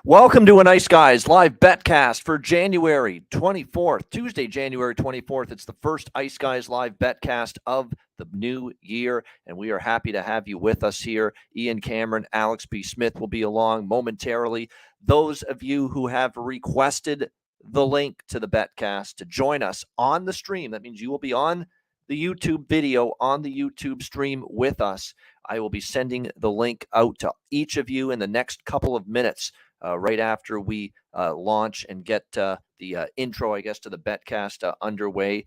Welcome to a Nice Guys live Betcast for January 24th, Tuesday, January 24th. It's the first Ice Guys live Betcast of the new year, and we are happy to have you with us here. Ian Cameron, Alex B. Smith will be along momentarily. Those of you who have requested the link to the Betcast to join us on the stream, that means you will be on the YouTube video, on the YouTube stream with us. I will be sending the link out to each of you in the next couple of minutes. Right after we launch and get the intro, I guess, to the Betcast underway,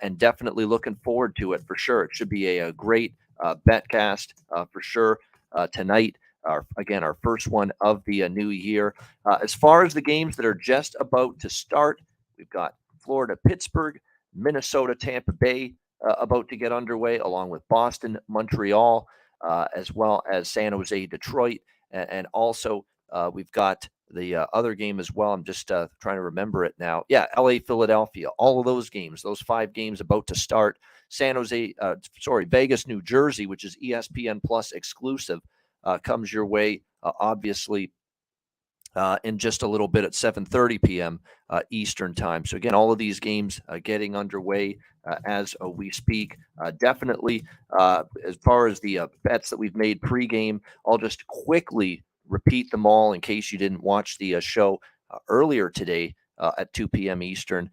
and definitely looking forward to it for sure. It should be a great Betcast for sure tonight. Our first one of the new year. As far as the games that are just about to start, we've got Florida, Pittsburgh, Minnesota, Tampa Bay about to get underway, along with Boston, Montreal, as well as San Jose, Detroit, and also we've got the other game as well. I'm just trying to remember it now. Yeah, LA, Philadelphia, all of those games, those 5 games about to start. Vegas, New Jersey, which is ESPN Plus exclusive, comes your way, obviously, in just a little bit at 7:30 p.m. Eastern time. So again, all of these games getting underway as we speak. Definitely, as far as the bets that we've made pregame, I'll just quickly repeat them all in case you didn't watch the show earlier today at 2 p.m. Eastern.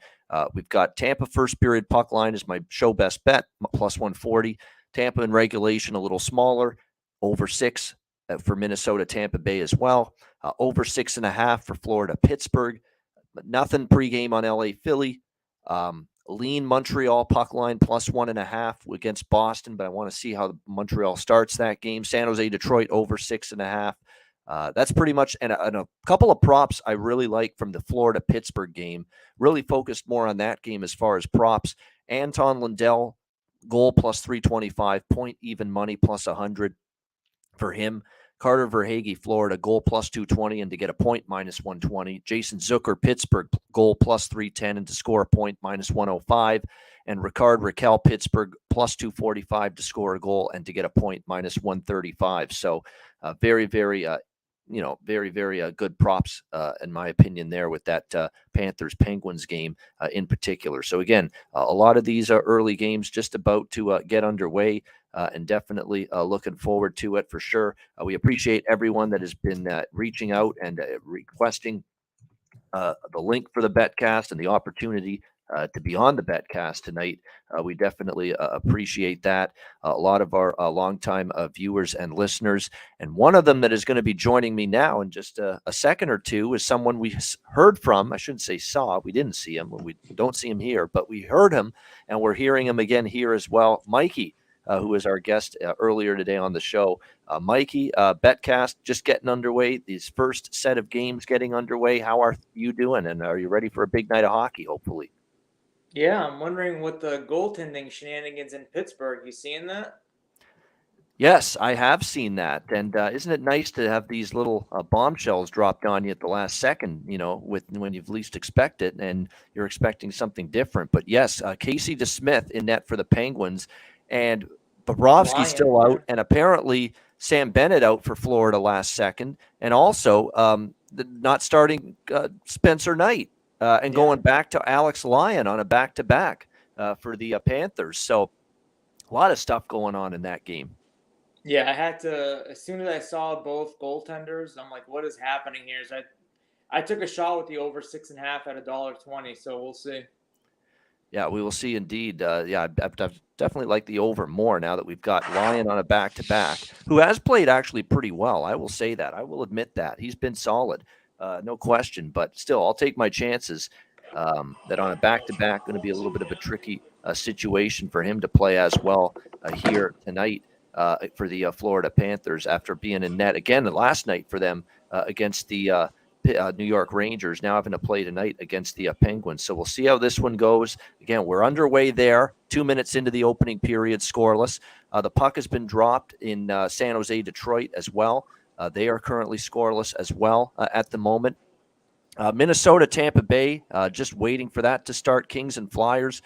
We've got Tampa first period puck line is my show best bet, plus 140. Tampa in regulation a little smaller, over 6 for Minnesota, Tampa Bay as well. Over 6.5 for Florida, Pittsburgh. But nothing pregame on LA, Philly. Lean Montreal puck line plus 1.5 against Boston, but I want to see how Montreal starts that game. San Jose, Detroit over 6.5. That's pretty much, and a couple of props I really like from the Florida-Pittsburgh game. Really focused more on that game as far as props. Anton Lundell, goal plus 325, point even money plus 100 for him. Carter Verhaeghe, Florida, goal plus 220 and to get a point minus 120. Jason Zucker, Pittsburgh, goal plus 310 and to score a point minus 105. And Ricard Raquel, Pittsburgh, plus 245 to score a goal and to get a point minus 135. So very, very good props, in my opinion, there with that Panthers-Penguins game in particular. So, again, a lot of these are early games just about to get underway, and definitely looking forward to it for sure. We appreciate everyone that has been reaching out and requesting the link for the Betcast and the opportunity to be on the Betcast tonight. We definitely appreciate that. A lot of our longtime viewers and listeners, and one of them that is going to be joining me now in just a second or two is someone we heard from. I shouldn't say saw. We didn't see him. We don't see him here, but we heard him, and we're hearing him again here as well. Mikey, who was our guest earlier today on the show. Mikey, Betcast just getting underway. These first set of games getting underway. How are you doing? And are you ready for a big night of hockey, hopefully? Yeah, I'm wondering what the goaltending shenanigans in Pittsburgh. You seeing that? Yes, I have seen that. And isn't it nice to have these little bombshells dropped on you at the last second, when you've least expect it and you're expecting something different. But yes, Casey DeSmith in net for the Penguins, and Bobrovsky's still out, and apparently Sam Bennett out for Florida last second, and also not starting Spencer Knight. Going back to Alex Lyon on a back-to-back for the Panthers. So a lot of stuff going on in that game. Yeah, I had to, as soon as I saw both goaltenders, I'm like, what is happening here? So I took a shot with the over 6.5 at $1.20, so we'll see. Yeah, we will see indeed. I definitely like the over more now that we've got Lyon on a back-to-back, who has played actually pretty well. I will say that. I will admit that. He's been solid. No question, but still, I'll take my chances that on a back-to-back going to be a little bit of a tricky situation for him to play as well here tonight for the Florida Panthers after being in net again last night for them against the New York Rangers, now having to play tonight against the Penguins. So we'll see how this one goes. Again, we're underway there. 2 minutes into the opening period, scoreless. The puck has been dropped in San Jose, Detroit as well. They are currently scoreless as well at the moment. Minnesota, Tampa Bay, just waiting for that to start. Kings and Flyers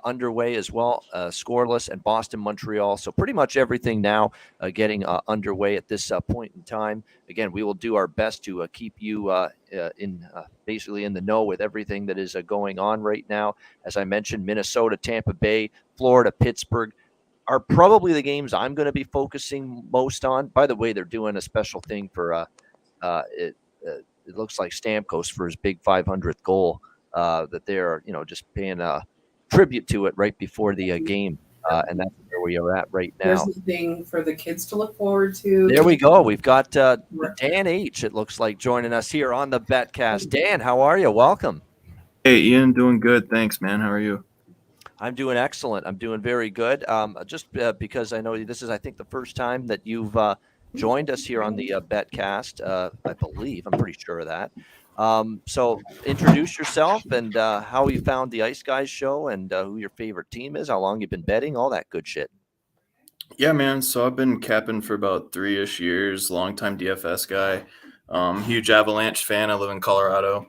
underway as well, scoreless, and Boston, Montreal. So pretty much everything now getting underway at this point in time. Again, we will do our best to keep you basically in the know with everything that is going on right now. As I mentioned, Minnesota, Tampa Bay, Florida, Pittsburgh are probably the games I'm going to be focusing most on. By the way, they're doing a special thing for it looks like Stamkos for his big 500th goal that they're, just paying a tribute to it right before the game. And that's where we are at right now. There's something for the kids to look forward to. There we go. We've got Dan H., it looks like, joining us here on the Betcast. Dan, how are you? Welcome. Hey, Ian, doing good. Thanks, man. How are you? I'm doing excellent. I'm doing very good. Just because I know this is, I think, the first time that you've joined us here on the Betcast, I believe. I'm pretty sure of that. So introduce yourself and how you found the Ice Guys show and who your favorite team is, how long you've been betting, all that good shit. Yeah, man. So I've been capping for about 3-ish years, longtime DFS guy. Huge Avalanche fan. I live in Colorado.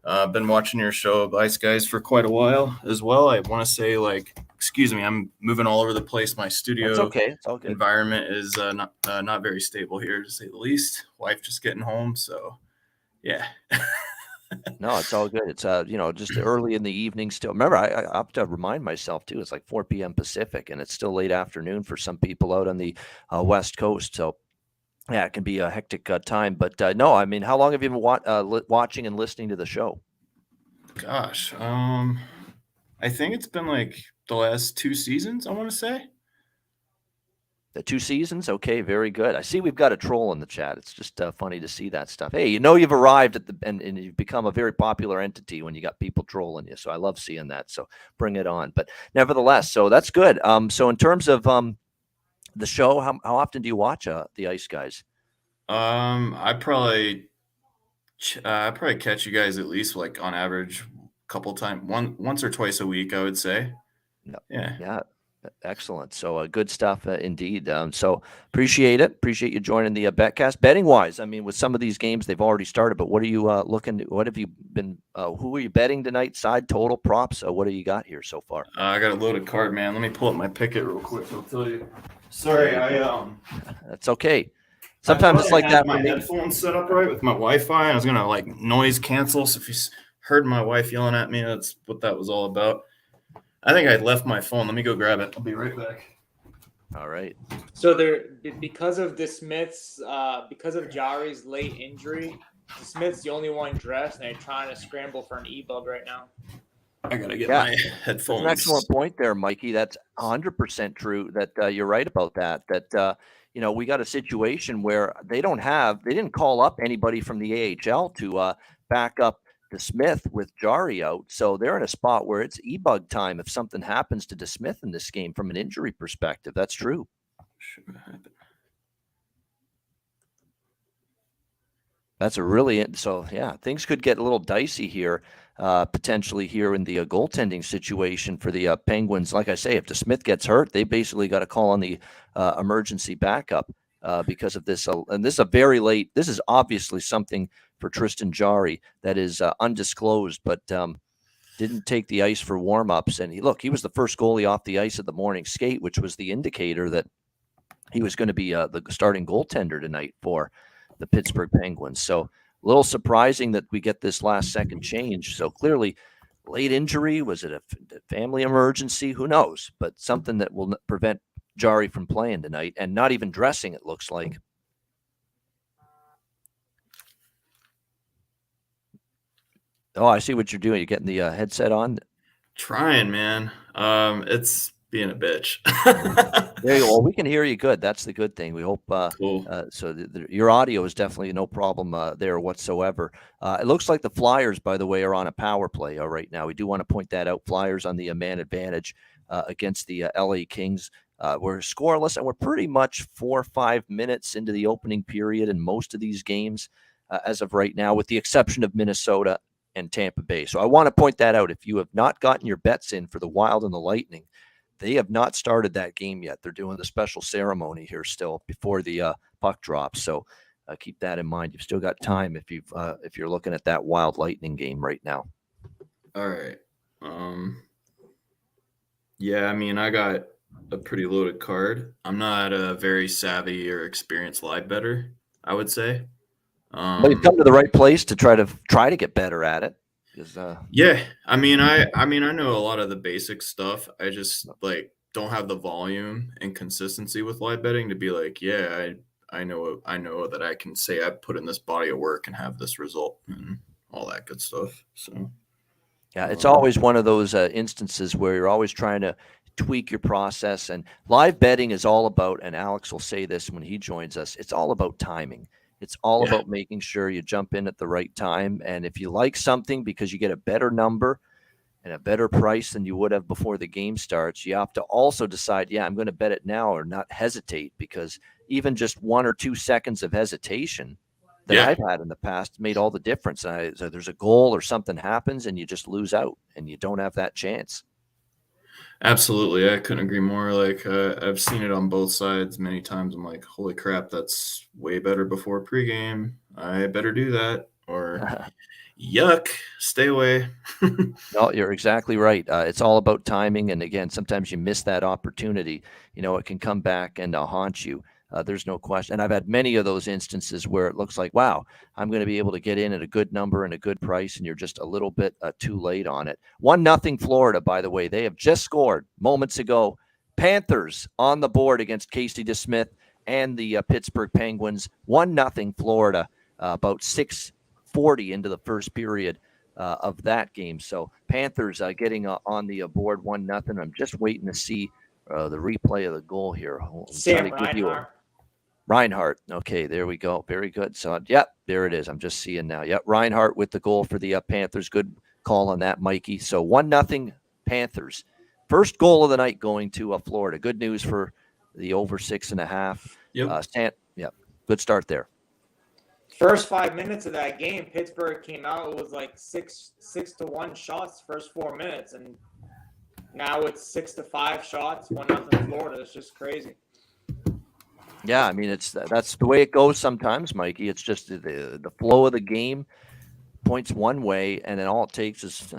I've been watching your show, Ice Guys, for quite a while as well. I want to say, excuse me, I'm moving all over the place. My studio It's all good. Environment is not very stable here, to say the least. Wife just getting home, so yeah. No, it's all good. It's just early in the evening still. Remember, I have to remind myself too. It's like 4 p.m. Pacific, and it's still late afternoon for some people out on the West Coast. So yeah, it can be a hectic time. But no, I mean, how long have you been watching and listening to the show? Gosh, I think it's been like the last 2 seasons, I want to say. The 2 seasons? Okay, very good. I see we've got a troll in the chat. It's just funny to see that stuff. Hey, you've arrived at and you've become a very popular entity when you got people trolling you. So I love seeing that. So bring it on. But nevertheless, so that's good. So in terms of the show, how often do you watch the Ice Guys? I probably catch you guys at least like on average couple times, once or twice a week, I would say. No. Yeah. Yeah. Excellent. So good stuff indeed. So appreciate it. Appreciate you joining the Betcast. Betting wise, I mean, with some of these games, they've already started, but what are you looking to, what have you been, who are you betting tonight? Side, total, props? What do you got here so far? I got a loaded card, man. Let me pull up my picket real quick. I'll tell you. Sorry, That's okay. Sometimes it's like that. My headphones set up right with my Wi-Fi. I was gonna noise cancel. So if you heard my wife yelling at me, that's what that was all about. I think I left my phone. Let me go grab it. I'll be right back. All right. So because of because of Jari's late injury, Smith's the only one dressed, and they're trying to scramble for an e-bug right now. I gotta get my headphones. That's an excellent point there, Mikey. That's 100% true. That you're right about that. That we got a situation where they didn't call up anybody from the AHL to back up DeSmith with Jari out. So they're in a spot where it's e-bug time if something happens to DeSmith in this game from an injury perspective. That's true. That's things could get a little dicey here, potentially here in the goaltending situation for the Penguins. Like I say, if DeSmith gets hurt, they basically got to call on the emergency backup because of this. And this is this is obviously something for Tristan Jarry that is undisclosed, but didn't take the ice for warm-ups. And he was the first goalie off the ice at the morning skate, which was the indicator that he was going to be the starting goaltender tonight for the Pittsburgh Penguins. So a little surprising that we get this last second change. So clearly late injury. Was it a family emergency? Who knows? But something that will prevent Jarry from playing tonight and not even dressing, it looks like. Oh, I see what you're doing. You're getting the headset on? Trying, man. It's being a bitch. There you go. Well, we can hear you good. That's the good thing. We hope Cool. your audio is definitely no problem there whatsoever. It looks like the Flyers, by the way, are on a power play right now. We do want to point that out. Flyers on the man advantage against the LA Kings. We're scoreless, and we're pretty much 4 or 5 minutes into the opening period in most of these games as of right now, with the exception of Minnesota and Tampa Bay. So I want to point that out. If you have not gotten your bets in for the Wild and the Lightning, they have not started that game yet. They're doing the special ceremony here still before the puck drops. So keep that in mind. You've still got time if you're looking at that Wild Lightning game right now. All right. Yeah, I mean, I got a pretty loaded card. I'm not a very savvy or experienced live bettor, I would say. But you've come to the right place to try to get better at it. Yeah, I mean, I know a lot of the basic stuff. I just don't have the volume and consistency with live betting to be like, yeah, I know that I can say I put in this body of work and have this result and all that good stuff. So yeah, it's always one of those instances where you're always trying to tweak your process, and live betting is all about, and Alex will say this when he joins us, it's all about timing. It's all about making sure you jump in at the right time. And if you like something because you get a better number and a better price than you would have before the game starts, you have to also decide, yeah, I'm going to bet it now or not hesitate, because even just 1 or 2 seconds of hesitation that I've had in the past made all the difference. So there's a goal or something happens and you just lose out and you don't have that chance. Absolutely. I couldn't agree more. I've seen it on both sides many times. I'm like, holy crap, that's way better before pregame. I better do that. Or yuck, stay away. No, you're exactly right. It's all about timing. And again, sometimes you miss that opportunity. It can come back and haunt you. There's no question. And I've had many of those instances where it looks like, wow, I'm going to be able to get in at a good number and a good price, and you're just a little bit too late on it. 1-0 Florida, by the way. They have just scored moments ago. Panthers on the board against Casey DeSmith and the Pittsburgh Penguins. 1-0 Florida, about 6:40 into the first period of that game. So Panthers getting on the board 1-0. I'm just waiting to see the replay of the goal here. Sam Reinhart. Reinhart. Okay, there we go. Very good. So, there it is. I'm just seeing now. Reinhart with the goal for the Panthers. Good call on that, Mikey. So 1-0 Panthers. First goal of the night going to Florida. Good news for the over 6.5. Yep. Good start there. First 5 minutes of that game, Pittsburgh came out. It was like 6-1 shots first 4 minutes, and now it's 6-5 shots, 1-0 Florida. It's just crazy. Yeah, I mean that's the way it goes sometimes, Mikey. It's just the flow of the game points one way, and then all it takes is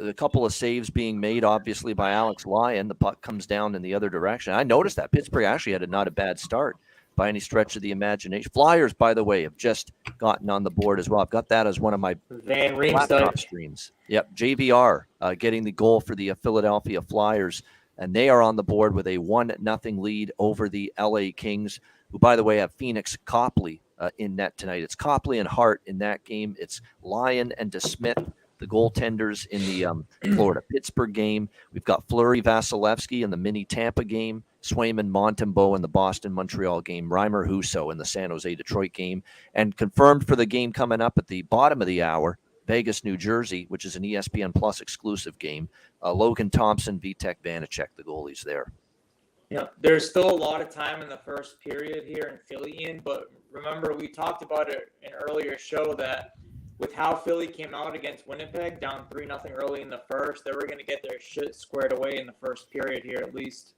a couple of saves being made, obviously by Alex Lyon. The puck comes down in the other direction. I noticed that Pittsburgh actually had not a bad start by any stretch of the imagination. Flyers, by the way, have just gotten on the board as well. I've got that as one of my laptop streams. Yep, JVR getting the goal for the Philadelphia Flyers. And they are on the board with a 1-0 lead over the LA Kings, who, by the way, have Phoenix Copley in net tonight. It's Copley and Hart in that game. It's Lyon and DeSmith, the goaltenders in the Florida-Pittsburgh game. We've got Fleury Vasilevsky in the mini-Tampa game, Swayman Montembeault in the Boston-Montreal game, Reimer Husso in the San Jose-Detroit game, and confirmed for the game coming up at the bottom of the hour, Vegas, New Jersey, which is an ESPN Plus exclusive game. Logan Thompson, Vitek Vanacek, the goalies there. Yeah, there's still a lot of time in the first period here in Philly, Ian, but remember we talked about it in an earlier show that with how Philly came out against Winnipeg, down 3-0 early in the first, they were going to get their shit squared away in the first period here at least.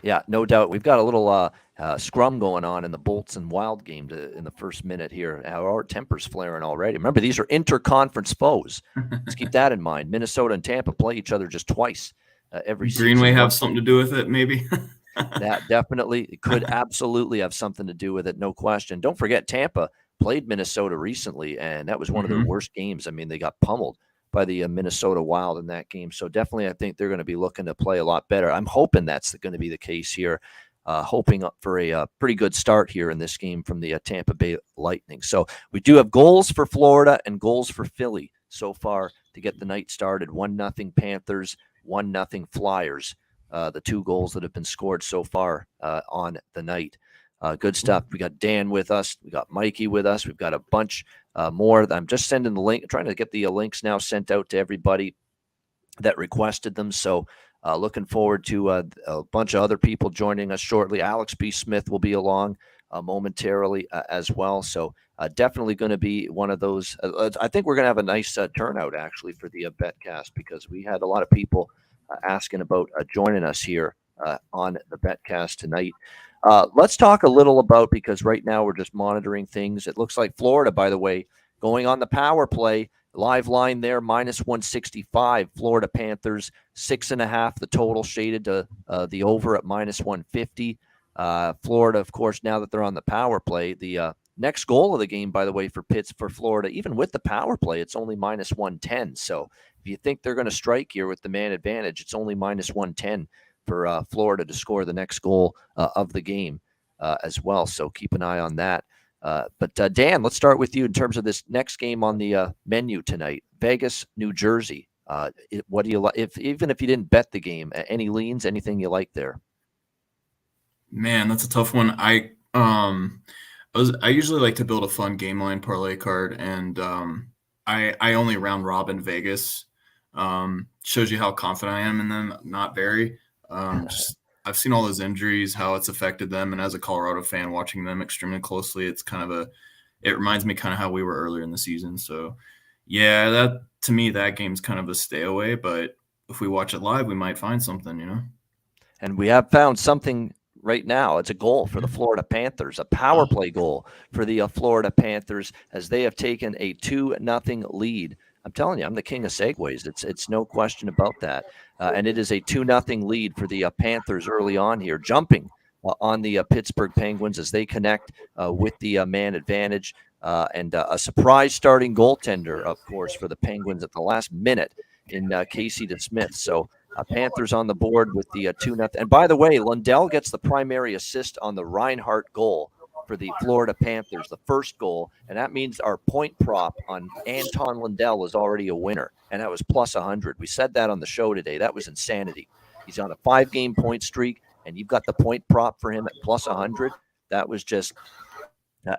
Yeah, no doubt. We've got a little scrum going on in the Bolts and Wild game in the first minute here. Our tempers flaring already. Remember, these are interconference foes. Let's keep that in mind. Minnesota and Tampa play each other just twice every season. Greenway have something to do with it, maybe? That definitely it could absolutely have something to do with it, no question. Don't forget, Tampa played Minnesota recently, and that was one of their worst games. I mean, they got pummeled by the Minnesota Wild in that game. So definitely I think they're going to be looking to play a lot better. I'm hoping that's going to be the case here, hoping for a pretty good start here in this game from the Tampa Bay Lightning. So we do have goals for Florida and goals for Philly. so far to get the night started. 1-0 Panthers, 1-0 Flyers. We'll the 2 goals that have been scored so far on the night. Good stuff. We got Dan with us. We got Mikey with us. We've got a bunch more. I'm just sending the link, trying to get the links now sent out to everybody that requested them. So looking forward to a bunch of other people joining us shortly. Alex B. Smith will be along momentarily as well. So definitely going to be one of those. I think we're going to have a nice turnout actually for the Betcast, because we had a lot of people asking about joining us here on the Betcast tonight. Let's talk a little about, because right now we're just monitoring things. It looks like Florida, by the way, going on the power play. Live line there, -165. Florida Panthers, 6.5. The total shaded to the over at -150. Florida, of course, now that they're on the power play, the next goal of the game, by the way, for Florida, even with the power play, it's only -110. So if you think they're going to strike here with the man advantage, it's only -110 for Florida to score the next goal of the game as well. So keep an eye on that. But Dan, let's start with you in terms of this next game on the menu tonight. Vegas, New Jersey. What do you like? Even if you didn't bet the game, any leans, anything you like there? Man, that's a tough one. I usually like to build a fun game line parlay card, and I only round robin Vegas. Shows you how confident I am in them. Not very. I've seen all those injuries, how it's affected them, and as a Colorado fan, watching them extremely closely, it's kind of it reminds me kind of how we were earlier in the season. So, yeah, that to me, that game's kind of a stay away. But if we watch it live, we might find something, you know. And we have found something right now. It's a goal for the Florida Panthers, a power play goal for the Florida Panthers, as they have taken a 2-0 lead. I'm telling you, I'm the king of segues. It's no question about that. And it is a 2-0 lead for the Panthers early on here, jumping on the Pittsburgh Penguins as they connect with the man advantage. And a surprise starting goaltender, of course, for the Penguins at the last minute in Casey DeSmith. So Panthers on the board with the 2-0. And by the way, Lundell gets the primary assist on the Reinhart goal for the Florida Panthers, the first goal. And that means our point prop on Anton Lundell is already a winner. And that was +100. We said that on the show today. That was insanity. He's on a 5-game point streak, and you've got the point prop for him at +100. That was just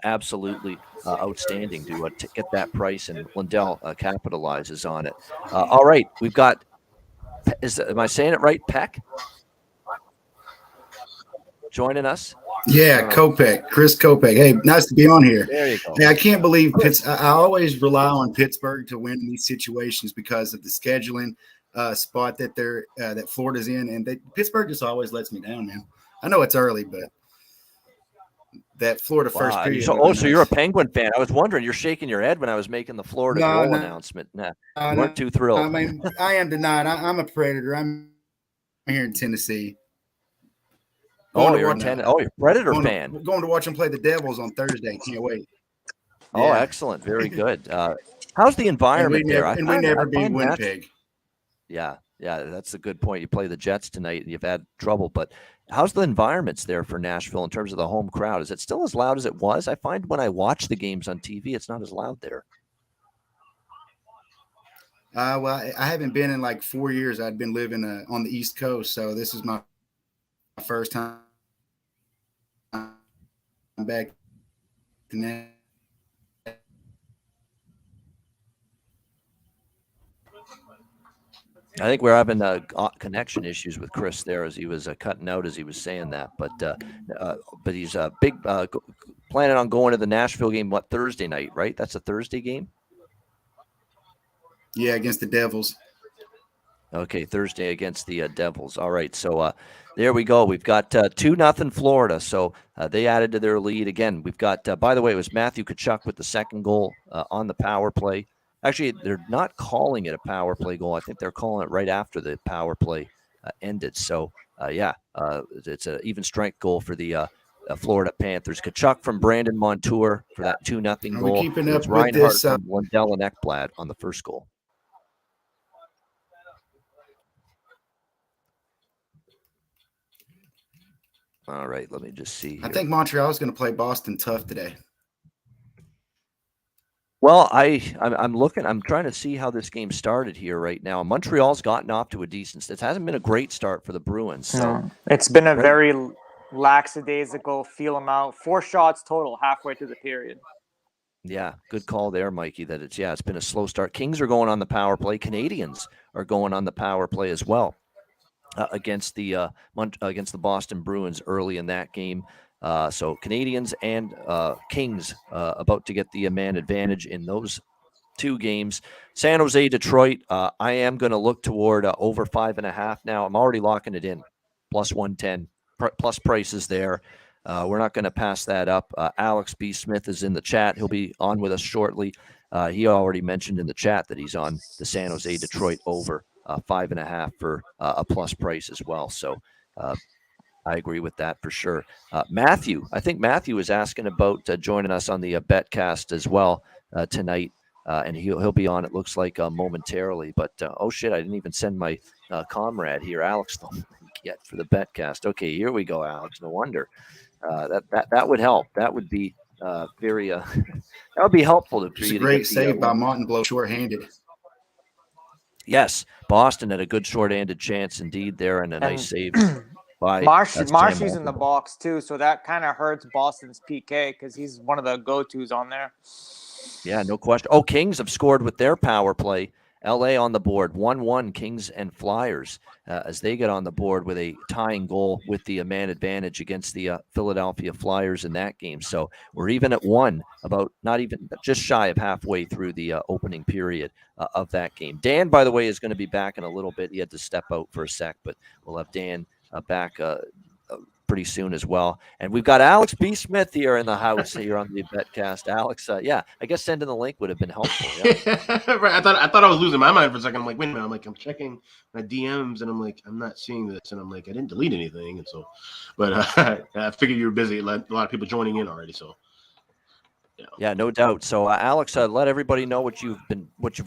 absolutely outstanding to get that price, and Lundell capitalizes on it. All right, we've got, am I saying it right, Peck? Joining us? Yeah, Kopech, Chris Kopech. Hey, nice to be on here. There you go. Hey, I can't believe I always rely on Pittsburgh to win in these situations because of the scheduling spot that that Florida's in, and Pittsburgh just always lets me down, man. I know it's early, but that Florida first period. So you're a Penguin fan. I was wondering, you're shaking your head when I was making the Florida goal announcement. Nah, you weren't too thrilled. I mean, I am tonight. I'm a Predator. I'm here in Tennessee. You're a Predator fan. We're going to watch them play the Devils on Thursday. Can't wait. Oh, excellent. Very good. How's the environment there? We never beat Winnipeg. Yeah, that's a good point. You play the Jets tonight, and you've had trouble. But how's the environments there for Nashville in terms of the home crowd? Is it still as loud as it was? I find when I watch the games on TV, it's not as loud there. Well, I haven't been in like 4 years. I'd been living on the East Coast, so this is my first time back to Nashville. I think we're having connection issues with Chris there as he was cutting out as he was saying that. But he's big planning on going to the Nashville game, Thursday night, right? That's a Thursday game? Yeah, against the Devils. Okay, Thursday against the Devils. All right, so there we go. We've got 2-0 Florida, so they added to their lead. Again, we've got, by the way, it was Matthew Tkachuk with the second goal on the power play. Actually, they're not calling it a power play goal. I think they're calling it right after the power play ended. So, it's an even strength goal for the Florida Panthers. Tkachuk from Brandon Montour for that 2-0 goal. Keeping up with Reinhart this, from Lundell and Ekblad on the first goal. All right, let me just see here. I think Montreal's going to play Boston tough today. Well, I'm looking. I'm trying to see how this game started here right now. Montreal's gotten off to a decent. It hasn't been a great start for the Bruins. So No, it's been a Right. very lackadaisical, feel them out. 4 shots total halfway through the period. yeah, good call there, Mikey. That it's been a slow start. Kings are going on the power play. Canadians are going on the power play as well against the Boston Bruins early in that game. So Canadians and Kings about to get the man advantage in those 2 games. San Jose, Detroit. I am going to look toward over 5.5 now. I'm already locking it in, plus 110, plus prices there. We're not going to pass that up. Alex B. Smith is in the chat. He'll be on with us shortly. He already mentioned in the chat that he's on the San Jose, Detroit over 5.5 for a plus price as well. So I agree with that for sure. Matthew, I think Matthew is asking about joining us on the Betcast as well tonight. And he'll be on, it looks like, momentarily. But, oh, shit, I didn't even send my comrade here, Alex, the link yet for the Betcast. Okay, here we go, Alex. No wonder. That would help. That would be very that would be helpful for It's you a to great get save by Montembeault, shorthanded. Yes, Boston had a good short-handed chance indeed there, and a nice save by Marshy's in the box too, so that kind of hurts Boston's PK because he's one of the go-tos on there. Yeah, no question. Oh, Kings have scored with their power play. LA on the board, 1-1, Kings and Flyers, as they get on the board with a tying goal with the man advantage against the Philadelphia Flyers in that game. So we're even at 1, about not even just shy of halfway through the opening period of that game. Dan, by the way, is going to be back in a little bit. He had to step out for a sec, but we'll have Dan back pretty soon as well. And we've got Alex B. Smith here in the house here on the Betcast. Alex, yeah, I guess sending the link would have been helpful. Yeah. Right. I thought I was losing my mind for a second. I'm like, wait a minute. I'm checking my DMs and I'm like, I'm not seeing this. And I'm like, I didn't delete anything. And so, but I figured you were busy. A lot of people joining in already. So. Yeah, no doubt. So, Alex, let everybody know what you've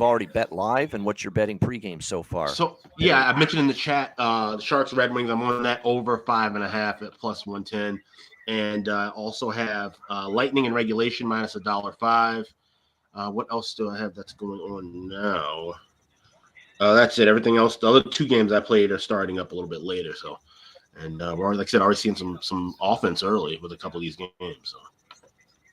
already bet live and what you're betting pregame so far. So, yeah, I mentioned in the chat the Sharks Red Wings. I'm on that over 5.5 at plus 110, and also have Lightning in regulation minus $1.05. What else do I have that's going on now? That's it. Everything else, the other 2 games I played are starting up a little bit later. So, and we're, like I said, already seeing some offense early with a couple of these games. So.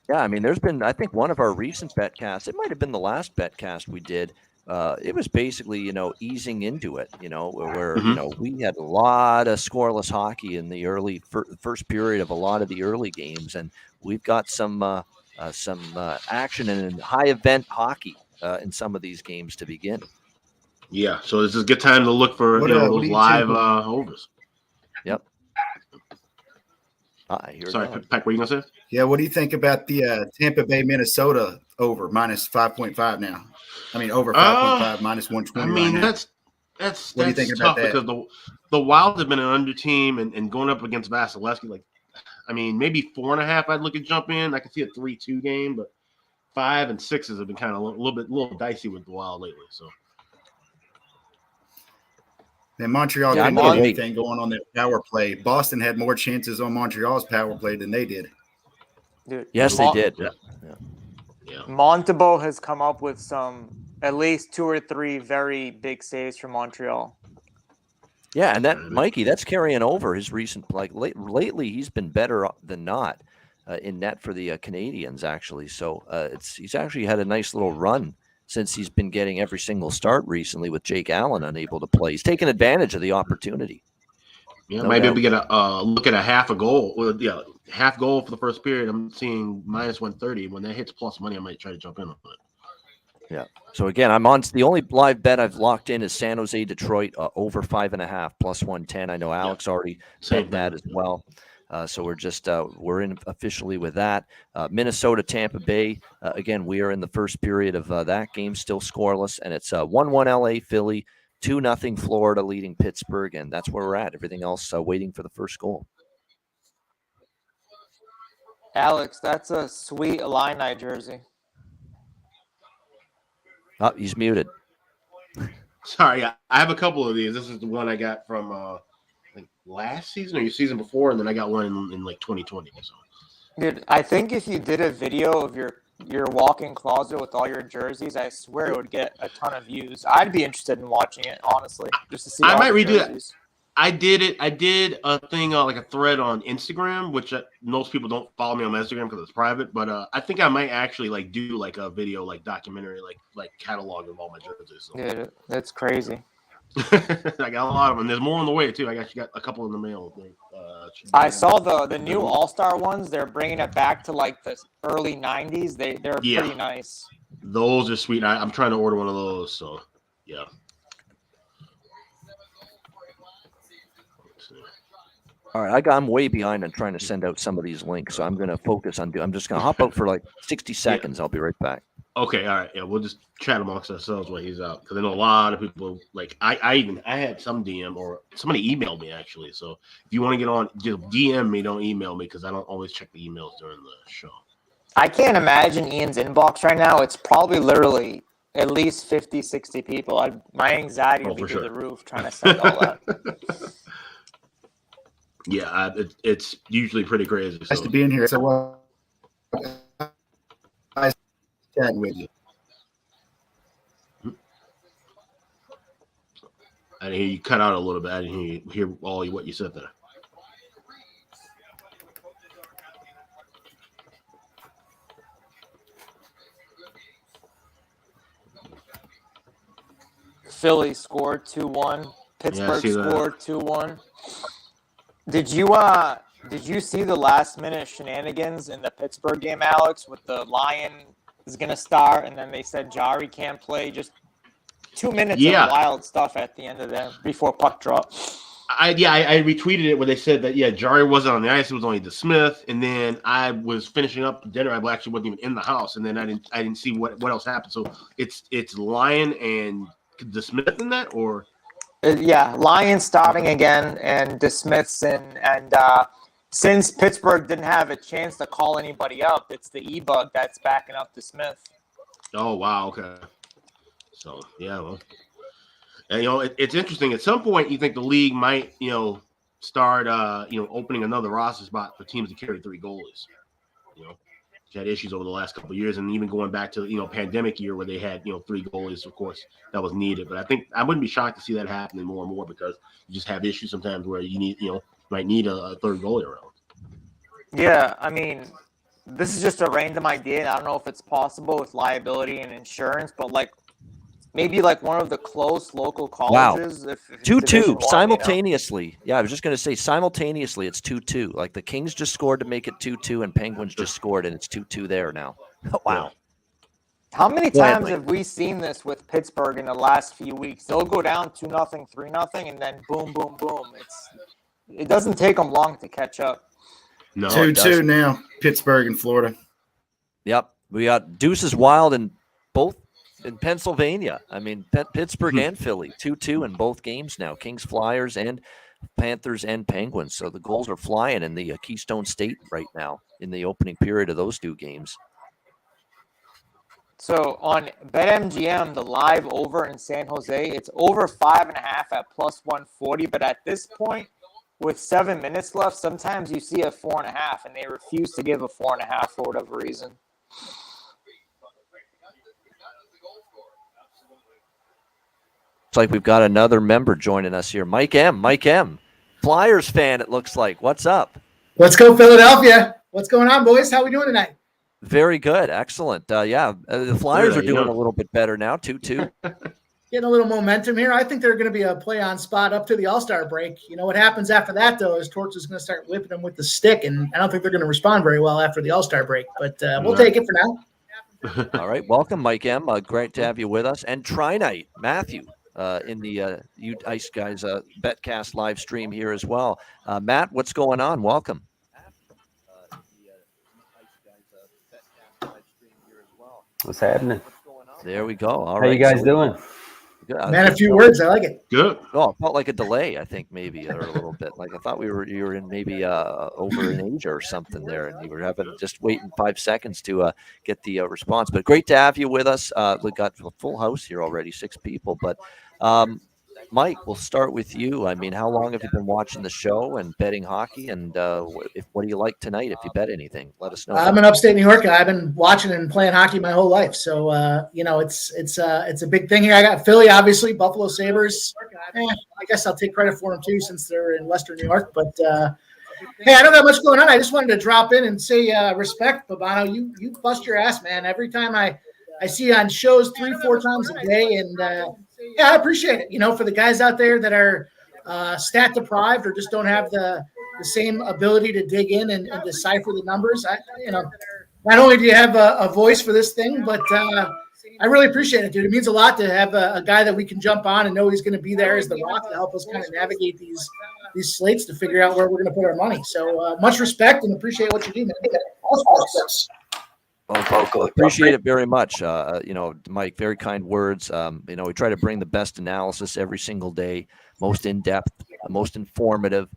Yeah, I mean, there's been, I think, one of our recent Betcasts, it might have been the last Betcast we did. It was basically, easing into it, where, we had a lot of scoreless hockey in the early first period of a lot of the early games. And we've got some action and high event hockey in some of these games to begin. Yeah. So this is a good time to look for, those live overs. Yep. Sorry, Pack, what were you going to say? Yeah, what do you think about the Tampa Bay, Minnesota over minus 5.5 now? I mean, over 5.5 minus 120. I mean, right that's what do you think tough about that? Because the Wild have been an under team and going up against Vasilevsky, like, I mean, maybe 4.5 I'd look at jump in. I can see a 3-2 game, but 5 and 6s have been kind of a little dicey with the Wild lately. So. And Montreal didn't have anything going on their power play. Boston had more chances on Montreal's power play than they did. Dude, yes, they did. Yeah. Montembeault has come up with at least 2 or 3 very big saves from Montreal. Yeah, and that Mikey, that's carrying over his recent lately. He's been better than not in net for the Canadians, actually. So he's actually had a nice little run since he's been getting every single start recently with Jake Allen unable to play. He's taken advantage of the opportunity. Yeah, maybe we get a look at a half a goal. Well, yeah, half goal for the first period. I'm seeing minus 130. When that hits plus money, I might try to jump in on it. Yeah. So again, I'm on the only live bet I've locked in is San Jose, Detroit over 5.5 plus 110. I know Alex already bet that as well. So we're in officially with that. Minnesota, Tampa Bay. Again, we are in the first period of that game, still scoreless, and it's 1-1 LA, Philly, 2-0 Florida leading Pittsburgh, and that's where we're at. Everything else waiting for the first goal. Alex, that's a sweet Illini jersey. Oh, he's muted. Sorry, I have a couple of these. This is the one I got from like last season or your season before, and then I got one in like 2020. So. Dude, I think if you did a video of your your walk-in closet with all your jerseys, I swear it would get a ton of views. I'd be interested in watching it, honestly, just to see. I all might the redo that. jerseys. I did a thing like a thread on Instagram, which most people don't follow me on my Instagram because it's private. But I think I might actually like do like a video, like documentary, like catalog of all my jerseys. So. Yeah, that's crazy. I got a lot of them. There's more on the way too. I actually got a couple in the mail. I saw the new All-Star ones. They're bringing it back to like the early '90s. They're pretty nice. Those are sweet. I'm trying to order one of those. So yeah. All right, I'm way behind on trying to send out some of these links, so I'm going to focus on. I'm just going to hop out for like 60 seconds. I'll be right back. Okay, all right, yeah, we'll just chat amongst ourselves while he's out because I know a lot of people. Like I had some DM or somebody emailed me actually. So if you want to get on, just DM me. Don't email me because I don't always check the emails during the show. I can't imagine Ian's inbox right now. It's probably literally at least 50, 60 people. My anxiety would be through the roof trying to send all that. Yeah, it's usually pretty crazy. Nice to be in here. So, nice chatting with you. I didn't hear you cut out a little bit. I didn't hear all what you said there. Philly scored 2-1. Pittsburgh scored 2-1. Did you see the last minute shenanigans in the Pittsburgh game, Alex, with the Lion is going to start and then they said Jari can't play? Just 2 minutes of wild stuff at the end of there before puck drop. I retweeted it where they said that Jari wasn't on the ice, it was only DeSmith, and then I was finishing up dinner. I actually wasn't even in the house, and then I didn't see what else happened. So it's Lion and DeSmith in that, or Lion starting again and DeSmith's and since Pittsburgh didn't have a chance to call anybody up, it's the E-Bug that's backing up DeSmith. Oh wow, okay. So well. And it's interesting. At some point, you think the league might, start, opening another roster spot for teams to carry 3 goalies. Had issues over the last couple of years, and even going back to pandemic year where they had 3 goalies. Of course, that was needed, but I think I wouldn't be shocked to see that happening more and more because you just have issues sometimes where you need, might need a 3rd goalie around. Yeah, I mean, this is just a random idea, and I don't know if it's possible with liability and insurance, but maybe one of the close local colleges. Wow. 2-2 simultaneously. Yeah, I was just going to say simultaneously it's 2-2. Like the Kings just scored to make it 2-2 and Penguins just scored and it's 2-2 there now. Wow. How many times have we seen this with Pittsburgh in the last few weeks? They'll go down 2-0, 3-0, and then boom, boom, boom. It doesn't take them long to catch up. No, 2-2 now, Pittsburgh and Florida. Yep. We got Deuces Wild and both in Pennsylvania. I mean, Pittsburgh and Philly, 2-2 in both games now. Kings, Flyers, and Panthers and Penguins. So the goals are flying in the Keystone State right now in the opening period of those 2 games. So on BetMGM, the live over in San Jose, it's over 5.5 at +140. But at this point, with 7 minutes left, sometimes you see a 4.5, and they refuse to give a 4.5 for whatever reason. It's like we've got another member joining us here. Mike M. Flyers fan, it looks like. What's up? Let's go, Philadelphia. What's going on, boys? How are we doing tonight? Very good. Excellent. The Flyers are doing a little bit better now, 2-2. Getting a little momentum here. I think they're going to be a play-on spot up to the All-Star break. What happens after that, though, is Torts is going to start whipping them with the stick, and I don't think they're going to respond very well after the All-Star break. But we'll take it for now. All right. Welcome, Mike M. Great to have you with us. And Trinite, Matthew. In the Ice Guys Betcast live stream here as well. Matt, what's going on? Welcome. What's happening? There we go. All How right. you guys doing? Good. Man, a few words. I like it. Good. Oh, it felt like a delay, I think, maybe, or a little bit. Like I thought you were in maybe over in Asia or something there, and you were just waiting 5 seconds to get the response. But great to have you with us. We got a full house here already, 6 people. But Mike, we'll start with you. I mean, how long have you been watching the show and betting hockey? And what do you like tonight? If you bet anything, let us know. I'm in upstate New York. I've been watching and playing hockey my whole life, so it's a big thing here. I got Philly, obviously, Buffalo Sabres. I guess I'll take credit for them too, since they're in Western New York. But hey, I don't have much going on. I just wanted to drop in and say respect, Babano. You bust your ass, man. Every time I see you on shows 3-4 times a day, and I appreciate it. For the guys out there that are stat deprived or just don't have the same ability to dig in and decipher the numbers. Not only do you have a voice for this thing, but I really appreciate it, dude. It means a lot to have a guy that we can jump on and know he's going to be there as the rock to help us kind of navigate these slates to figure out where we're going to put our money. So much respect and appreciate what you do, man. Well, appreciate it very much. Mike, very kind words. We try to bring the best analysis every single day, most in-depth, most informative,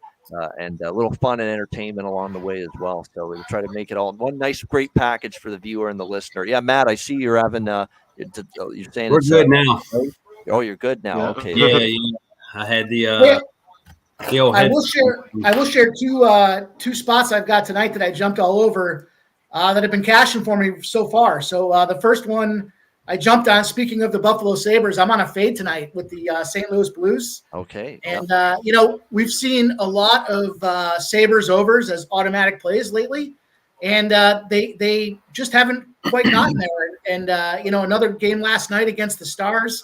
and a little fun and entertainment along the way as well. So we try to make it all one nice, great package for the viewer and the listener. Yeah, Matt, I see you're having you're saying we're good now. Oh, you're good now. Okay. Yeah. I had the I will share two spots I've got tonight that I jumped all over that have been cashing for me so far. So the first one I jumped on, speaking of the Buffalo Sabres, I'm on a fade tonight with the St. Louis Blues. Okay. And, we've seen a lot of Sabres overs as automatic plays lately, and they just haven't quite gotten there. And, another game last night against the Stars,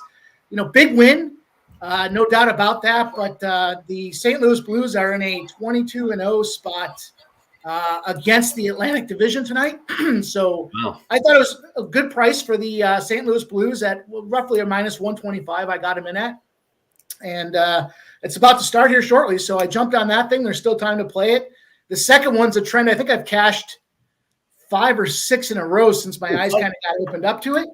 big win, no doubt about that. But the St. Louis Blues are in a 22-0 spot against the Atlantic Division tonight. So wow. I thought it was a good price for the St. Louis Blues at roughly a minus 125. I got him in at. And it's about to start here shortly. So I jumped on that thing. There's still time to play it. The second one's a trend. I think I've cashed 5 or 6 in a row since my eyes kind of got opened up to it.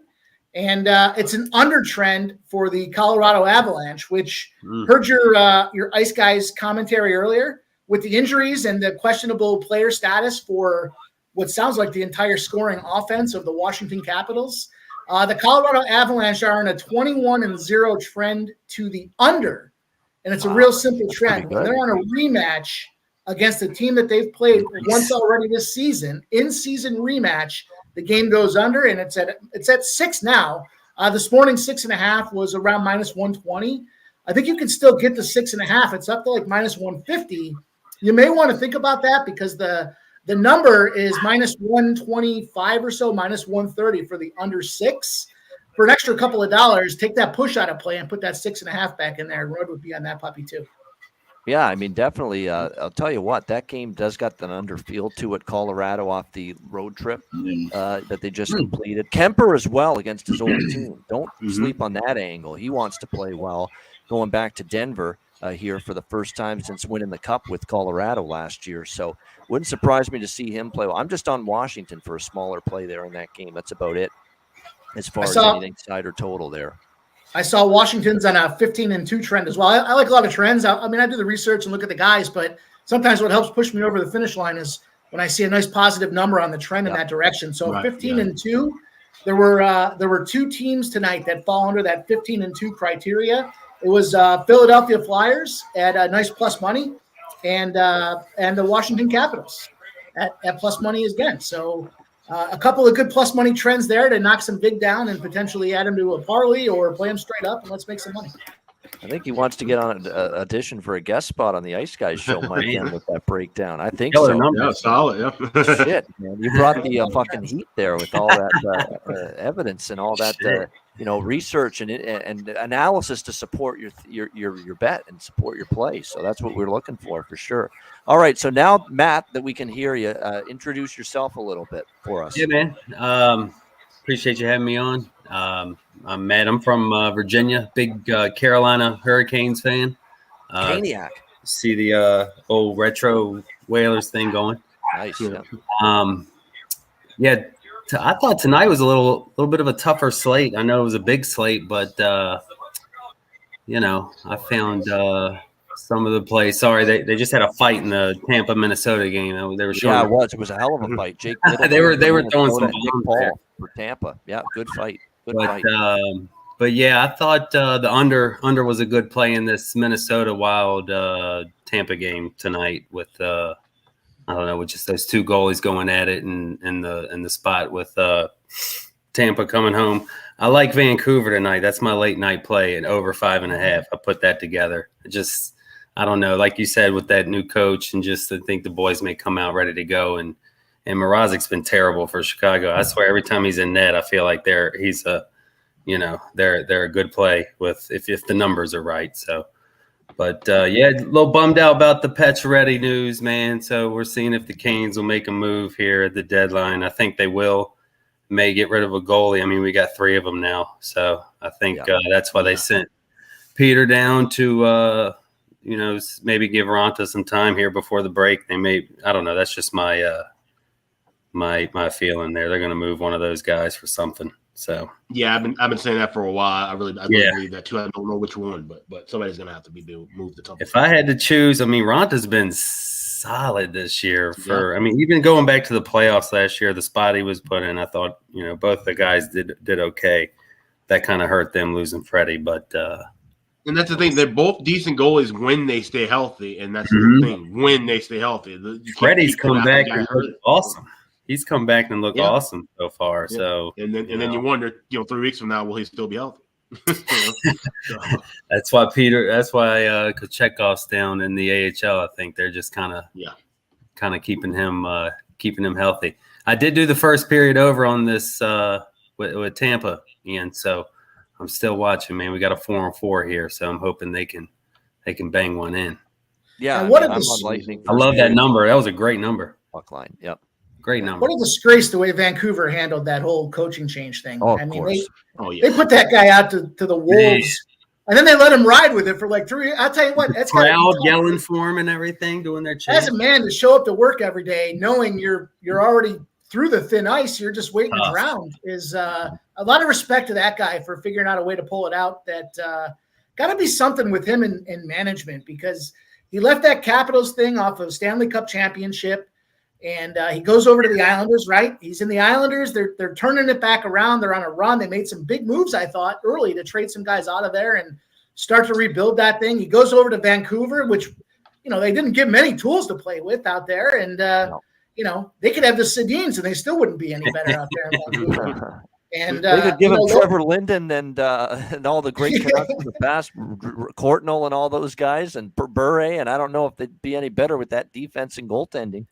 And it's an under trend for the Colorado Avalanche, which heard your Ice Guys commentary earlier. With the injuries and the questionable player status for what sounds like the entire scoring offense of the Washington Capitals, the Colorado Avalanche are in a 21-0 trend to the under. And it's a real simple trend. When they're on a rematch against a team that they've played once already this season, in-season rematch, the game goes under, and it's at 6 now. This morning, 6.5 was around minus 120. I think you can still get the 6.5. It's up to like minus 150. You may want to think about that because the number is minus 125 or so, minus 130 for the under 6. For an extra couple of dollars, take that push out of play and put that 6.5 back in there. Road would be on that puppy too. Yeah, I mean, definitely. I'll tell you what, that game does got an under feel to it. Colorado off the road trip that they just completed. Kemper as well against his old team. Don't sleep on that angle. He wants to play well. Going back to Denver here for the first time since winning the Cup with Colorado last year. So wouldn't surprise me to see him play well. I'm just on Washington for a smaller play there in that game. That's about it as far as anything side or total there. I saw Washington's on a 15-2 trend as well. I like a lot of trends. I do the research and look at the guys, but sometimes what helps push me over the finish line is when I see a nice positive number on the trend in that direction. So 15-2, there were 2 teams tonight that fall under that 15-2 criteria. It was Philadelphia Flyers at a nice plus money, and the Washington Capitals at plus money again. So a couple of good plus money trends there to knock some big down and potentially add them to a parlay or play them straight up and let's make some money. I think he wants to get on an audition for a guest spot on the Ice Guys show, Mike, with that breakdown. I think so. Yeah, solid. Yeah. Shit, man, you brought the fucking heat there with all that evidence and all that, research and analysis to support your bet and support your play. So that's what we're looking for sure. All right, so now Matt, that we can hear you, introduce yourself a little bit for us. Yeah, man. Appreciate you having me on. I'm Matt. I'm from Virginia. Big Carolina Hurricanes fan. Caniac. See the old retro Whalers thing going. Nice. I thought tonight was a little bit of a tougher slate. I know it was a big slate, but I found some of the plays. Sorry, they just had a fight in the Tampa Minnesota game. They were showing. Yeah, it was a hell of a fight. Jake. they were throwing some Nick Paul for Tampa. Yeah, good fight. Good fight. But yeah, I thought the under was a good play in this Minnesota Wild Tampa game tonight with I don't know, with just those two goalies going at it and in the spot with Tampa coming home. I like Vancouver tonight. That's my late night play at over 5.5. I put that together. I don't know, like you said, with that new coach, and just I think the boys may come out ready to go. And Mrazek's been terrible for Chicago. I swear, every time he's in net, I feel like they're a good play with if the numbers are right. So, but yeah, a little bummed out about the Pacioretty news, man. So we're seeing if the Canes will make a move here at the deadline. I think they will. May get rid of a goalie. I mean, we got 3 of them now, so I think that's why they sent Peter down to maybe give Ronta some time here before the break. They may. I don't know. That's just my my feeling there. They're going to move one of those guys for something. So yeah, I've been saying that for a while. I really believe that too. I don't know which one, but somebody's gonna have to moved to top. If I had to choose, I mean, Ronta's been solid this year. I mean, even going back to the playoffs last year, the spot he was put in, I thought both the guys did okay. That kind of hurt them losing Freddie, but and that's the thing. They're both decent goalies when they stay healthy, and that's the thing. When they stay healthy, Freddie's come back and looked awesome. He's come back and looked awesome so far. Yeah. So and then you wonder, 3 weeks from now, will he still be healthy? That's why Kachekhov's down in the AHL. I think they're just kind of keeping him healthy. I did do the first period over on this with Tampa, Ian. So I'm still watching, man. We got a 4-on-4 here, so I'm hoping they can bang one in. Yeah, I love that number. That was a great number. Puck line. Yep. Great number. What a disgrace the way Vancouver handled that whole coaching change thing. Oh, I mean, course. they put that guy out to the Wolves, and then they let him ride with it for like 3 years. I'll tell you what, that's crowd yelling for him and everything, doing their chant. As a man to show up to work every day, knowing you're already through the thin ice, you're just waiting to drown, is a lot of respect to that guy for figuring out a way to pull it out. That got to be something with him in management, because he left that Capitals thing off of Stanley Cup championship. And he goes over to the Islanders, right? He's in the Islanders. They're turning it back around. They're on a run. They made some big moves, I thought, early to trade some guys out of there and start to rebuild that thing. He goes over to Vancouver, which, they didn't give him any tools to play with out there. And, they could have the Sedins and they still wouldn't be any better out there in Vancouver. And they could give him Trevor Linden and all the great Canucks in the past, Courtnall and all those guys, and Bure. And I don't know if they'd be any better with that defense and goaltending.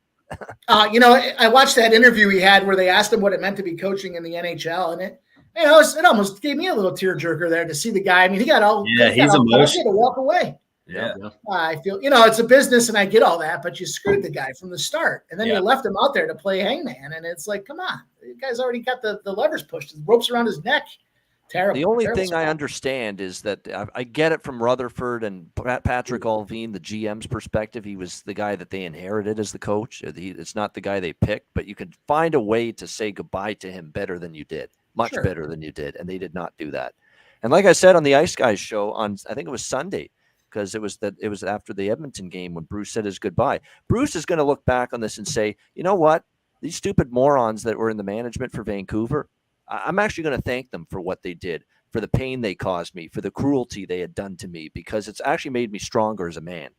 I watched that interview he had where they asked him what it meant to be coaching in the NHL, and it almost gave me a little tearjerker there to see the guy. I mean, he's emotional to walk away. Yeah. I feel it's a business, and I get all that, but you screwed the guy from the start, and then you left him out there to play hangman, and it's like, come on, the guy's already got the levers pushed, the ropes around his neck. Terrible. The only thing I understand is that I get it from Rutherford and Patrick Alvin, the GM's perspective. He was the guy that they inherited as the coach. It's not the guy they picked, but you could find a way to say goodbye to him better than you did, much better than you did, and they did not do that. And like I said on the Ice Guys show on, I think it was Sunday, because it was after the Edmonton game when Bruce said his goodbye. Bruce is going to look back on this and say, you know what? These stupid morons that were in the management for Vancouver, I'm actually going to thank them for what they did, for the pain they caused me, for the cruelty they had done to me, because it's actually made me stronger as a man,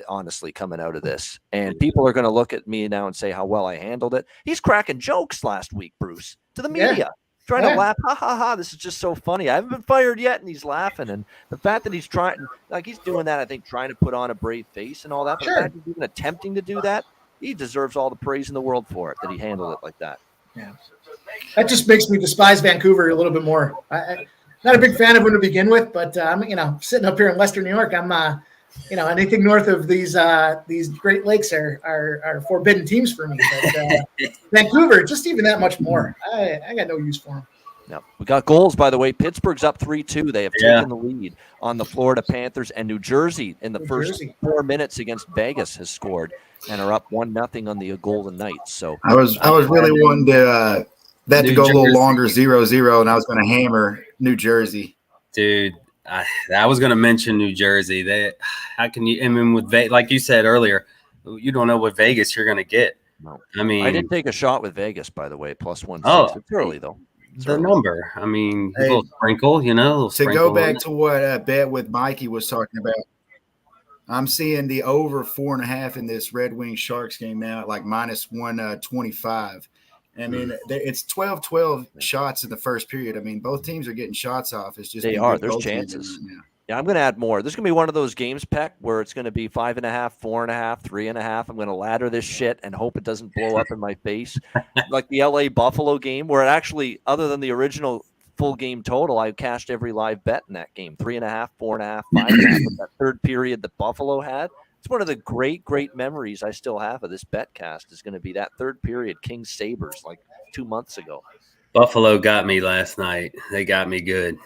honestly, coming out of this. And people are going to look at me now and say how well I handled it. He's cracking jokes last week, Bruce, to the media, trying to laugh. Ha, ha, ha. This is just so funny. I haven't been fired yet, and he's laughing. And the fact that he's he's doing that, I think, trying to put on a brave face and all that. But the fact that he's even attempting to do that, he deserves all the praise in the world for it, that he handled it like that. Yeah. That just makes me despise Vancouver a little bit more. I'm not a big fan of them to begin with, but I'm sitting up here in Western New York. I'm anything north of these Great Lakes are forbidden teams for me. But Vancouver, just even that much more. I got no use for them. No, we got goals, by the way. Pittsburgh's up 3-2. They have taken the lead on the Florida Panthers, and New Jersey in the first 4 minutes against Vegas has scored and are up 1-0 on the Golden Knights. So I was really wanting to that to go a little longer, 0-0, and I was going to hammer New Jersey. Dude, I was going to mention New Jersey. How can you? I mean, like you said earlier, you don't know what Vegas you're going to get. No. I mean, I did take a shot with Vegas, by the way, +1.6. Oh, it's early though. the number. I mean, a Hey, little sprinkle, you know. A little To sprinkle go back on it. to what Bet with Mikey was talking about, I'm seeing the over 4.5 in this Red Wings Sharks game now at like minus 125. I mean, it's 12-12 shots in the first period. I mean, both teams are getting shots off. It's just They been are. good There's goaltending chances. right now. Yeah, I'm going to add more. This is going to be one of those games, Peck, where it's going to be 5.5, 4.5, 3.5. I'm going to ladder this shit and hope it doesn't blow up in my face. Like the LA Buffalo game, where it actually, other than the original full game total, I cashed every live bet in that game. 3.5, 4.5, 5.5. But that third period that Buffalo had, it's one of the great, great memories I still have of this Betcast is going to be that third period, Kings Sabres, like 2 months ago. Buffalo got me last night. They got me good.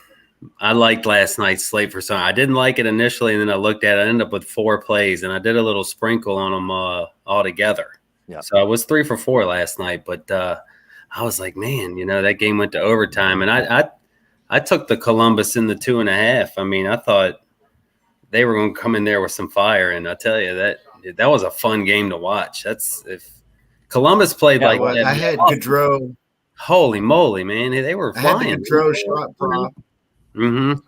I liked last night's slate for some. I didn't like it initially, and then I looked at it. I ended up with 4 plays, and I did a little sprinkle on them all together. Yeah. So I was 3 for 4 last night, but I was like, man, you know, that game went to overtime, and I took the Columbus in the 2.5. I mean, I thought they were going to come in there with some fire, and I tell you that was a fun game to watch. That's if Columbus played like Well, that. I had Gaudreau. Holy moly, man! They were I had flying. the Gaudreau shot prop. And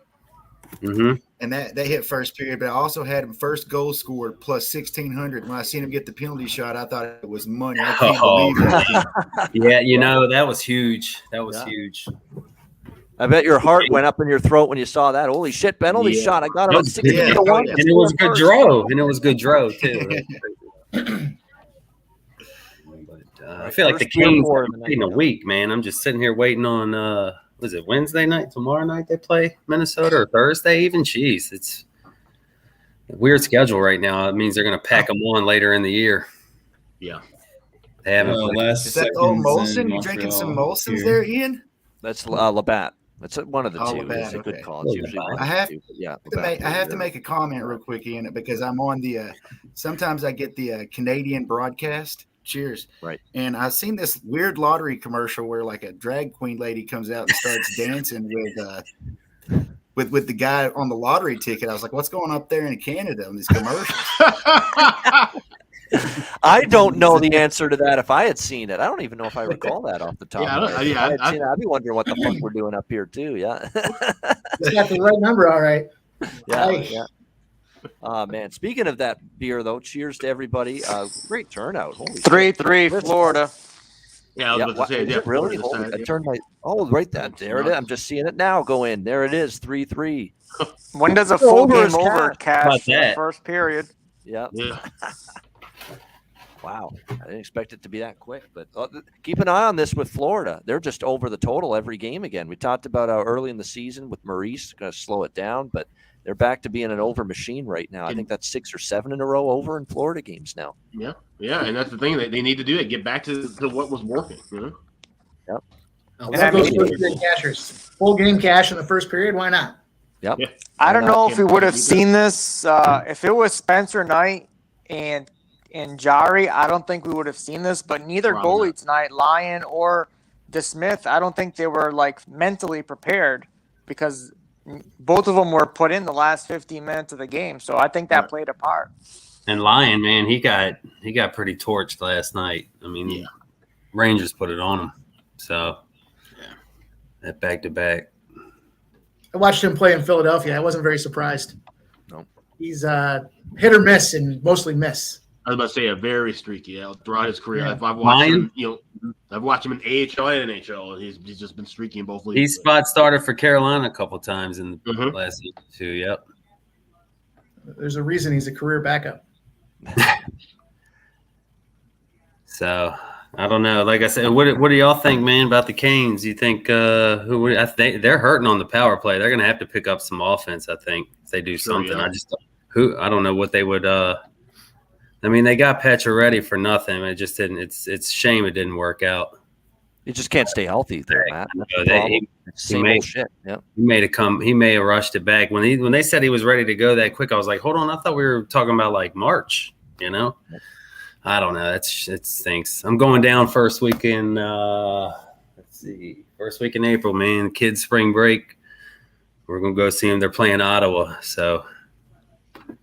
that they hit first period, but I also had him first goal scored plus 1,600. When I seen him get the penalty shot, I thought it was money. I can't believe that. Yeah, you know, that was huge. That was huge. I bet your heart went up in your throat when you saw that. Holy shit, penalty shot. I got him at 60 to 1. And it was good draw. And it was good draw, too. I feel like the Kings are in a week, man. I'm just sitting here waiting on was it Wednesday night? Tomorrow night they play Minnesota, or Thursday even? Jeez, it's a weird schedule right now. It means they're going to pack them on later in the year. Yeah. They haven't played. Is that old Molson? You drinking some Molsons there, Ian? That's Labatt. That's one of the two. Labatt, It's a good okay. call. It's usually one I of the have, two, but yeah, I have to make a comment real quick, Ian, because I'm on the sometimes I get the Canadian broadcast. Cheers. Right. And I've seen this weird lottery commercial where like a drag queen lady comes out and starts dancing with the guy on the lottery ticket. I was like, what's going up there in Canada on these commercials? I don't know the answer to that if I had seen it. I don't even know if I recall that off the top. I'd be wondering what the fuck we're doing up here too. Yeah. It's got the right number, all right. Yeah. Man, speaking of that beer, though, cheers to everybody. Great turnout. Holy 3-3 Florida. Yeah, I was about to say, is yeah, it really? Florida I turned my right there it is. I'm just seeing it now go in. There it is, 3-3. When does a full game is over cash for the that? first period? Yeah. Yeah. Wow. I didn't expect it to be that quick, but keep an eye on this with Florida. They're just over the total every game again. We talked about how early in the season with Maurice, going to slow it down, but they're back to being an over machine right now. I think that's 6 or 7 in a row over in Florida games now. Yeah, and that's the thing that they need to do. It get back to what was working. You know? Yep. And that goes for the cashers. Full game cash in the first period. Why not? Yep. Yeah. I don't know if we would have seen this if it was Spencer Knight and Jari. I don't think we would have seen this. But neither goalie tonight, Lyon or DeSmith, I don't think they were like mentally prepared because both of them were put in the last 15 minutes of the game. So I think that played a part. And Lyon, man, he got pretty torched last night. I mean, Rangers put it on him. So that back to back. I watched him play in Philadelphia. I wasn't very surprised. No. He's hit or miss and mostly miss. I was about to say a very streaky throughout his career. Yeah. I've watched him, I've watched him in AHL and NHL, and he's just been streaky in both leagues. He spot started for Carolina a couple times in the last season too. Yep. There's a reason he's a career backup. So I don't know. Like I said, what do y'all think, man, about the Canes? You think I think they're hurting on the power play. They're going to have to pick up some offense. I think if they do something. Yeah. I don't know what they would. I mean, they got Petra ready for nothing. It just didn't. It's a shame it didn't work out. You just can't stay healthy there, Matt. That's the problem. Shit. Yep. He may have rushed it back when they said he was ready to go that quick. I was like, hold on, I thought we were talking about like March. You know, I don't know. It stinks. I'm going down first week in. Let's see, first week in April, man. Kids' spring break. We're gonna go see them. They're playing Ottawa, so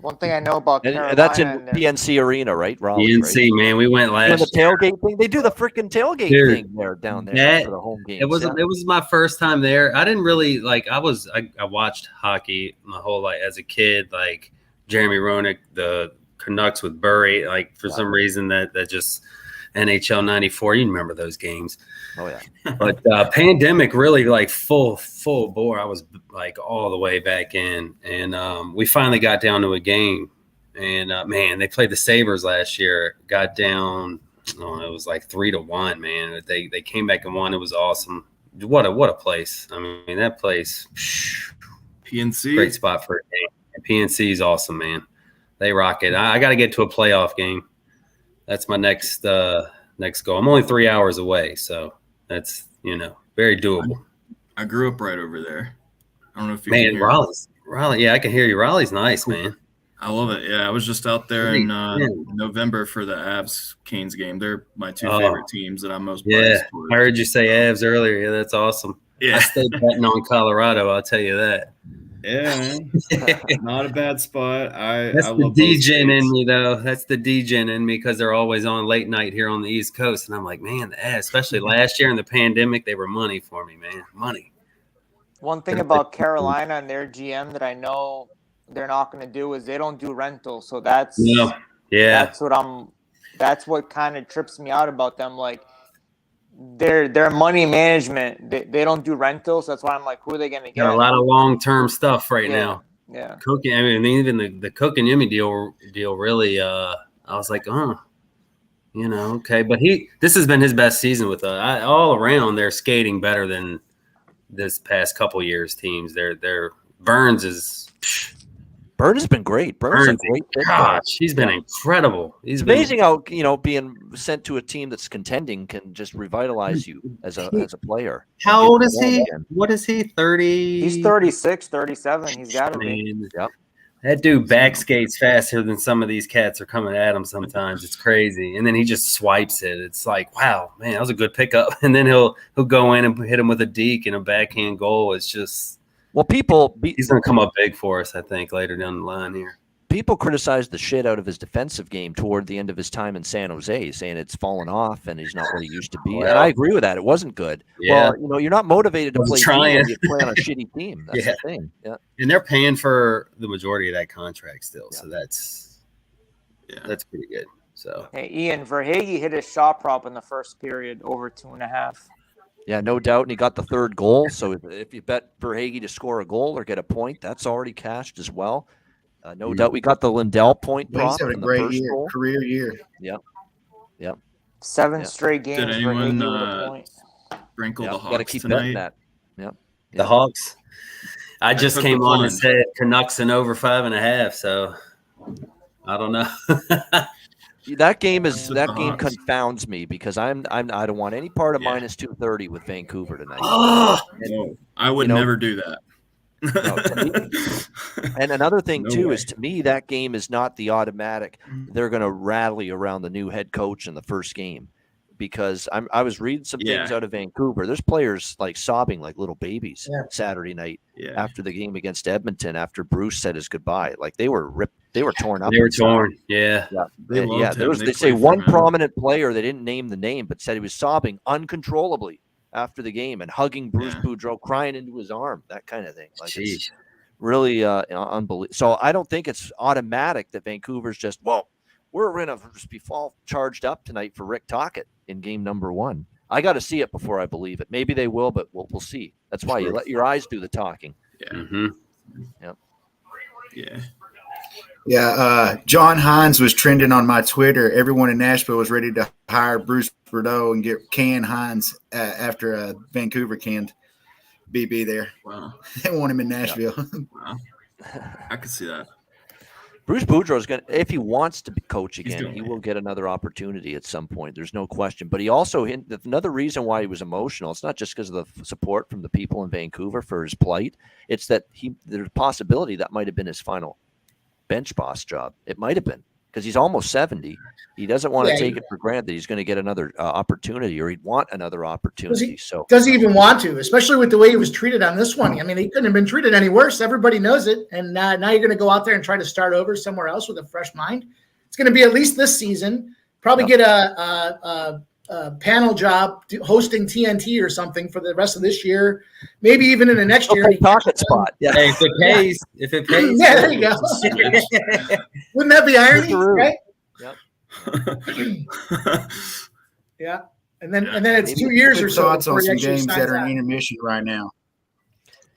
One thing I know about Carolina, And that's in and their- PNC Arena, right? Raleigh, PNC, man, we went right? And the last year. tailgate thing. They do the freaking tailgate Dude, thing there down there that- for the home games. It was yeah. it was my first time there. I didn't really like. I watched hockey my whole life as a kid. Like Jeremy Roenick, the Canucks with Burry. Like for some reason that just NHL '94. You remember those games? Oh yeah. But pandemic really like full bore. I was like all the way back in, and we finally got down to a game. And man, they played the Sabres last year. Got down. Oh, it was like 3-1. Man, they came back and won. It was awesome. What a place. I mean, that place. PNC. Great spot for a game. PNC is awesome, man. They rock it. I got to get to a playoff game. That's my next goal. I'm only 3 hours away, so that's very doable. I grew up right over there. I don't know if you Man, can hear Raleigh. Yeah, I can hear you. Raleigh's nice, man. I love it. Yeah, I was just out there in November for the Avs Canes game. They're my two favorite teams that I'm most biased towards. I heard you say Avs earlier. Yeah, that's awesome. Yeah. I stayed betting on Colorado. I'll tell you that. Yeah, man. Not a bad spot. That's I the love those DGen in states. me, though. That's the DGen in me because they're always on late night here on the East Coast, and I'm like, man, the Avs, especially last year in the pandemic, they were money for me, man, money. one thing about Carolina and their GM that I know they're not going to do is they don't do rentals. So that's that's what kind of trips me out about them. Like their money management, they don't do rentals. That's why I'm like, who are they going to get? Got a lot of long-term stuff right now. Yeah. Cooking, I mean, even the Cook and Emmy deal really. I was like, okay. But this has been his best season with all around. They're skating better than this past couple years teams. Their Burns Burns has been great. Burns is a great pick. Gosh, he's been incredible. He's amazing how being sent to a team that's contending can just revitalize you as a player. How old is he? What is he? 30? He's 36, 37. He's got to be. Yep. That dude back skates faster than some of these cats are coming at him sometimes. It's crazy. And then he just swipes it. It's like, wow, man, that was a good pickup. And then he'll go in and hit him with a deke and a backhand goal. It's just he's going to come up big for us, I think, later down the line here. People criticized the shit out of his defensive game toward the end of his time in San Jose, saying it's fallen off and he's not what he used to be. And I agree with that. It wasn't good. Yeah. Well, you're not motivated to play when you play on a shitty team. That's the thing. Yeah. And they're paying for the majority of that contract still. So that's pretty good. So hey, Ian, Verhaeghe hit his shot prop in the first period over 2.5. Yeah, no doubt. And he got the third goal. So if you bet Verhaeghe to score a goal or get a point, that's already cashed as well. No doubt. We got the Lindell point prop. He's had a in the great first year, goal. career year. Yep. 7 straight games. Did anyone Verhaeghe with a point. sprinkle the Got to Hawks keep tonight? betting that. Yep. the Hawks. I just took came the on and plunge. said Canucks in over 5.5. So I don't know. That game Hawks. confounds me because I don't want any part of Yeah. minus 230 with Vancouver tonight. No, I would never do that. And another thing No too way. is, to me, that game is not the automatic. They're going to rally around the new head coach in the first game, because I was reading some things out of Vancouver. There's players like sobbing like little babies Saturday night after the game against Edmonton, after Bruce said his goodbye. Like they were ripped. They were torn up. They were inside. torn. Yeah. They loved him. They They say played for one him. prominent player, they didn't name the name, but said he was sobbing uncontrollably after the game and hugging Bruce Boudreau, crying into his arm, that kind of thing. Like it's really unbelievable. So I don't think it's automatic that Vancouver's just, we're going to just be charged up tonight for Rick Tocchet in game number 1. I got to see it before I believe it. Maybe they will, but we'll see. That's why you let your eyes do the talking. Yeah. Mm-hmm. Yep. Yeah. Yeah, John Hines was trending on my Twitter. Everyone in Nashville was ready to hire Bruce Boudreau and get canned Hines after Vancouver canned BB there. Wow. They want him in Nashville. Wow. I could see that. Bruce Boudreau is going to, if he wants to be coach again, doing he it. will get another opportunity at some point. There's no question. But he also another reason why he was emotional. It's not just because of the support from the people in Vancouver for his plight. It's that there's a possibility that might have been his final bench boss job. It might have been. because he's almost 70. He doesn't want to Yeah, take it for granted that he's going to get another opportunity, or he'd want another opportunity. So Does he even want to, especially with the way he was treated on this one? I mean, he couldn't have been treated any worse. Everybody knows it. And now you're going to go out there and try to start over somewhere else with a fresh mind. It's going to be at least this season. Probably get a panel job hosting TNT or something for the rest of this year. Maybe even in the next year. Pocket spot. Yeah. Hey, if it pays. Yeah, there you go. Wouldn't that be irony, right? Yeah, and then it's 2 years or so. Thoughts on before he some actually games signs that are out. in intermission right now.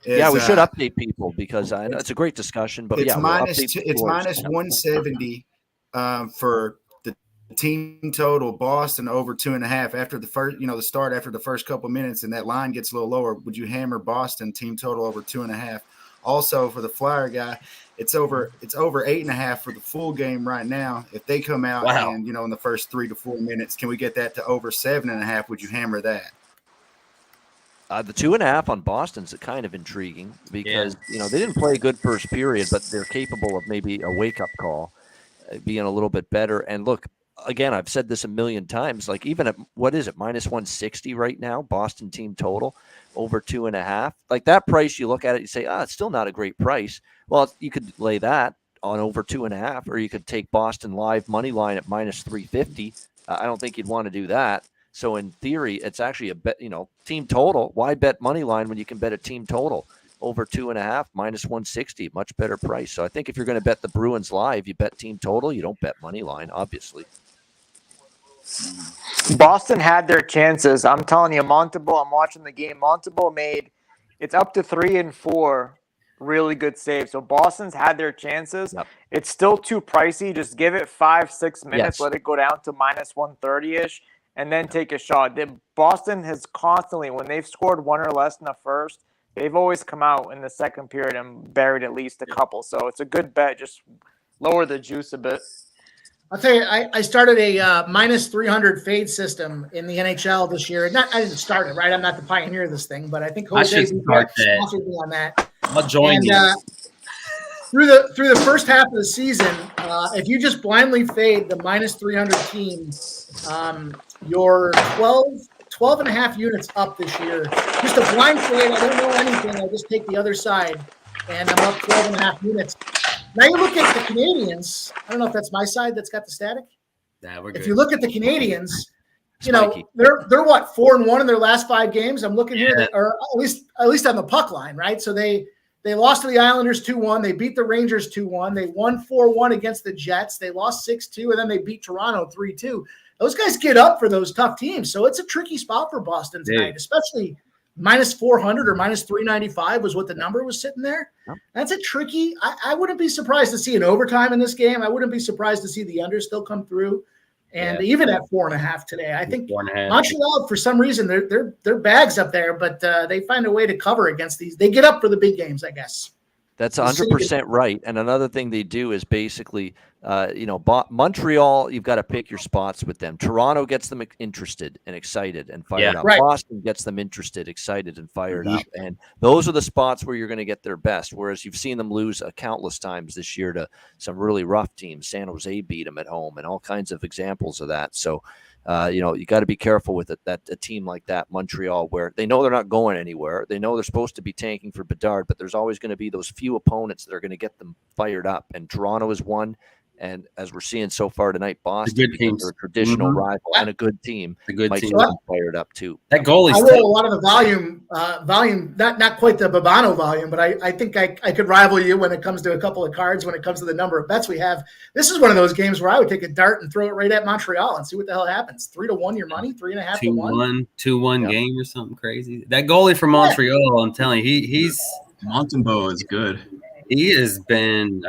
Yeah, we Is, should update people because I know it's a great discussion. But it's yeah, we'll minus update the it's scores. minus 170 for the team total. Boston over 2.5 after the first, the start after the first couple minutes, and that line gets a little lower. Would you hammer Boston team total over 2.5? Also for the Flyer guy, it's over 8.5 for the full game right now. If they come out and in the first 3 to 4 minutes, can we get that to over 7.5? Would you hammer that? The 2.5 on Boston's kind of intriguing because they didn't play a good first period, but they're capable of maybe a wake-up call, being a little bit better. And look, again, I've said this a million times. Like even at what is it, minus 160 right now, Boston team total over 2.5. Like that price, you look at it, you say, it's still not a great price. Well, you could lay that on over 2.5, or you could take Boston live money line at minus 350. I don't think you'd want to do that. So in theory, it's actually a bet, team total. Why bet money line when you can bet a team total over 2.5, minus 160, much better price. So I think if you're going to bet the Bruins live, you bet team total. You don't bet money line, obviously. Boston had their chances. I'm telling you, Montembeault, I'm watching the game. Montembeault made it's up to 3 and 4 really good saves. So Boston's had their chances. Yep. It's still too pricey. Just give it 5-6 minutes, Yes. let it go down to minus 130-ish, and then take a shot. Boston has constantly, when they've scored 1 or less in the first, they've always come out in the second period and buried at least a couple. So it's a good bet. Just lower the juice a bit. I'll tell you, I started a minus 300 fade system in the NHL this year. I didn't start it, right? I'm not the pioneer of this thing, but I think Jose sponsored me on that. I'll join you. Through the first half of the season, if you just blindly fade the minus 300 team, you're 12 and a half units up this year. Just a blind fade. I don't know anything. I just take the other side, and I'm up 12 and a half units. Now you look at the Canadians. I don't know if that's my side that's got the static. Nah, we're good. If you look at the Canadians, Spiky. they're what, 4-1 in their last 5 games. I'm looking here, or at least on the puck line, right? So they lost to the Islanders 2-1. They beat the Rangers 2-1. They won 4-1 against the Jets. They lost 6-2, and then they beat Toronto 3-2. Those guys get up for those tough teams. So it's a tricky spot for Boston tonight, especially minus 400 or minus 395 was what the number was sitting there. Yep. That's a tricky. I wouldn't be surprised to see an overtime in this game. I wouldn't be surprised to see the under still come through. And even at 4.5 today, I think Montreal, for some reason, they're bags up there, but they find a way to cover against these. They get up for the big games, I guess. That's 100% right. And another thing they do is basically, Montreal, you've got to pick your spots with them. Toronto gets them interested and excited and fired up. Right. Boston gets them interested, excited, and fired up. And those are the spots where you're going to get their best. Whereas you've seen them lose countless times this year to some really rough teams. San Jose beat them at home and all kinds of examples of that. So, you got to be careful with it. That a team like that, Montreal, where they know they're not going anywhere. They know they're supposed to be tanking for Bedard, but there's always going to be those few opponents that are going to get them fired up. And Toronto is one. And as we're seeing so far tonight, Boston, they're a traditional rival and a good team. A good might team. get them fired up too. That goalie's I roll a lot of the volume, not quite the Babano volume, but I think I could rival you when it comes to a couple of cards, when it comes to the number of bets we have. This is one of those games where I would take a dart and throw it right at Montreal and see what the hell happens. 3-1 your money, 3.5 to 1. 2-1 game or something crazy. That goalie from Montreal, I'm telling you, he's Montembeault is good. He has been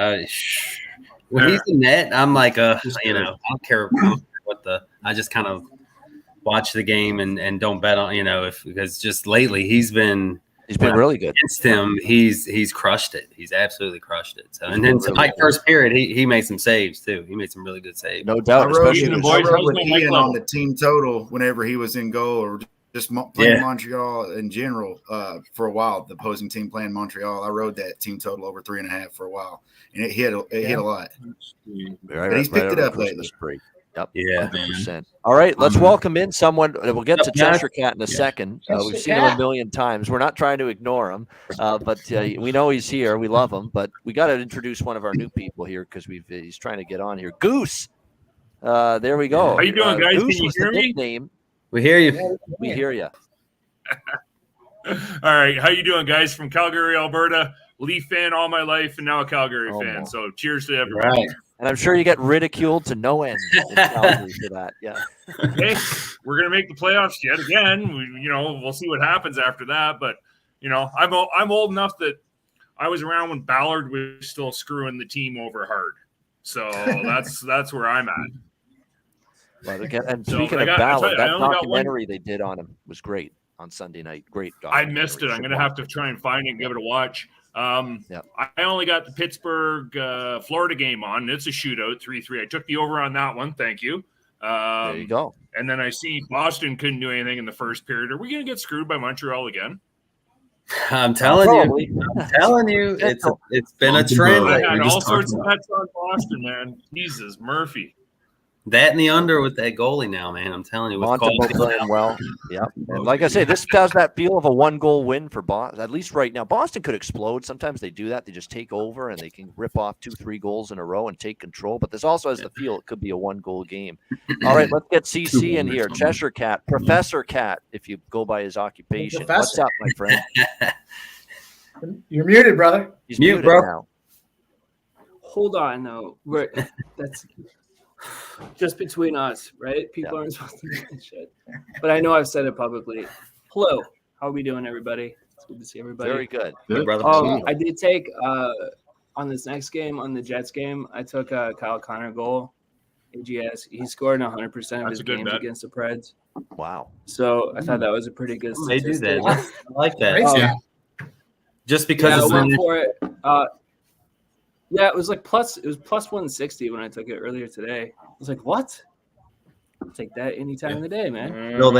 when he's in net, I'm like, I don't care what I just kind of watch the game and don't bet on, because just lately he's been really good. Against him, he's crushed it. He's absolutely crushed it. So, and then tonight, first period, he made some saves too. He made some really good saves. No doubt. I rode Especially with Ian on the team total whenever he was in goal, or just playing Montreal in general for a while. The opposing team playing Montreal, I rode that team total over 3.5 for a while, and it hit a lot. But he's picked it up lately. Yep. Yeah. 100%. All right, let's welcome in someone. We'll get to Cheshire Cat in a second. We've seen him a million times. We're not trying to ignore him, but we know he's here. We love him, but we got to introduce one of our new people here because he's trying to get on here. Goose. There we go. How you doing, guys? Goose Can you hear me? Nickname. We hear you. We hear you. All right. How you doing, guys? From Calgary, Alberta. Leaf fan all my life and now a Calgary fan. So cheers to everybody. Right. And I'm sure you get ridiculed to no end in Calgary for that. Yeah. Hey, we're gonna make the playoffs yet again. We'll see what happens after that. But I'm old enough that I was around when Ballard was still screwing the team over hard. So that's where I'm at. But again, and speaking of Ballard, that documentary they did on him was great on Sunday night. Great I missed it. I'm gonna have to try and find it and give it a watch. I only got the Pittsburgh Florida game on. It's a shootout, 3-3. I took the over on that one. Thank you. There you go. And then I see Boston couldn't do anything in the first period. Are we going to get screwed by Montreal again? I'm telling you, it's been a trend. I had all sorts of bets on Boston, man. Jesus, Murphy. That and the under with that goalie now, man. I'm telling you, playing well. Yeah, and like I say, this has that feel of a 1-goal win for Boston. At least right now, Boston could explode. Sometimes they do that; they just take over and they can rip off 2-3 goals in a row and take control. But this also has the feel it could be a 1-goal game. All right, let's get CC in here. Cheshire Cat, Professor Cat, if you go by his occupation. What's up, my friend? You're muted, brother. He's muted, bro. Now. Hold on, though. That's just between us, right? People aren't supposed to do that shit. But I know I've said it publicly. Hello. How are we doing, everybody? It's good to see everybody. Very good. Good, brother. I did take, on this next game, on the Jets game, I took a Kyle Connor goal. AGS. He scored 100% of his games against the Preds. Wow. So I thought that was a pretty good statistic. They do that. I like that. Just because I went for it. It was plus 160 when I took it earlier today. I was like, what? I'll take that any time of the day, man. Still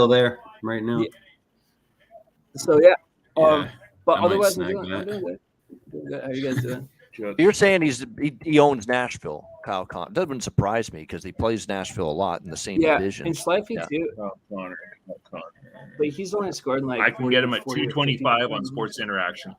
there right now. Yeah. So but otherwise I'm doing good. How are you guys doing? You're saying he owns Nashville, Kyle Connor. Doesn't surprise me because he plays Nashville a lot in the same division. And Schleifke too. Connor. But he's only scored in I can get him at 225 on Sports Interaction.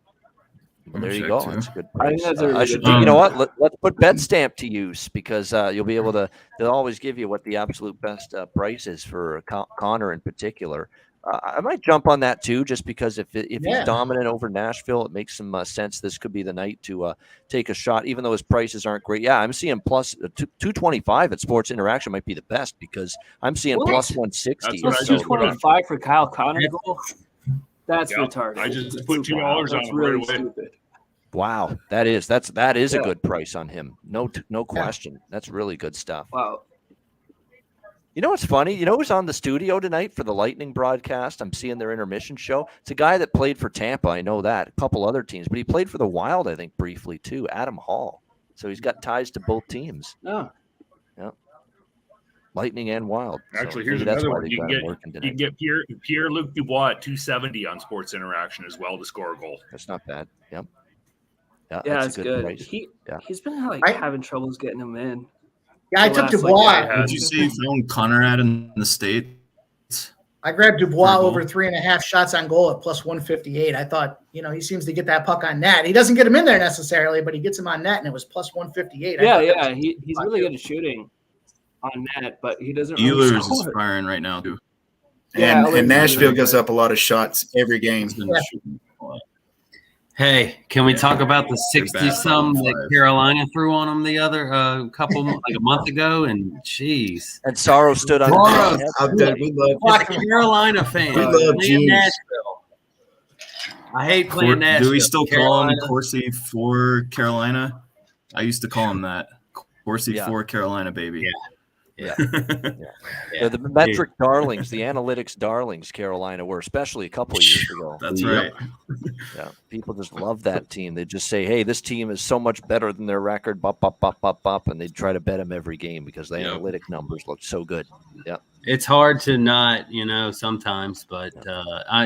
Well, there you go. That's a good price. I think that's you know what? Let's put BetStamp to use because you'll be able to. They'll always give you what the absolute best price is for Connor in particular. I might jump on that too, just because if he's dominant over Nashville, it makes some sense. This could be the night to take a shot, even though his prices aren't great. Yeah, I'm seeing plus 225 at Sports Interaction might be the best because I'm seeing plus 160. Plus 225 for Kyle Connor. That's retarded. I just put $2 on him right away. Stupid. Wow, that is a good price on him. No question. That's really good stuff. Wow. You know what's funny? You know who's on the studio tonight for the Lightning broadcast? I'm seeing their intermission show. It's a guy that played for Tampa. I know that. A couple other teams, but he played for the Wild, I think, briefly too. Adam Hall. So he's got ties to both teams. Oh. Yeah. Lightning and Wild. Actually, here's another one. You can get Pierre-Luc Dubois at 270 on Sports Interaction as well to score a goal. That's not bad. Yep. Yeah, that's good. He's been having troubles getting him in. Yeah, I took Dubois. Did you see he found Conrad in the States? I grabbed Dubois over 3.5 shots on goal at plus 158. I thought, he seems to get that puck on net. He doesn't get him in there necessarily, but he gets him on net, and it was plus 158. Yeah. He's really good at shooting on net, but he doesn't really Ehlers is firing right now, too. And Nashville gives up a lot of shots every game. Hey, can we talk about the 60-some that Carolina threw on them the other a month ago? And jeez, and Sorrow stood on. We love Carolina fans. We love Nashville. I hate playing Nashville. Do we still call him Corsi for Carolina? I used to call him that. Corsi for Carolina, baby. Yeah. The metric darlings, the analytics darlings, Carolina were, especially a couple of years ago. That's right. Yeah, people just love that team. They just say, "Hey, this team is so much better than their record." And they try to bet them every game because the analytic numbers look so good. Yeah. it's hard to not, sometimes, but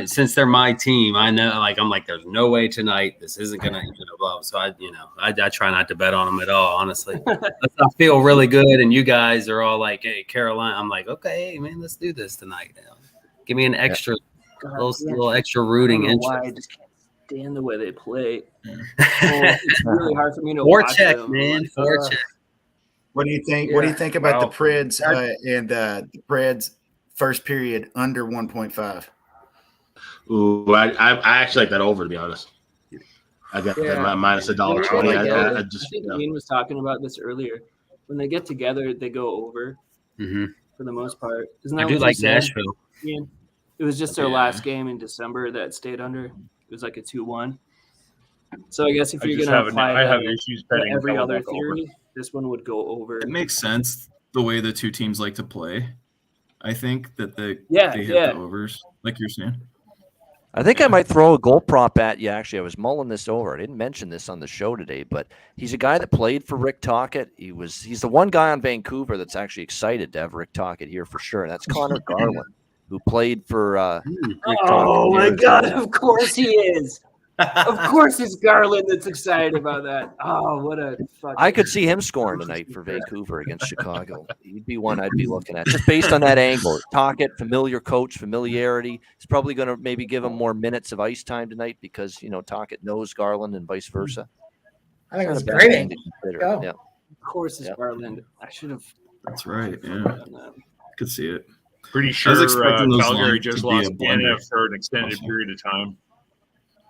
since they're my team, I know, I'm like, there's no way tonight this isn't gonna blow. So I try not to bet on them at all, honestly. I feel really good, and you guys are all like, hey, Carolina. I'm like, okay, hey, man, let's do this tonight. Give me an extra, little extra rooting interest. I just can't stand the way they play. It's really hard for me to watch check, them. Man. Forecheck. What do you think? Yeah. What do you think about the Preds and the Preds first period under 1.5? Ooh, I actually like that over, to be honest. I got that minus $1.20. I think Ian was talking about this earlier. When they get together, they go over for the most part. Isn't that I do what like you said, Nashville. Ian? It was just their last game in December that stayed under. It was like a 2-1. So I guess if you're going to apply issues betting every other over. theory, this one would go over. It makes sense the way the two teams like to play. I think that they hit the overs, like you're saying. I think I might throw a goal prop at you. Actually, I was mulling this over. I didn't mention this on the show today, but he's a guy that played for Rick Tocchet. He's the one guy on Vancouver that's actually excited to have Rick Tocchet here for sure. And that's Connor Garland, who played for Rick Tocchet. Oh my God! Of course he is. Of course it's Garland that's excited about that. Oh, what a fucking... I could see him scoring tonight for Vancouver against Chicago. He'd be one I'd be looking at just based on that angle. Tocchet, familiar coach, familiarity. He's probably going to maybe give him more minutes of ice time tonight because, Tocchet knows Garland and vice versa. I think that's Not a great. bad thing to consider. Go. Yeah. Of course it's Garland. I should have. That's right. Yeah, I could see it. Pretty sure expecting those Calgary lines just to be lost a blunder. Canada for an extended period of time.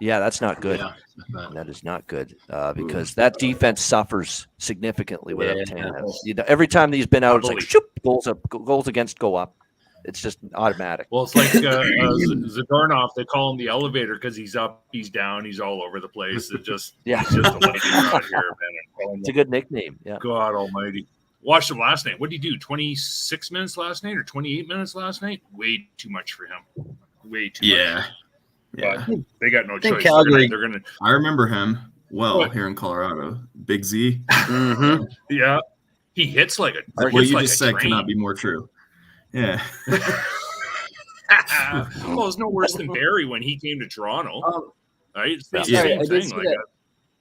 Yeah, that's not good. Yeah. That is not good because that defense suffers significantly without Yeah. Tanev. Every time he's been out, it's like shoop, goals against go up. It's just automatic. Well, it's like Zadornov. They call him the elevator because he's up, he's down, he's all over the place. It just Yeah. it's just a lightning rod here, man. It's a good nickname. Yeah. God Almighty. Watched him last night. What did he do? 26 minutes last night or 28 minutes last night? Way too much for him. Way too much. Yeah. But they got no think choice. Calgary- They're gonna I remember him well What? here in Colorado. Big Z. yeah. He hits like a What hits you like just a said train. cannot be more true. Yeah. Well, it's no worse than Barry when he came to Toronto. Right? It's the Yeah. Sorry, I same did thing. see Like that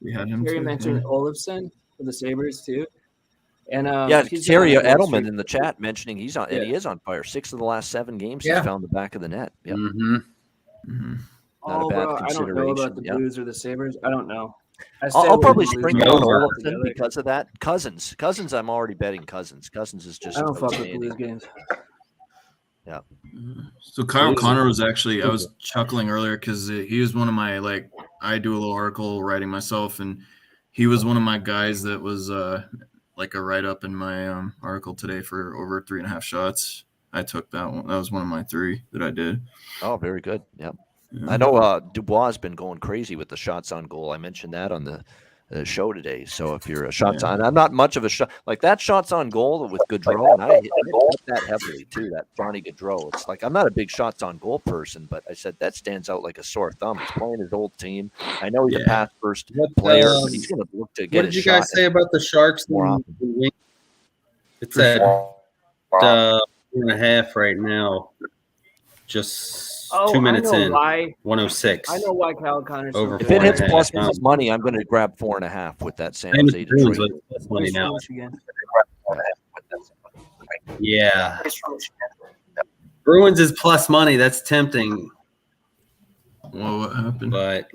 We had him Terry too. mentioned Olofsson for the Sabres too. And he's Terry on Wall Edelman Street. in the chat mentioning he's on, and he is on fire. 6 of the last 7 games, Yeah. he's found the back of the net. Yep. Mhm. Not a Oh, bad bro, I don't know consideration. about the Yeah. Blues or the Sabres. I don't know. I'll probably sprinkle on Over. Olofsson because of that. Cousins, I'm already betting Cousins. Cousins is just I don't fuck with outstanding. Blues games. So Kyle Losing. Connor was actually, I was chuckling earlier because he was one of my, I do a little article writing myself, and he was one of my guys that was like a write-up in my article today for over 3.5 shots. I took that one. That was one of my 3 that I did. Oh, very good. Yep. Yeah. I know Dubois has been going crazy with the shots on goal. I mentioned that on the show today. So if you're a shots on, I'm not much of a shot like that shots on goal with Gaudreau, and I hit that heavily too. That Johnny Gaudreau. It's like I'm not a big shots on goal person, but I said that stands out like a sore thumb. He's playing his old team. I know he's a pass first player, but he's going to look to get. What did you guys say about the Sharks? more often. It's at 4.5 right now. Just 2 minutes in. Why, 106. I know why Kyle Connor's Over If it hits 4.5. plus minus money, I'm going to grab 4.5 with that San Same as Jose Bruins Detroit. with plus money now. Michigan. Yeah. Bruins is plus money. That's tempting, Well, what happened? but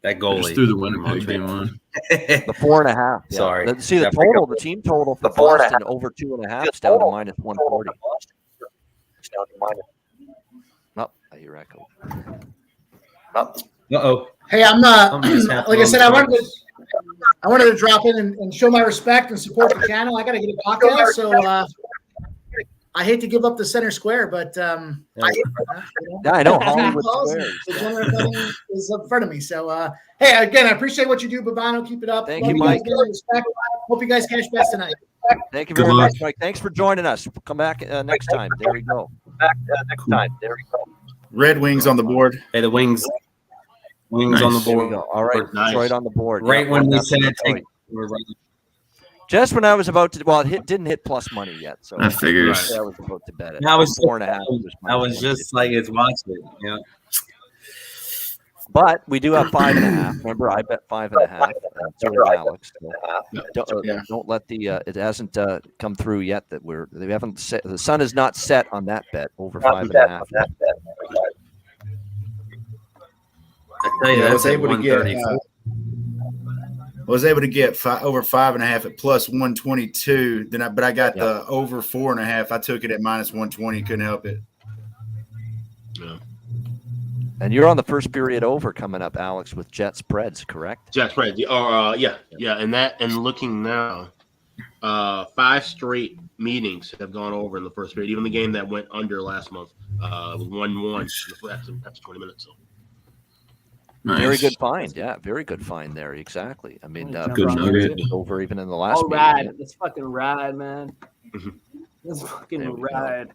that I goalie. just threw the Winnipeg game on. The 4.5. Yeah. Sorry. See the total, the team total for Boston over 2.5 is down to minus 140. Oh, I hear echo. Uh-oh. Hey, I'm not. Something just happened Like I on said, the I wanted to drop in and show my respect and support the channel. I got to get a cocktail, so I hate to give up the center square, but Yeah, I know. Hollywood Squares. the general betting is up in front of me. So, hey, again, I appreciate what you do, Babano. Keep it up. Thank Love you, guys, Mike. man. Respect. Hope you guys cash bets tonight. Thank you Good very luck. much, Mike. Thanks for joining us. Come back next time. There we go. Red Wings on the board. Hey, the Wings. Wings Nice. on the There we board. go. All right. Nice. Detroit on the board. Right Yeah, when we 1-0 said Detroit. take. We're right. Just when I was about to, well, it didn't hit plus money yet, so I figured. I was about to bet it. I was 4.5. I was just like, it's watching. Yeah. But we do have 5.5. Remember, I bet 5.5. So did Alex. So don't let the it hasn't come through yet that they haven't set, the sun is not set on that bet over 5.5. I tell you, I that's was able to get. 134. I was able to get over 5.5 at plus 122. But I got the over 4.5. I took it at minus 120. Couldn't help it. Yeah. And you're on the first period over coming up, Alex, with Jet spreads, correct? Jet spread. Yeah. And looking now, 5 straight meetings have gone over in the first period. Even the game that went under last month was 1-1 after 20 minutes. So. Nice. Very good find. Yeah, very good find there. Exactly. I mean, good nugget. Over even in the last Oh, rad. That's fucking rad, man. That's fucking rad.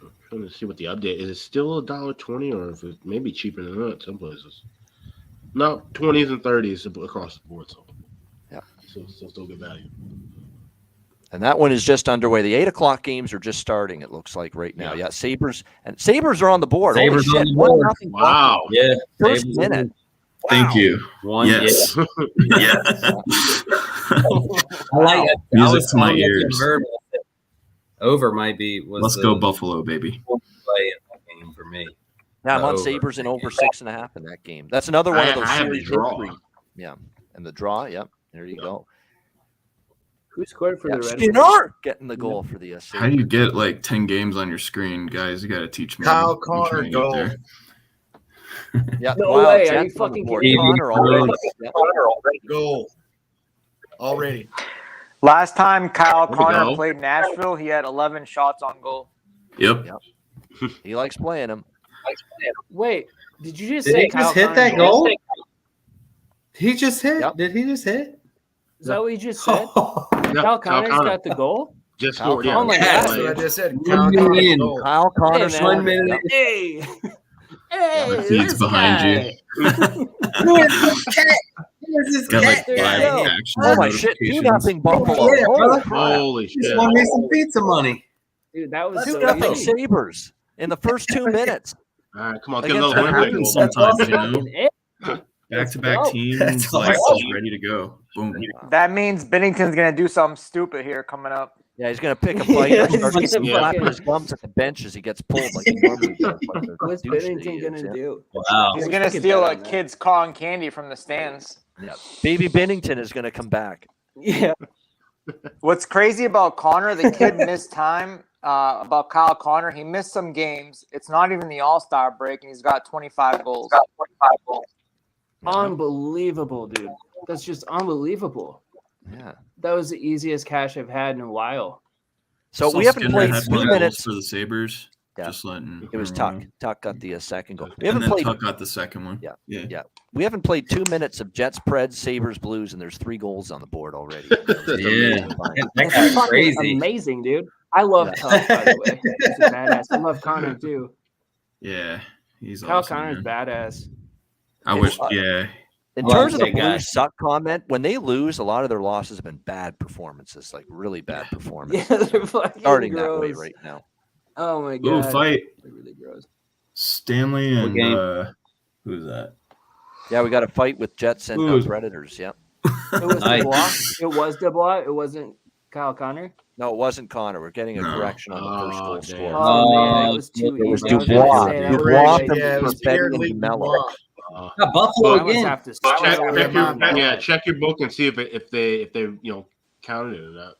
I'm trying to see what the update is. It still $1.20, or if it maybe cheaper than that some places. No, 20s and 30s across the board. So yeah, still good value. And that one is just underway. The 8 o'clock games are just starting, it looks like right now. Yeah, Sabres are on the board. Sabres on the board. Wow. Yeah. First minute. Wow. Thank you. One. Yes. Yeah. I like it. Music to my ears. Over might be. Let's go Buffalo, baby. Play in that game for me. Yeah, I'm on Over. Sabres in over 6.5 in that game. That's another one of those I have the series draw. victory. Yeah, and the draw. Yep, there you go. Who scored for the Red Skinner getting the goal for the How do you get like 10 games on your screen, guys? You got to teach me. Kyle Connor goal. Yeah, No wow, way. Are Jets you fucking on the board. kidding me? Connor already. Yeah. Goal. Already. Last time Kyle we Connor go. played Nashville, he had 11 shots on goal. Yep. He likes playing him. Wait, did you just Did say he Kyle just hit Connor that did? goal? He just hit. Yep. Did he just hit? Is that what you just said? Yeah, Kyle Connor's got the goal? just Kyle scored. Yeah. Connor. Oh my That's God. what I just said. 1 million. Kyle Connor Hey, man. scored 1 it. minute. Yep. Hey, hey, The feed's this behind guy. you. Got like There you 5 go. actions. Oh my shit! 2-0 Buffalo. Yeah, Holy brother. crap. Holy Just shit! won me some pizza money. Dude, that was so 2-0 easy. Sabres in the first 2 minutes. All right, come on, Against get another That win. happens Wait, sometimes, you know. Fucking it. Back-to-back go. teams, That's like awesome. just ready to go. Boom. That means Bennington's going to do something stupid here coming up. Yeah, he's gonna pick a fight Yeah, and start he's gonna slapping fucking- his gums at the bench as he gets pulled like he normally does. Like the What's douche that Bennington he is, gonna yeah. do? Wow. He's wish going we to could steal bet a on that. kid's cotton candy from the stands. Yeah. Baby Bennington is gonna come back. Yeah. What's crazy about Connor, the kid missed time. About Kyle Connor, he missed some games. It's not even the All-Star break, and he's got 25 goals. Unbelievable, dude. That's just unbelievable. Yeah. That was the easiest cash I've had in a while. So Saw we haven't Skinner played had 3 more goals minutes. for the Sabres. Yeah. Just letting It was everyone Tuck. know. Tuck got the second goal. We And haven't then played. Tuck got the second one. Yeah. Yeah. Yeah. We haven't played 2 minutes of Jets, Preds, Sabres, Blues, and there's 3 goals on the board already. Yeah. That That's guy's fucking crazy. amazing, dude. I love Yeah. Tuck, by the way. He's a badass. I love Connor too. Yeah. He's Kyle awesome. Connor's man. badass. I wish. Yeah. In I like terms of the that guy. Blues suck comment, when they lose, a lot of their losses have been bad performances, like really bad Yeah, performances. they're fucking Starting that way gross. right now. Oh my Ooh, god. fight They're really gross. Stanley What and game? who's that? Yeah, we got a fight with Jets and Ooh. Predators. Yeah. It was Nice. Dubois. It was Dubois. It wasn't Kyle Connor. No, it wasn't Connor. We're getting a No. correction on the first Oh, goal damn. score. Oh, man, that Oh, was too it was easy. I was Dubois. gonna say that Dubois right from away. Yeah, it was Perfetti Pierre and Lee Mello. Dubois. Yeah, Buffalo I almost again. have to Check, swallow check it. your check your book and see if they counted it or not.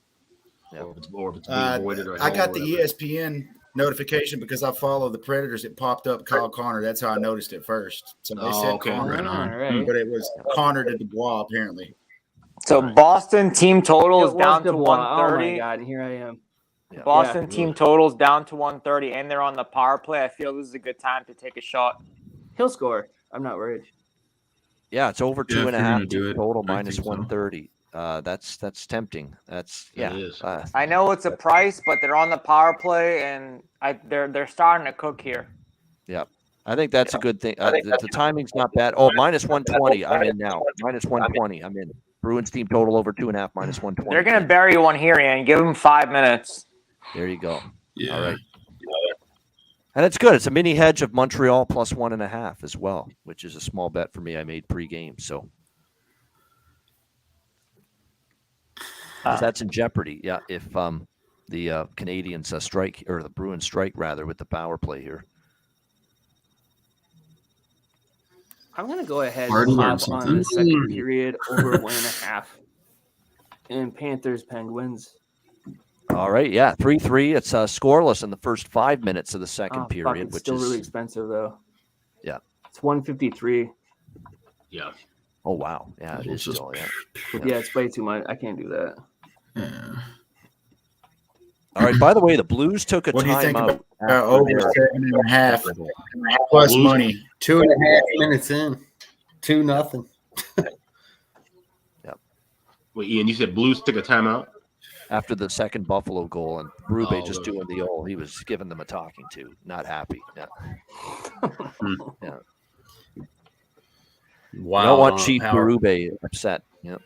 Yeah. Or if it's being voided or I got the or whatever. ESPN notification because I follow the Predators. It popped up Kyle Connor. That's how I noticed it first. So they Oh, said okay. Connor, Right on. All right. but it was Connor to Dubois apparently. So Boston team total It is was down to Dubois. Oh my 130. god, and here I am. Yeah. Boston Yeah. team totals down to 130, and they're on the power play. I feel this is a good time to take a shot. He'll score. I'm not worried. Yeah, it's over Yeah, two if and a you're half gonna do it, total I minus think so. 130. That's tempting. That's yeah. It is. I know it's a price, but they're on the power play, and they're starting to cook here. I think that's a good thing. The timing's not bad. Oh, minus 120. I'm in now. Minus 120. I'm in. Bruins team total over 2.5 minus 120. They're going to bury one here, Ian. Give them 5 minutes. There you go. Yeah. All right. And it's good. It's a mini hedge of Montreal plus 1.5 as well, which is a small bet for me. I made pre-game, so 'cause that's in jeopardy. Yeah, if the Canadians strike, or the Bruins strike rather, with the power play here. I'm gonna go ahead Hard and to learn hop on something. the second period over 1.5 and Panthers Penguins. All right, yeah, 3-3. It's scoreless in the first 5 minutes of the second period, It's which still is really expensive though. Yeah. It's 153. Yeah. Oh wow, yeah, it is It's just- still. Yeah. Yeah, it's way too much. I can't do that. Yeah. All right. By the way, the Blues took a What do you think timeout. about over 7.5 plus Blues. money? 2.5 minutes in, 2-0. Wait, Ian, you said Blues took a timeout? After the second Buffalo goal, and Berube Oh, just okay. doing the old. He was giving them a talking to. Not happy. Yeah. Yeah. Wow. I don't want Chief Berube upset. Yeah.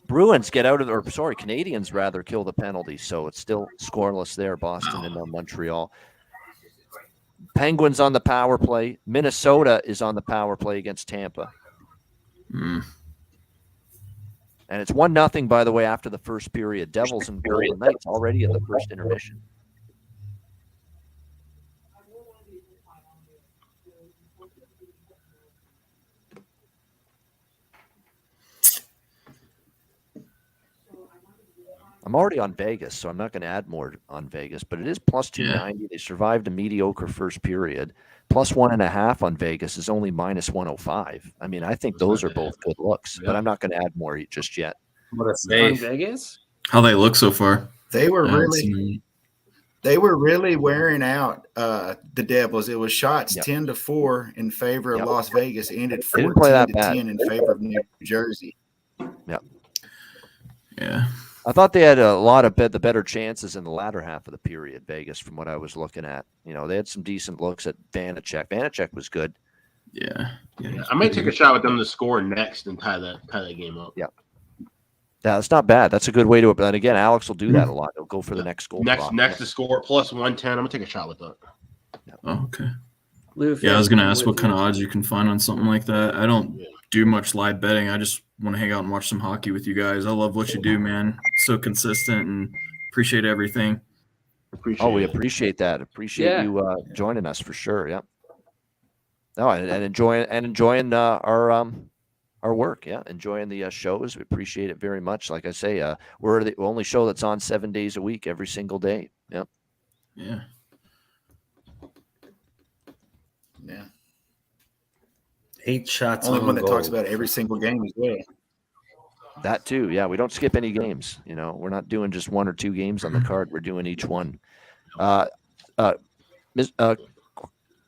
Bruins get out of, or sorry, Canadians rather kill the penalty, so it's still scoreless there. Boston and Montreal. Penguins on the power play. Minnesota is on the power play against Tampa, Mm. and it's 1-0. By the way, after the first period, Devils and Golden Knights already in the first intermission. I'm already on Vegas, so I'm not going to add more on Vegas, but it is plus 290. They survived a mediocre first period. Plus 1.5 on Vegas is only minus 105. I mean, I think those are both good looks, but I'm not going to add more just yet. What a On save. Vegas? How they look so far? They were I haven't really seen wearing out the Devils. It was shots Yep. 10-4 in favor of Yep. Las Vegas. Ended They didn't play that 14-10 in favor of New Jersey. Yeah. I thought they had a lot of the better chances in the latter half of the period, Vegas, from what I was looking at. You know, they had some decent looks at Vanacek. Vanacek was good. Yeah. I might take a shot with them to score next and tie that game up. Yeah. Yeah, that's not bad. That's a good way to. And again, Alex will do that a lot. He'll go for the next goal. Next to score plus 110. I'm gonna take a shot with that. Oh, okay. Lou, Yeah, I was gonna ask with what kind of you. odds you can find on something like that. I don't do much live betting. I just want to hang out and watch some hockey with you guys. I love what you do, man. So consistent, and appreciate everything. Appreciate We it. appreciate that. Appreciate you joining us for sure. Yeah. No, and enjoying our work. Yeah, enjoying the shows. We appreciate it very much. Like I say, we're the only show that's on 7 days a week, every single day. Yeah. Yeah. Yeah. 8 shots Only on one that goal. talks about every single game as well. That too. Yeah, we don't skip any games. You know, we're not doing just 1 or 2 games on the card. We're doing each one.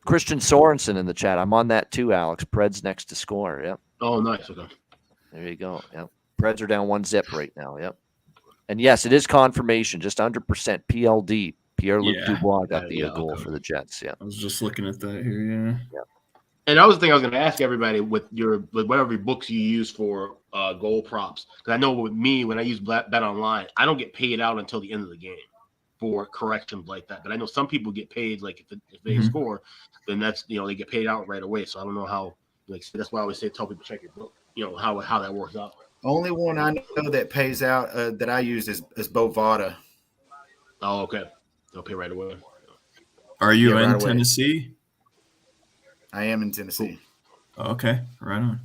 Christian Sorensen in the chat. I'm on that too, Alex. Preds next to score. Yep. Oh, nice. Okay. There you go. Yep. Preds are down 1-0 right now. Yep. And yes, it is confirmation. Just 100% PLD. Pierre-Luc Yeah. Dubois got the Yeah, goal okay. for the Jets. Yeah. I was just looking at that here. Yeah. And that was the thing I was going to ask everybody with whatever books you use for goal props. Because I know with me, when I use Bet Online, I don't get paid out until the end of the game for corrections like that. But I know some people get paid, like if they Mhm. score, then that's, they get paid out right away. So I don't know how, that's why I always tell people check your book, how that works out. Only one I know that pays out that I use is Bovada. Oh, okay. They'll pay right away. Are you Yeah, in right away. Tennessee? I am in Tennessee. Oh, okay. Right on.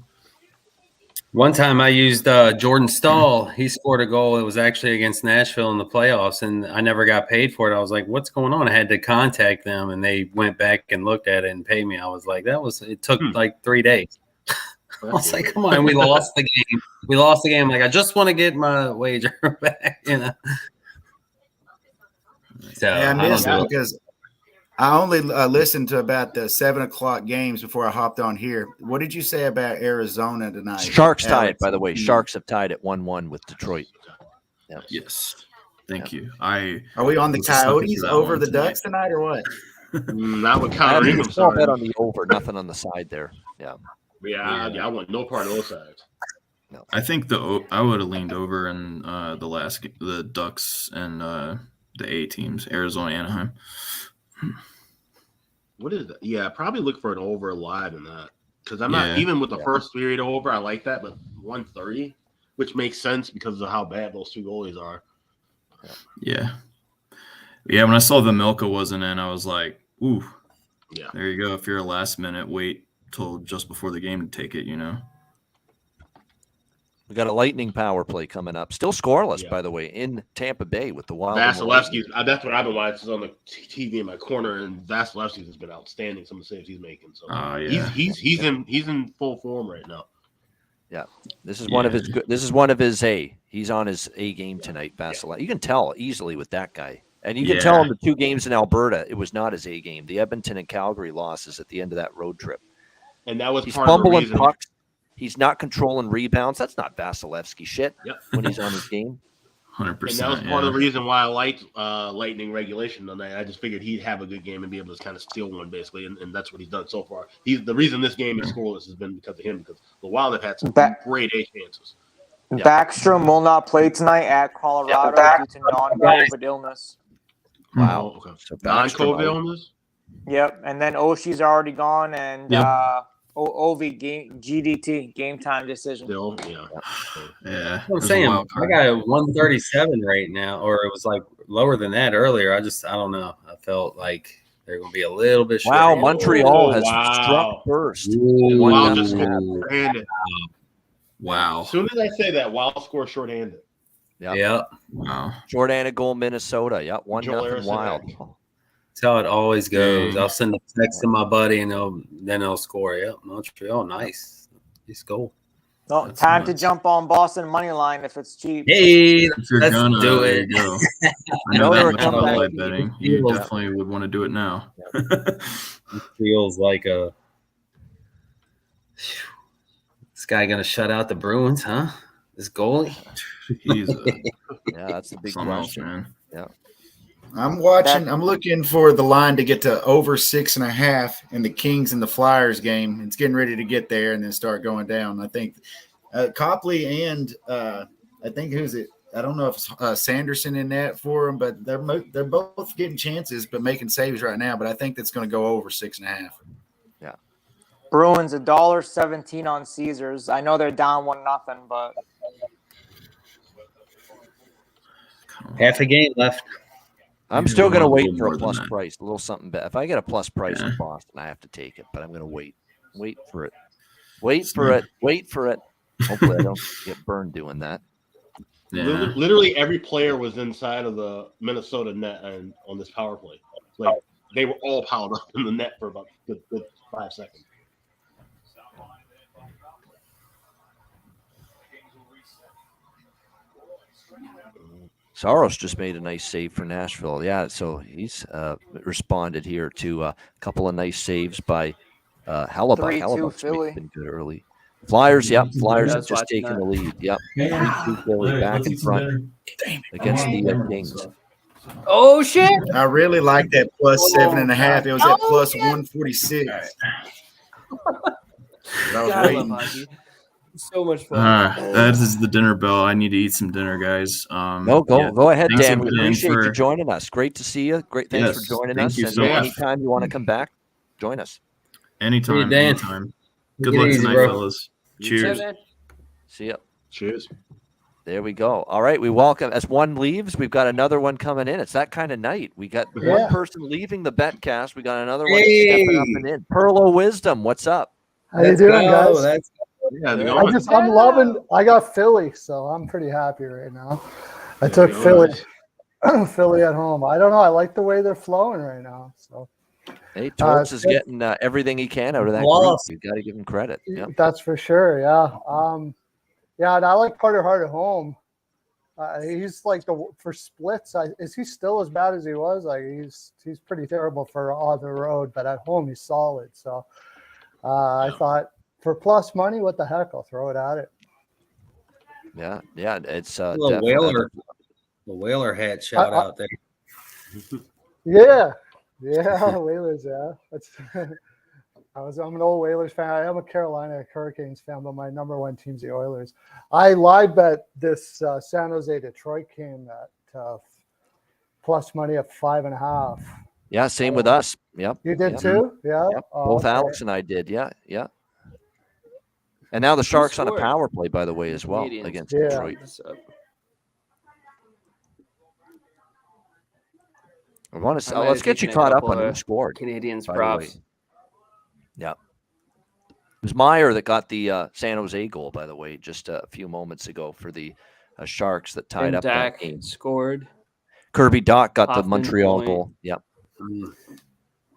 One time I used Jordan Stahl. He scored a goal. It was actually against Nashville in the playoffs, and I never got paid for it. I was like, what's going on? I had to contact them, and they went back and looked at it and paid me. I was like, it took like 3 days. I was like, come on, we lost the game. We lost the game. Like, I just want to get my wager back, So Yeah, I I missed don't do it it. because I only listened to about the 7:00 games before I hopped on here. What did you say about Arizona tonight? Sharks tied, Alex? by the way. Sharks have tied at 1-1 with Detroit. Yeah. Yes. Thank you. Are we on the was just looking Coyotes for that over one the tonight. Ducks tonight or what? Not with I Connor have Ingram. a small Sorry. bet on the over, nothing on the side there. Yeah. Yeah, I want no part of those sides. No. I think I would have leaned over in the Ducks and the A teams, Arizona, Anaheim. What is that? Yeah, probably look for an over live in that because I'm not even with the first period over. I like that, but 130, which makes sense because of how bad those two goalies are. Yeah. When I saw the Milka wasn't in, I was like, ooh. Yeah. There you go. If you're a last minute, wait till just before the game to take it, We got a lightning power play coming up. Still scoreless, by the way, in Tampa Bay with the Wild. Vasilevsky, that's what I've been watching. It's on the TV in my corner, and Vasilevsky has been outstanding. Some of the saves he's making. So he's in full form right now. Yeah, this is one of his. This is one of his A. He's on his A game tonight, Vasilevsky. You can tell easily with that guy, and you can tell in the 2 games in Alberta, it was not his A game. The Edmonton and Calgary losses at the end of that road trip, and that was he's part of the reason. Pucks. He's not controlling rebounds. That's not Vasilevsky shit when he's on his game. 100%. And that was part of the reason why I liked Lightning regulation tonight. I just figured he'd have a good game and be able to kind of steal one, basically, and that's what he's done so far. The reason this game is scoreless has been because of him, because the Wild have had some great A chances. Backstrom will not play tonight at Colorado due to non-COVID illness. Wow. Okay. So Non-COVID illness? Yep. And then Oshie's already gone, and Ovi GDT game time decision. Still, I'm saying I got a 137 right now, or it was like lower than that earlier. I don't know. I felt like they're going to be a little bit short. Wow, Montreal has struck first. Wow, just shorthanded. Wow. As soon as I say that, Wild score shorthanded. Yeah. Wow. Shorthanded goal, Minnesota. Yep, 1-0 Wild. That's how it always goes. I'll send a text to my buddy, and then they'll score. Yep, Montreal, nice. Nice goal. No, time to jump on Boston money line if it's cheap. Hey, If you're let's gonna, do there it. you go. I know that much about live betting. You definitely would want to do it now. It feels like this guy going to shut out the Bruins, huh? This goalie? That's the big Something else, question. man. Yeah. I'm looking for the line to get to over 6.5 in the Kings and the Flyers game. It's getting ready to get there and then start going down. I think Copley and I think who's it? I don't know if it's Sanderson in that for them, but they're both getting chances but making saves right now. But I think that's going to go over 6.5. Yeah. Bruins $1.17 on Caesars. I know they're down 1-0, but half a game left. I'm still going to wait for a plus price, a little something better. If I get a plus price in Boston, I have to take it, but I'm going to wait for it. Wait for it. Hopefully I don't get burned doing that. Yeah. Literally every player was inside of the Minnesota net and on this power play. Like they were all piled up in the net for about good 5 seconds. Saros just made a nice save for Nashville. Yeah, so he's responded here to a couple of nice saves by Hellebuck. 3-2 Hellebuck's Philly. been good early. Flyers have That's just watching taken that. the lead. Yep, 3-2 Philly back in front against the Kings. Oh shit! I really like that plus 7.5. It was at plus 146. I was God, I love waiting. hockey. So much fun. That is the dinner bell. I need to eat some dinner, guys. Go ahead, Thanks Dan. We again appreciate you for- joining us. Great to see you. Great, thanks for joining thank us. you And so much. anytime you want to come back, join us. Anytime, Dan. anytime. Good Take it luck easy, tonight, bro. fellas. You Cheers. too, man. See ya. Cheers. There we go. All right, we welcome. As one leaves, we've got another one coming in. It's that kind of night. We got one person leaving the Betcast. We got another one stepping up and in. Pearl of Wisdom, what's up? How you doing, guys? I'm loving. I got Philly, so I'm pretty happy right now. I took Philly at home. I don't know. I like the way they're flowing right now. So Hey, Torts is getting everything he can out of that group. You got to give him credit. Yeah, that's for sure. Yeah. Yeah, and I like Carter Hart at home. He's like for splits. Is he still as bad as he was? Like he's pretty terrible for on the road, but at home he's solid. So I thought for plus money, what the heck? I'll throw it at it. Yeah. It's A little Whaler hat shout out there. Yeah, Whalers. Yeah, that's I'm an old Oilers fan. I am a Carolina Hurricanes fan, but my number one team's the Oilers. I live bet this San Jose Detroit game at plus money at 5.5. Yeah, same with us. Yep. You did Yep. too? Yeah. Yep. Oh, Both okay. Alex and I did. Yeah. Yeah. And now the Sharks on a scored? power play, by the way, as well Canadians. against Yeah. Detroit. I want to. I might Let's have get you taken a caught up couple on who of scored. Canadians by the way. props. Yeah. It was Meyer that got the San Jose goal, by the way, just a few moments ago for the Sharks that tied And up that Dak game. scored. Kirby Doc got the Hoffman Montreal point. goal. Yep.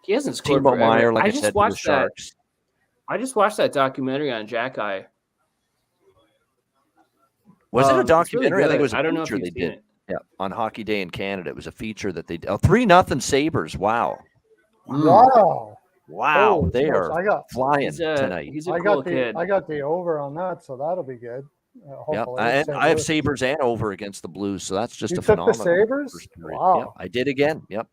He hasn't scored Timo forever. Meyer, like I just said, for the watched that. Sharks. I just watched that documentary on Jack Eye. Was it a It's really documentary? I think it good. was a I don't know if feature you've they seen did. it. Yeah, on Hockey Day in Canada. It was a feature that they did. 3-0 Sabres. Wow. Wow. Wow. Holy They smokes. are flying He's tonight. He's a I cool got the kid. I got the over on that, so that'll be good. Yep. Hopefully. And St. I have Louis. Sabres and over against the Blues, so that's just You a took the phenomenal Sabres? first period. Wow. Yep, I did again. Yep.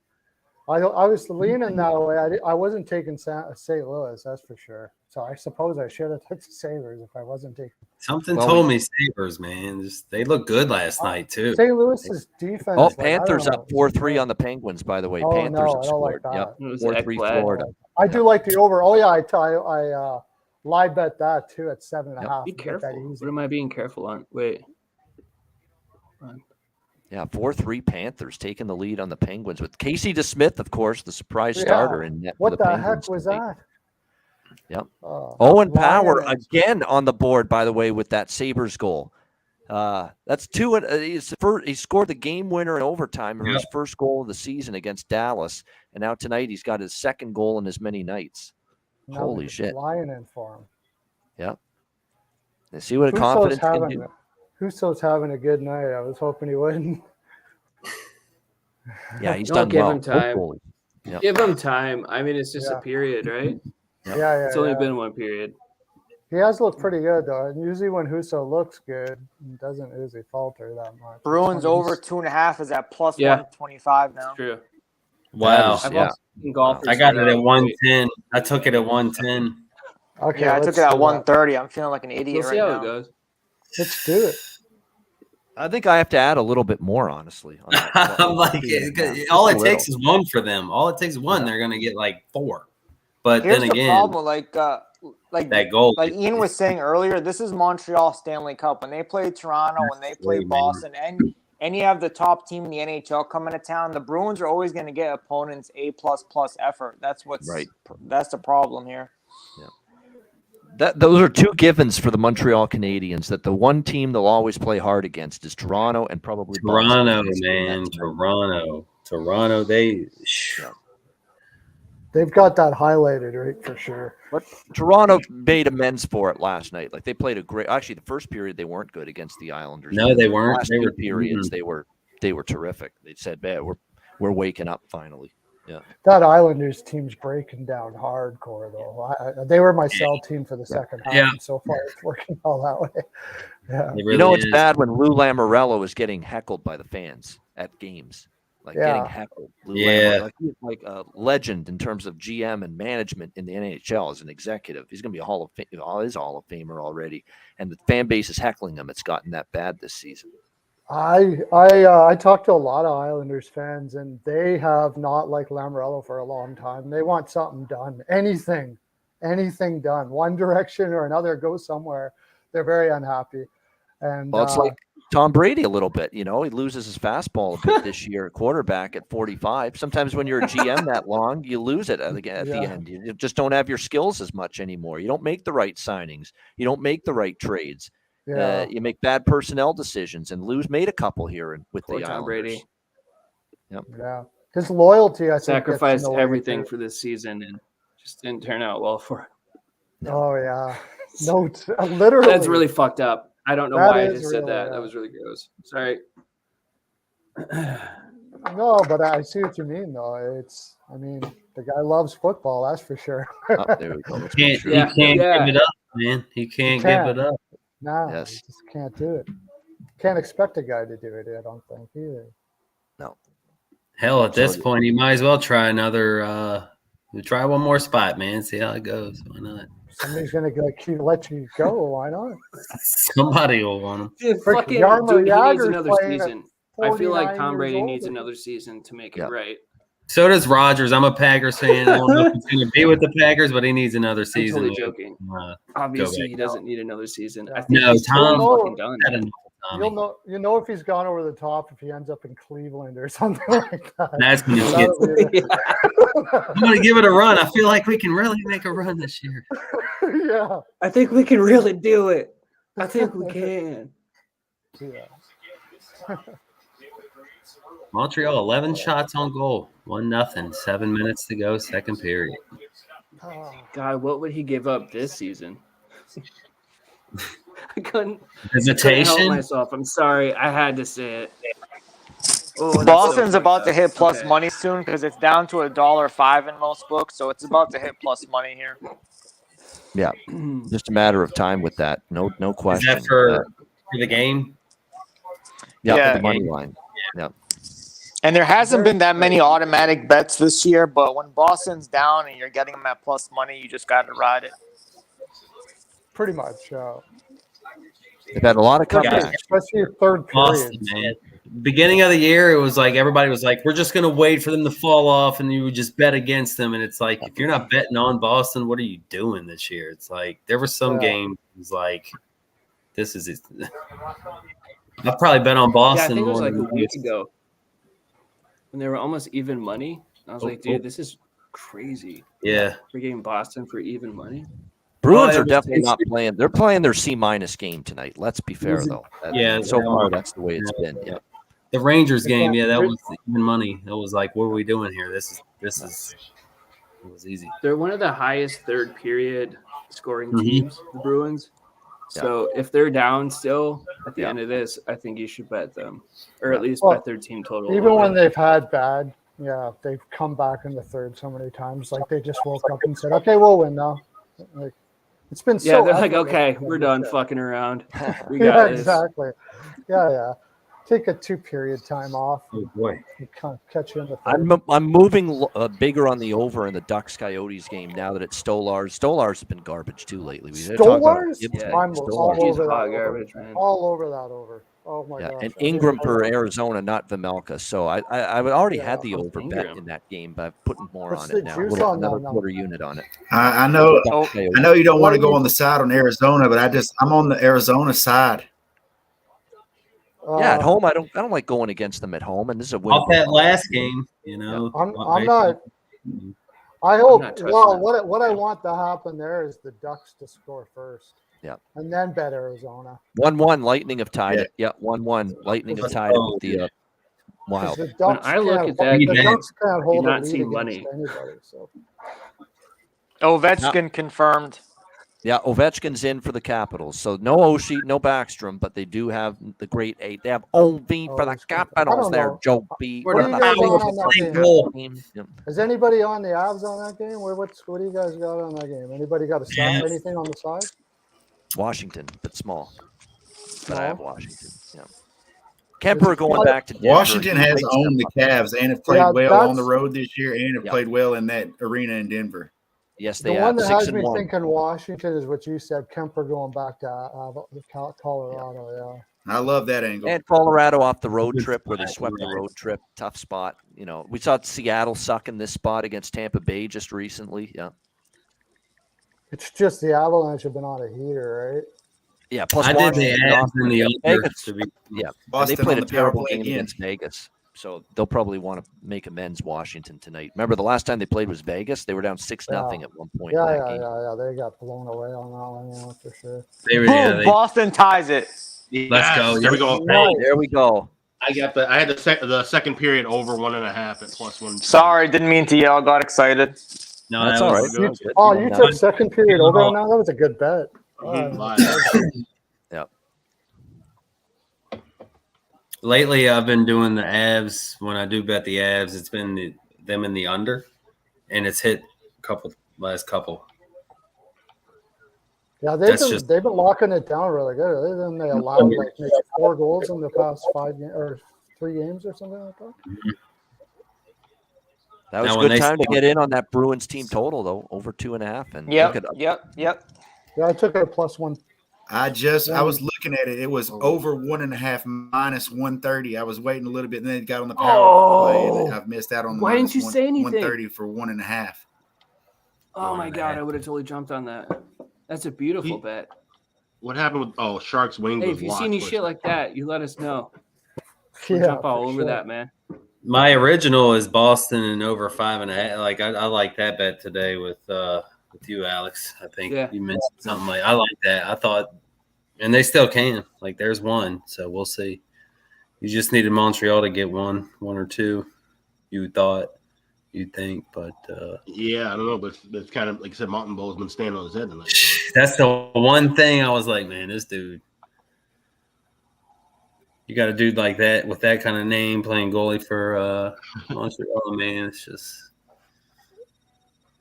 I was leaning that way. I wasn't taking St. Louis, that's for sure. So I suppose I should have took the Sabres if I wasn't taking. Something Well, told me Sabres, man. They looked good last night too. St. Louis's defense. Oh, like, I don't Panthers know. up 4-3 on the Penguins, by the way. Oh, Panthers no, have I don't like scored. that. Yep. It was 4-3 Ekblad. Florida. I do like the over. Oh yeah, I live bet that too at 7.5. Be Get that careful. easy. What am I being careful on? Wait. Yeah, 4-3 Panthers taking the lead on the Penguins with Casey DeSmith, of course, the surprise Yeah. starter in net. What for the Penguins heck was tonight. that? Yep. Lion Owen Power is- again on the board, by the way, with that Sabres goal. That's two. He scored the game winner in overtime in his first goal of the season against Dallas, and now tonight he's got his second goal in as many nights. Now Holy they're shit! Flying in for him. Yep. Let's see what a Husso's confidence can do. Husso's having a good night. I was hoping he wouldn't. Yeah, he's Don't done give well. him Both time. goalies. Yep. Give him time. I mean, it's just Yeah. a period, right? Yeah. It's only been one period. He has looked pretty good though. And usually when Husso looks good, he doesn't usually falter that much. Bruins over 2.5 is at plus Yeah. 125 now. It's true. Wow. I've Yeah. also seen golfers I got start it at out 110. I took it at 110. Okay, Yeah, I took let's it at do that. 130. I'm feeling like an idiot We'll see right how now. it goes. Let's do it. I think I have to add a little bit more, honestly. On that. I'm like, all it takes is one for them. All it takes is one. They're gonna get like 4. But Here's then the again, problem, like that goal. like Ian was saying earlier, this is Montreal Stanley Cup. When they play Toronto, when they play Absolutely, man. Boston, and you have the top team in the NHL coming to town, the Bruins are always going to get opponents A++ effort. That's what's Right. That's the problem here. Those are two givens for the Montreal Canadiens. That the one team they'll always play hard against is Toronto and probably Toronto, Boston. man, That's Toronto. They've got that highlighted, right, for sure. But Toronto made amends for it last night. Like they played a great. Actually, the first period they weren't good against the Islanders. No, they weren't. Last They two were periods. They were terrific. They said, "Man, we're waking up finally." Yeah. That Islanders team's breaking down hardcore, though. They were my sell team for the second half, Yeah. and so far it's working all that way. Yeah. It You know, really it's is. bad when Lou Lamoriello is getting heckled by the fans at games. Like getting Yeah. heckled. Yeah. Lamoriello, he's like a legend in terms of GM and management in the NHL as an executive. He's going to be a Hall of Famer already, and the fan base is heckling him. It's gotten that bad this season. I talked to a lot of Islanders fans, and they have not liked Lamoriello for a long time. They want something done, anything done, one direction or another, go somewhere. They're very unhappy. And Well, it's like Tom Brady a little bit. You know, he loses his fastball a bit this year at quarterback at 45. Sometimes when you're a GM that long, you lose it at the end. You just don't have your skills as much anymore. You don't make the right signings. You don't make the right trades. yeah. You make bad personnel decisions, and Lou's made a couple here with Poor the Tom Islanders. Brady. Yeah. His loyalty, I think, Sacrificed gets in the way, everything too. for this season and just didn't turn out well for him. Oh yeah. No, literally. That's really fucked up. I don't know That why I is just said really, that. yeah. That was really gross. Sorry. No, but I see what you mean, though. I mean, the guy loves football, that's for sure. Oh, there we go. That's He true. can't Yeah. give it up, man. He can't give it up. No, Yes. you just can't do it. Can't expect a guy to do it, I don't think either. Hell, at this So- point, he might as well try another You try one more spot, man. See how it goes. Why not? Somebody's gonna let you go. Why not? Somebody will want him. Dude, Frick, fucking, Jaromir dude, he needs Jagr's another playing at season. I feel like 49 Tom years Brady old. needs another season to make it right. So does Rodgers. I'm a Packers fan. I don't know if he's going to be with the Packers, but he needs another I'm season. totally joking. Go Obviously, back he doesn't need another season. I Yeah. think No, he's Tom totally fucking done. had enough of Tommy. You know if he's gone over the top if he ends up in Cleveland or something like that. That's when you That'll get. be I'm going to give it a run. I feel like we can really make a run this year. yeah. I think we can really do it. I think we can. Yeah. Montreal, 11 shots on goal, 1-0. 7 minutes to go, second period. God, what would he give up this season? I couldn't help Hesitation. myself. I'm sorry. I had to say it. Oh, that's Boston's so about to fucked up. hit plus Okay. money soon because it's down to $1.05 in most books, so it's about to hit plus money here. Yeah, just a matter of time with that. No Is question. that for the game? Yeah, Yeah. for the money line. Yeah. And there hasn't been that many automatic bets this year, but when Boston's down and you're getting them at plus money, you just got to ride it. Pretty much. They've had a lot of comebacks. Especially third Boston, period. man. Beginning of the year, it was like everybody was like, we're just going to wait for them to fall off, and you would just bet against them. And it's like, if you're not betting on Boston, what are you doing this year? It's like there were some games it was like, this is it. I've probably bet on Yeah, I Boston think it was more like a than week ago when they were almost even money. I was like, dude, oh. this is crazy. Yeah. We're getting Boston for even money. Bruins Oh, are it was- definitely not playing. They're playing their C- game tonight. Let's be fair, though. So far, that's the way it's been. Yeah. The Rangers game, yeah, that was even money. That was like, what are we doing here? This is it was easy. They're one of the highest third period scoring Mhm. teams, the Bruins. So if they're down still at the end of this, I think you should bet them, or at least bet their team total. Even when they've had bad, they've come back in the third so many times. Like they just woke up and said, "Okay, we'll win now." Like it's been yeah, so. they're like, effortless okay, for them we're to done say. fucking around. We Yeah, got this. exactly. Yeah. Take a 2-period time off. Oh boy, kind of catch you in the third. I'm moving bigger on the over in the Ducks Coyotes game now that it's Stolars. Stolars have been garbage too lately. Stolars? Yeah, I'm all He's over that hot over. garbage, man. All over that over. Oh my gosh. and Ingram for Arizona, not Vamelka. So I already had the over bet Ingram. in that game, but I'm putting more What's on the it now. juice Another on that now? quarter unit on it. I know Coyotes. I know you don't want to go on the side on Arizona, but I'm on the Arizona side. Yeah, at home I don't like going against them at home, and this is a win. off that last game, you know. I'm not. I hope. not touching Well, that. what I want to happen there is the Ducks to score first. Yeah. And then bet Arizona. 1-1. Lightning have tied it. Yeah, 1-1. Lightning have tied it with the Wild. The When Ducks I look can't- at that the game, Ducks can't hold do a not lead see against money. anybody. So Ovechkin confirmed. Yeah, Ovechkin's in for the Capitals. So no Oshie, no Backstrom, but they do have the great eight. They have OV for the Capitals there, know. Joe B. What do you guys on that game? Yep. Is anybody on the Avs on that game? What do you guys got on that game? Anybody got a side? Anything on the side? Washington, but small. But I have Washington. Yeah. It's- Kemper going back to Denver. Washington He has wakes owned them the up. Cavs and have played Yeah, well on that's- the road this year and have Yep. played well in that arena in Denver. Yes, The they one have. that has me 6-1. thinking Washington is what you said. Kemper going back to Colorado. Yeah. I love that angle. And Colorado off the road trip where they swept the road trip. Tough spot. You know, we saw Seattle suck in this spot against Tampa Bay just recently. Yeah. It's just the Avalanche have been on a heater, right? Yeah. Plus I did the Washington ads off in the under. Vegas. To be, Yeah. And Boston they played on a the power terrible play game again. against Vegas. So they'll probably want to make amends Washington tonight. Remember the last time they played was Vegas? They were down 6-0 at one point. in that game. Yeah. They got blown away on that one, for sure. Boom, Boston ties it. Let's go. There we go. There we go. I had the second period over 1.5 at plus 1. Sorry, didn't mean to yell. Got excited. No, That's that all was right. good. Oh, you took second period over on that? That was a good bet. Yeah. Lately, I've been doing the Avs. When I do bet the Avs, it's been them in the under, and it's hit last couple. Yeah, That's they've been locking it down really good. They allowed like maybe 4 goals in the past 3 games or something like that. That was Now, a when good they time to start- get in on that Bruins team total though, over 2.5. And Yep, look at yep. Yeah, I took it at +1. I was looking at it. It was over 1.5 minus 130. I was waiting a little bit, and then it got on the power play, and I've missed out on the Why minus didn't you say anything? 130 for 1.5. Oh my god, I would have totally jumped on that. That's a beautiful bet. What happened with Sharks Wings? Hey, was if you see locked any for a shit like second. that, you let us know. We'll Yeah, jump all for over sure. that, man. My original is Boston and over 5.5. Like I like that bet today with you, Alex. I think you mentioned something like I like that. I thought, and they still can. Like there's one, so we'll see. You just needed Montreal to get one or two. You'd think, but Yeah, I don't know, but it's kind of like I said, Mountain Bowl's been standing on his head tonight. So. that's the one thing I was like, man, this dude. You got a dude like that with that kind of name playing goalie for Montreal, man. It's just.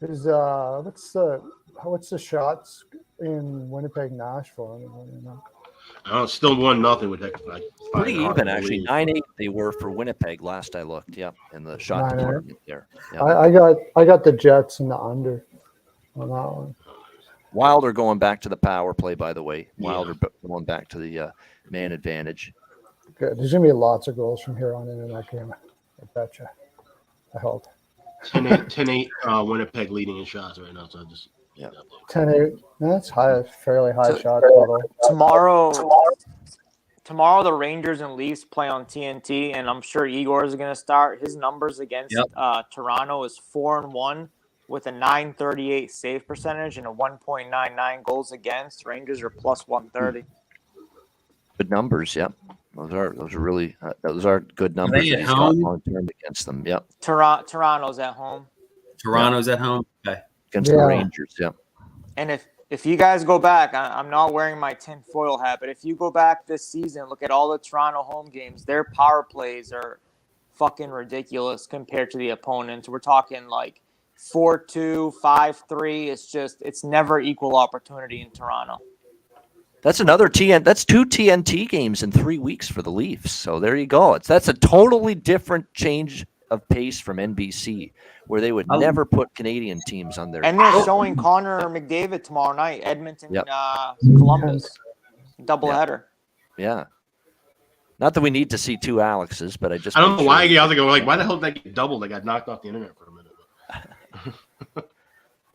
Is what's the shots in Winnipeg, Nashville? I don't know. I don't know, still 1-0 with that. Like, pretty even actually. 9-8 they were for Winnipeg last I looked. Yep, in the shot 9-8. department there. Yep. I got the Jets and the under on that one. Wilder going back to the power play, by the way. Wilder going back to the man advantage. Good. There's gonna be lots of goals from here on in that game. I betcha. I hope. 10-8 Winnipeg leading in shots right now. So I just 10-8. That's high, fairly high So- shot total. Tomorrow the Rangers and Leafs play on TNT, and I'm sure Igor is going to start. His numbers against Toronto is 4-1 with a .938 save percentage and a 1.99 goals against. Rangers are plus 130. Good numbers. Yep, those are really those are good numbers. they that at he's got home? long term against them. Yep, Toronto's at home. Toronto's at home. Okay. against the Rangers. Yep. And if you guys go back, I'm not wearing my tinfoil hat, but if you go back this season, look at all the Toronto home games, their power plays are fucking ridiculous compared to the opponents. We're talking like 4-2, 5-3. It's never equal opportunity in Toronto. That's another That's 2 TNT games in 3 weeks for the Leafs. So there you go. That's a totally different change of pace from NBC, where they would never put Canadian teams on their. And they're showing Connor McDavid tomorrow night, Edmonton, Columbus, doubleheader. Yeah. Not that we need to see 2 Alexes, but I don't know why. I was like, why the hell did that get doubled? I got knocked off the internet for a minute.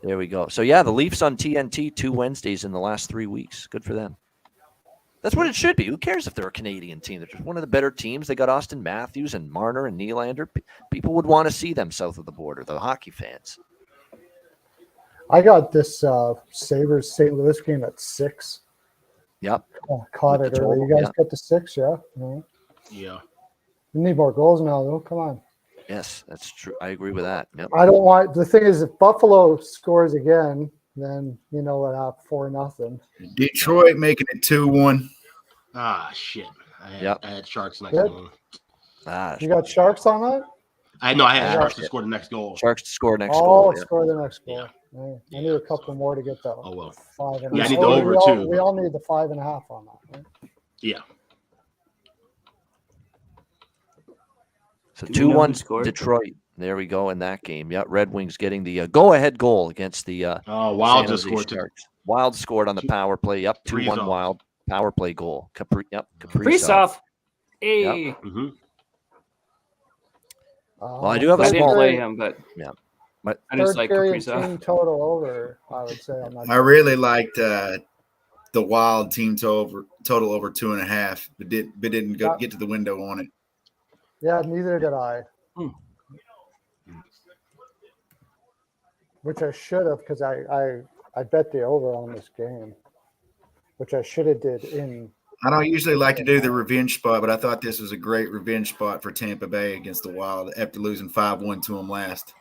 There we go. So yeah, the Leafs on TNT 2 Wednesdays in the last 3 weeks. Good for them. That's what it should be. Who cares if they're a Canadian team? They're just one of the better teams. They got Austin Matthews and Marner and Nylander. People would want to see them south of the border, the hockey fans. I got this Sabres St. Louis game at 6. Yep. Caught With it the early. total, You guys got the 6, yeah? Yeah. We need more goals now, though. Come on. Yes, that's true. I agree with that. Yep. I don't want. The thing is, if Buffalo scores again, then you know what happened. 4-0. Detroit making it 2-1. Ah, shit. I had Sharks next Yep. goal. You got Sharks on that? I had Sharks to score the next goal. Sharks to score next Oh, goal. Yeah. score the next goal. Yeah. I need a couple more to get that. Oh, well. 5.5. Yeah, I need the over, too. We all need the 5.5 on that. Right? Yeah. So Do we know who 2-1 scored? Detroit. There we go in that game. Yeah, Red Wings getting the go-ahead goal against the Wild San just Jose scored too. Sharks. Wild scored on the power play. Yep, 2-1 Kaprizov. Wild power play goal. Kaprizov. Kaprizov. Hey. Yep. Mm-hmm. Well, I do have a I didn't small. play him, but But I just Third like period Kaprizov. team total over. I would say on that. I really liked the Wild team total over 2.5, but didn't get to the window on it. Yeah, neither did I. Which I should have, because I bet the over on this game, which I should have did in. I don't usually like to do the revenge spot, but I thought this was a great revenge spot for Tampa Bay against the Wild after losing 5-1 to them last.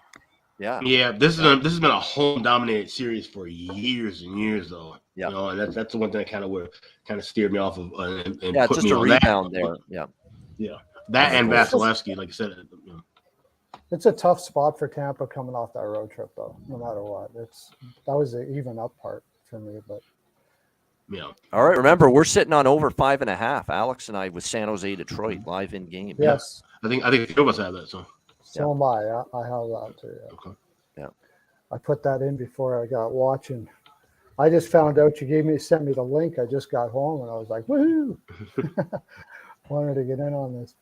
Yeah. Yeah, this has been a home dominated series for years and years, though. Yeah. You know, and that's the one thing kind of steered me off of and Yeah, put just me a on rebound that. there. Yeah. Yeah, that and Vasilevsky, like I said. It's a tough spot for Tampa coming off that road trip, though. No matter what, that was the even up part for me. But yeah. All right. Remember, we're sitting on over 5.5. Alex and I with San Jose, Detroit, live in game. yes, I think a few of us have that. So So am I. I have that too. Yeah. Okay. Yeah. I put that in before I got watching. I just found out you sent me the link. I just got home and I was like, woohoo! Wanted to get in on this.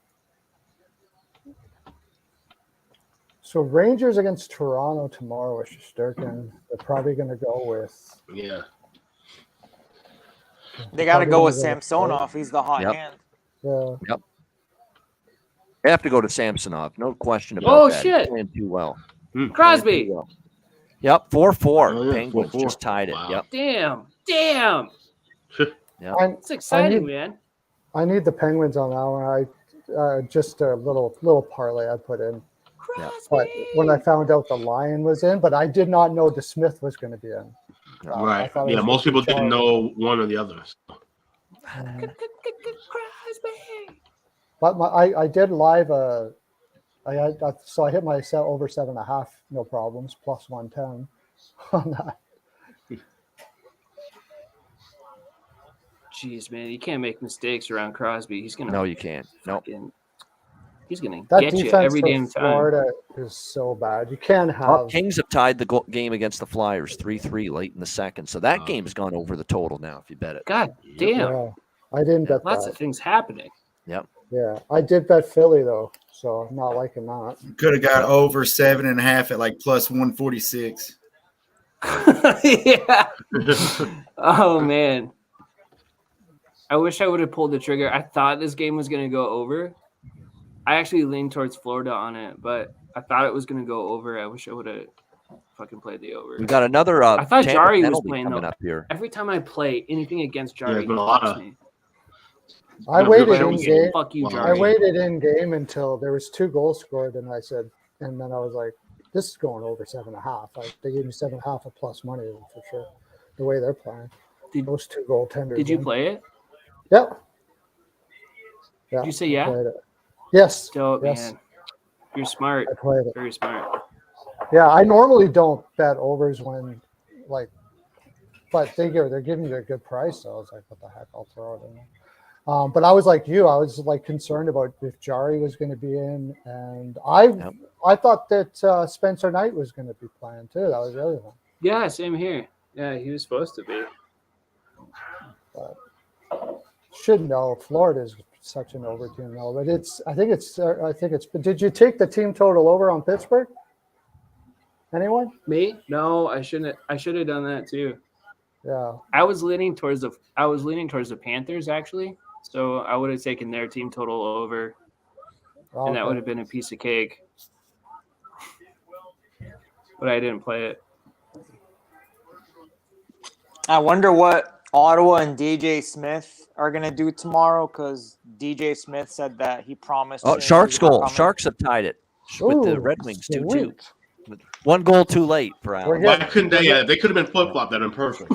So Rangers against Toronto tomorrow with Shesterkin. They're probably going to go with. Yeah. They got to go with Probably gonna Samsonov. He's the hot Yep. hand. Yeah. Yep. They have to go to Samsonov. No question about Oh, that. shit. He's playing too well. Crosby. Playing too well. Yep, 4-4. Oh, yeah, Penguins 4-4. just tied it. Wow. Yep. Damn. Yep. It's exciting, man. I need the Penguins on that one. Just a little parlay I put in. But when I found out the Lion was in, but I did not know DeSmith was going to be in. I Right. thought it Yeah, was most gonna people be didn't Charlie. know one or the other. But I did live so I hit my set over 7.5, no problems, plus 110 on that. Jeez, man, you can't make mistakes around Crosby. He's gonna. No, you can't. Nope. He's gonna That get you defense every for damn time. Florida is so bad. You can't Well, have. Kings have tied the game against the Flyers 3-3 late in the second. So that game's gone over the total now if you bet it. God damn. Yeah, I didn't bet Lots that. of things happening. Yep. Yeah, I did bet Philly though, so I'm not liking that. Could have got over 7.5 at like plus 146. Yeah. Oh man. I wish I would have pulled the trigger. I thought this game was gonna go over. I actually leaned towards Florida on it, but I thought it was gonna go over. I wish I would have fucking played the over. We got another I thought Tampa Jari was penalty playing coming though. up here. Every time I play anything against Yeah, Jari, there's he been a lot fucks of- me. I Yeah, waited everybody in was game. Fuck you, Well, I Jari. waited in game until there was 2 goals scored, and I said, and then I was like, this is going over 7.5. They gave me 7.5 of plus money for sure. The way they're playing, those 2 goaltenders. Did you in. play it? Yep. Yeah. Did you say I yeah? played it. Yes. Dope, yes. man. You're smart. I played it. Very smart. Yeah, I normally don't bet overs but they're giving you a good price. So I was like, what the heck? I'll throw it in. But I was like you. I was like concerned about if Jari was going to be in, and I thought that Spencer Knight was going to be playing too. That was the other one. Yeah, same here. Yeah, he was supposed to be. But should know Florida's such an over team though. But I think it's. But did you take the team total over on Pittsburgh? Anyone? Me? No, I shouldn't. I should have done that too. Yeah. I was leaning towards the Panthers actually. So I would have taken their team total over, and that would have been a piece of cake. But I didn't play it. I wonder what Ottawa and DJ Smith are going to do tomorrow because DJ Smith said that he promised. Oh, him Sharks he was goal. coming. Sharks have tied it with the Ooh, Red Wings 2-2. sweet. 1 goal too late for We're Allen. Why couldn't they? Yeah, they could have been flip flop. That'd been perfect.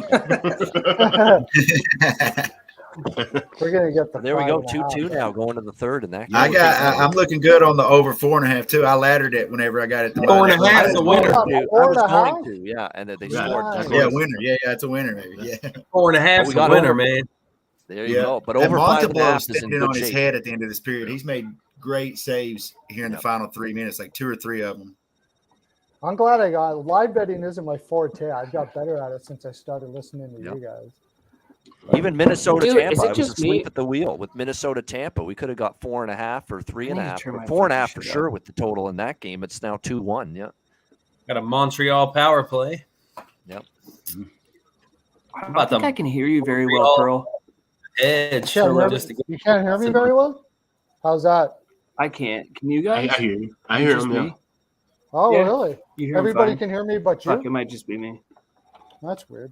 We're gonna get the. There we go. 5.5. 2-2 now going to the third in that game. I'm looking good on the over 4.5 too. I laddered it whenever I got it. To 4.5 I is was a going winner. to. I was 4.5? going to. Yeah, and then they Yeah. scored. Nice. Yeah, winner. Yeah, it's a winner. Maybe. Yeah. 4.5 we is got a winner, over- man. There you Yeah. go. But And over 5.5 is in stepped in good on his shape. head at the end of this period. He's made great saves here in the Yep. final 3 minutes, like 2 or 3 of them. I'm glad I got live betting. Isn't my forte. I've got better at it since I started listening to Yep. you guys. Even Minnesota Dude, Tampa. is it I was just asleep me? at the wheel with Minnesota Tampa. We could have got 4.5 or I 3.5. need to turn my 4.5 for fucking shit sure up. with the total in that game. It's now 2-1. Yeah. Got a Montreal power play. Yep. I about think the I can hear you very well, Montreal- Pearl. Edge. You can't hear Just me, to get you can't hear me very well. How's that? I can't. Can you I guys? hear you. I hear Just him. Yeah. me? Oh, Yeah. really? You hear Everybody him fine? can hear me, but Fuck, it you. might just be me. That's weird.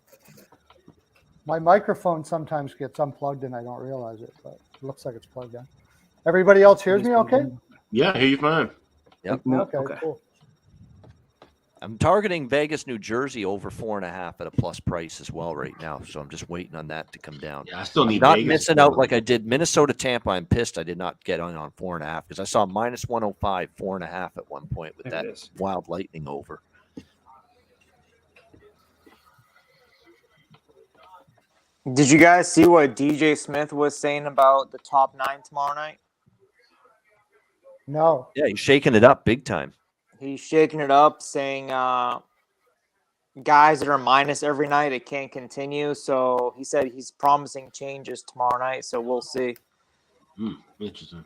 My microphone sometimes gets unplugged and I don't realize it, but it looks like it's plugged in. Everybody else hears me okay? Yeah, I hear you fine. Yep. No, Okay, cool. I'm targeting Vegas, New Jersey over 4.5 at a plus price as well right now. So I'm just waiting on that to come down. Yeah, I still need Not Vegas. missing out like I did Minnesota Tampa. I'm pissed I did not get on 4.5 because I saw minus 105, 4.5 at one point with There that it is. wild lightning over. Did you guys see what DJ Smith was saying about the top 9 tomorrow night? No. Yeah, he's shaking it up big time. He's shaking it up, saying guys that are minus every night, it can't continue. So he said he's promising changes tomorrow night. So we'll see. Interesting.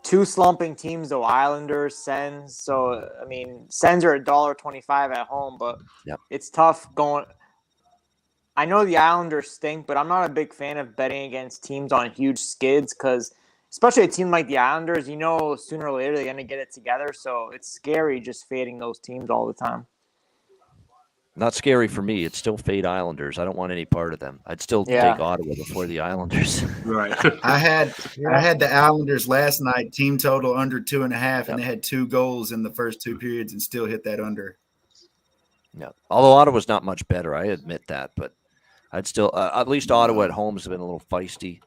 Two slumping teams, though, Islanders, Sens. So, I mean, Sens are $1.25 at home, but it's tough going. I know the Islanders stink, but I'm not a big fan of betting against teams on huge skids because, especially a team like the Islanders, you know, sooner or later they're going to get it together. So it's scary just fading those teams all the time. Not scary for me. It's still fade Islanders. I don't want any part of them. I'd still take Ottawa before the Islanders. Right. I had the Islanders last night, team total under 2.5, and they had 2 goals in the first 2 periods and still hit that under. Yeah. Although Ottawa's not much better, I admit that, but I'd still at least Ottawa at home has been a little feisty.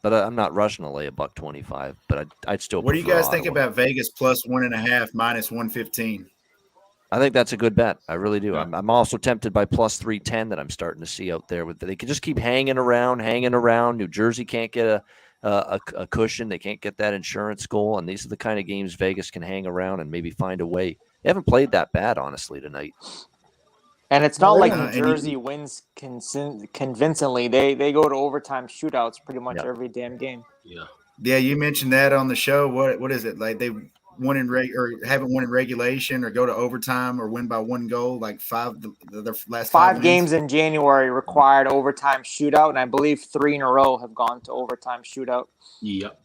But I'm not rushing to lay $1.25. But I'd still. What do you guys think Ottawa. about Vegas plus 1.5 minus 115? I think that's a good bet. I really do. I'm also tempted by plus 310 that I'm starting to see out there. They can just keep hanging around. New Jersey can't get a cushion. They can't get that insurance goal. And these are the kind of games Vegas can hang around and maybe find a way. They haven't played that bad, honestly, tonight. And it's not like New Jersey wins convincingly. They go to overtime shootouts pretty much every damn game. Yeah, you mentioned that on the show. What is it? Like they won in haven't won in regulation or go to overtime or win by 1 goal, like the last 5 games in January required overtime shootout, and I believe 3 in a row have gone to overtime shootout. Yep.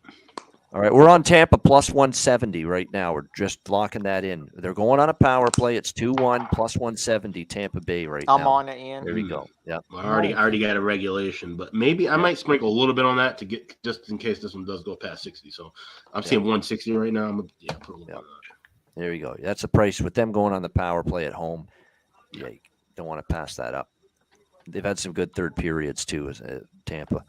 All right, we're on Tampa plus 170 right now. We're just locking that in. They're going on a power play. It's 2-1 plus 170 Tampa Bay right now. I'm on it, Ian. There we go. Yeah. I already got a regulation, but maybe I might sprinkle a little bit on that to get just in case this one does go past 60. So I'm seeing 160 right now. Put a little bit on that. There we go. That's the price with them going on the power play at home. Yeah, you don't want to pass that up. They've had some good third periods too, Tampa.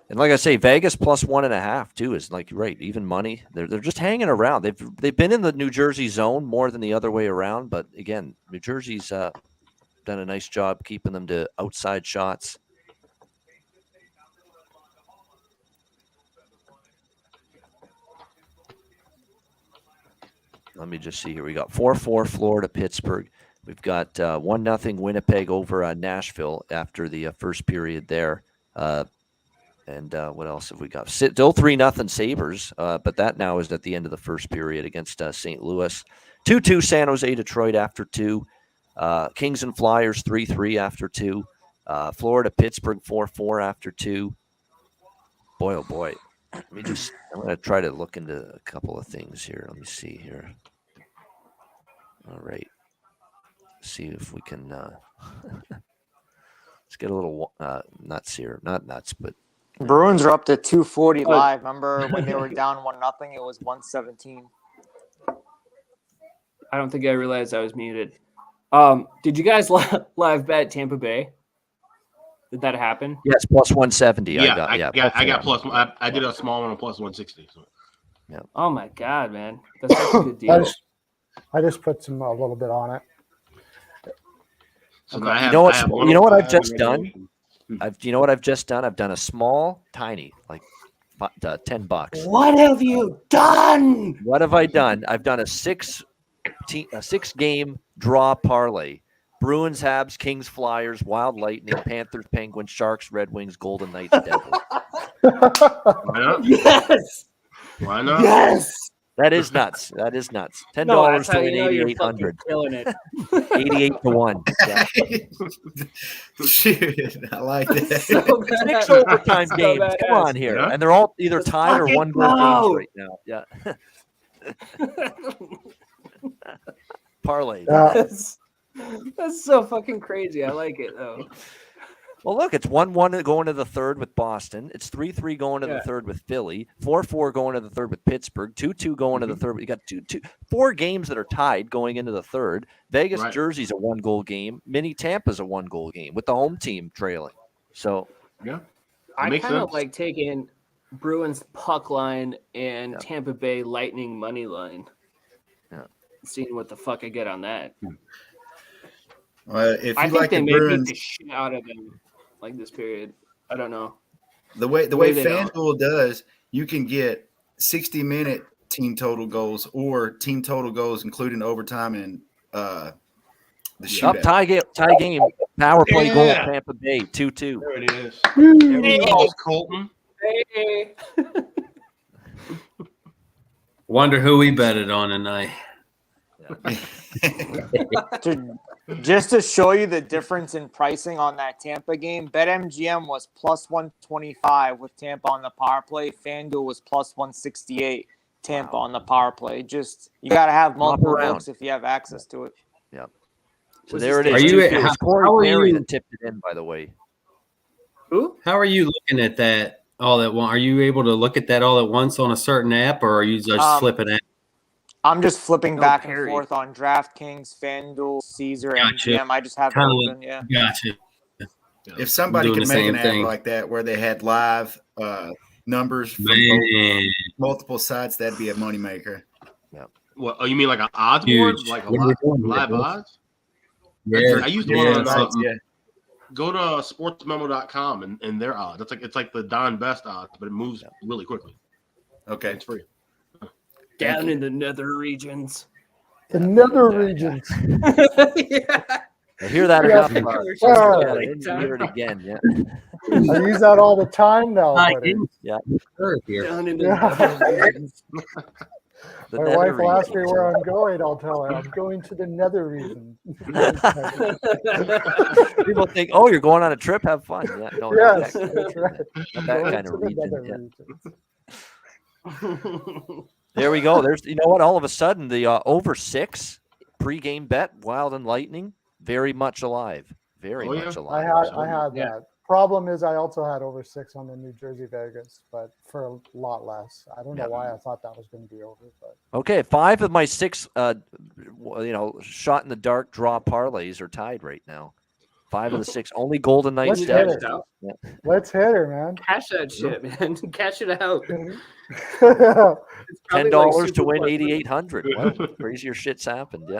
And like I say, Vegas plus 1.5 too is like right, even money. They're just hanging around. They've been in the New Jersey zone more than the other way around. But again, New Jersey's done a nice job keeping them to outside shots. Let me just see here. We got 4-4 Florida, Pittsburgh. We've got 1-0 Winnipeg over Nashville after the first period there. And what else have we got? Still 3-0 Sabres, but that now is at the end of the first period against St. Louis. 2-2 San Jose, Detroit after 2. Kings and Flyers 3-3 after 2. Florida, Pittsburgh 4-4 after 2. Boy, oh boy. I'm going to try to look into a couple of things here. Let me see here. All right. See if we can let's get a little nuts here. Not nuts, but Bruins are up to 240 live. Remember when they were down 1-0? It was 117. I don't think I realized I was muted. Did you guys live bet Tampa Bay? Did that happen? Yes, plus 170. Yeah, I got plus. I did a small one on plus 160. So. Yeah. Oh my god, man, that's such a good deal. I just put a little bit on it. So you know what I've just done? You know what I've just done? I've done a small, tiny, like $10. What have you done? What have I done? I've done a 6-game draw parlay. Bruins, Habs, Kings, Flyers, Wild Lightning, Panthers, Penguins, Sharks, Red Wings, Golden Knights, Devils. Why not? Yes. Why not? Yes. That is nuts. That is nuts. $10 to win 8,800. Killing it. 88 to 1. Yeah. Shit, I like that. So 6 overtime so games. badass. Come on here. Yeah. And they're all either tied or 1-goal games right now. Yeah. Parlay. That's so fucking crazy. I like it though. Well, look, it's 1-1 going to the third with Boston. It's 3-3 going to the third with Philly. 4-4 going to the third with Pittsburgh. 2-2 going to the third. You got 4 games that are tied going into the third. Vegas, Jersey's a 1-goal game. Mini Tampa's a 1-goal game with the home team trailing. So yeah, I kind of like taking Bruins puck line and Tampa Bay Lightning money line. Yeah, seeing what the fuck I get on that. If you I think like they the may Bruins, beat the shit out of them. Like this period, I don't know. the way FanDuel does, you can get 60-minute team total goals or team total goals, including overtime and the shootout. Tie game. Power play goal. Yeah. Tampa Bay 2-2. There it is. There we go. Calls Colton. Hey. Wonder who we betted on tonight. Just to show you the difference in pricing on that Tampa game, BetMGM was plus 125 with Tampa on the power play. FanDuel was plus 168 Tampa on the power play. Just you got to have multiple books if you have access to it. Yeah. So there it is. Are you? It was Corey how are Perry you? that tipped it in, by the way. Who? How are you looking at that all at once? Are you able to look at that all at once on a certain app, or are you just flipping it? I'm just flipping back Perry. and forth on DraftKings, FanDuel, Caesar, Gotcha. MGM. I just have it Kinda open. Yeah. Gotcha. If somebody Doing could the make same an thing. app like that where they had live numbers from Man, multiple sites, that'd be a moneymaker. What? Oh, you mean like an odds board? Huge. Like a What are we doing here, live boys? odds? yeah, I used yeah, one on something. go to sportsmemo.com and their odds. It's like the Don Best odds, but it moves really quickly. Okay. It's free. Down in the nether regions. The nether regions. Yeah. I hear that Yeah. enough. Yeah. I didn't hear it again. Yeah. I use that all the time now. Hi, buddy. Yeah. Here. Down in the Yeah. nether regions. The My nether wife will ask me regions. where I'm going. I'll tell her I'm going to the nether region. People think, oh, you're going on a trip, have fun. Yeah, no, Yes, not that's right. that, not that Going kind to of the region. nether Yeah. region. There we go. There's, you know what? All of a sudden, the over 6 pregame bet, Wild and Lightning, very much alive. Very Oh, yeah. much I alive. had Yeah. that. Problem is, I also had over 6 on the New Jersey Vegas, but for a lot less. I don't know why I thought that was going to be over, but Okay, 5 of my 6, shot in the dark draw parlays are tied right now. 5 of the 6, only Golden Knights. Let's down. hit it. Yeah. let's hit her, man. Cash that shit, man. Cash it out. $10 It's probably like to win Super 8,800. Well, crazier shit's happened. Yeah.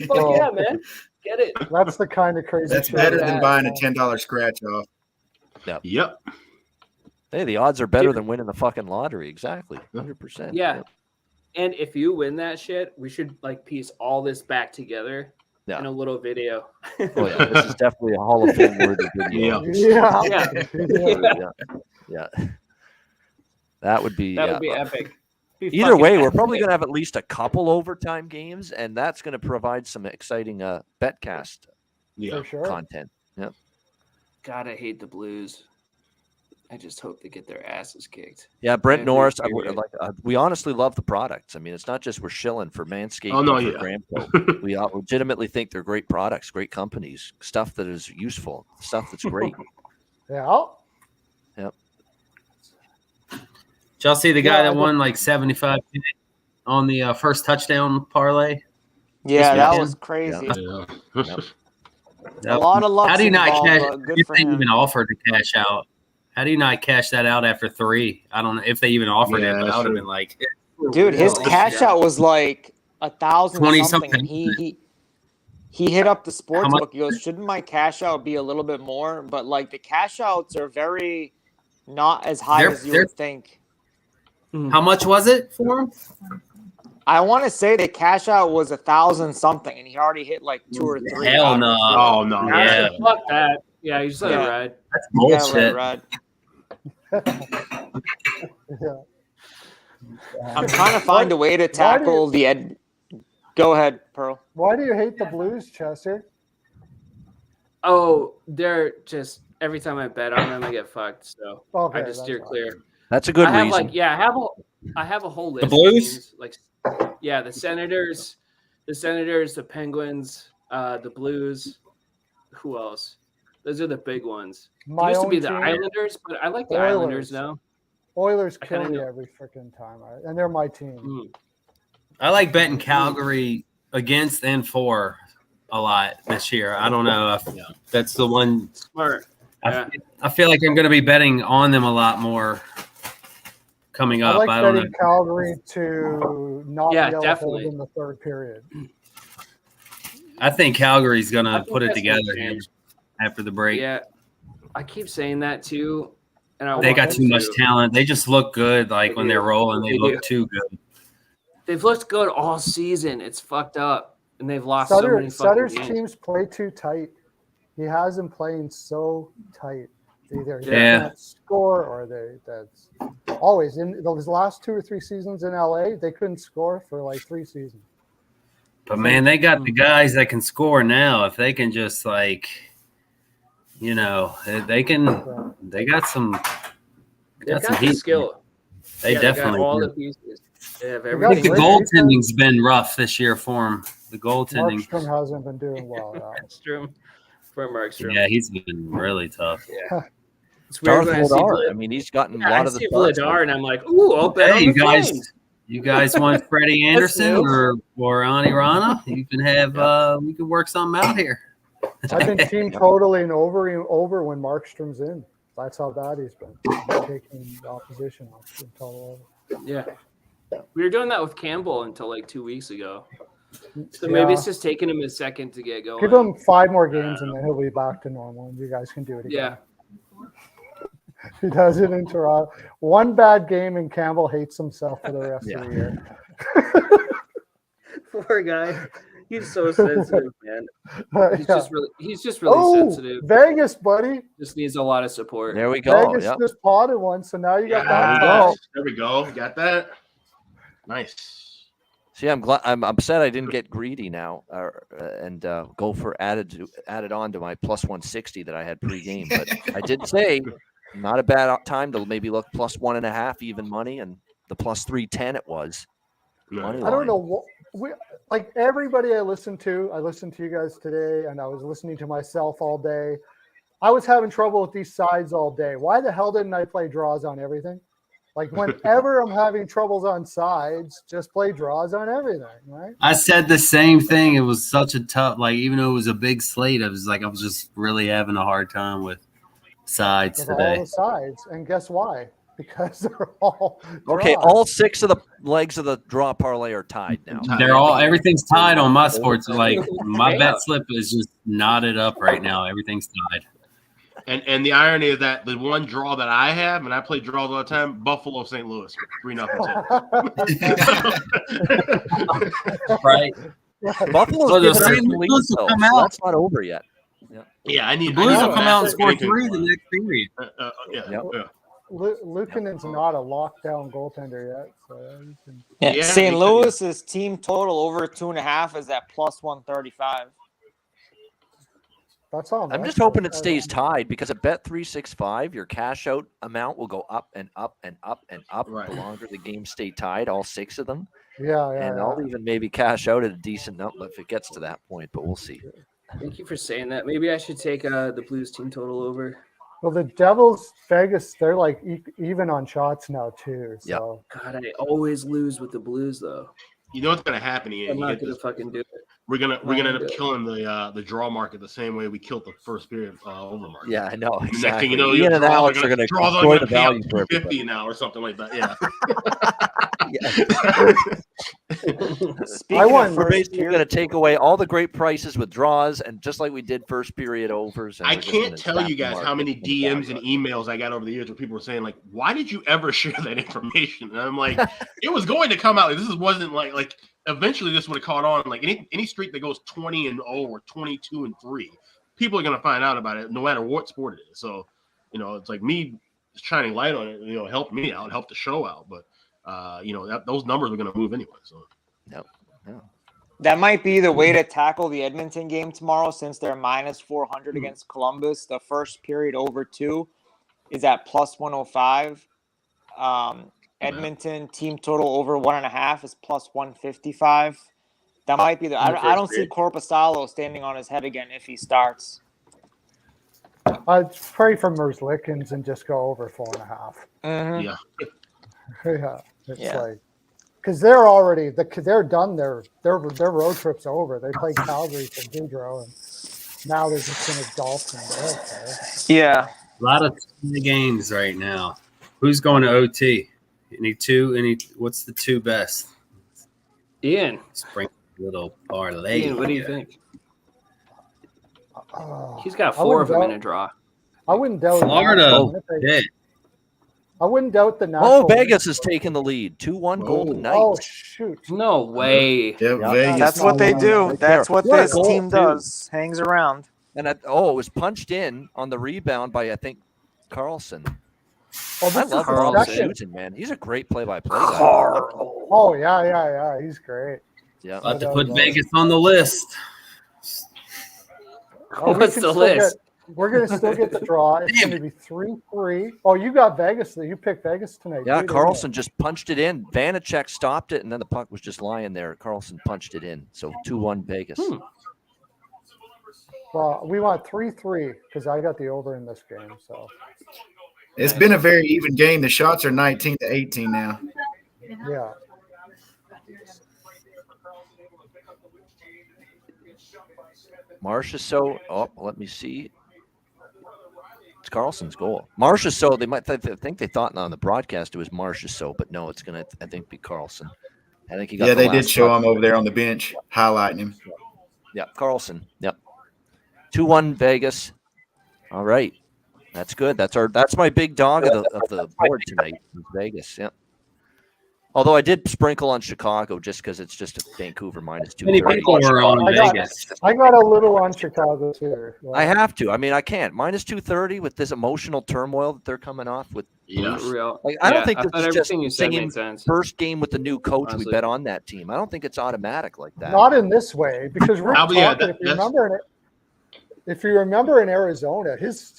Fuck yeah, man. Get it. That's the kind of crazy That's shit. better that- than buying a $10 scratch off. Yep. Hey, the odds are better than winning the fucking lottery. Exactly. 100%. Yeah. And if you win that shit, we should like piece all this back together Yeah. in a little video. Oh, yeah. This is definitely a Hall of Fame worthy video. Yeah. Yeah. Yeah. That would be, That would be epic. Be either fucking way, we're epic. probably going to have at least a couple overtime games, and that's going to provide some exciting Betcast Yeah. For sure. content. Yep. God, I hate the Blues. I just hope they get their asses kicked. Yeah, Brent Every Norris. period. We honestly love the products. I mean, it's not just we're shilling for Manscaped. Oh, no, or for yeah. Gramco. We legitimately think they're great products, great companies, stuff that is useful, stuff that's great. Yeah. Did y'all see the guy Yeah, that won like 75 on the first touchdown parlay? Yeah, This that weekend? was crazy. Yeah. A lot of luck. How do you not cash? Good If for they him. even offered to cash out, how do you not cash that out after 3? I don't know if they even offered Yeah, it, but that's I would have true. been like, Dude, his Well, cash out was like 1,000 20 something. And something. he hit up the sports much? book. He goes, shouldn't my cash out be a little bit more? But like the cash outs are very not as high They're- as you they're- would think. how much was it for him? I want to say the cash out was 1,000 something, and he already hit like 2 or 3. Hell no. Oh no. Yeah. Fuck that. Yeah, you just let Yeah. it ride. That's You gotta let it bullshit. ride. Yeah. I'm trying to find a way to tackle the ed. Go ahead, Pearl. Why do you hate the Blues, Chester? Oh, they're just every time I bet on them, I get fucked. So Okay, I just steer that's clear. That's a good I have reason. like I have a whole list. of Blues? teams, like yeah, the Senators, the Penguins, the Blues. Who else? Those are the big ones. My It used to own be the team, Islanders, but I like the Oilers. Islanders now. Oilers I kill kinda me know. every freaking time, and they're my team. Mm. I like betting Calgary against and for a lot this year. I don't know if that's the one. Smart. Yeah. I feel like I'm going to be betting on them a lot more coming I up. like I don't know. betting Calgary to not Yeah, be able definitely. to hold in the third period. I think Calgary's going I to think put it that's gonna together here change. after the break. Yeah, I keep saying that too. And I They want got them too much to. talent. They just look good. Like They when do. they're rolling, they They look do. too good. They've looked good all season. It's fucked up, and they've lost so many fucking Sutter's games. teams play too tight. He has them playing so tight. Either they Yeah. can't score or that's always in those last 2 or 3 seasons in LA, they couldn't score for like 3 seasons. But man, they got the guys that can score now. If they can just like, you know, they can. They got some. They've some got the heat. skill. They Yeah, definitely they got all do. the pieces. They have got I think everything. the great goaltending's been rough this year for him. The goaltending. Markstrom hasn't been doing well. Markstrom for Markstrom. Yeah, he's been really tough. Yeah. It's weird Darth when I see Vladar. I mean, he's gotten a lot of the starts. Vladar, and I'm like, ooh, I'll bet Hey, on you the guys. Flames. You guys want Freddie Anderson new. or Ani Rana? You can have. We can work something out here. I've been team totaling over when Markstrom's in. That's how bad he's been. Taking the opposition off team total over. Yeah. We were doing that with Campbell until like 2 weeks ago. So maybe it's just taking him a second to get going. Give him 5 more games and then he'll be back to normal, and you guys can do it again. Yeah. He does it in Toronto. 1 bad game and Campbell hates himself for the rest of the year. Poor guy. He's so sensitive, man. He's just really sensitive. Vegas, buddy. Just needs a lot of support. There we go. Vegas Yep. just potted one, so now you got that. There we go. Got that. Nice. See, I'm glad. I'm upset I didn't get greedy now and go for added on to my plus 160 that I had pregame. But I did say not a bad time to maybe look plus 1.5 even money, and the plus 310 it was. Money I don't line. know what like everybody I listened to you guys today, and I was listening to myself all day. I was having trouble with these sides all day. Why the hell didn't I play draws on everything? Like whenever I'm having troubles on sides, just play draws on everything, right? I said the same thing. It was such a tough, like even though it was a big slate, I was just really having a hard time with sides With today. all the sides, and guess why? Because they're all Okay, draws. all 6 of the legs of the draw parlay are tied now. Everything's tied on my sports. Like my bet slip is just knotted up right now. Everything's tied. And the irony is that the one draw that I have, and I play draws all the time, Buffalo, St. Louis, 3-0. Right. Buffalo's So the giving us St. the lead, Louis will though, come so out. that's not over yet. Yeah, I need. Blues I need will come out and score anything. 3 the next period. Yeah. Luukkonen's not a lockdown goaltender yet, so you can... Yeah, St. Louis's team total over 2.5 is at plus 135. That's all. I'm just hoping it stays tied because at Bet365, your cash out amount will go up and up and up and up the longer the games stay tied, all 6 of them. Yeah. And I'll even maybe cash out at a decent number if it gets to that point, but we'll see. Thank you for saying that. Maybe I should take the Blues team total over. Well, the Devils, Vegas, they're like even on shots now too. So God, I always lose with the Blues though. You know what's gonna happen, Ian? I'm not gonna fucking do it. We're gonna end up killing the draw market the same way we killed the first period over market. Yeah, I know. The Exactly. next thing you know, Ian and Alex are going to draws destroy are the gonna value pay for up everybody. 50 now or something like that. Yeah. We're basically going to take away all the great prices with draws, and just like we did first period overs. And I we're just can't gonna tell zap you the guys market how many with the value DMs and emails I got over the years where people were saying, like, why did you ever share that information? And I'm like, it was going to come out. This wasn't like eventually this would have caught on. Like any streak that goes 20-0 or 22-3, people are going to find out about it no matter what sport it is. So, it's like me shining light on it, helped me out, helped the show out. But, those numbers are going to move anyway. So, no. That might be the way to tackle the Edmonton game tomorrow since they're minus 400 against Columbus. The first period over 2 is at plus 105. Edmonton team total over 1.5 is plus 155. That might be I don't see Korpisalo standing on his head again if he starts. I'd pray for Merzlikins and just go over 4.5. Mm-hmm. Yeah. Yeah. It's like because they're already they're done. Their road trip's over. They played Calgary for Gaudreau, and now they're just going to golf. Yeah. A lot of games right now. Who's going to OT? What's the 2 best? Ian. Sprinkle a little parlay. Ian, what do you think? He's got 4 of them in a draw. I wouldn't doubt Florida. Yeah. I wouldn't doubt the natural. Vegas is taking the lead. 2-1 Golden Knights. Oh shoot! No way. Yeah, Vegas. That's what they do. That's what What a this goal, team too. does. Hangs around. And it was punched in on the rebound by, I think, Carlson. Oh, this I is love the Carlson second. shooting, man. He's a great play-by-play guy. Oh yeah. He's great. Yeah. About to put Vegas on the list. Oh, we What's can the still list? We're gonna still get the draw. It's gonna be 3-3. Oh, you got Vegas. You picked Vegas tonight. Yeah, too, didn't Carlson just punched it in. Vanacek stopped it, and then the puck was just lying there. Carlson punched it in. So 2-1 Vegas. you? Well, we want 3-3 because I got the over in this game. So It's been a very even game. The shots are 19-18 now. yeah. Marchessault. Oh, let me see. It's Carlson's goal. Marchessault. They might think they thought on the broadcast it was Marchessault, but no, it's gonna I think be Carlson. I think he got. Yeah, the they did last show puck. him over there on the bench, highlighting him. Yeah, Carlson. Yep. 2-1 Vegas. All right. That's good. That's my big dog of the board tonight. Vegas. Yep. Although I did sprinkle on Chicago just because it's just a Vancouver minus Many 230. people are on Vegas. I got a little on Chicago too. I have to. I mean, I can't. Minus 230 with this emotional turmoil that they're coming off with. Yeah. Real. Like, I don't think I this thought is just everything you said singing made sense. first game with the new coach. Honestly. We bet on that team. I don't think it's automatic like that. Not in this way because Rick Probably, yeah, Tocchet, if you remember in Arizona, his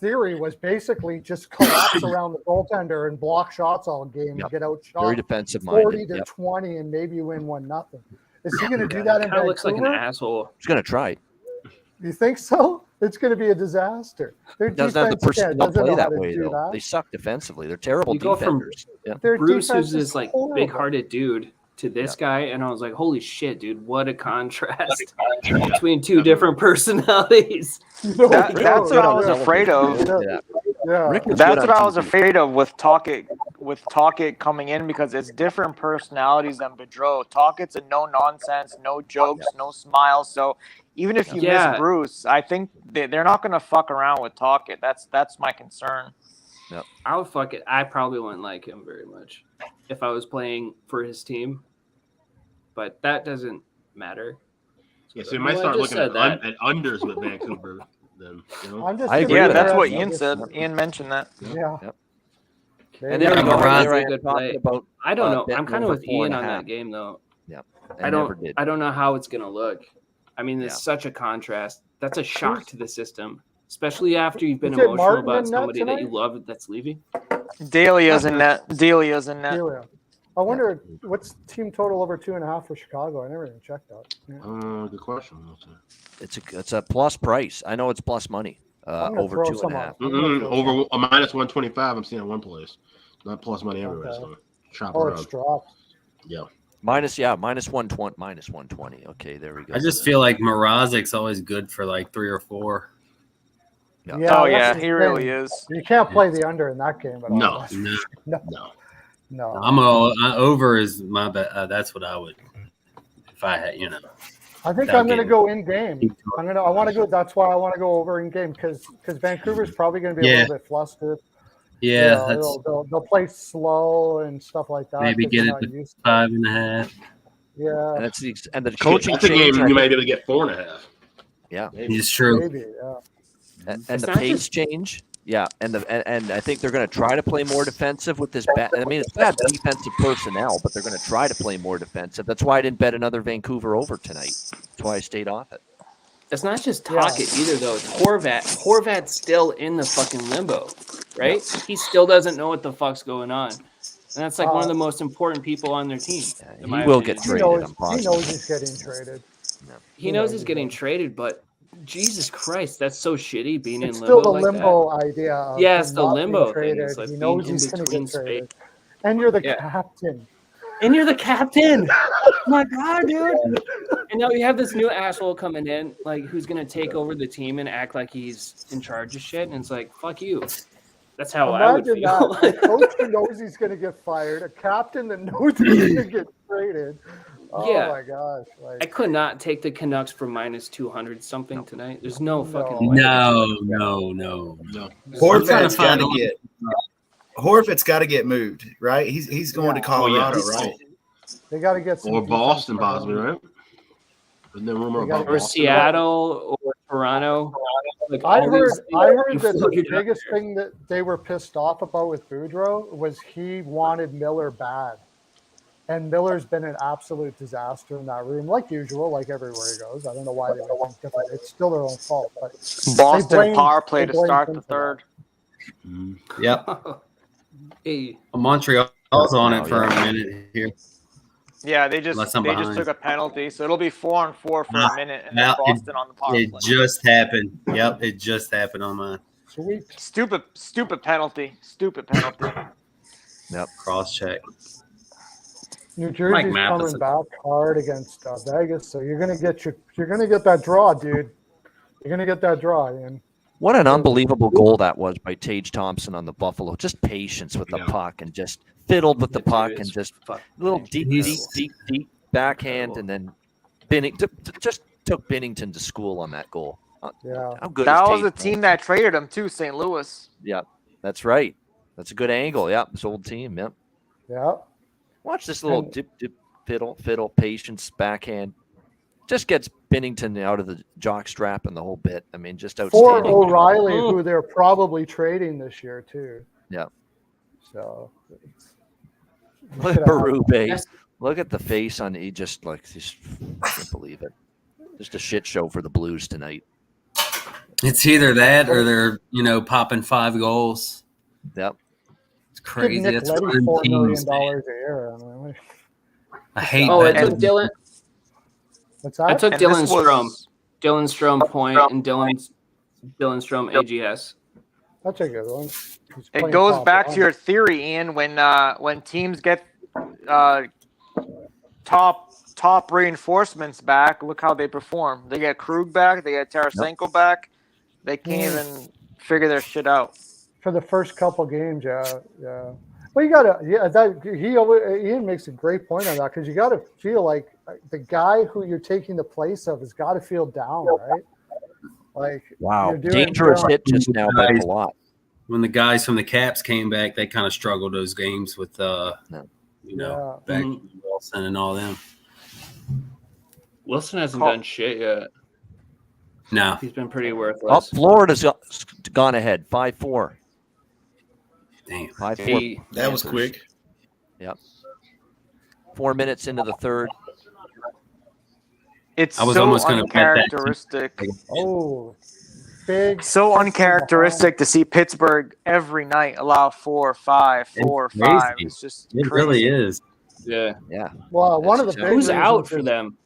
theory was basically just collapse around the goaltender and block shots all game Yep. and get outshot Very defensive 40 minded. to Yep. 20 and maybe win 1-0. Is he going to do that in Kind of looks like an Vancouver? asshole. He's going to try it. You think so? It's going to be a disaster. Their He doesn't have the defense, personnel doesn't play know how that to way do though. that. They suck defensively. They're terrible You go from defenders. Yeah. Their Bruce, defense who's is this like horrible. big-hearted dude, to this guy, and I was like, "Holy shit, dude! What a contrast between two different personalities." That's what I was afraid of. Yeah. Yeah. Rick was That's good what on I was TV. afraid of with Tocchet coming in because it's different personalities than Boudreau. Tocchet's a no nonsense, no jokes, no smiles. So even if you miss Bruce, I think they're not going to fuck around with Tocchet. That's my concern. I would fuck it. I probably wouldn't like him very much if I was playing for his team, but that doesn't matter. Yeah, so you might Well, I start just looking said at unders with Vancouver. Then you know. I'm just I agree Yeah, with that's that. what Ian said. Ian mentioned that. Yeah. Yep. There And you there we go. go. Moraz- There I am Good talking play. about. I don't know. betting I'm kind of over with Ian 4.5. on that game though. I never did. I don't know how it's gonna look. I mean, it's Yeah. such a contrast. That's a shock to the system, especially after you've been Is it emotional Martin about in net somebody that you tonight? love that's leaving. Dahlia's in net. Delia. I wonder what's team total over 2.5 for Chicago. I never even checked that. Yeah. Good question. It's a plus price. I know it's plus money. I'm gonna Over throw 2.5. some on. I'm gonna throw Over some. a minus 125. I'm seeing at one place. Not plus money everywhere. Okay. So chop Oh, around. it's dropped. Yeah. Minus 120. Minus 120. Okay, there we go. I just feel like Mrazek's always good for like 3 or 4. Yeah. Oh that's yeah, the he really thing. is. You can't play the under in that game at all. No. No. I'm over is my bet. That's what I would if I had, I think That I'm going to game. go in game. I want to go. That's why I want to go over in game because Vancouver's probably going to be a little bit flustered. Yeah, You know, they'll play slow and stuff like that. maybe 'cause get they're it not to used to 5.5. Yeah, And the coaching That's a change. game you might be able to get 4.5. Yeah. It's true. maybe. Yeah. And It's the not pace change. Yeah, and I think they're going to try to play more defensive with this bad. I mean, it's bad defensive personnel, but they're going to try to play more defensive. That's why I didn't bet another Vancouver over tonight. That's why I stayed off it. It's not just Tocchet either, though. It's Horvat. Horvat's still in the fucking limbo, right? He still doesn't know what the fuck's going on. And that's like one of the most important people on their team. in my He will opinion. get He traded. knows, I'm he positive. knows he's getting traded. He knows he's getting traded, but Jesus Christ, that's so shitty being It's in still limbo the like limbo idea. Of Yeah, him it's the not being limbo thing. traded. It's like he being knows in he's going to between get traded. And you're the captain. that. And you're the captain. Oh my God, dude. And now you have this new asshole coming in, like who's gonna take over the team and act like he's in charge of shit. And it's like, fuck you. That's how I would Imagine feel. that. A coach who knows he's going to get fired, a captain that knows he's going to get traded. Oh Yeah. my gosh! I Like, could not take the Canucks for minus 200 something tonight. There's no fucking way. No. No. Horvat's trying to got find to a- get Horford's got to get moved, right? He's going to Colorado, right? They got to get some Or defense Boston, for possibly, him. right? Isn't there rumor They gotta about Or Boston? Seattle or Toronto. Like I all heard these things that the floated out biggest there. thing that they were pissed off about with Boudreaux was he wanted Miller bad. And Miller's been an absolute disaster in that room, like usual, like everywhere he goes. I don't know why they would think different. It's still their own fault. But Boston power play to start the him for third. Yep. Hey, Montreal's on it for a minute here. Yeah, they just Unless I'm behind. took a penalty, so it'll be 4-on-4 for a minute, and then Now, Boston on the power It play. just happened. Yep, it just happened on mine. Sweet. Stupid penalty. Stupid penalty. Yep, cross check. New Mike Jersey's coming Matheson. back hard against Vegas, so you're gonna get that draw, dude. You're gonna get that draw, Ian. What an unbelievable goal that was by Tage Thompson on the Buffalo. Just patience with the puck and just fiddled with the puck and just a little deep backhand, and then just took Binnington to school on that goal. Yeah. How good That is was the Tage, team man? that traded him too, St. Louis. Yep, that's right. That's a good angle. Yep, this old team. Yep. Yeah. Watch this little dip, fiddle, patience, backhand. Just gets Binnington out of the jock strap and the whole bit. I mean, just For outstanding. O'Reilly, who they're probably trading this year too. Yeah. So Look at Berube. Look at the face on. He just can't believe it. Just a shit show for the Blues tonight. It's either that or they're popping 5 goals. Yep. It's crazy. Nick That's Leddy running $4 million teams, a man. year. I mean, I hate I that. took Dylan. what's that? I took And Dylan this was- Strome. Dylan Strome point and Dylan Strome AGS. That's a good one. He's It playing goes top back line. to your theory, Ian. When teams get top reinforcements back, look how they perform. They get Krug back. They get Tarasenko back. They can't even figure their shit out. For the first couple games, yeah. Well, Ian makes a great point on that, because you got to feel like the guy who you're taking the place of has got to feel down, right? Like, Wow. you're doing- Dangerous you're- hit just now by a lot. When the guys from the Caps came back, they kind of struggled those games with, back Wilson and all them. Wilson hasn't done shit yet. No. He's been pretty Oh, worthless. Florida's gone ahead 5-4. Damn. 5-4. Hey, That was Panthers. quick. Yep. 4 minutes into the third. It's I was so almost gonna bet that. uncharacteristic. Oh, big. So uncharacteristic to see Pittsburgh every night allow 4-5, 4-5. crazy. It's just It crazy. really is. Yeah. Yeah. Well, one of the That's big Who's out reasons for is them?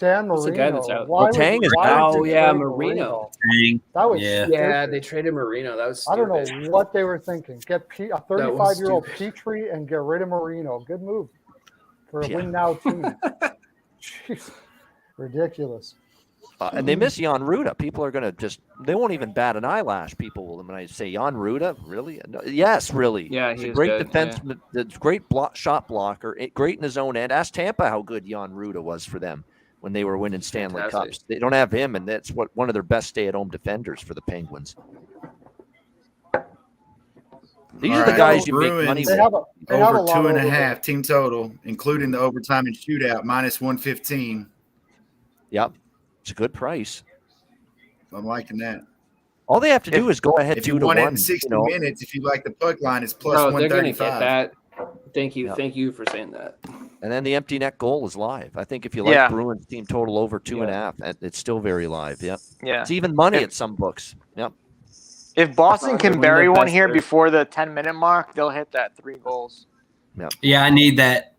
Dan Marino. Who's the guy that's out? Why Well, Tang is why out. would Oh, you yeah, trade Marino. Dang. That was Yeah. Yeah, stupid. they traded Marino. That was I stupid. don't know what they were thinking. Get a 35-year-old stupid. Petrie and get rid of Marino. Good move for a Yeah. win now team. Jeez. Ridiculous. And they miss Jan Ruda. People are going to they won't even bat an eyelash. People will, when I say Jan Ruda, really? No, yes, really. Yeah, He's a he's great good, defenseman, great shot blocker, great in his own end. Ask Tampa how good Jan Ruda was for them when they were winning Stanley Fantastic. Cups. They don't have him, and that's one of their best stay-at-home defenders for the Penguins. These All are the right, guys you make Bruins. money They with. have a Over lot 2.5 team total, including the overtime and shootout, minus 115. Yep, it's a good price. I'm liking that. All they have to do is go ahead If you 2-1. want it in 60 minutes, if you like the puck line, it's plus Bro, they're gonna 135. get that. Thank you. Yeah. Thank you for saying that. And then the empty net goal is live. I think if you like Yeah. Bruins team total over 2.5, it's still very live. Yep. Yeah. It's even money at some books. Yep. If Boston can One of bury the one best here there. before the 10-minute mark, they'll hit that 3 goals. Yeah, I need that.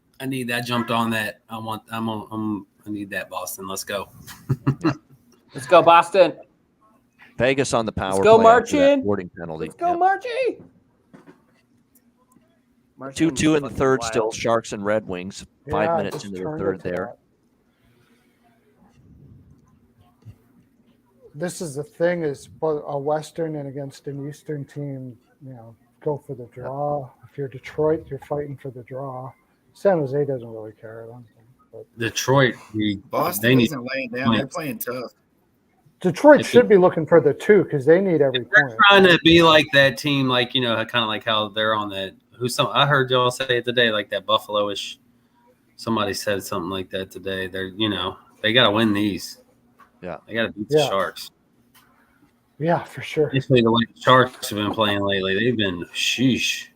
Jumped on that. I need that, Boston. Let's go. Let's go, Boston. Vegas on the power Let's go, play after that Marchand. boarding penalty. Let's go, Marchie. 2-2 in the third still, Sharks and Red Wings. 5 minutes just into the turned third it to there. that. This is the thing: is both a Western and against an Eastern team. Go for the draw. If you're Detroit, you're fighting for the draw. San Jose doesn't really care. I don't think. But Detroit. Boston they need isn't laying down. They're playing tough. Detroit If should be looking for the 2 because they need every point. Trying to be like that team, like kind of like how they're on that. I heard y'all say it today, like that Buffalo-ish. Somebody said something like that today. They're they got to win these. Yeah, they got to beat the Sharks. Yeah, for sure. Especially the way the Sharks have been playing lately. They've been sheesh.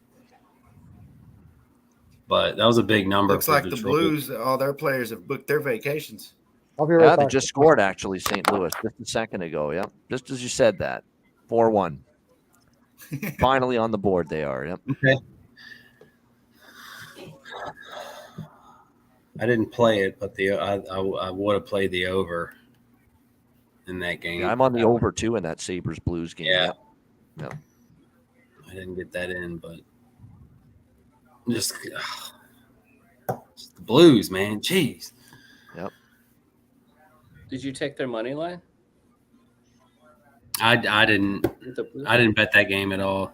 But that was a big number. Looks like Detroit. The Blues, all their players have booked their vacations. I'll be right back. They just scored, actually, St. Louis, just a second ago. Yep, just as you said that. 4-1. Finally on the board they are. Yep. Okay. I didn't play it, but I would have played the over in that game. Yeah, I'm on the over, too, in that Sabres-Blues game. Yeah. Yep. No. I didn't get that in, but just the Blues, man. Jeez. Yep. Did you take their money line? I didn't bet that game at all.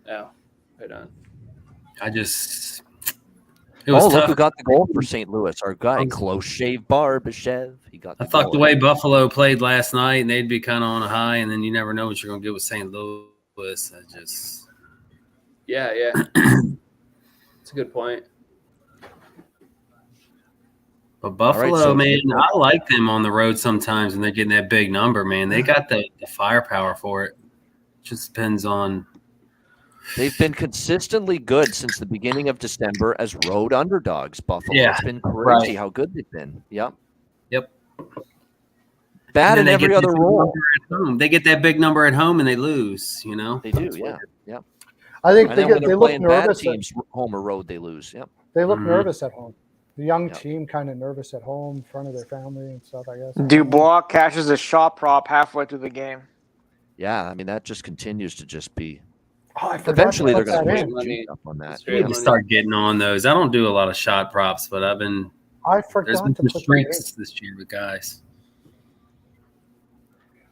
Oh, right on. It was tough. Look who got the goal for St. Louis. Our guy, Close Shave Barbashev. He got. I thought the way Buffalo played last night, and they'd be kind of on a high, and then you never know what you're going to get with St. Louis. Yeah. That's a good point. But Buffalo, man, I like them on the road sometimes when they're getting that big number, man. They got the firepower for it. Just depends on. They've been consistently good since the beginning of December as road underdogs, Buffalo. Yeah, it's been crazy how good they've been. Yep. Bad in every other role. They get that big number at home and they lose, They do, yeah. I think they look bad nervous. Teams, home or road, they lose. Yep. They look nervous at home. The young team kind of nervous at home in front of their family and stuff, I guess. Dubois cashes a shot prop halfway through the game. Yeah, I mean, that just continues to just be. Eventually, they're going to put up on that. You need to start getting on those. I don't do a lot of shot props, but there's been some streaks this year with guys.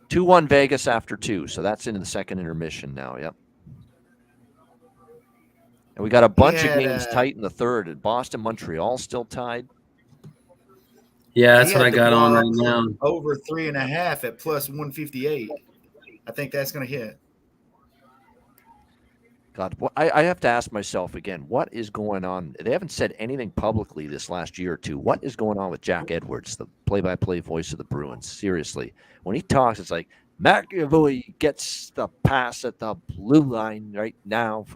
2-1 Vegas after 2, so that's into the second intermission now. Yep. And we got a bunch of games tight in the third. Boston, Montreal still tied. Yeah, that's what I got on right now. Over 3.5 at plus 158. I think that's going to hit. God, I have to ask myself again, what is going on? They haven't said anything publicly this last year or two. What is going on with Jack Edwards, the play-by-play voice of the Bruins? Seriously. When he talks, it's like, McAvoy gets the pass at the blue line right now.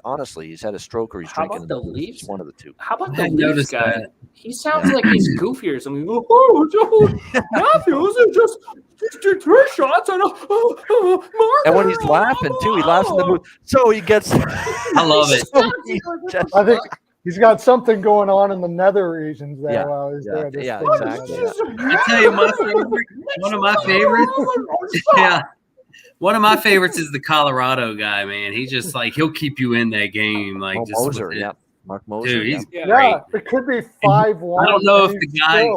Honestly, he's had a stroke or he's drinking the Leafs. One of the two. How about the Leafs guy? That. He sounds like he's goofier or something. Matthews is just did 3 shots and and when he's laughing too, he laughs in the booth. So he gets. I love it. I think he's got something going on in the nether regions there while he's there. Yeah, exactly. I tell you, one of my favorites. Yeah. One of my favorites is the Colorado guy, man. He's just like, he'll keep you in that game. Like, just Moser, Mark Moser. Dude, he's great. Yeah, it could be 5-1. I don't know if the guy.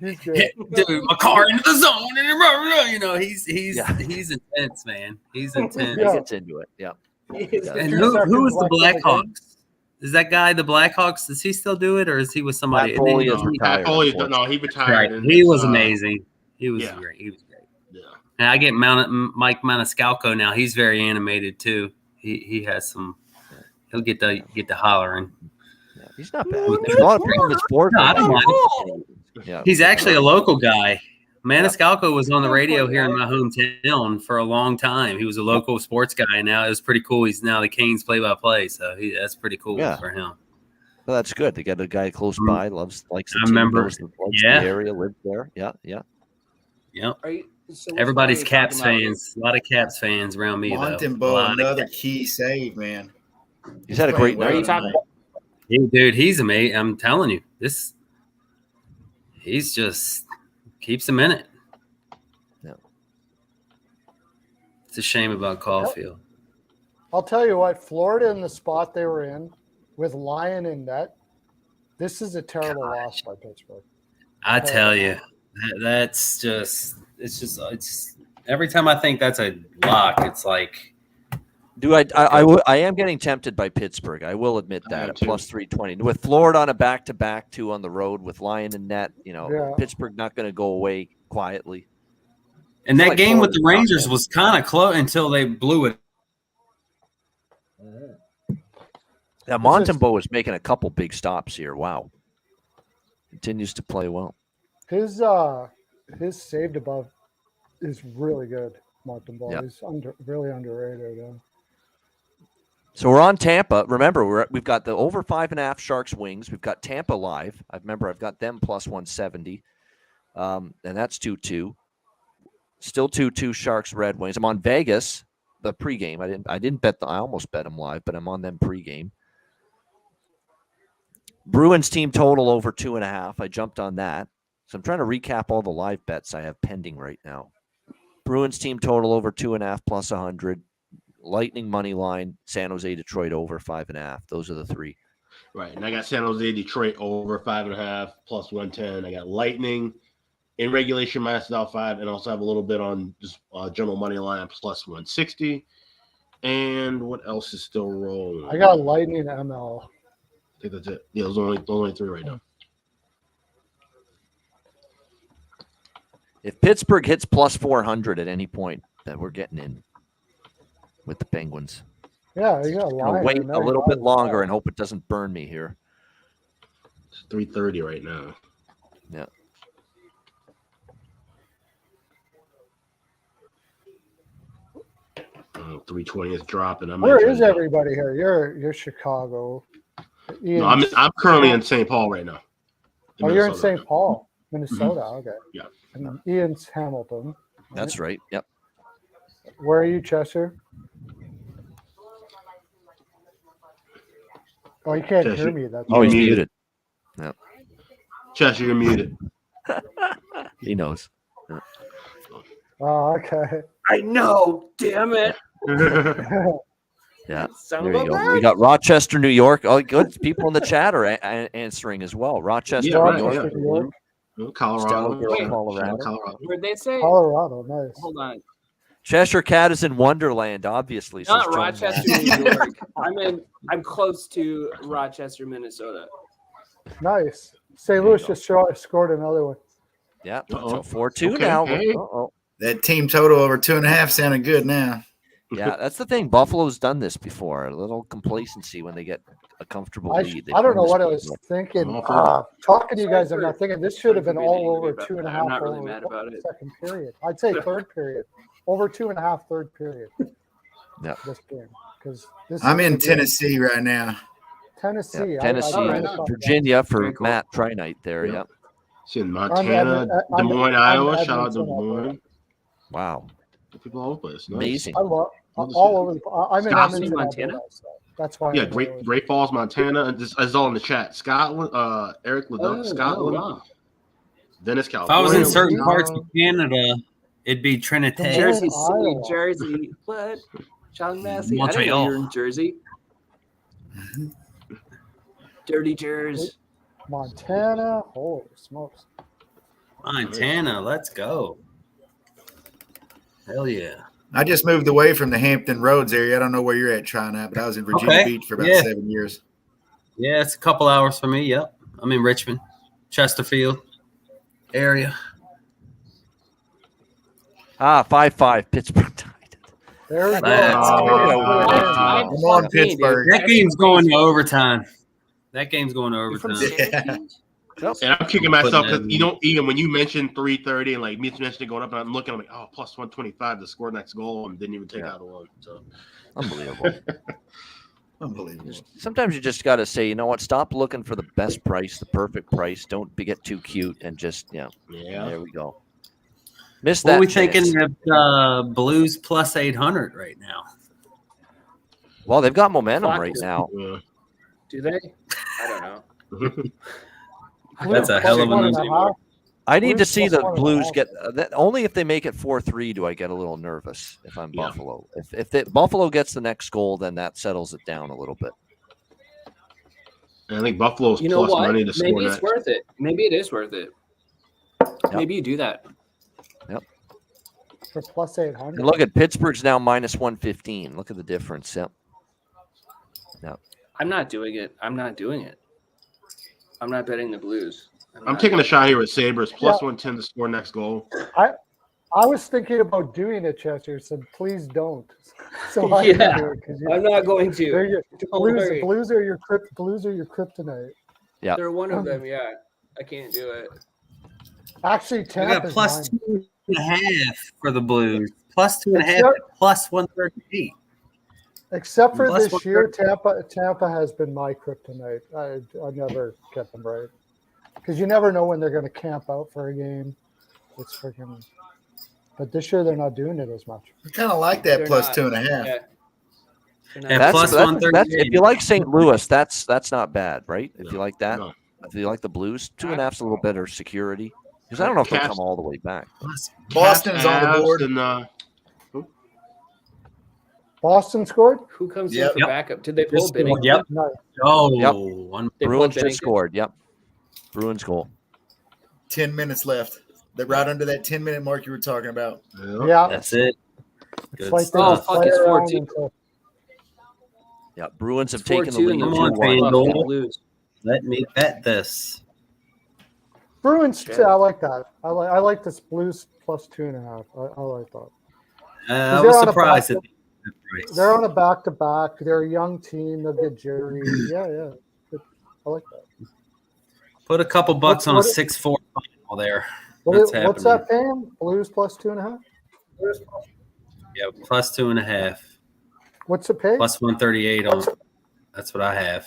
He's good. Dude, my car into the zone, and he's intense, man. He's intense. He gets into it. Yeah. And who is the Blackhawks? Is that guy the Blackhawks? Does he still do it, or is he with somebody? He retired. He retired. Right. He was amazing. He was great. He was great. Yeah. And I get Mike Maniscalco now. He's very animated too. He has some. He'll get the hollering. Yeah, he's not bad. There's a lot of people in sport. No, I don't mind. Yeah. He's actually a local guy. Maniscalco was on the radio here in my hometown for a long time. He was a local sports guy, and now it was pretty cool. He's now the Canes play-by-play, so that's pretty cool for him. Well, that's good. They got a guy close by, likes the team, remember, the area, lives there. Yeah. Everybody's Caps fans. A lot of Caps fans around me, Montembeault, another key save, man. He's had a great night. Dude, he's amazing. I'm telling you, he's just keeps him in it. Yeah. It's a shame about Caulfield. I'll tell you what, Florida in the spot they were in with Lyon in net, this is a terrible loss by Pittsburgh. I tell you, it's every time I think that's a lock, it's like. I am getting tempted by Pittsburgh. I will admit that at plus 320 with Florida on a back-to-back 2 on the road with Lyon and net. Pittsburgh not going to go away quietly. And that like game with the Florida Rangers State. was kind of close until they blew it. Yeah, Montembeault is making a couple big stops here. Wow. Continues to play well. His saved above is really good. Montembeault. Yeah. He's really underrated. So we're on Tampa. Remember, we've got the over 5.5 Sharks Wings. We've got Tampa live. I've got them plus 170. And that's 2-2. Still 2-2 Sharks Red Wings. I'm on Vegas, the pregame. I didn't bet I almost bet them live, but I'm on them pregame. Bruins team total over 2.5. I jumped on that. So I'm trying to recap all the live bets I have pending right now. Bruins team total over 2.5 plus 100. Lightning money line, San Jose, Detroit over 5.5. Those are the three. Right. And I got San Jose, Detroit over 5.5 plus 110. I got Lightning in regulation minus $1.05, and also have a little bit on just general money line plus 160. And what else is still rolling? I got Lightning ML. I think that's it. Yeah, those are only three right now. If Pittsburgh hits plus 400 at any point, then we're getting in with the Penguins. Yeah, you got I'll wait a little bit longer and hope it doesn't burn me here. It's 3:30 right now. Yeah. Oh, 320 is dropping. Where is everybody here? You're Chicago. No, I'm currently in St. Paul right now. Oh, you're in St. Paul, Minnesota. Mm-hmm. Okay. Yeah. And Ian's Hamilton. That's right. Yep. Where are you, Chester? Oh, you can't Chester, hear me. That's he's muted. Yeah. Chester, you're muted. He knows. Yeah. Oh, okay. I know. Damn it. Yeah. Son There of a you go. bitch. We got Rochester, New York. Oh, good. People in the chat are answering as well. Rochester, Yeah, right, New York. New York. Colorado. Wait. Colorado. Where'd they say? Colorado, nice. Hold on. Cheshire Cat is in Wonderland, obviously. says Not John Rochester, Mack. New York. I'm close to Rochester, Minnesota. Nice. St. Louis just scored another one. Yeah. Uh-oh. So 4-2 Okay, now. hey. Uh-oh. That team total over 2.5 sounded good now. Yeah, that's the thing. Buffalo's done this before. A little complacency when they get a comfortable lead. I don't know what I They've was won thinking. Talking to you guys, I'm not thinking this should have been all over 2.5. I'm not really over mad about it. Second period. I'd say third period. Over 2.5 third period. Yeah. This game. Because this I'm is in the game. Tennessee right now. Tennessee. Yeah, I Tennessee, don't know about Virginia for Very cool. Matt Trinite there. Yeah. Yeah. See in Montana, Des Moines, Iowa. Shout out to Des Moines. Wow. People all over the place. Nice. Amazing. I love all over. I'm in Scotland, Edmonton, Montana? Alberta, so that's why. Yeah, I'm Great Falls, Montana. And this is all in the chat. Scotland, Eric Leduc, Scotland. wow. Venice, If California. I was in certain parts Wisconsin. of Canada, it'd be Trinity. Jersey City, Iowa. Jersey. What? John Massey. I didn't know Montreal. you're in Jersey. Dirty Jersey. Montana. Holy smokes! Montana, let's go. Hell yeah. I just moved away from the Hampton Roads area. I don't know where you're at, China, but I was in Virginia Okay. Beach for about Yeah. 7 years. Yeah, it's a couple hours for me. Yep. I'm in Richmond, Chesterfield area. 5-5 Pittsburgh tied. There we go. Let's go. I'm on Pittsburgh. That game's going to overtime. That game's going to You're from overtime. Syracuse? And I'm kicking myself because, Putting in- Ian, when you mentioned 3:30 and like me mentioned it going up, and I'm looking, I'm like, oh, plus 125 to score next goal, and didn't even take out a one. So Unbelievable. Unbelievable. Sometimes you just got to say, you know what? Stop looking for the best price, the perfect price. Don't get too cute and just, yeah. there we go. Missed that. What are we chance. thinking of Blues plus 800 right now? Well, they've got momentum Fuck. right now. Yeah. Do they? I don't know. That's a hell of a Plus number. 1.5. I need to Blues see plus the 1.5. Blues get that. Only if they make it 4-3 do I get a little nervous if I'm Yeah. Buffalo. If Buffalo gets the next goal, then that settles it down a little bit. And I think Buffalo's You know plus what? money to score Maybe it's next. worth it. Maybe it is worth it. Maybe you do that. For plus 800. And look at Pittsburgh's now minus 115. Look at the difference. Yep. I'm not doing it. I'm not doing it. I'm not betting the Blues. I'm taking a shot here with Sabres plus 110 to score next goal. I was thinking about doing it, Chester. Said, please don't. So I can Yeah, do it because I'm not going to. Don't worry. Blues are your kryptonite. Yeah. They're one of them. Yeah, I can't do it. Actually, I got Tampa's plus mine. 2.5 for the Blues. Plus 2.5 Except- at plus 138. Except for Plus this year, Tampa has been my kryptonite. I never kept them right because you never know when they're going to camp out for a game. It's freaking. But this year they're not doing it as much. I kind of like that They're plus not. 2.5. Yeah. At plus 138. If you like St. Louis, that's not bad, right? If you like that, No. if you like the Blues, 2.5's a little better security because I don't know if they'll Caps- come all the way back. Boston's on the Avs, board. And, Boston scored. Who comes Yep. in for backup? Did they pull Just- Bennington? Yep. Nice. Oh, Yep. They Bruins pulled just Bennington? scored. Yep. Bruins goal. 10 minutes left. They're right under that 10-minute mark you were talking about. Yeah, That's it. it's Good like they stuff. just play It's around 4-2. until Yeah. Bruins have It's taken the 4-2 lead. and the Come on, 2-1. FanDuel. Buffalo Blues. Let me bet this. Bruins. Shit. I like that. I like this Blues plus 2.5. I like that. I they're was on a surprised back- at the price. They're on a back-to-back. They're a young team. They'll get Jerry. Yeah. I like that. Put a couple bucks on a What- 6-4 final there. What's That's that paying? Blues plus 2.5. Yeah, plus 2.5. What's it pay? Plus 138 on. That's what I have.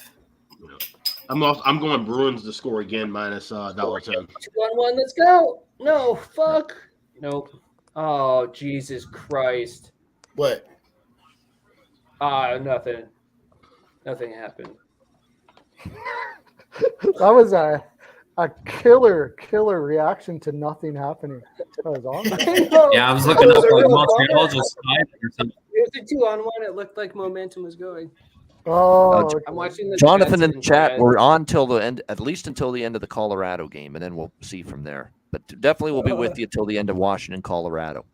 I'm going Bruins to score again minus $1.10. 2-on-1. Let's go. No, fuck. Nope. Oh, Jesus Christ. What? Nothing. Nothing happened. That was a killer reaction to nothing happening. That was awesome. Yeah, I was looking up like Montreal just tied or something. It was a 2-on-1. It looked like momentum was going. Oh, okay. I'm watching the Jonathan Jets in the and chat, Jazz. we're on till the end, at least until the end of the Colorado game, and then we'll see from there. But definitely we'll be with you till the end of Washington, Colorado,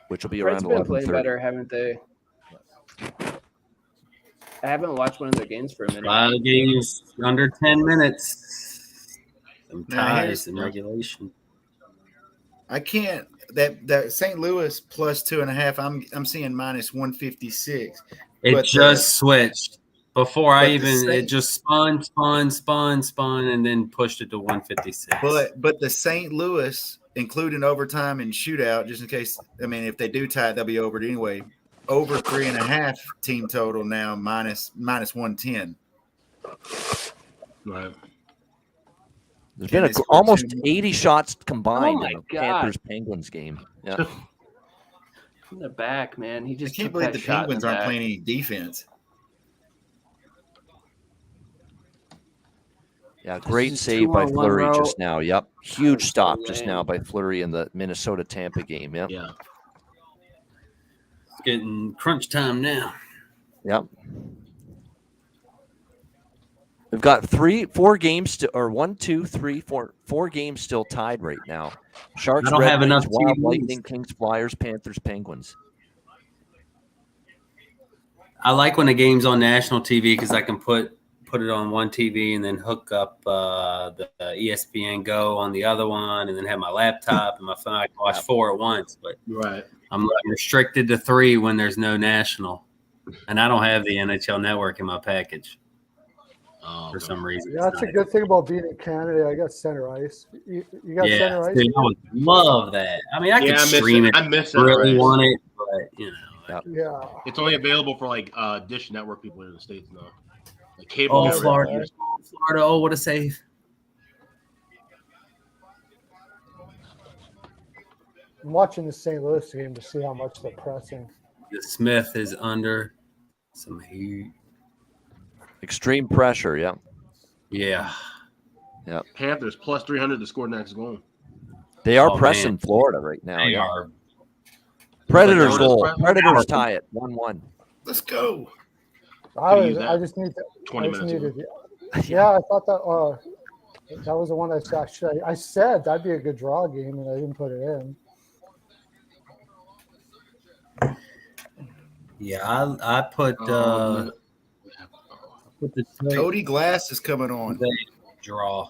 which will be Red's around been playing 11:30. better, haven't they? I haven't watched one of their games for a minute. 5 games under 10 minutes. Some Now, here's- ties in regulation. I can't. That St. Louis plus 2.5. I'm seeing minus 156. It But, just switched. Before I but the even, it Saint- just spun, and then pushed it to 156. But the St. Louis, including overtime and shootout, just in case. I mean, if they do tie it, they'll be over it anyway. Over 3.5 team total now minus 110. Right. There's been Tennis almost cartoon. 80 shots combined Oh my in the God. Panthers Penguins game. Yeah. From the back, man. He I just can't took believe that the shot in Penguins the aren't back. playing any defense. Yeah, great is save by 2-on-1 Fleury route. just now. Yep. Huge so stop just lame. now by Fleury in the Minnesota Tampa game. Yep. Yeah. It's getting crunch time now. Yep. We've got 4 games or 1, 2, 3, 4 games still tied right now. Sharks, I don't Red have Wings, enough Wild, TVs. Lightning, Kings, Flyers, Panthers, Penguins. I like when the game's on national TV because I can put it on one TV and then hook up the ESPN Go on the other one, and then have my laptop and my phone. I can watch 4 at once, but Right. I'm restricted to 3 when there's no national, and I don't have the NHL Network in my package for some reason. Yeah, that's a good thing about being in Canada. I got center ice. You got Yeah, center ice. dude, I would love that. I mean, I Yeah, could I miss stream it. it. I miss it. Really Right. want it, but you know. Yeah. It's only available for like Dish Network people in the States now. Like cable. Oh, network. Florida! Oh, what a save! I'm watching the St. Louis game to see how much they're pressing. The Smith is under some heat. Extreme pressure. Yeah. Yeah. Yep. Panthers plus 300 to score next goal. They are Oh, pressing man. Florida right now. They Yeah. are. Predators Like, goal. Florida's Predators tie it 1-1. Let's go. Could've used that I just need to. 20 I just minutes needed. Yeah, I thought that. That was the one I said that'd be a good draw game, and I didn't put it in. Yeah, I put the Cody Glass is coming on. draw.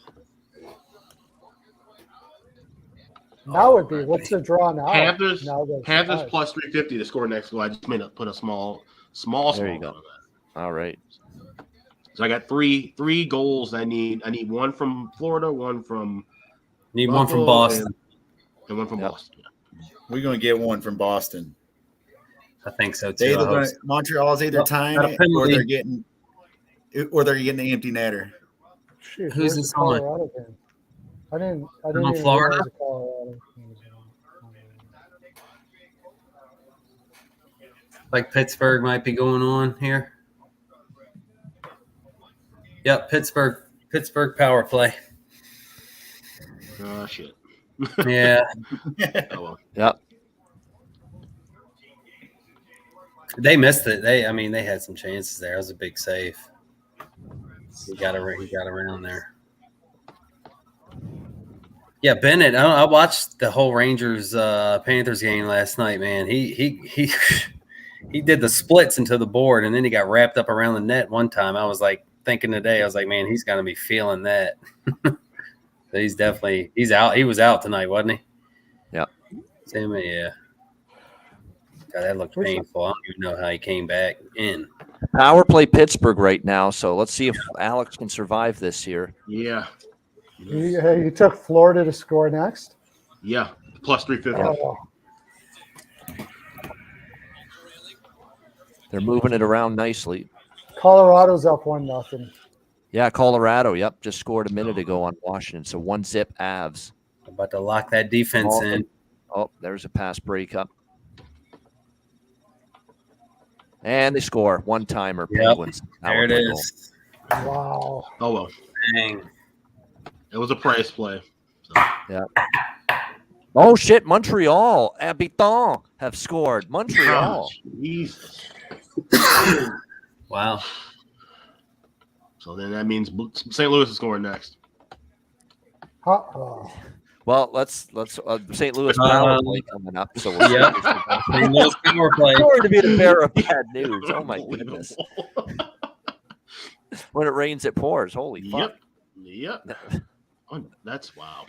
Now would be what's the draw now? Panthers Now there's Panthers five. plus 350 to score next goal. I just put a small. There you go. on that. All right. So I got three goals. I need one from Florida, one from Need one from Buffalo, Boston. and one from Yep. Boston. We're gonna get one from Boston. I think so They too. I hope so. Montreal's either Well, tying got a it penalty. or they're getting the empty netter. Shoot, Who's where's this the on? Colorado game? I didn't On even Florida? realize the Colorado game was on. Like Pittsburgh might be going on here. Yep, Pittsburgh power play. Oh shit. Yeah. Oh well. Yep. They missed it. They had some chances there. It was a big save. He got around there. Yeah, Bennett. I watched the whole Rangers Panthers game last night. Man, he did the splits into the board, and then he got wrapped up around the net one time. I was like thinking today, I was like, man, he's gonna be feeling that. But he's out. He was out tonight, wasn't he? Yep. Same, yeah. God, that looked painful. I don't even know how he came back in. Power play Pittsburgh right now, so let's see if Alex can survive this here. Yeah. You took Florida to score next. Yeah. Plus 350. Oh, They're moving it around nicely. Colorado's up 1-0. Yeah, Colorado. Yep, just scored a minute ago on Washington. So 1-0 Avs. About to lock that defense in. Oh, there's a pass breakup. And they score. One-timer, Yep. Penguins. There it is. Wow. Oh well. Dang. It was a price play. So. Yeah. Oh shit! Montreal, Habitant have scored. Montreal. Jesus. Wow. So then that means St. Louis is scoring next. Uh-oh. Well, let's St. Louis power play coming up. So we'll Yep. St. Louis power play. Sorry to be the bearer of bad news. Oh my goodness! When it rains, it pours. Holy fuck! Yep. Oh, that's wow.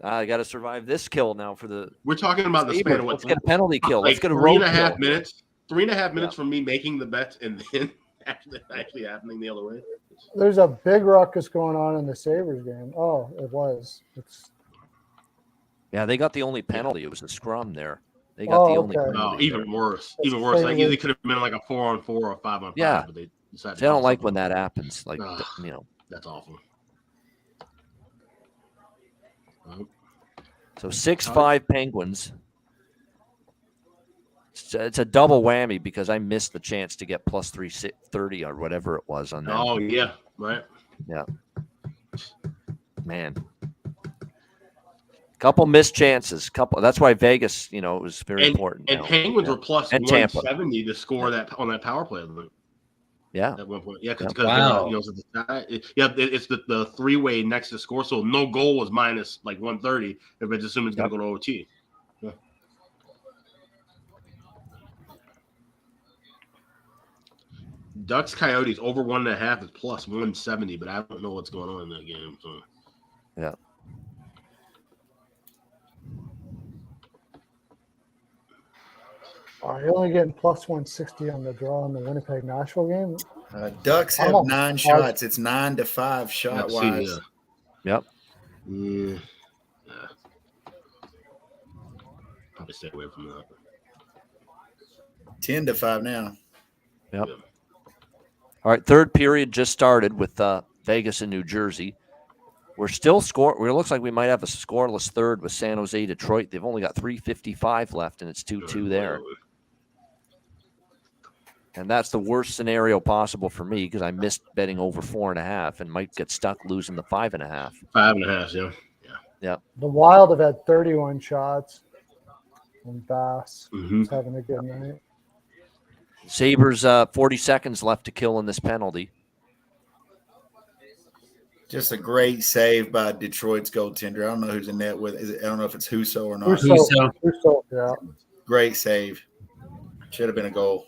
I got to survive this kill now for the. We're talking about the span of Let's get a penalty kill. Let's like get a three road and a half kill. minutes. 3.5 minutes from me making the bet and then actually happening the other way. There's a big ruckus going on in the Sabres game. Oh, it was. Yeah, they got the only penalty. It was a scrum there. They got the only penalty. Oh, even worse. That's Even worse. Like crazy. they could have been like a 4-on-4 or 5-on-5. Yeah. But they decided See, I don't like when that happens. Like, That's awful. So 6-5 Penguins. It's a double whammy because I missed the chance to get plus 330 or whatever it was on that. Oh yeah, right. Yeah. Man. Couple missed chances. That's why Vegas, it was very important. And Penguins were plus and Tampa. 170 to score that on that power play. Yeah. At one point. Yeah, because Wow. it's the three-way next to score. So no goal was minus like 130. Everybody's assuming it's gonna go to OT. Yeah. Ducks Coyotes over 1.5 is plus 170, but I don't know what's going on in that game. So yeah. You're only getting plus 160 on the draw in the Winnipeg Nashville game. Ducks have Almost 9 shots. It's 9-5 shot let's wise. see. Yep. Yeah. Probably stay away from that. 10-5 now. Yep. All right, third period just started with Vegas and New Jersey. We're still It looks like we might have a scoreless third with San Jose, Detroit. They've only got 3:55 left, and it's 2-2 there. And that's the worst scenario possible for me because I missed betting over 4.5 and might get stuck losing the 5.5. 5.5, yeah. Yeah. The Wild have had 31 shots. And Bass Mhm. is having a good night. Sabres, 40 seconds left to kill in this penalty. Just a great save by Detroit's goaltender. I don't know who's in net with. I don't know if it's Husso or not. Husso, yeah. Great save. Should have been a goal.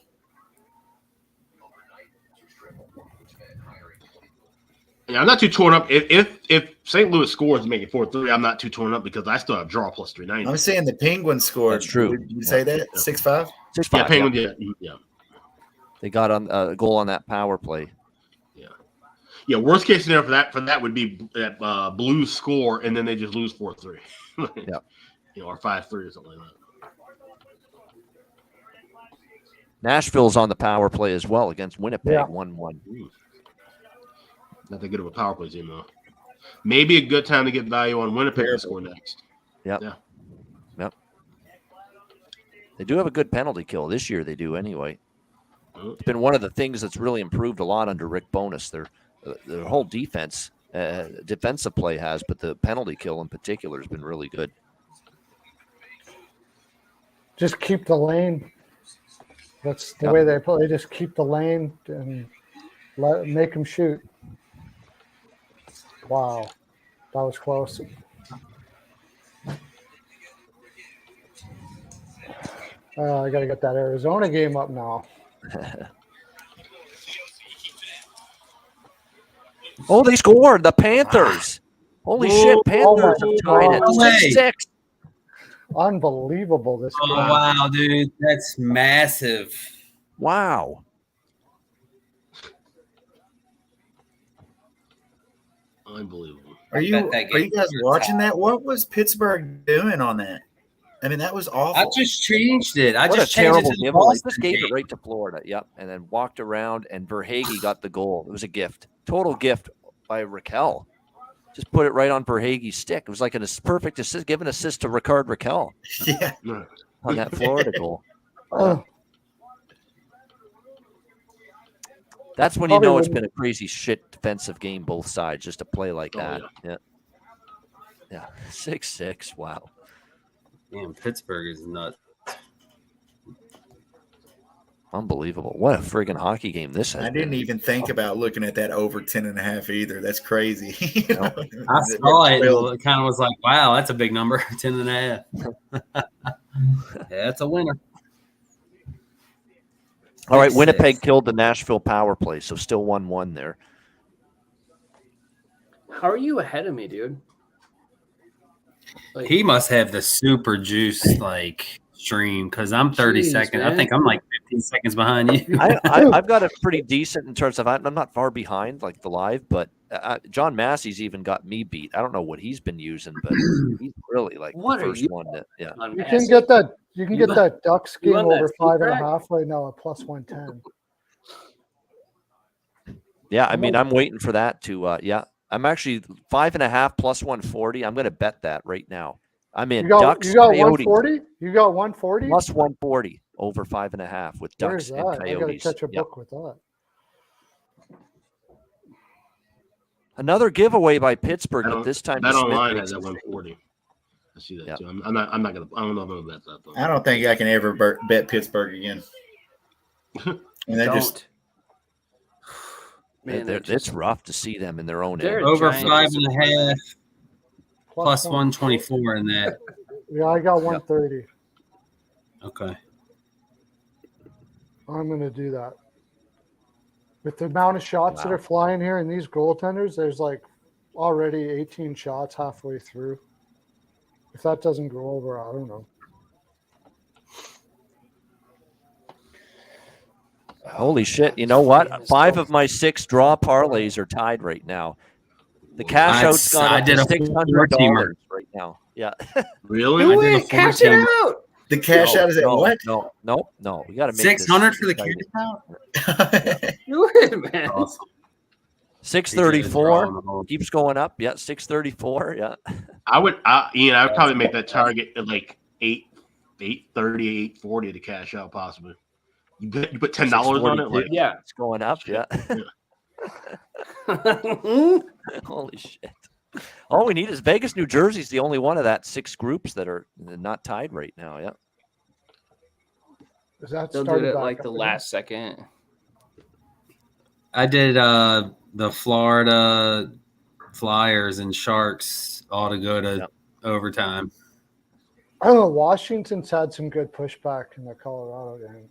Yeah, I'm not too torn up. If St. Louis scores and make it 4-3, I'm not too torn up because I still have draw plus 390. I'm saying the Penguins scored. That's true. Would you say that 6-5? 6-5. Yeah, Penguins. Yeah. They got on a goal on that power play. Yeah, worst case scenario for that would be that Blues score and then they just lose 4-3. Yeah. Or 5-3 or something like that. Nashville's on the power play as well against Winnipeg, 1-1. Not that good of a power play team though. Maybe a good time to get value on Winnipeg to score next. Yep. Yeah. They do have a good penalty kill this year. They do anyway. It's been one of the things that's really improved a lot under Rick Bowness. Their whole defense, defensive play has, but the penalty kill in particular has been really good. Just keep the lane. That's the way they play. Just keep the lane and make them shoot. Wow, that was close. I got to get that Arizona game up now. Oh, they scored. The Panthers. Holy shit, Panthers have tied it 6-6. Unbelievable this game. Oh, wow, dude. That's massive. Wow. Unbelievable. Are you guys watching that? What was Pittsburgh doing on that? I mean, that was awful. I just changed it. I What just a changed terrible it to the giveaway. Boston Just gave game. it right to Florida. Yep. And then walked around, and Verhaeghe got the goal. It was a gift. Total gift by Raquel. Just put it right on Verhaeghe's stick. It was like a perfect assist, give an assist to Ricard Raquel on that Florida goal. That's when you know it's been a crazy shit defensive game, both sides, just to play like that. Yeah. 6-6. Wow. Damn, Pittsburgh is nuts. Unbelievable. What a friggin' hockey game this has I didn't even think about looking at that over 10.5 either. That's crazy. I saw it. And it kind of was like, wow, that's a big number. 10.5. Yeah, that's a winner. All right, Winnipeg killed the Nashville power play, so still 1-1 there. How are you ahead of me, dude? He must have the super juice stream because I'm 30 seconds. Man. I think I'm like 15 seconds behind you. I've got a pretty decent in terms of I'm not far behind like the live, but John Massey's even got me beat. I don't know what he's been using, but he's really like What the are first you one. You can get that. You can get that Ducks game on that over speed track? 5.5 right now at plus 110. Yeah, I mean, I'm waiting for that to. I'm actually 5.5 plus 140. I'm going to bet that right now. I'm in Ducks. You got Coyotes, 140. You got 140 plus 140 over 5.5 with Ducks Where's and that? I got to Coyotes. catch a Yep. book with that. Another giveaway by Pittsburgh, but this time That Smith online makes has that it. 140. I see that too. I'm not gonna. I don't know if I'm gonna bet that though. I don't think I can ever bet Pittsburgh again. And they just Man, it's rough to see them in their own They're end. Over giant 5.5 plus Plus 124 in that. Yeah, I got 130. Okay. I'm going to do that. With the amount of shots that are flying here and these goaltenders, there's like already 18 shots halfway through. If that doesn't go over, I don't know. Holy shit. You know what? 5 of my 6 draw parlays are tied right now. The cash out's gone I up did to a $600 4-teamer. right now. Yeah. Really? Do it. Cash it out. the cash out is at what? No. We got to make 600 for the tight. cash out? Do it, man. Awesome. 634 keeps going up. Yeah, 634. Yeah. I would probably make that target at like 830, 840 to cash out possibly. You put $10 on it, like Yeah. It's going up. Yeah. Holy shit. All we need is Vegas, New Jersey's the only one of that 6 groups that are not tied right now. Yeah. Is that They'll do started it back like up the again? last second. I did the Florida Flyers and Sharks all to go to overtime. I don't know. Washington's had some good pushback in the Colorado game.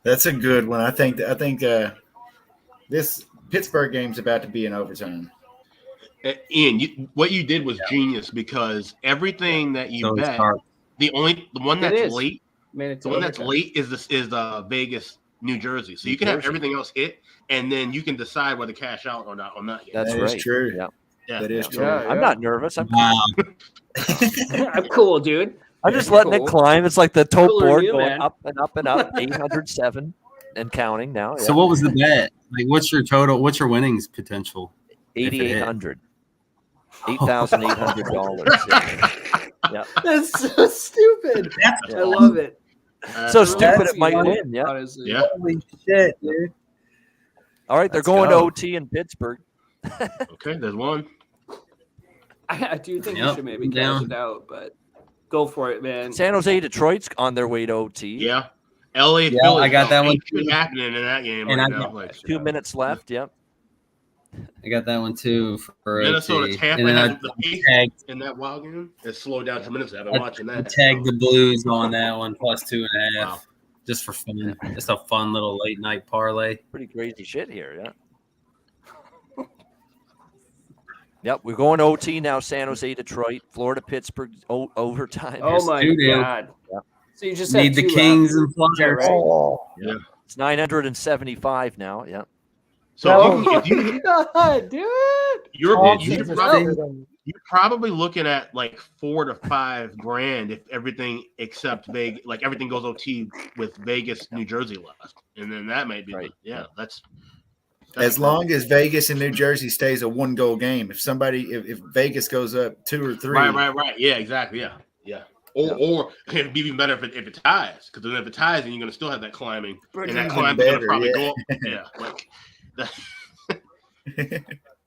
That's a good one. I think this Pittsburgh game's about to be in overtime. Ian, what you did was genius because everything that you So it's bet, hard. the one that's is. late, the one that's late is Vegas, New Jersey. So you can have everything else hit, and then you can decide whether to cash out or not on that game. That's That right. is true. Yeah. Yeah. That is Yeah, true. yeah. I'm not nervous. I'm I'm cool, dude. I'm just letting it climb. It's like the top Cooler board you, going man. up and up and up. 807 and counting now. So what was the bet? Like, what's your total? What's your winnings potential? if it hit? 8,800. $8,800. Yeah. That's so stupid. That's I love it. So That's stupid really it might funny, win. Yeah. honestly. Yeah. Holy shit, dude. All right. They're Let's going go. to OT in Pittsburgh. Okay, there's one. I do think you Yep, should maybe down. cash it out, but go for it, man. San Jose, Detroit's on their way to OT. Yeah. LA, Yeah, Philly. I got that one Ain't shit too. happening in that game And right I now. got- Like, 2 minutes left. Yep. I got that one too for Minnesota, OT. Tampa And then has I the pace tagged, in that wild game. It slowed down tremendously. I've been watching I that. tagged the Blues on that one plus 2.5, Wow. just for fun. Just a fun little late night parlay. Pretty crazy shit here. Yeah. Yep. We're going to OT now. San Jose, Detroit, Florida, Pittsburgh, overtime. Oh my Studio. god. Yeah. So you just Need have the two Kings left. and Flyers. right? Oh, It's 975 now. Yeah. So No. if you God, dude. Thompson's you're probably looking at like $4,000 to $5,000 if everything except Vegas, like everything goes OT with Vegas, New Jersey left, and then that may be Right. that's As long as Vegas and New Jersey stays a 1-goal game. If Vegas goes up 2 or 3, right, yeah, exactly, yeah. Or it'd be even better if it ties, because then if it ties, then you're gonna still have that climbing, and that Even climb's gonna better, probably yeah. go up. Yeah, like that.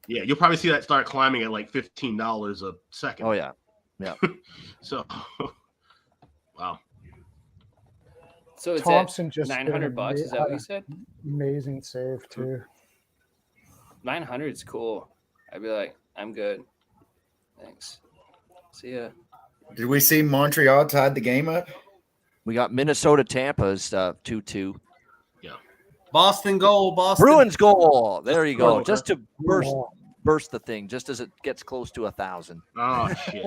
Yeah, you'll probably see that start climbing at like $15 a second. Oh yeah. So, wow. So it's Thompson at just 900 bucks. Is that what you said? amazing save too. 900 is cool. I'd be like, I'm good. Thanks. See ya. Did we see Montreal tied the game up? We got Minnesota, Tampa's 2-2. Boston goal, Boston. Bruins goal. There you go. Just to Oh. burst the thing, just as it gets close to 1,000. Oh shit.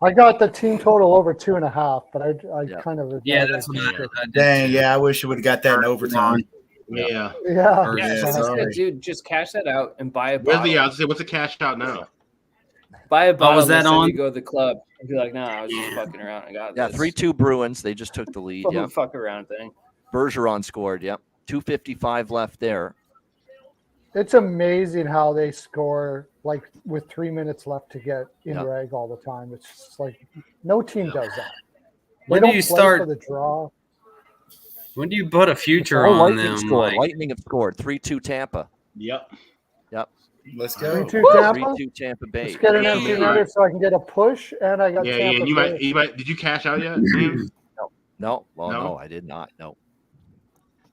I got the team total over 2.5, but I Yeah. kind of Yeah, that's what I did. Dang, yeah, I wish we would have got that in overtime. Yeah. yeah. Or- Yeah, Yeah, so sorry. instead, dude, just cash that out and buy a Where's bottle. the? I was gonna say, what's the cash out now? Buy a bottle. was that next time on? You go to the club and be like, nah, I was just fucking around. I got Yeah, this. 3-2 Bruins. They just took the lead. Fucking Yeah. fuck around thing. Bergeron scored. Yep. 2:55 left there. It's amazing how they score like with 3 minutes left to get in Yeah. reg all the time. It's just like no team does that. They When don't do you play start? for the draw. When do you put a future Oh, on Lightning them? scored. Like, Lightning have scored. 3-2 Tampa. Yep. Let's go. 3-2 Tampa. 3-2 Tampa Bay. Let's get an Yeah, empty yeah. netter so I can get a push, and I got Yeah, Tampa. and you Bay. might. Did you cash out yet? James? No, well, No? no, I did not. No.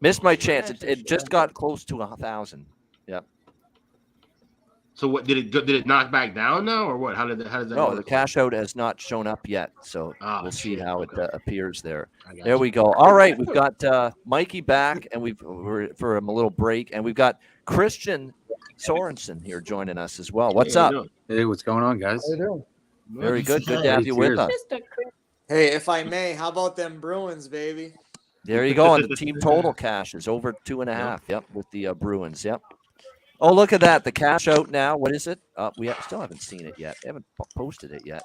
Missed my chance. It just got close to 1,000. Yep. So what did it go? Did it knock back down now, or what? How does that? No, work? the cash out has not shown up yet, so Ah, we'll see shit. how it Okay. appears there. I got There you. we go. All right, we've got Mikey back, and we're for a little break, and we've got Christian Sorensen here joining us as well. What's Hey, how up? you doing? Hey, what's going on, guys? How you doing? Very good. Good to Hey, have you with cheers. us. Hey, if I may, how about them Bruins, baby? There you go. And the team total cash is over 2.5. Yep, with the Bruins. Yep. Oh, look at that. The cash out now. What is it? We still haven't seen it yet. They haven't posted it yet.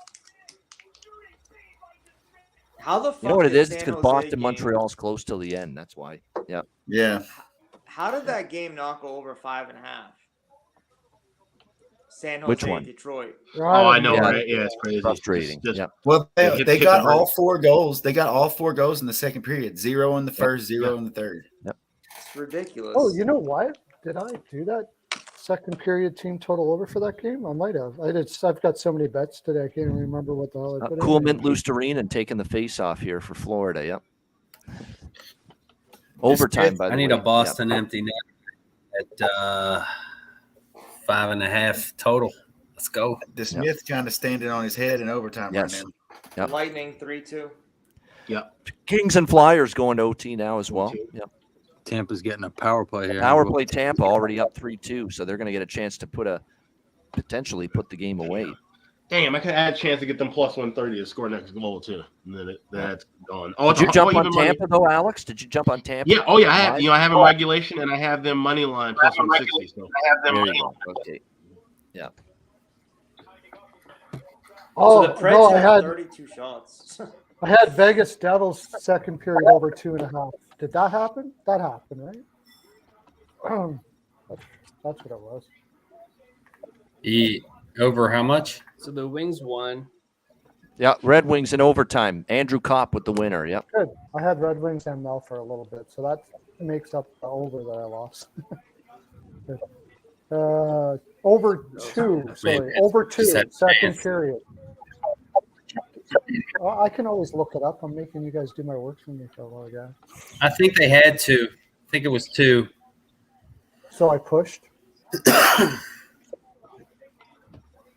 How the fuck? You know what it did is? It's San because Jose Boston game- Montreal's close till the end. That's why. Yep. Yeah. How did that game not go over 5.5? San Jose, Which one? Detroit. Oh, I know, Yeah. right? Yeah, it's crazy. Frustrating. Just- Yep. Well, They they, hit- they hit got the all brakes. 4 goals. They got all 4 goals in the second period. 0 in the first, 0 in the third. It's ridiculous. Oh, you know what? Did I do that second period team total over for that game? I might have. I did. I've got so many bets today. I can't even remember what the hell I put in. Cool Mint Lusterine and taking the face off here for Florida. Yep. Overtime, by the way. I need a Boston empty net at 5.5 total. Let's go. The Smith kind of standing on his head in overtime Yes. right now. Yep. Lightning 3-2. Yep. Kings and Flyers going to OT now as well. Yep. Tampa's getting a power play here. Power play Tampa already up 3-2, so they're going to get a chance to put a potentially put the game away. Damn, I could have had a chance to get them plus 130 to score next goal too. And then that's gone. Oh, Did you jump on even money. Tampa though, Alex? Did you jump on Tampa? Yeah. Oh yeah. I have in regulation and I have them money line plus 160. So There you go. Okay. Yeah. Oh, so the Preds no, I had had 32 shots. I had Vegas Devils second period over 2.5. Did that happen? That happened, right? That's what it was. Over how much? So the Wings won. Yeah, Red Wings in overtime. Andrew Kopp with the winner. Yep. Good. I had Red Wings and Mel for a little bit, so that makes up the over that I lost. Over 2. Sorry, over 2. Second period. Well, I can always look it up. I'm making you guys do my work for me for a while, guys. I think they had 2. I think it was 2. So I pushed.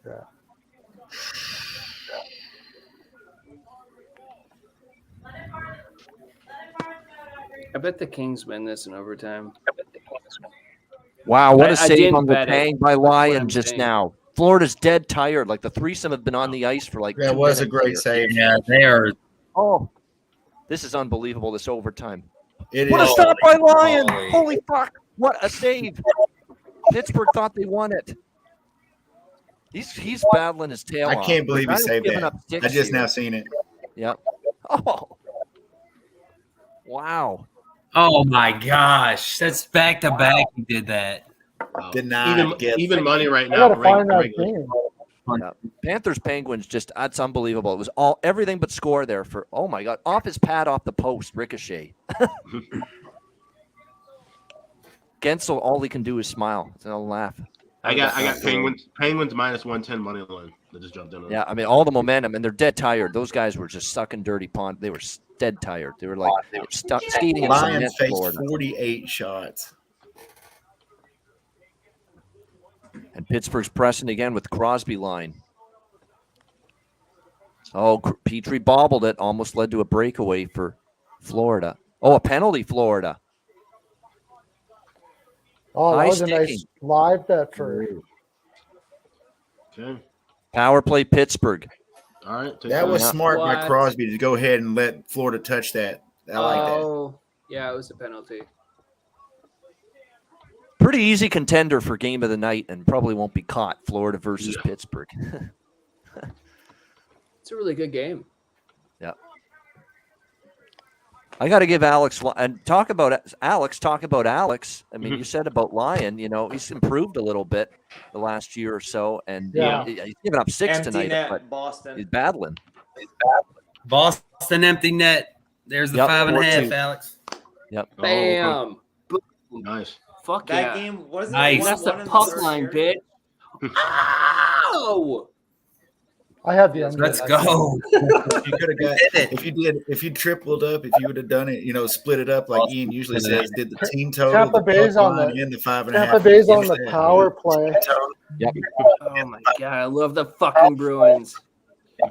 Yeah. I bet the Kings win this in overtime. Wow, what I a save didn't on the bet it. tang by That's what Lyon I'm just saying. now. Florida's dead tired. Like the threesome have been on the ice for like 2 That was a minutes great here. save. Yeah, they are. Oh, this is unbelievable, this overtime. It What a is. stop by Lyon! Holy. Holy fuck! What a save! Pittsburgh thought they won it. He's battling his tail I off. can't believe he The guy was saved giving that. up sticks I just here. now seen it. Yep. Oh. Wow. Oh my gosh, that's back to back. He did that. Did not get even money right I now. gotta find that regular. game. Yeah. Panthers Penguins that's unbelievable. It was all everything but score there for oh my god. Off his pad off the post, ricochet. Gensel, all he can do is smile. It's a laugh. I got Penguins minus 110 money line. They just jumped in on it. Yeah, I mean all the momentum, and they're dead tired. Those guys were just sucking dirty pond. They were dead tired. They were like skating in Lions cement, faced Florida. 48 shots. And Pittsburgh's pressing again with Crosby line. Oh, Petrie bobbled it. Almost led to a breakaway for Florida. Oh, a penalty, Florida. Oh, that High was a nice sticking. live bet for Okay. Power play, Pittsburgh. All right. That was Yeah. smart by What? Crosby to go ahead and let Florida touch that. I like that. Oh, yeah, it was a penalty. Pretty easy contender for game of the night and probably won't be caught. Florida versus Pittsburgh. It's a really good game. Yeah. I got to give Alex and talk about Alex. I mean, you said about Lyon, he's improved a little bit the last year or so, and Yeah. he's giving up 6 Empty tonight, net, but Boston. he's battling. Boston empty net. There's the Yep, 5.5, 4-2. Alex. Yep. Oh, Bam. nice. Fuck That yeah. game wasn't Nice. That's the 1-1 in puck third line, period? bitch. Ow! I had the under. Let's go. You could have got Did it. if you tripled up, if you would have done it, split it up like Ian usually says. Did the team total, Tampa the Bay's puck on line, the- and the 5.5. Tampa Bay's on the power play. Oh my god, I love the fucking Bruins. I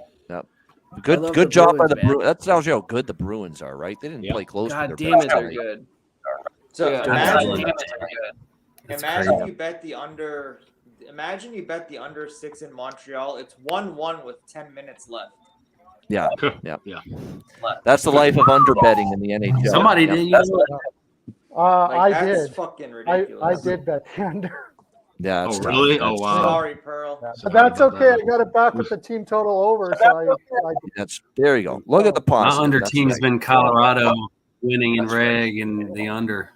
Good love good the job by Bruins, the man. Bruins. That tells you how good the Bruins are, right? They didn't Yep. play close. to God their damn it, best they're tonight. good. So Yeah. imagine That's Imagine crazy. you bet the under. Imagine you bet the under 6 in Montreal. It's 1-1 with 10 minutes left. Yeah, Yeah. that's the life of under betting in the NHL. Somebody Yeah. didn't use I That's did. fucking I ridiculous. did bet the under. Yeah, it's Oh, tough. really? That's, Oh, wow. Sorry, Pearl. But that's okay. I got it back with the team total over. So That's there you go. Look at the My positive. under That's team's right. been Colorado winning in That's right. reg and the under.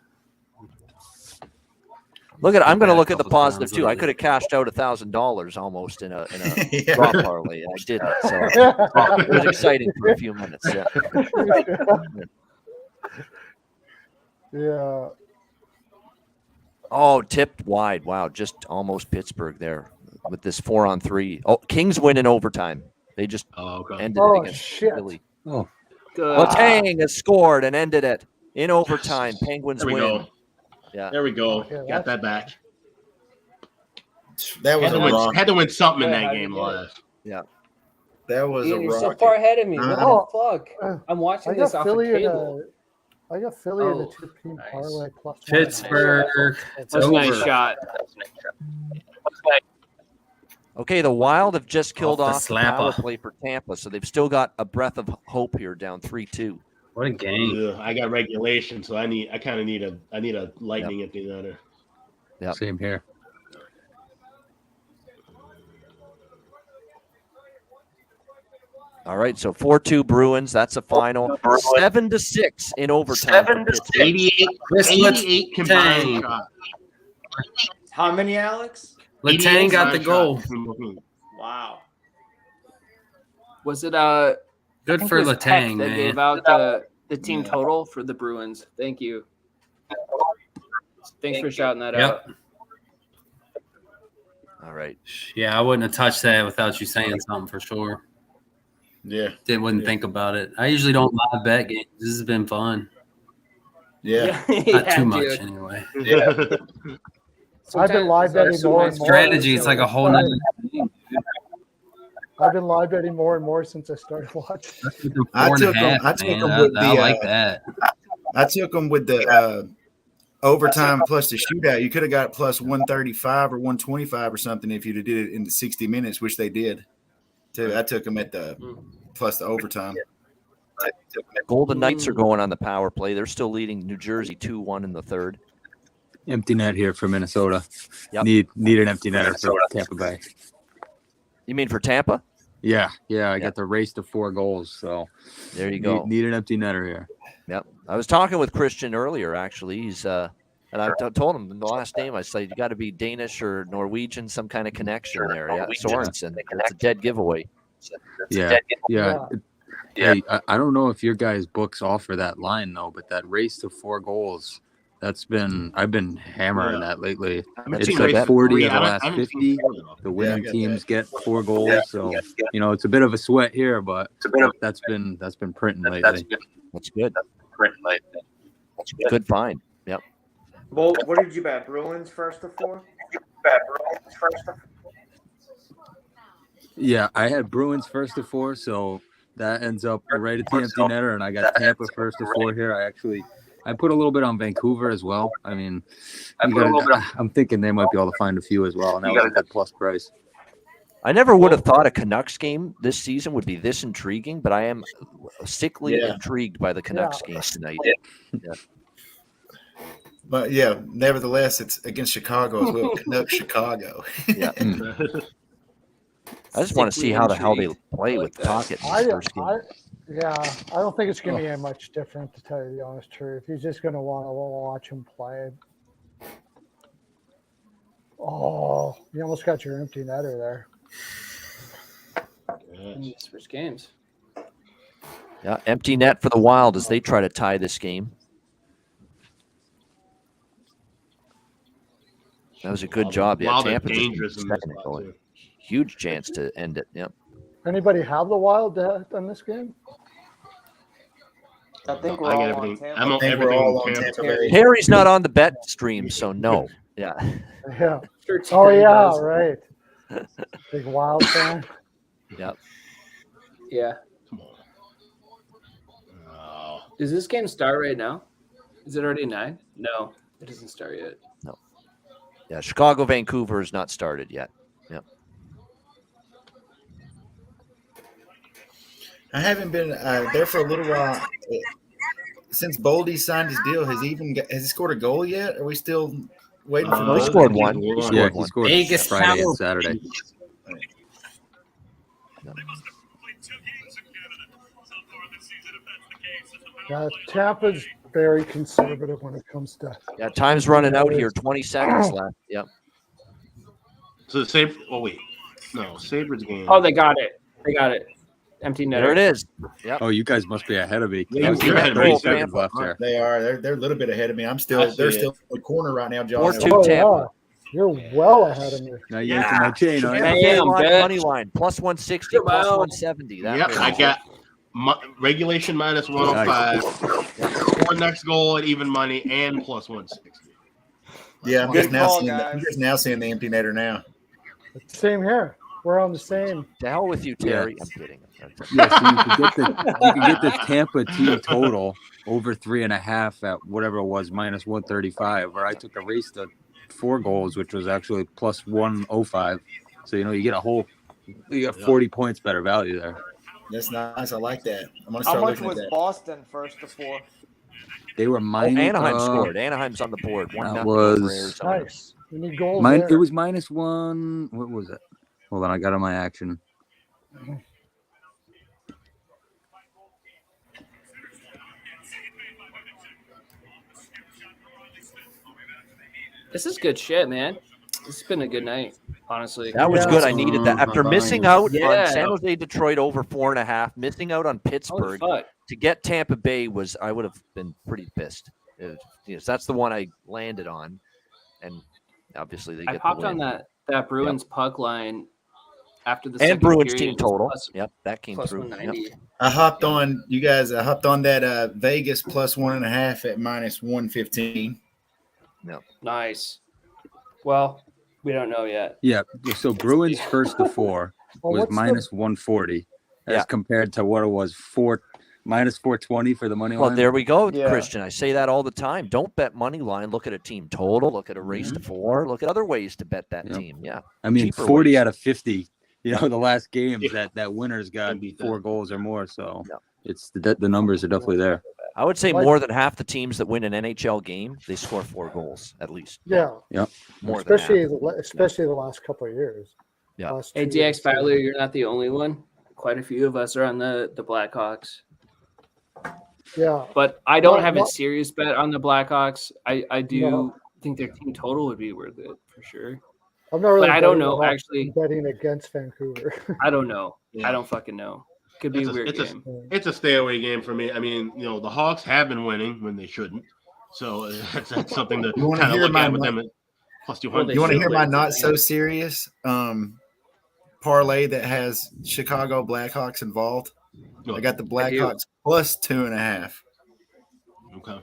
Look at. I'm going to Yeah, a look at the couple positive times too. I lately. could have cashed out $1,000 almost in a Yeah. drop parlay, and I didn't. So it was exciting for a few minutes. Yeah. yeah. Oh, tipped wide. Wow, just almost Pittsburgh there with this 4-on-3. Oh, Kings win in overtime. They just Oh, okay. ended Oh, it against shit. Philly. Oh, Good. Letang has scored and ended it in overtime. Penguins There we win. go. Yeah. There we go. Okay, Got that back. That was Had a to, win, rock. had to win something in Yeah, that how'd game you get it? live. That was a Ian, you're so rock. far ahead of me. What Oh. the fuck? I'm I watching got this off of Philly in cable. I got Philly in Oh, a 2-team nice. parlay plus Pittsburgh. That's a nice Over. shot. Okay, the Wild have just killed Off the off the power slapper. play for Tampa, so they've still got a breath of hope here, down 3-2. What a game. Ugh, I got regulation, so I need a lightning empty netter. Yeah. Same here. All right, so 4-2 Bruins. That's a final. 7-6 in overtime. 88 combined shots. How many, Alex? Letang got the goal. Wow. Was it Good I think for it was Peck Letang, that man. gave out the team total for the Bruins? Thank you. Thanks for shouting that out. All right. Yeah, I wouldn't have touched that without you saying something for sure. Yeah. Wouldn't think about it. I usually don't live bet games. This has been fun. Yeah. Not too much dude. anyway. Yeah. I've been live betting more and more. Strategy, it's like a whole nother thing. I've been live betting more and more since I started watching. I took them with the. I like that. I took them with the overtime plus the shootout. You could have got plus 135 or 125 or something if you'd have did it in the 60 minutes, which they did. I took them at the plus the overtime. Golden Knights are going on the power play. They're still leading New Jersey 2-1 in the third. Empty net here for Minnesota. Yep. Need an empty netter for Tampa Bay. You mean for Tampa? Yeah. I got the race to 4 goals. So there you go. Need an empty netter here. Yep. I was talking with Christian earlier, actually. He's and I told him in the last name, I said, you got to be Danish or Norwegian, some kind of connection there. Yeah, Sorensen. It's a dead giveaway. Yeah. Hey, I don't know if your guys' books offer that line though, but that race to 4 goals, I've been hammering that lately. It's like 40 of the last 50. The winning teams get 4 goals, so it's a bit of a sweat here, but that's been printing lately. That's good. Good find. Yep. Well, what did you bet? Bruins first to 4? Yeah, I had Bruins first to 4, so that ends up right at the empty netter, and I got Tampa first to 4 here. I put a little bit on Vancouver as well. I mean, I'm thinking they might be able to find a few as well, and that was a good plus price. I never would have thought a Canucks game this season would be this intriguing, but I am sickly intrigued by the Canucks game tonight. Yeah. But nevertheless, it's against Chicago as well. Canucks Chicago. Yeah. I just want to see how the hell they play with the pocket. I don't think it's going to be much different, to tell you the honest truth. He's just going to want to watch him play. Oh, you almost got your empty netter there. Switch games. Yeah, empty net for the Wild as they try to tie this game. That was a good job. Yeah, Tampa's dangerous in this second spot, goal. too. Huge chance to end it. Yep. Anybody have the Wild on this game? I think we're I got all on everything. Tampa. I'm on think we're everything all on on Tampa. Tampa Bay. Harry's not on the bet stream, so no. Yeah. Yeah. Sure, Oh, Terry yeah, does. right. Big Wild fan. Yep. Yeah. Come on. Oh. Does this game start right now? Is it already 9? No, it doesn't start yet. No. Yeah, Chicago, Vancouver is not started yet. Yep. I haven't been there for a little while. Since Boldy signed his deal, has he scored a goal yet? Are we still waiting for He Boldy? scored one. He One. scored Vegas Friday Power and Saturday. Yeah, Tampa's very conservative when it comes to. Yeah, time's running out here. 20 seconds left. Yep. So the Sabres. Oh wait, no Sabres game. Oh, they got it. Empty netter. There it is. Yep. Oh, you guys must be ahead of me. Yeah, you're ahead of me. 30 seconds left there. They are. They're a little bit ahead of me. They're still in the corner right now, John. 4-2 Oh, Tampa. yeah. You're well ahead of me. Now you're yanking my chain, aren't you? Tampa Damn, bitch. money line plus 160, Come plus on. 170. That Yep, way. I got regulation minus 105. Score next goal at even money and plus 160. Yeah, I'm Good just now call, seeing guys. I'm just now seeing the empty netter now. Same here. We're on the same. To hell with you, Terry. I'm kidding. Yeah, so you could get the Tampa team total over 3.5 at whatever it was, minus 135, where I took a race to 4 goals, which was actually plus 105. So you got 40 points better value there. That's nice. I like that. I'm gonna How start much looking was at that. Boston first to 4? They were minus. Anaheim scored. Anaheim's on the board. 1-0 that over was- Arizona. Nice. We need goals there. It was -1. What was it? Hold on, I got on my action. This is good shit, man. It's been a good night, honestly. That was good. I needed that. After missing out Yeah. on San Jose, Detroit over 4.5, missing out on Pittsburgh, fuck. to get Tampa Bay I would have been pretty pissed. Yes, that's the one I landed on, and obviously they I get popped the on win. that Bruins puck line after the And second Bruins period. team It was total. plus- Yep, that came plus through. 190. Yep. I hopped on you guys. I hopped on that Vegas plus 1.5 at -115. Nice. Well, we don't know yet. Yeah. So Bruins first to 4 Well, was what's the- -140, as Yeah. compared to what it was -420 for the money Well, line. there we go, Yeah. Christian. I say that all the time. Don't bet money line. Look at a team total. Look at a race to 4. Look at other ways to bet that Yep. team. Yeah. I mean, cheaper 40 ways. out of 50. The last games that winner's got Can beat that. 4 goals or more. So Yeah. it's the numbers are definitely there. I would say Like- more than half the teams that win an NHL game, they score 4 goals at least. Yeah, More than especially half. especially the last couple of years. Yeah. Last Hey, 2 DX years. Fowler, you're not the only one. Quite a few of us are on the Blackhawks. Yeah, But I don't Not- have a not- serious bet on the Blackhawks. I do No. think their team total would be worth it for sure. I'm not really. But I don't betting know, on that. actually. I'm betting against Vancouver. I don't know. Yeah. I don't fucking know. Could be a weird It's a- game. It's a stay away game for me. I mean, the Hawks have been winning when they shouldn't, so that's something to You wanna kind of hear look my at with not- them at plus Well, 200. they You want to should hear my win. not so serious parlay that has Chicago Blackhawks involved? I got the I do. Blackhawks plus 2.5 Okay.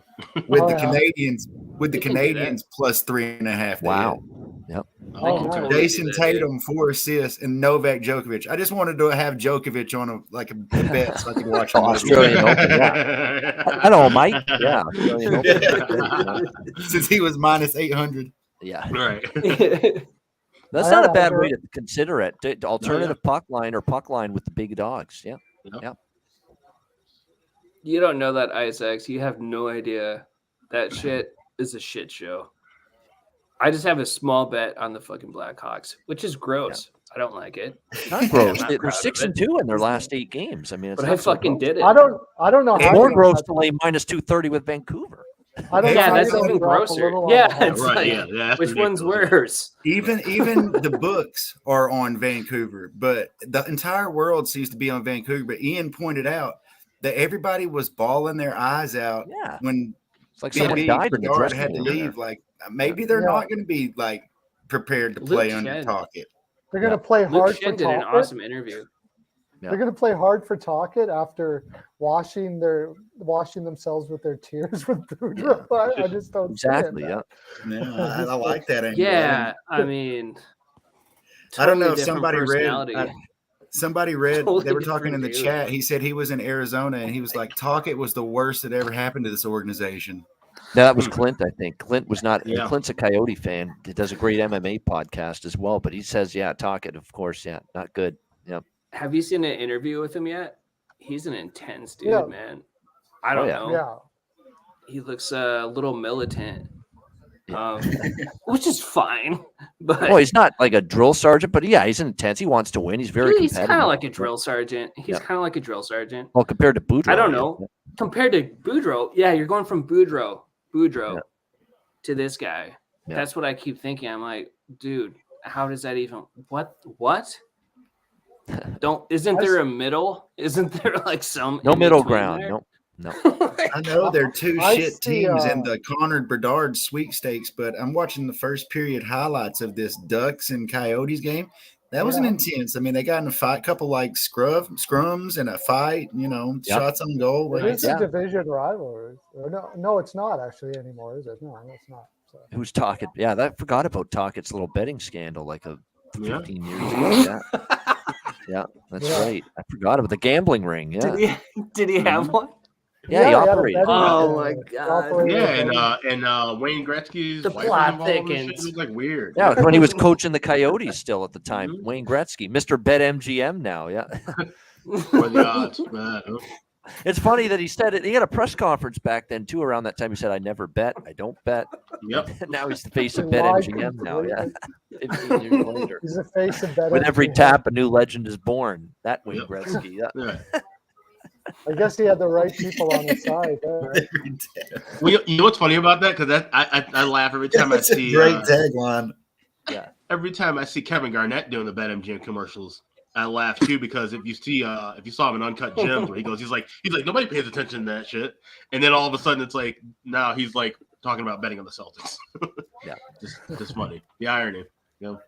with Oh, the yeah. Canadians They can do that. plus 3.5. they Wow. had. Oh, can nice. totally Jason do that, dude. Tatum 4 assists and Novak Djokovic. I just wanted to have Djokovic on a bet so I could watch him. Australian Open, yeah. I know, Mike. Yeah. Australian Open. Since he was minus 800. Yeah. Right. That's I not a had bad over- way to consider it. Alternative puck line or puck line with the big dogs. Yeah. You don't know that, ISX. You have no idea. That shit is a shit show. I just have a small bet on the fucking Blackhawks, which is gross. I don't like it. Not gross. I'm not They're proud of 6-2 in their last 8 games. I mean, it's But I not so fucking gross. did it. I don't know It's how more you gross got- to lay minus 230 with Vancouver. I don't know Yeah, how that's you even don't drop a grosser. little on Yeah, the it's Right. like, Yeah. That's which one's ridiculous. worse? Even the books are on Vancouver, but the entire world seems to be on Vancouver. But Ian pointed out that everybody was bawling their eyes out Yeah. when It's like someone BB died in the Bedard dressing had to room. leave. Like maybe they're Yeah. not going to be like prepared to Luke play under Shen. Tocchet. They're going to play Luke hard for Shen did an Tocchet. awesome interview. They're going to play hard for Tocchet after washing themselves with their tears with Boudreaux. I just don't see it, Exactly. man. Yeah. Yeah, I like that angle. Yeah, I mean, I don't know totally if different somebody personality. read. Totally They were talking in the different dude. chat. He said he was in Arizona and he was like, Tocchet was the worst that ever happened to this organization. No, that was Clint, I think. Clint was not. Yeah. Clint's a Coyote fan. He does a great MMA podcast as well. But he says, yeah, Tocchet, of course, yeah, not good. Yeah. Have you seen an interview with him yet? He's an intense dude, Yeah. man. I don't yeah. know. Yeah. He looks a little militant, which is fine. But Well, he's not like a drill sergeant, but yeah, he's intense. He wants to win. He's very he's competitive. kind of like a drill sergeant. He's Yeah. kind of like a drill sergeant. Well, compared to Boudreaux. I don't yeah. know. Compared to Boudreaux, yeah, you're going from Boudreaux to this guy. Yeah. That's what I keep thinking. I'm like, dude, how does that even what? Isn't there a middle? Isn't there like some No in middle between ground. there? No. I know they're two I shit see, teams in the Connor Bedard sweepstakes, but I'm watching the first period highlights of this Ducks and Coyotes game. That was an Yeah. intense. I mean, they got in a fight, couple like scrums and a fight, Yep. shots on goal. It is Yeah. a division rivalry. Or no, it's not actually anymore, is it? No, it's not. So. Who's Tocchet? Yeah, I forgot about Tocchet's little betting scandal like 15 years ago. Yeah. Yeah, that's Yeah. right. I forgot about the gambling ring. Yeah. Did he have one? Yeah, he he had a operated. betting Oh my thing. God. Operated Yeah, a betting- and Wayne Gretzky's The wife was plot involved and shit. It thickens. was like weird. Yeah, when he was coaching the Coyotes still at the time. Mhm. Wayne Gretzky, Mr. BetMGM now. Yeah. For the odds, man. It's funny that he said it. He had a press conference back then too. Around that time, he said, "I never bet. I don't bet." Yep. Now he's the face of He lied BetMGM now. Yeah, completely. 15 years later. He's the face of betting. With every tap, a new legend is born. That Wayne Yep. Gretzky. Yeah. Yeah. I guess he had the right people on his side. There. Well, you know what's funny about that? Because I laugh every time I That's a see great tagline. every time I see Kevin Garnett doing the BetMGM commercials. I laugh too because if you saw him in Uncut Gems where he's like nobody pays attention to that shit, and then all of a sudden it's like now he's like talking about betting on the Celtics. Yeah, just funny. The irony. You know?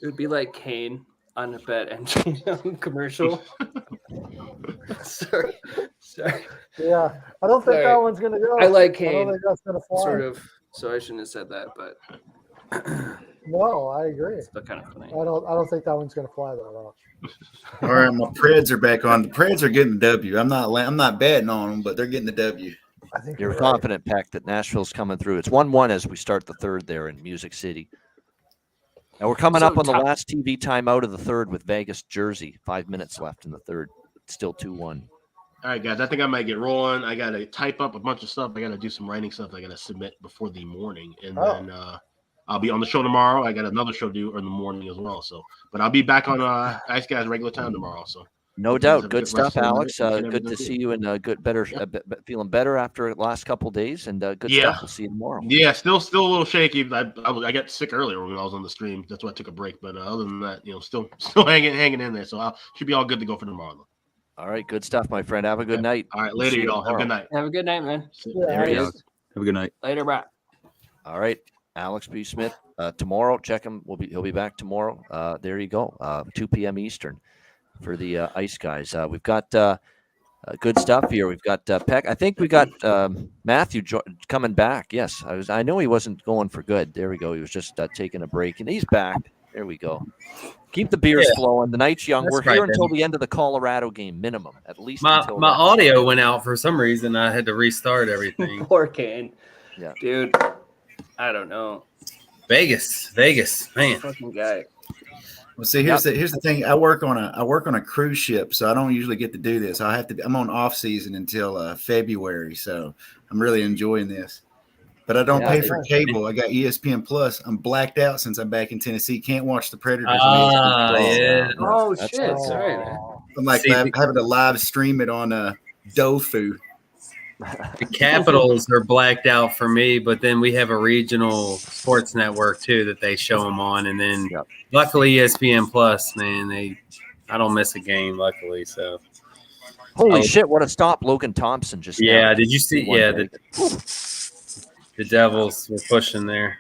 It would be like Kane on a BetMGM commercial. sorry. Yeah, I don't think Sorry. that one's gonna go. I like I don't Kane. think that's gonna fly. Sort of. So I shouldn't have said that, but No, I agree. it's still kind of funny. I don't think that one's gonna fly that well. All right, my Preds are back on. The Preds are getting the W. I'm not betting on them, but they're getting the W. I think You're right. confident, Peck, that Nashville's coming through. It's 1-1 as we start the third there in Music City. And we're coming So up on the top- last TV timeout of the third with Vegas, Jersey. 5 minutes left in the third. It's still 2-1. All right, guys. I think I might get rolling. I gotta type up a bunch of stuff. I gotta do some writing stuff. I gotta submit before the morning, and then I'll be on the show tomorrow. I got another show due in the morning as well. So, but I'll be back on Ice Guys regular time tomorrow. So, No you guys doubt. have a Good good stuff, rest of the Alex. night. And Good to everything. see you and feeling better after the last couple days. And good Yeah. stuff. We'll see you tomorrow. Yeah, still a little shaky. I got sick earlier when I was on the stream. That's why I took a break. But other than that, still hanging in there. So I should be all good to go for tomorrow. Though. All right. Good stuff, my friend. Have a good night. All right, We'll later, see you y'all. Have a good tomorrow. night. Have a good night, man. There he is. Have a good night. Later, bro. All right. Alex B. Smith. Tomorrow, check him. He'll be back tomorrow. There you go. 2 p.m. Eastern for the Ice Guys. We've got good stuff here. We've got Peck. I think we got Matthew coming back. Yes, I know he wasn't going for good. There we go. He was just taking a break, and he's back. There we go. Keep the beers flowing. The night's young. That's We're here right, until baby. the end of the Colorado game, minimum, at least. My until my then. audio went out for some reason. I had to restart everything. Poor Kane. Yeah. Dude, I don't know. Vegas, man. Fucking guy. Well, see, here's the thing. I work on a cruise ship, so I don't usually get to do this. I'm on off season until February, so I'm really enjoying this. But I don't pay for cable. I got ESPN Plus. I'm blacked out since I'm back in Tennessee. Can't watch the Predators. on ESPN Plus. Yeah. Oh, That's shit. awesome. Sorry, man. I'm like having to live stream it on Dofu. The Capitals are blacked out for me, but then we have a regional sports network too that they show them on, and then luckily ESPN Plus, man, I don't miss a game, luckily. So Holy shit! What a stop, Logan Thompson just. yeah, now. did you see? Yeah, the Devils were pushing there.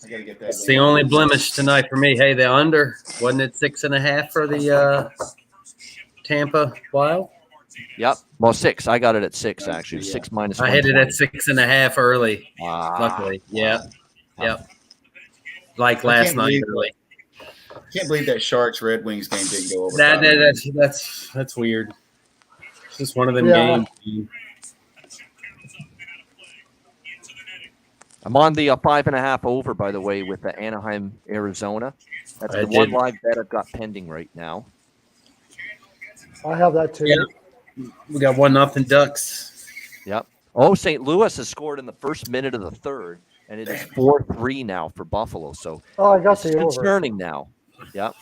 It's the only blemish tonight for me. Hey, the under wasn't it 6.5 for the Tampa Wild? Yep. Well, 6. I got it at 6 actually. 6 minus. I hit it at 120. 6.5 early. Luckily, yeah. Like last night early. I can't believe that Sharks Red Wings game didn't go over. That's weird. It's just one of them games. I'm on the 5.5 over, by the way, with the Anaheim, Arizona. That's the one live bet I've got pending right now. I have that too. Yeah. We got 1-0 Ducks. Yep. Oh, St. Louis has scored in the first minute of the third, and it is 4-3 now for Buffalo. So I got it's the over. concerning now. Yep.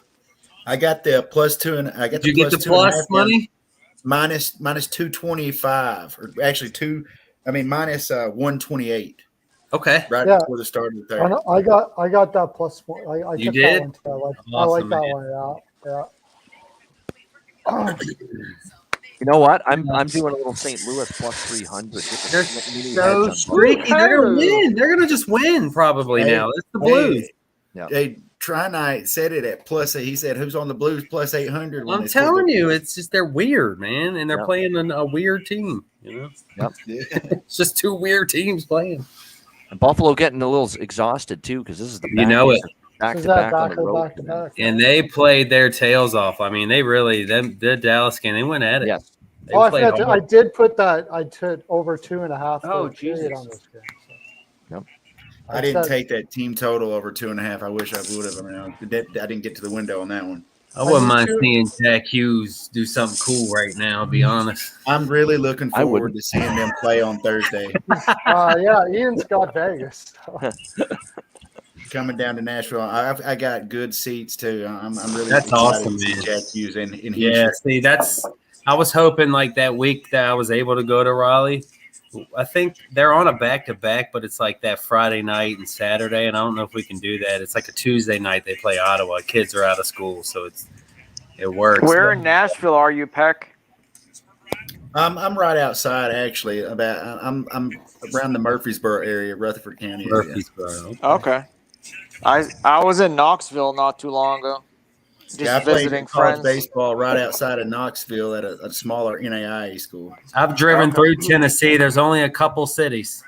I got the +2, and I got Did you get the plus money? Minus 225, or actually minus 128. Okay. Right before the start of the third. I got that +1. I You took did? that one too. I like that one. Yeah. You know what? I'm doing a little St. Louis +300. They're so streaky. They're gonna win. They're gonna just win probably now. It's the Blues. Hey, Trinite said it at he said, "Who's on the Blues +800?" I'm telling you, it's just they're weird, man, and they're playing a weird team. Yep. It's just two weird teams playing. And Buffalo getting a little exhausted too, because this is the back to back on the road. And they played their tails off. I mean, they really the Dallas game, they went at it. Yes. They Oh, I played forgot to, I hard. did put that. I took over 2.5. Oh, for the period Jesus. on this game. So. I didn't take that team total over 2.5. I wish I would have. I didn't get to the window on that one. I wouldn't mind seeing Jack Hughes do something cool right now, to be honest. I'm really looking I forward wouldn't. to seeing them play on Thursday. Yeah, Ian's got Vegas. So. Coming down to Nashville, I got good seats too. I'm really That's excited awesome, to see man. Jack Hughes in Yeah, Houston. see, I was hoping like that week that I was able to go to Raleigh. I think they're on a back-to-back, but it's like that Friday night and Saturday, and I don't know if we can do that. It's like a Tuesday night they play Ottawa. Kids are out of school, so it works. Where in Nashville are you, Peck? I'm right outside actually. I'm around the Murfreesboro area, Rutherford County area. Murfreesboro. Okay. I was in Knoxville not too long ago. Just Yeah, I played visiting college friends. baseball right outside of Knoxville at a smaller NAIA school. I've driven through Tennessee. There's only a couple cities.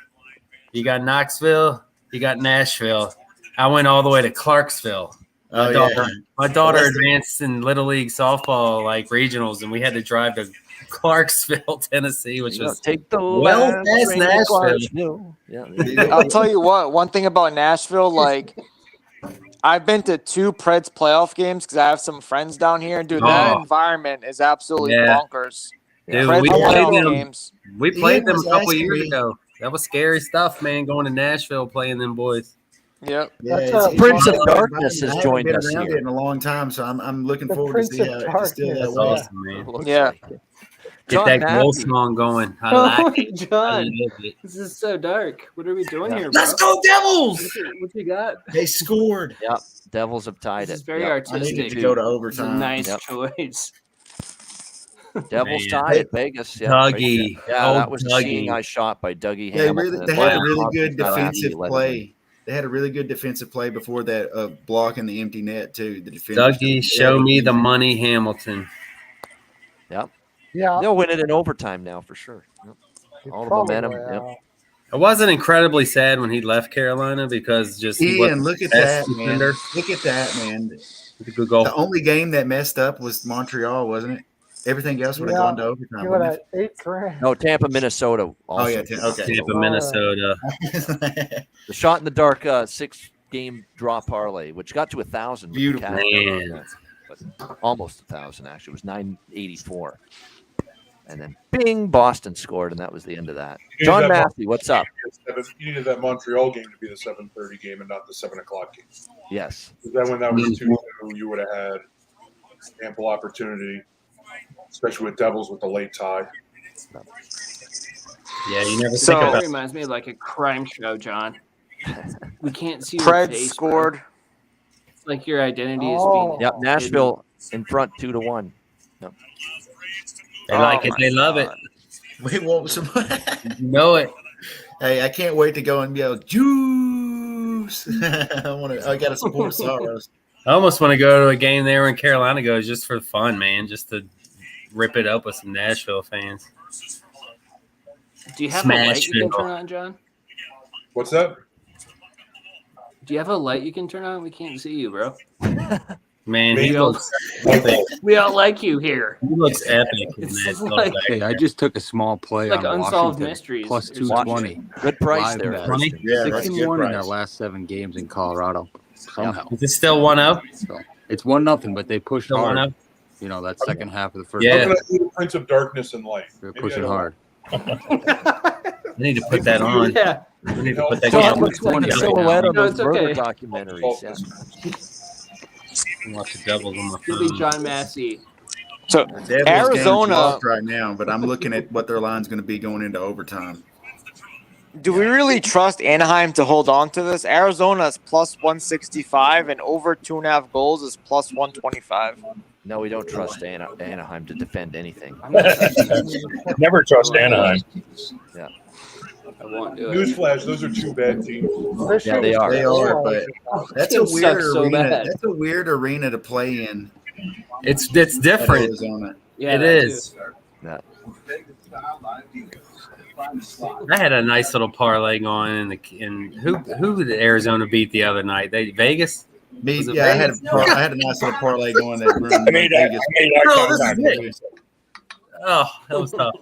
You got Knoxville, you got Nashville. I went all the way to Clarksville. My daughter advanced in Little League softball, like regionals, and we had to drive to Clarksville, Tennessee, which was take the well past Nashville. Yeah. I'll tell you what. One thing about Nashville, like I've been to 2 Preds playoff games because I have some friends down here, and dude, that environment is absolutely bonkers. Dude, Preds we playoff played them. games. We played them a couple asking years me- ago. That was scary stuff, man. Going to Nashville playing them boys. Yep. Yeah, That's Prince of it's- Darkness has I haven't joined been us around here. it in a long time, so I'm looking The forward Prince to see of how it's still that Darkness. way. Awesome, man. Looks Yeah. like it. Get John that goal Massey. song going. I Oh, like it. I John, love it. this is so dark. What are we doing here, bro? Let's go Devils! What you got? They scored. Yep. Devils have tied This it. is very Yep. I needed artistic. to go to It's a overtime. nice Yep. choice. Devils Man. tied it. Vegas. Yeah, right Dougie. there. Yeah, Oh, that was a seeing Dougie. eye shot by Dougie Yeah, Hamilton. they had a Wow. really good Wow. defensive Wow. play. They had a really good defensive play before that block in the empty net too. The defense. Dougie, show me the money, Hamilton. Yeah, They'll win it in overtime now for sure. Yep. All the probably, momentum. yeah. Yep. I wasn't incredibly sad when he left Carolina because just he Ian, wasn't look at the that, best man. defender. Look at that, man. With a good goal. The only game that messed up was Montreal, wasn't it? Everything else would have Yeah. gone to overtime. Give wouldn't it at $8,000. No, Tampa, Minnesota. Also. Oh, yeah, okay. Tampa, Minnesota. it? The shot in the dark 6-game draw parlay, which got to 1,000. with the Beautiful. Cats. Man. But almost 1,000 actually. It was 984. And then bing, Boston scored, and that was the end of that. John Massey, what's up? You needed that Montreal game to be the 7:30 game and not the 7:00 game. Yes. Then when that was 2-2, you would have had ample opportunity, especially with Devils with the late tie. Yeah, you never So- think That about reminds me of like a crime show, John. We can't see your Preds face, scored. bro. It's like your identity is Oh. being. Yep. Nashville in front 2-1. Yep. They like it. my They love it. God. We want some. You know it. Hey, I can't wait to go and yell juice. I got to support Soros. I almost want to go to a game there when Carolina goes just for fun, man, just to rip it up with some Nashville fans. Do you have a light you can Smashville. turn on, John? What's that? Do you have a light you can turn on? We can't see you, bro. Man, We he all, looks we all like you here. epic in It's that like- little Hey, I just took a small play Like on Unsolved Washington, Mysteries plus or something. 220. Good price Live there. bet. Kristen. Yeah, that's a good 6-1 in their price. last 7 games in Colorado. Somehow. Is it still 1-0? So it's 1-0, but they pushed Still hard. 1-0? You know, that second half of the first Yeah. How half, can I do the Prince of Darkness and Light? they're Maybe I pushing don't- hard. I need to put that on. Yeah. I need to put that John on. looks like a 20 right silhouette now. on No, those it's murder okay. documentaries. Yeah. Watch the Devils on my Billy phone. John Massey. So Devils game's Arizona- lost right now, but I'm looking at what their line's going to be going into overtime. Do we really trust Anaheim to hold on to this? Arizona is plus 165 and over 2.5 goals is plus 125. No, we don't trust Anaheim to defend anything. Never trust Anaheim. I won't do it. Newsflash: those are 2 bad teams. Yeah, they are. They are, but that's a Team weird sucks so arena. bad. That's a weird arena to play in. It's At different. Arizona. Yeah, It that is. Yeah. I had a nice little parlay going in who did Arizona beat the other night? Vegas? Me, Was it yeah, I had Vegas? a nice little parlay going that room. I made that. Vegas. No, this is it. Oh, that was tough.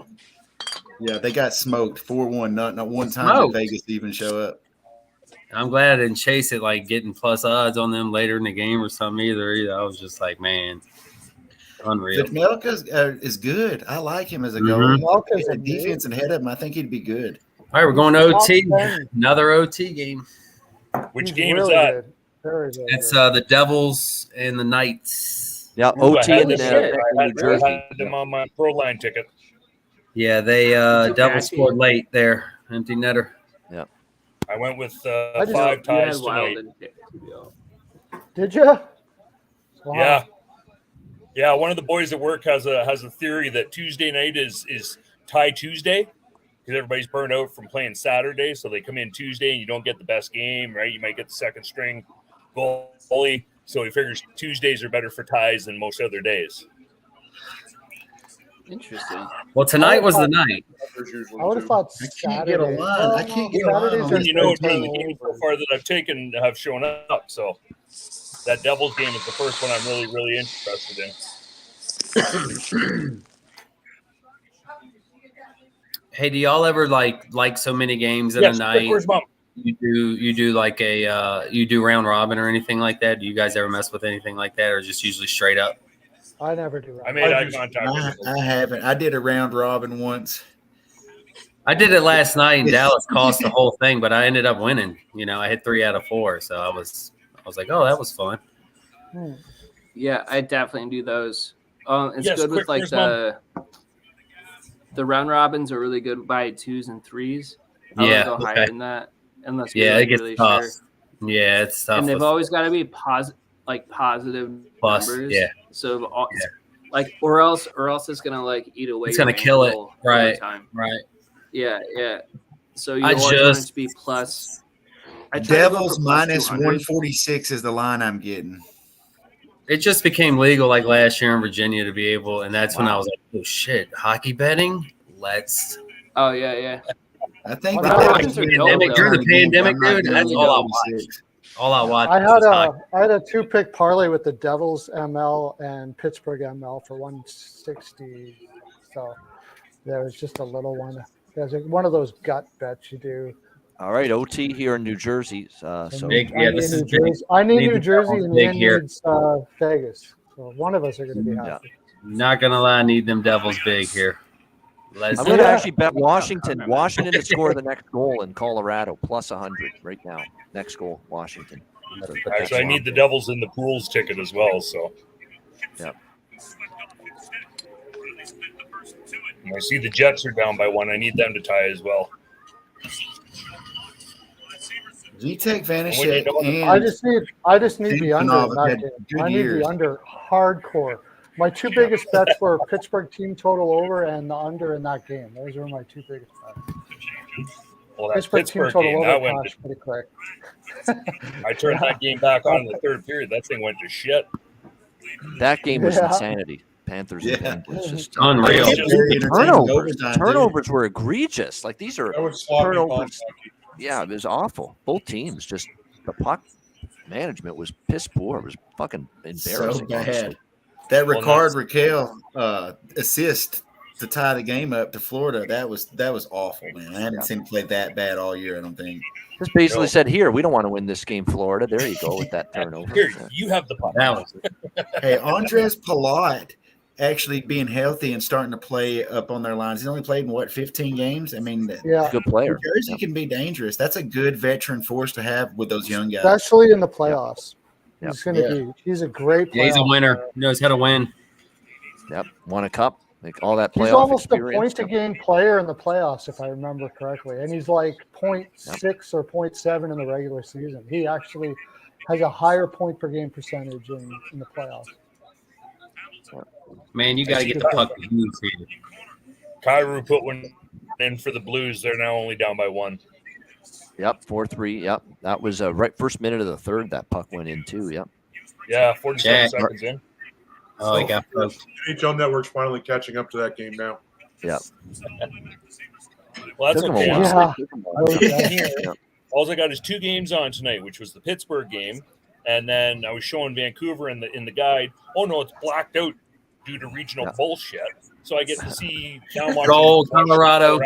Yeah, they got smoked 4-1. Not one time Smoked. did Vegas even show up. I'm glad I didn't chase it like getting plus odds on them later in the game or something either. I was just like, man, unreal. Vitmelka is good. I like him as a Mhm. goalie. Vitmelka's A amazing. defense and head of him, I think he'd be good. All right, we're going to Top OT. 10. Another OT game. Which He's game really is that? good. Very, very It's good. the Devils and the Knights. Yeah, Ooh, OT I in had New Jersey. I had them on my pro line ticket. Yeah, they Devils Jackie. scored late there. Empty netter. I went with I just- 5 You had ties Wild tonight. and Did you? Wow. Yeah. Yeah, one of the boys at work has a theory that Tuesday night is tie Tuesday because everybody's burned out from playing Saturday, so they come in Tuesday and you don't get the best game, right? You might get the second string goalie, so he figures Tuesdays are better for ties than most other days. Interesting. Well, tonight was the night. I would have thought I can't get a Saturday. line. Well, I can't no, get a line Saturdays on are this You know, still none of the games so far that I've taken have shown up, so that Devils game is the first one I'm really, really interested in. Hey, do y'all ever like so many games in Yes, a night? where's Mom? You do like a you do round robin or anything like that? Do you guys ever mess with anything like that, or just usually straight up? I never do. I made eye contact. I haven't. I did a round robin once. I did it last night, and Dallas cost the whole thing, but I ended up winning. I hit 3 out of 4, so I was like, oh, that was fun. Yeah, I definitely do those. It's Yes, good with quick, like where's the round robins are really good by 2s and 3s. I Yeah, would go okay. higher than that unless we're Yeah, like it gets really tough. sure. Yeah, it's tough. And they've with- always got to be positive Plus, numbers. yeah. So or else it's gonna like eat away. It's your gonna kill it. bankroll Right. over time. Right. Yeah. So you I always want it just- to be plus. I try to go Devils for plus minus 200. 146 is the line I'm getting. It just became legal like last year in Virginia to be able, and that's when I was like, oh shit, hockey betting? Let's. Oh yeah. I think Round robins are dope, Pandemic, though. during the pandemic, I'm not dude, doing that's all I 146. watched. All I watched. I was hockey. had a 2-pick parlay with the Devils ML and Pittsburgh ML for 160. So there was just a little one. There's one of those gut bets you do. All right, OT here in New Jersey. So Big, yeah, this is big. I need Need New the Jersey Devils and big Ian here. needs Vegas. So one of us are going to be Yeah. happy. Not gonna lie, I need them Devils big here. Let's I'm going to Yeah. actually bet Washington to score the next goal in Colorado, plus 100 right now. Next goal, Washington. So put that Actually, I one need up the there. Devils in the pools ticket as well. So Yep. And I see the Jets are down by 1. I need them to tie as well. Vitek And when you Vanacek don't- and I just need the under in Samsonov that had game. good I need years. the under hardcore. My two biggest bets were Pittsburgh team total over and the under in that game. Those were my two biggest bets. Well, that Pittsburgh Pittsburgh team total game, that over went. crashed pretty quick. I turned that game back on in the third period. That thing went to shit. That game was Yeah. insanity. Panthers and Yeah. Penguins. Just Unreal. Very entertaining Turnovers. overtime, dude. Turnovers were egregious. Like these are That was sloppy turnovers. hockey. Yeah, it was awful. Both teams just the puck management was piss poor. It was fucking So embarrassing. bad. honestly. That Well, Ricard Raquel assist to tie the game up to Florida, that was awful, man. I haven't seen him play that bad all year, I don't think. Just basically No. said, "Here, we don't want to win this game, Florida." There you go with that turnover. Here, you have the puck. That was Hey, Andres Palat actually being healthy and starting to play up on their lines. He's only played in 15 games? I mean, Yeah, Good player. New Jersey can be dangerous. That's a good veteran force to have with those young guys. especially in the playoffs. Yep. He's going to be. He's a great player. yeah, he's a winner. He knows how to win. Yep, won a cup. Like all that He's playoff almost a experience. point-to-game player in the playoffs, if I remember correctly, and he's like 0.6 or 0.7 in the regular season. He actually has a higher point-per-game percentage in the playoffs. Man, you got to get the puck to use here. Kyrou put one in for the Blues. They're now only down by 1. Yep, 4-3. Yep, that was right first minute of the third. That puck went in too. Yep. Yeah, 47 Yeah. seconds in. Oh, he got poked. NHL Network's finally catching up to that game now. Yep. Well, that's Took 'em a okay. while. Yeah. All I got is 2 games on tonight, which was the Pittsburgh game, and then I was showing Vancouver in the guide. Oh no, it's blacked out due to regional Yeah. bullshit. so I get to see down watching Goal, Colorado.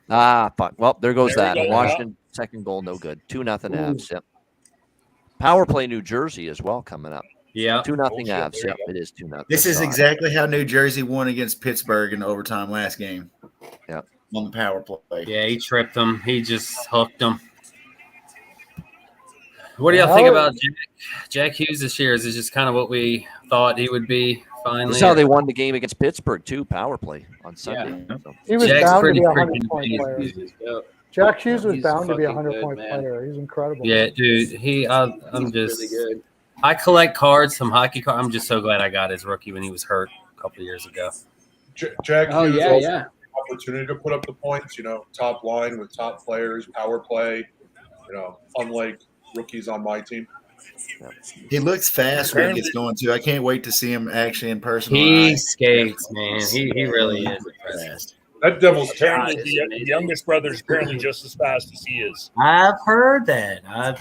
Ah, fuck. Well, there goes There we that. go, Washington, second goal, no good. 2-0 Avs. Yep. Power play New Jersey as well coming up. Yeah. 2-0 Oh, shit, Avs. there you Yep, go. it is 2-0. This is Sorry. exactly how New Jersey won against Pittsburgh in overtime last game. Yeah. On the power play. Yeah, he tripped him. He just hooked him. What do y'all think about Jack Hughes this year? Is this just kind of what we thought he would be finally? This is how they won the game against Pittsburgh, too, power play on Sunday. Yeah. So. He was Jack's bound to pretty be a freaking 100-point player. amazing. Jack Hughes was He's bound to be a fucking 100-point good, man. player. He's incredible. Yeah, dude. I'm He's just really good. I collect cards, some hockey cards. I'm just so glad I got his rookie when he was hurt a couple of years ago. Jack Oh, Hughes yeah, also yeah. had the opportunity to put up the points, top line with top players, power play, unlike rookies on my team. He looks fast when he gets going too. I can't wait to see him actually in person. He skates, man. He really is fast. That Devil's Apparently, talent. the youngest brother's apparently just as fast as he is. I've heard that. I've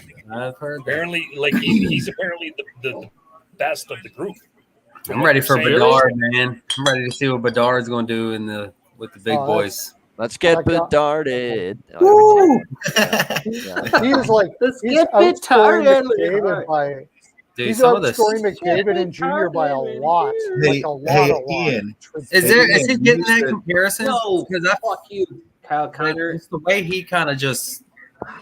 heard that. Apparently, he's apparently the best of the group. I'm ready for Saying- Bedard, man. I'm ready to see what Bedard's going to do with the big boys. Let's get Bedarded. Woo! Yeah. He's like Let's he's get outscoring Bedarded. McDavid by Dude, he's some of the outscoring McDavid and Junior by a lot, like a lot. Ian, is he getting that to- comparison? No, Because I fuck you, Kyle Connor. it's the way he kind of just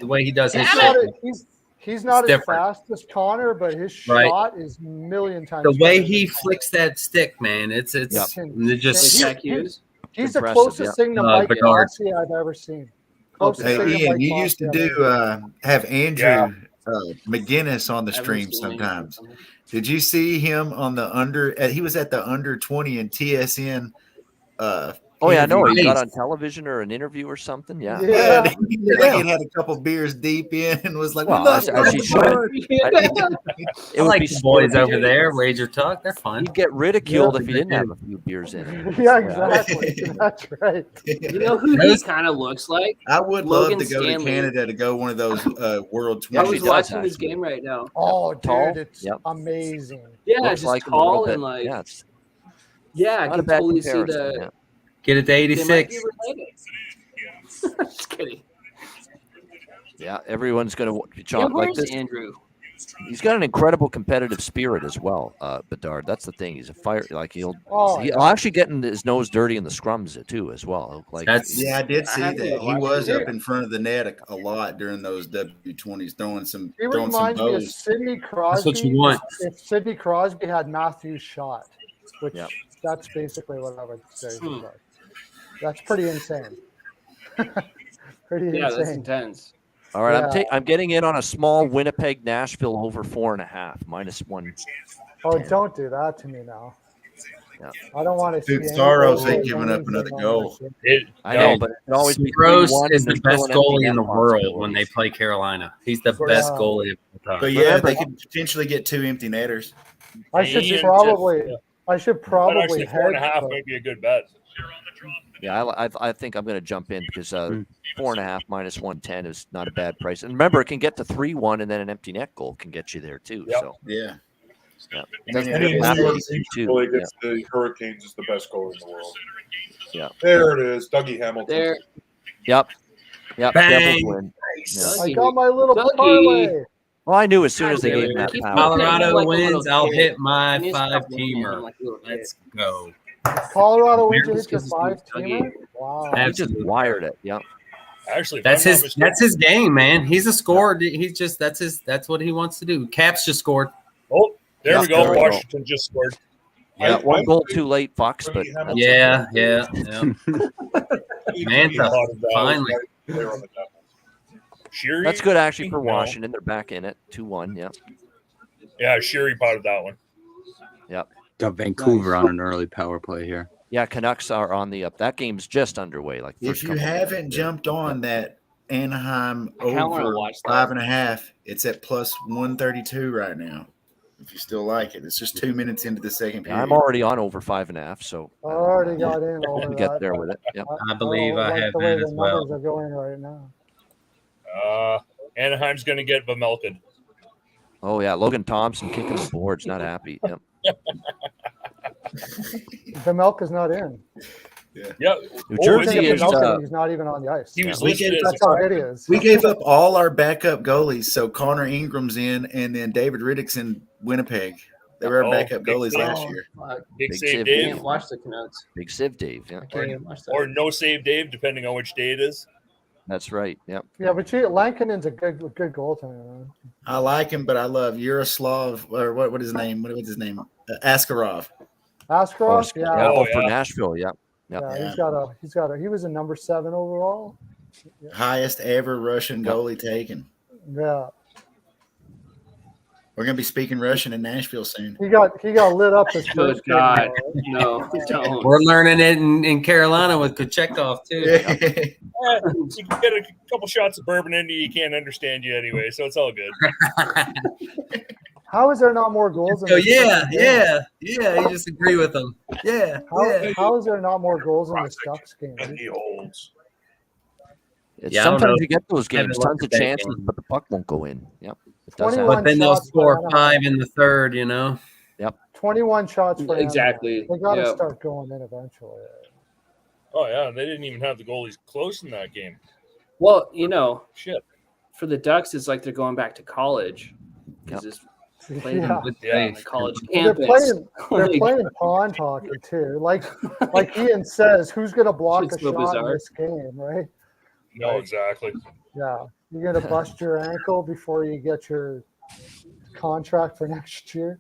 the way he does his He's shit. not, he's not It's as different. fast as Connor, but his Right. shot is a million times. The way better he than flicks that stick, man. It's Yep. it just Jack Hughes. He's the Impressive, closest thing to Mike Bedard. Bossy I've ever seen. Hey, Closest thing to Ian, Mike you used to Bossy I've do ever have Andrew Yeah. McGinnis on the I haven't stream seen any. sometimes. Did you see him on the he was at the under 20 in TSN? Oh, yeah, I know. He Nice. got on television or an interview or something. Yeah. Yeah. He looked like he had a couple beers deep in and was like, Well, "Well, as he should. I like the boys over there, Wager Talk. They're fun. He'd get ridiculed if he didn't have a few beers in him. Yeah, exactly. That's right. You know who he kind of looks like? I would Logan love to go Stanley. to Canada to go one of those World I Actually was Tours. does, watching this actually. game right now. Oh, dude, Tall? it's Yep. amazing. Yeah, Looks just like him a tall little bit. and like Yeah, it's I not a can bad totally see comparison. the. Yeah. Get it to They might 86. be related. Just kidding. Yeah, everyone's going to Yeah, chomp like where's this. Andrew? He's got an incredible competitive spirit as well, Bedard. That's the thing. He's a fire. Like he'll actually get his nose dirty in the scrums too as well. Like Yeah, I did see I have to that. go He watch was it. up in front of the net a lot during those W20s, throwing some He throwing some reminds me of bows. Sidney Crosby. what you want. If Sidney Crosby had Matthew's shot, which Yep. that's basically what I would say. Bedard. That's pretty insane. Pretty Yeah, that's insane. intense. all right, Yeah. I'm getting in on a small Winnipeg Nashville over 4.5 -1. Oh, don't do that to me now. Yeah. I don't want to see. Dude, any Saros goals ain't or giving up anything another on goal. this. I know, but it can always be Gross 3-1 is and the there's best still an empty goalie in net the world possibility. when they play Carolina. He's the Yeah. best goalie of all time. But yeah, Remember- they could potentially get 2 empty netters. I should Ian probably. just- I should But probably actually, 4.5 but- might be a good bet. Yeah, I think I'm going to jump in because 4.5 -110 is not a bad price. And remember, it can get to 3-1, and then an empty net goal can get you there too. Yep. So Yeah. yeah, Any That's New not York easy, team too. really gets the Hurricanes is the best goalie in the world. Yeah. There it is, Dougie Hamilton. There. Yep. Devils Bang. win. Yeah. I got my little Dougie. parlay. Well, I knew as soon as they God gave damn him it. that Keep power. Colorado Like a little wins. I'll kid. hit my And you stop 5-teamer. looking like a little kid. Let's go. Colorado wins Mariners hit your is 5-teamer. Wow. He just wired it. Yeah. Actually, if That's I'm not his. mistaken- That's his game, man. He's a scorer. He's just that's what he wants to do. Caps just scored. Oh, there we Yeah, go. there we go. Washington just scored. Yeah, I- one I- goal too late, Fox, but that's Yeah. He Manta, thought of that. finally. They're on the Devils. Sheary? that's good actually for No. Washington. They're back in it, 2-1. Yeah. Yeah, Sheary potted that one. Got Vancouver on an early power play here. Yeah, Canucks are on the up. That game's just underway. Like If first you couple haven't minutes. jumped on that Anaheim I kinda wanna over watch that. 5.5, it's at plus 132 right now. If you still like it, it's just 2 minutes into the second Yeah, period. I'm already on over 5.5, so I already got in we'll over get that. there with it. Yeah. I believe I like have the way that the as well. numbers are going right now. Anaheim's going to get Vamelkin. Oh yeah, Logan Thompson kicking the boards, not happy. Yep. The milk is not in. Yeah. New Or Jersey the is. milk and he's not even on the ice. He was We listed gave- as That's how it is. We gave up all our backup goalies. So Connor Ingram's in, and then David Riddick's in Winnipeg. They were our backup big goalies save. last year. Big Big Save Save I Dave. can't watch the Canucks. Big Civ Dave. Yeah, I can't even watch that. Or No Save Dave, depending on which day it is. that's right. Yeah. Yeah, but Lankinen's a good goaltender. Man. I like him, but I love Yaroslav, or what is his name? What's his name? Askarov. Askarov, Yeah, yeah. Oh, for yeah. Nashville. Yeah. Yeah, he was a number 7 overall. Highest ever Russian goalie taken. Yeah. We're gonna be speaking Russian in Nashville soon. He got lit up his Good first game. God. No, don't. We're learning it in Carolina with Kochetkov too. You can get a couple shots of bourbon into you, he can't understand you anyway, so it's all good. How is there not more goals in So this yeah, Ducks game? you just agree with them. Yeah, How is there not more goals in this Ducks game? And he holds. It's Yeah, I don't sometimes know. you get those Haven't games, looked tons at of that chances, game. but the puck won't go in. Yep. It does 21 happen. But then they'll shots score for 5 in the third. 21 shots for Exactly. Anaheim. They got to Yep. start going in eventually. Oh, yeah, they didn't even have the goalies close in that game. Well, Shit. for the Ducks, it's like they're going back to college because it's playing Yeah. on Yeah. the college They're campus. playing pond hockey too. Like Ian says, who's going to block Shit's a so shot in bizarre. this game, right? No, exactly. Yeah, you're going to bust your ankle before you get your contract for next year.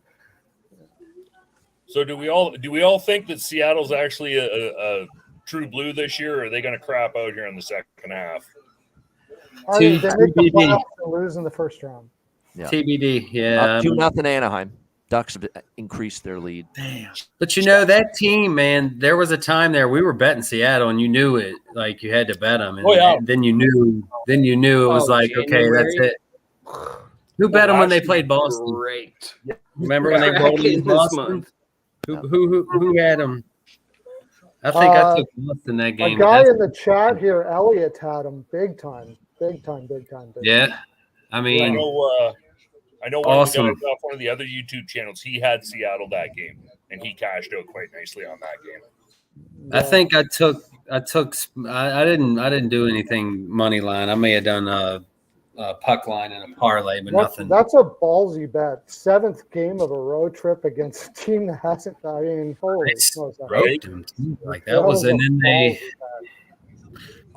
So do we all think that Seattle's actually a true blue this year, or are they going to crap out here in the second half? I mean, they make the TBD. playoffs and lose in the first round. Yeah. TBD. Yeah. Up 2-0 Anaheim. Ducks have increased their lead. Damn. But that team, man, there was a time there we were betting Seattle, and you knew it. Like you had to bet them, and Oh, yeah. then you knew it was like, okay, that's January? it. Who bet them when they played Boston? Great. Remember when they rolled Back in in this Boston? month. Who had them? I think I took Boston that A game. guy That's- in the chat here, Elliot, had him big time. yeah, I mean, I know awesome. one of the other YouTube channels, he had Seattle that game, and he cashed out quite nicely on that game. I think I didn't do anything money line. I may have done a puck line and a parlay, but nothing. That's a ballsy bet. 7th game of a road trip against a team that hasn't. I mean, holy smokes! Roped them too. Like that was, and then they.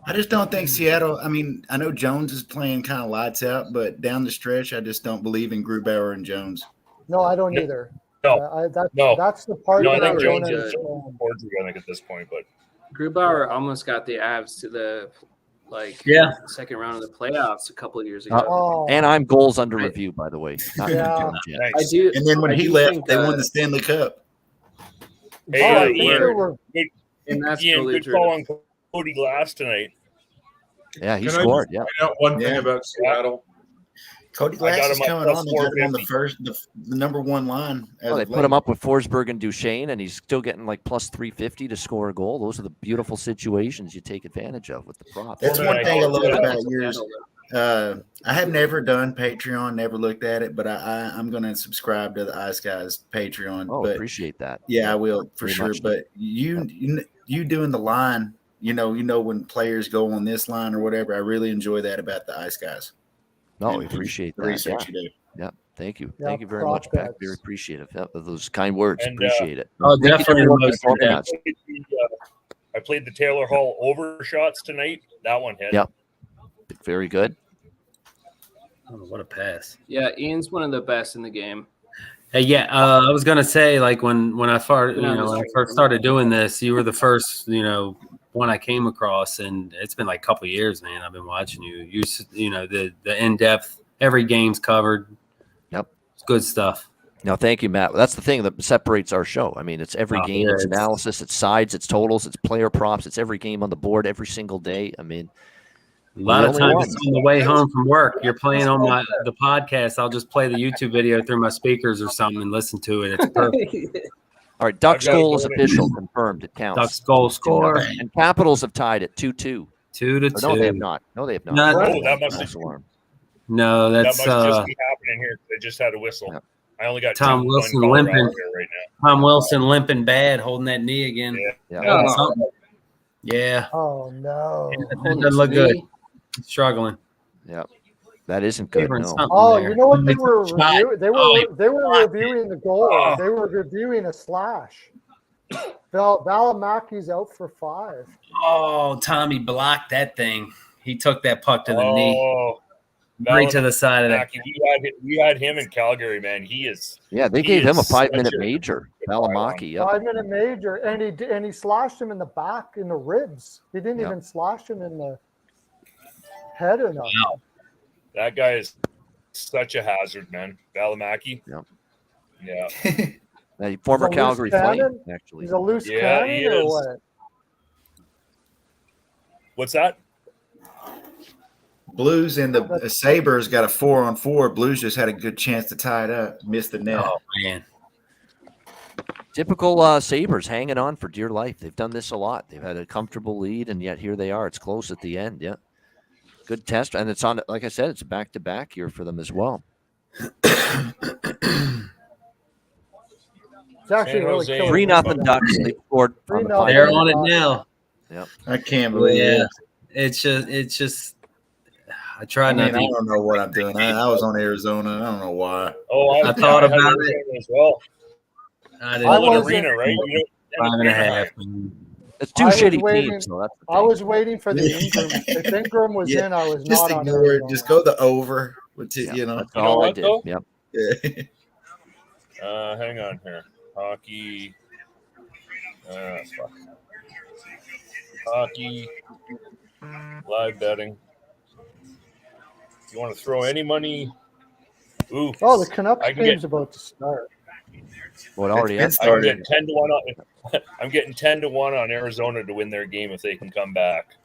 I just don't think Seattle. I mean, I know Jones is playing kind of lights out, but down the stretch, I just don't believe in Grubauer and Jones. No, I don't either. No. That's the part No, I that I think don't Jones is understand. I think at this point, but Grubauer almost got the Avs to the second round of the playoffs a couple of years ago. Anaheim goals under review, by the way. Not Yeah. confirmed yet. I do. And then when I he do left, think, they won the Stanley Cup. hey, I think Ian, there were. and that's Ian, really good true. call on Cody Glass tonight. Yeah, he Can I scored. just Yeah. point out one thing Yeah. about Seattle? Cody I Glass got is him up coming plus on. They got him on 450. the number 1 line. as Oh, they of put late. him up with Forsberg and Duchesne, and he's still getting like plus 350 to score a goal. Those are the beautiful situations you take advantage of with the props. That's one thing I love about yours. Seattle. I have never done Patreon, never looked at it, but I'm going to subscribe to the Ice Guys Patreon. Oh, but appreciate that. yeah, I will for Very sure. much. But you doing the line, you know when players go on this line or whatever. I really enjoy that about the Ice Guys. No, And we appreciate the that. research Yeah. you do. Yeah, thank you. Yeah, Thank you very prop much, Pat. bets. Very appreciative of those kind words. And, appreciate it. Oh, Thank you to definitely everyone most for of that. joining us. I played the Taylor Hall overshots tonight. That one hit. Yep. Very good. Oh, what a pass! Yeah, Ian's one of the best in the game. Hey, yeah, I was gonna say like when I first when I first started doing this, you were the first one I came across, and it's been like a couple of years, man. I've been watching you. You know the in depth, every game's covered. Yep, it's good stuff. No, thank you, Matt. That's the thing that separates our show. I mean, it's every game, it's analysis, it's sides, it's totals, it's player props, it's every game on the board every single day. I mean, a lot of times on the way home from work, you're playing on the podcast. I'll just play the YouTube video through my speakers or something and listen to it. It's perfect. All right, Ducks goal is official, confirmed. It counts. Ducks goal score. And Capitals have tied it 2-2. 2-2. No, they have not. No, they have not. Oh, that must have No, that's that must just be happening here. They just had a whistle. Yeah. I only got Tom two Wilson on Colorado limping. here right now. Tom Wilson limping bad, holding that knee again. Yeah. Doing something. Yeah. Oh no. It doesn't look good. He's struggling. Yep. That isn't good. Favoring No. something Oh, there. you know what they It's a were shot. reviewing? They were reviewing the goal. Oh. They were reviewing a slash. Valimaki's out for 5. Oh, Tommy blocked that thing. He took that puck to the knee. Oh, Right to the side of that. We had him in Calgary, man. He is. Yeah, they he gave him a is such 5-minute major. Valimaki. Yep. 5-minute major, and he slashed him in the back in the ribs. He didn't Yep. even slash him in the head or nothing. Wow. That guy is such a hazard, man. Valimaki. Yep. Yeah. Former He's a Calgary loose Flame, cannon? actually. He's a loose Yeah, cannon he or is. what? What's that? Blues and the Sabres got a 4-on-4. Blues just had a good chance to tie it up, missed the net. Oh man. Typical Sabres hanging on for dear life. They've done this a lot. They've had a comfortable lead, and yet here they are. It's close at the end. Yeah. Good test. And it's on, like I said, it's a back-to-back here for them as well. It's actually really Jose. killing 3-0 Ducks. They scored on the 3-0. final They're minute. on it now. Yep. I can't believe Yeah. it. It's just I try I not mean, I to. don't know what I'm doing. I was on Arizona. I don't know why. Oh, I thought had about Arizona it. as well. I I didn't wasn't- Arena, right? 5.5. It's two I was shitty waiting- teams, so that's the I thing. was waiting for the Ingram. If Ingram was Yeah, in, I was Just not on ignore it. Arizona. Just go the over. Which is, Yeah, you know. that's You know all I what, did. though? Yep. Yeah. Hang on here. Hockey. Fuck. Hockey. Live betting. You want to throw any money? Ooh. Oh, the Canucks I can game's get- about to start. Well, it already It's has. been I'm started. getting 10-1 on. I'm getting 10-1 on Arizona to win their game if they can come back.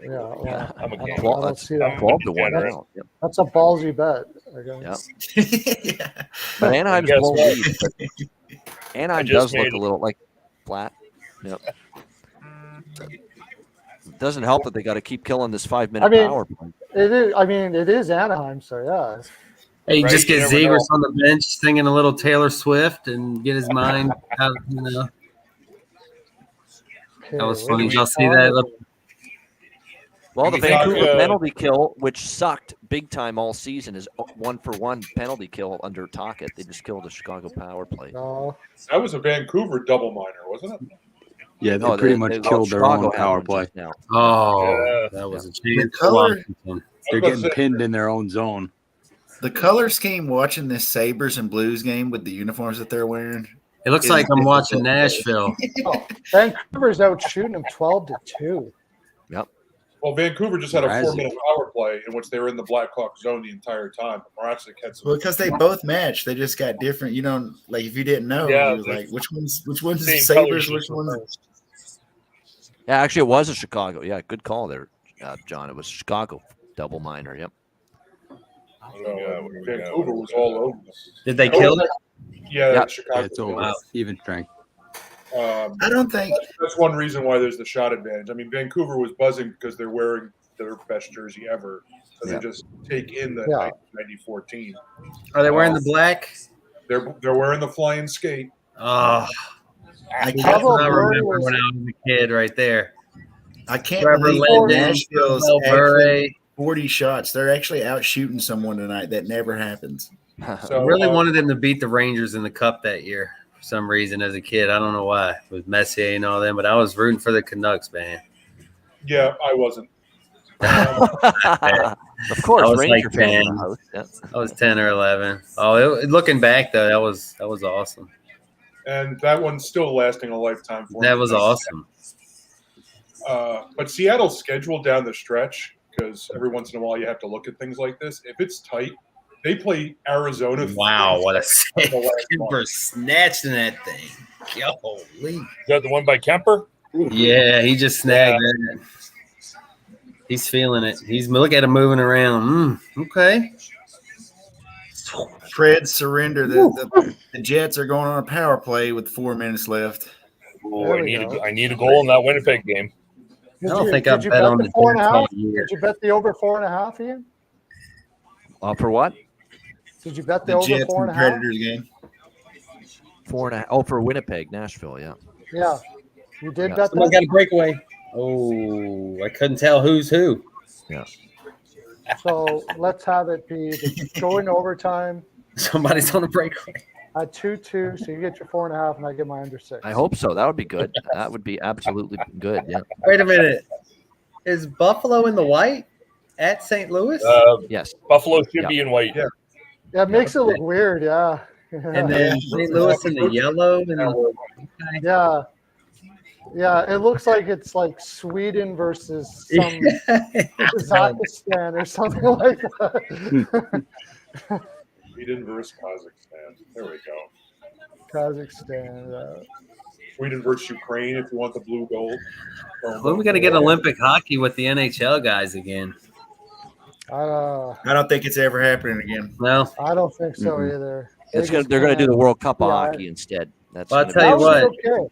Yeah, well, I'm a I game. don't, I Well, don't that's see that. 12-1 That's, now. Yep. that's a ballsy bet. I guess. Yep. Yeah. But Anaheim's guess blown what? lead. But Anaheim just does look made a it. little like flat. Yep. It doesn't help that they got to keep killing this 5-minute I mean- power play. It is. I mean, it is Anaheim, so yeah. Hey, Right, just you get never Zegers know. on the bench singing a little Taylor Swift and get his mind out. You know, Okay, that was what funny. are Did we y'all see on that? with? Well, the We talk, Vancouver penalty kill, which sucked big time all season, is 1-for-1 penalty kill under Tocchet. They just killed a Chicago power play. No. That was a Vancouver double minor, wasn't it? Yeah, they No, pretty much killed their own Chicago had power one play. just now. Oh, Yeah. that was a The chance. for color, Washington. They're gonna getting say- pinned in their own zone. the color scheme watching this Sabres and Blues game with the uniforms that they're wearing. It looks is like I'm watching difficult. Nashville. Vancouver's out shooting them 12-2. Well, Vancouver just had a Razzie. 4-minute power play in which they were in the Blackhawk zone the entire time. Moracek had some. Well, because they both match. They just got different. You know, like if you didn't know, Yeah, you was they're like, which one's Same Sabres, colors, which just one's reversed. Yeah, actually, it was a Chicago. Yeah, good call there, John. It was Chicago double minor. Yep. Vancouver was all over. Did they kill it? Yeah, Yeah. Chicago. It's over. Wow. Even strength. I don't think That's one reason why there's the shot advantage. I mean, Vancouver was buzzing because they're wearing their best jersey ever. So Yeah. they just take in the Yeah. 94 team. Are they wearing the black? They're wearing the flying skate. Oh, I that's can't, what I Burry remember was- when I was a kid, right there. I can't Trevor believe Linden, Nashville's Bill actually Burry. 40 shots. They're actually out shooting someone tonight. That never happens. I So really wanted them to beat the Rangers in the Cup that year for some reason as a kid. I don't know why. With Messier and all them, but I was rooting for the Canucks, man. Yeah, I wasn't. Of course, I was Ranger like fan in 10. the house. Yeah. I was 10 or 11. Oh, looking back though, that was awesome. And that one's still lasting a lifetime for me. That was awesome. But Seattle's schedule down the stretch, because every once in a while you have to look at things like this. If it's tight, they play Arizona. Wow, what a the save. last Kemper month. snatching that thing. Holy. Is that the one by Kemper? Yeah, he just snagged that. He's feeling it. Look at him moving around. Okay. Fred surrender. The Jets are going on a power play with 4 minutes left. Oh, There I we need go. a goal in that Winnipeg game. I don't think did I've you bet on the the 4.5? Jets all year. Did you bet the over 4.5, Ian? For what? Did you bet the The over Jets 4.5? and Predators game. 4.5. Oh, for Winnipeg, Nashville. Yeah. Yeah. You did Yeah. bet Someone that? got a breakaway. Oh, I couldn't tell who's who. Yeah. So let's have it be the going overtime Somebody's on a breakaway. at 2-2. So you get your 4.5, and I get my under 6. I hope so. That would be good. That would be absolutely good. Yeah. Wait a minute. Is Buffalo in the white at St. Louis? Yes. Buffalo should be in white. Yeah. Yeah, it makes it look weird. Yeah. And then St. Louis in the yellow. And Yeah. Yeah, it looks like it's like Sweden versus some Kazakhstan or something like that. Sweden versus Kazakhstan. There we go. Kazakhstan. Sweden versus Ukraine if you want the blue gold. Well, we got to get Olympic hockey with the NHL guys again. I don't think it's ever happening again. Well, I don't think so Mhm. either. They're going to do the World Cup of hockey instead. That's Well, I'll gonna tell you be- what. Okay.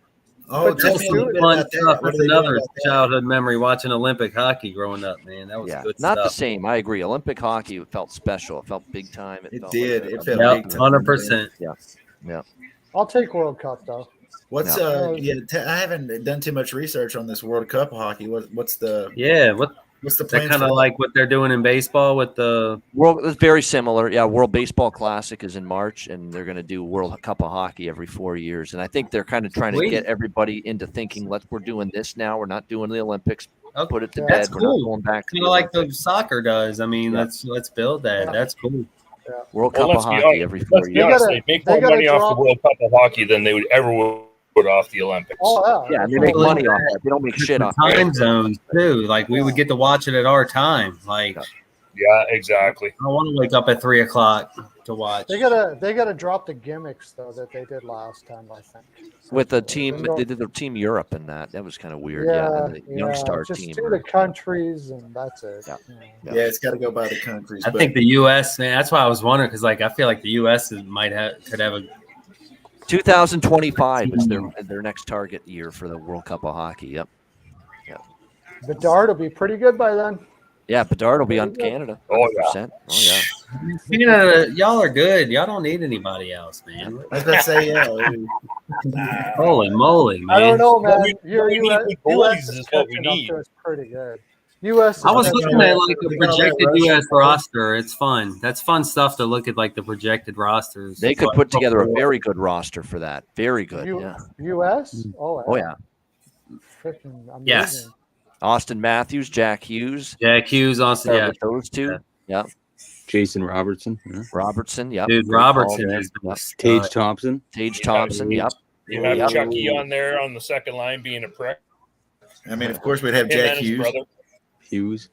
Oh, But tell just me a do little it. bit Fun about that. stuff. What That's do they do another about that? childhood memory watching Olympic hockey growing up, man. That was Yeah, good not the stuff. same. I agree. Olympic hockey felt special. It felt big time. It felt did. like It felt Yep, big time. 100%. Yeah. I'll take World Cup though. What's No. I haven't done too much research on this World Cup hockey. What's the Yeah, what's the they're plan? kind for of that? like what they're doing in baseball with the World it's very similar. Yeah, World Baseball Classic is in March, and they're going to do World Cup of Hockey every 4 years. And I think they're kind of trying to Sweet. get everybody into thinking, we're doing this now. We're not doing the Olympics. Oh, Put it to that's bed. We're cool. not going back to kind the of like the Olympics. soccer does. I mean, Yeah. let's build that. Yeah. That's cool. World Well, Cup of let's be Hockey honest. every 4 Let's be years. honest. gotta- They make they more gotta money off drop- the World Cup of hockey than they would ever would off the Olympics. Oh yeah. Yeah, and they make money off that. They don't make shit off Time that. zones too. Like we would get to watch it at our time. Like Yeah, exactly. I don't want to wake up at 3:00 to watch. They gotta drop the gimmicks though that they did last time. I think. With the team, There's no- they did the Team Europe and that was kind of weird. Yeah, and the Young Star just team. do the countries and that's it. Yeah. Yeah, it's got to go by the countries. I think the U.S. man. That's why I was wondering because like I feel like the U.S. could have a 2025 is their next target year for the World Cup of Hockey. Yep. The dart will be pretty good by then. Yeah, Bedard will be on Canada. Oh, 100%. Oh yeah. You know, y'all are good. Y'all don't need anybody else, man. I was about to say, yeah. Holy moly, man! I don't know, man. we need big goalies is what we need. It's pretty good. U.S. I was is looking catching at up. like the projected U.S. roster. It's fun. That's fun stuff to look at, like the projected rosters. They could put together a very good roster for that. Very good. Yeah. U.S. Oh yeah. Freaking amazing. Yes. Austin Matthews, Jack Hughes. Jack Hughes, Austin. Start Yeah, with those two. Yeah. Jason Robertson. Yeah. Robertson. Yep. dude, Good Robertson call there. is Yep. Tage Thompson. Tage Thompson. Yep. You have Yep. Chucky on there on the second line being a prick. I mean, of course, we'd have Him Jack and his Hughes. brother. Hughes.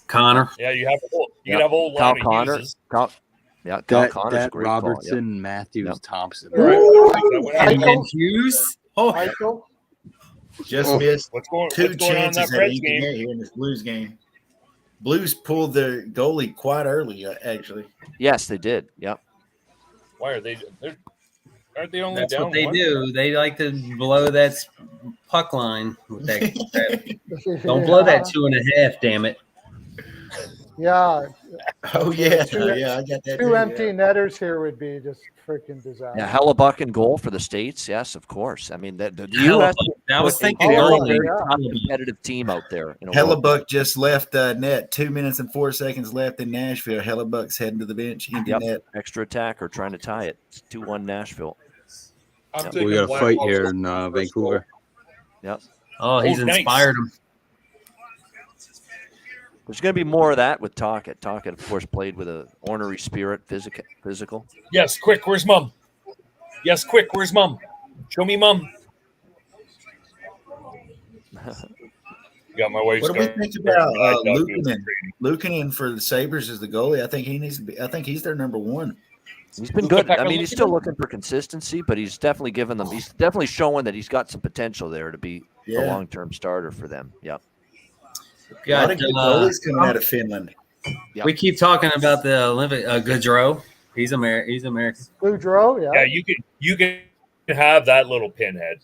Connor. Yeah, you have a whole Yep. whole Kyle line of Connor. Hugheses. Kyle Connor's a That great call. Robertson, Matthews, Yep. Thompson. And Hughes. Oh, Michael. Just missed What's going two on in that chances that Preds you can game? get here in this Blues game. Blues pulled their goalie quite early, actually. Yes, they did. Yep. Why are they? Aren't they only that's down what they one? do. They like to blow that puck line with that crap. Don't blow that 2.5. Damn it. Yeah. Oh yeah, Two- yeah, I got that. Two too, empty yeah. netters here would be just freaking disaster. Yeah, Hellebuck in goal for the States. Yes, of course. I mean, the Hellebuck. U.S. I was put a thinking very, earlier. very competitive team out there. In a World Cup. Hellebuck just left net. 2 minutes and 4 seconds left in Nashville. Hellebuck's heading to the bench. Empty Yep. net. Extra attacker trying to tie it. It's 2-1 Nashville. I'm Yep. taking We got a fight Blackhawks here to in first Vancouver. Yep. Oh, he's Oh, nice. inspired him. There's going to be more of that with Tocchet. Tocchet, of course, played with a ornery spirit, physical. Yes, quick. Where's Mum? Yes, quick. Where's Mum? Show me Mum. Got my wife. What do we think about Luukkonen for the Sabres as the goalie? I think he needs to be. I think he's their number one. He's been good. I mean, he's still looking for consistency, but he's definitely given them. He's definitely showing that he's got some potential there to be a Yeah. long-term starter for them. Yep. A lot of good goalies coming out of Finland. Yep. We keep talking about the Olympic Gaudreau. He's American. He's American. Gaudreau, yeah. Yeah, you can have that little pinhead.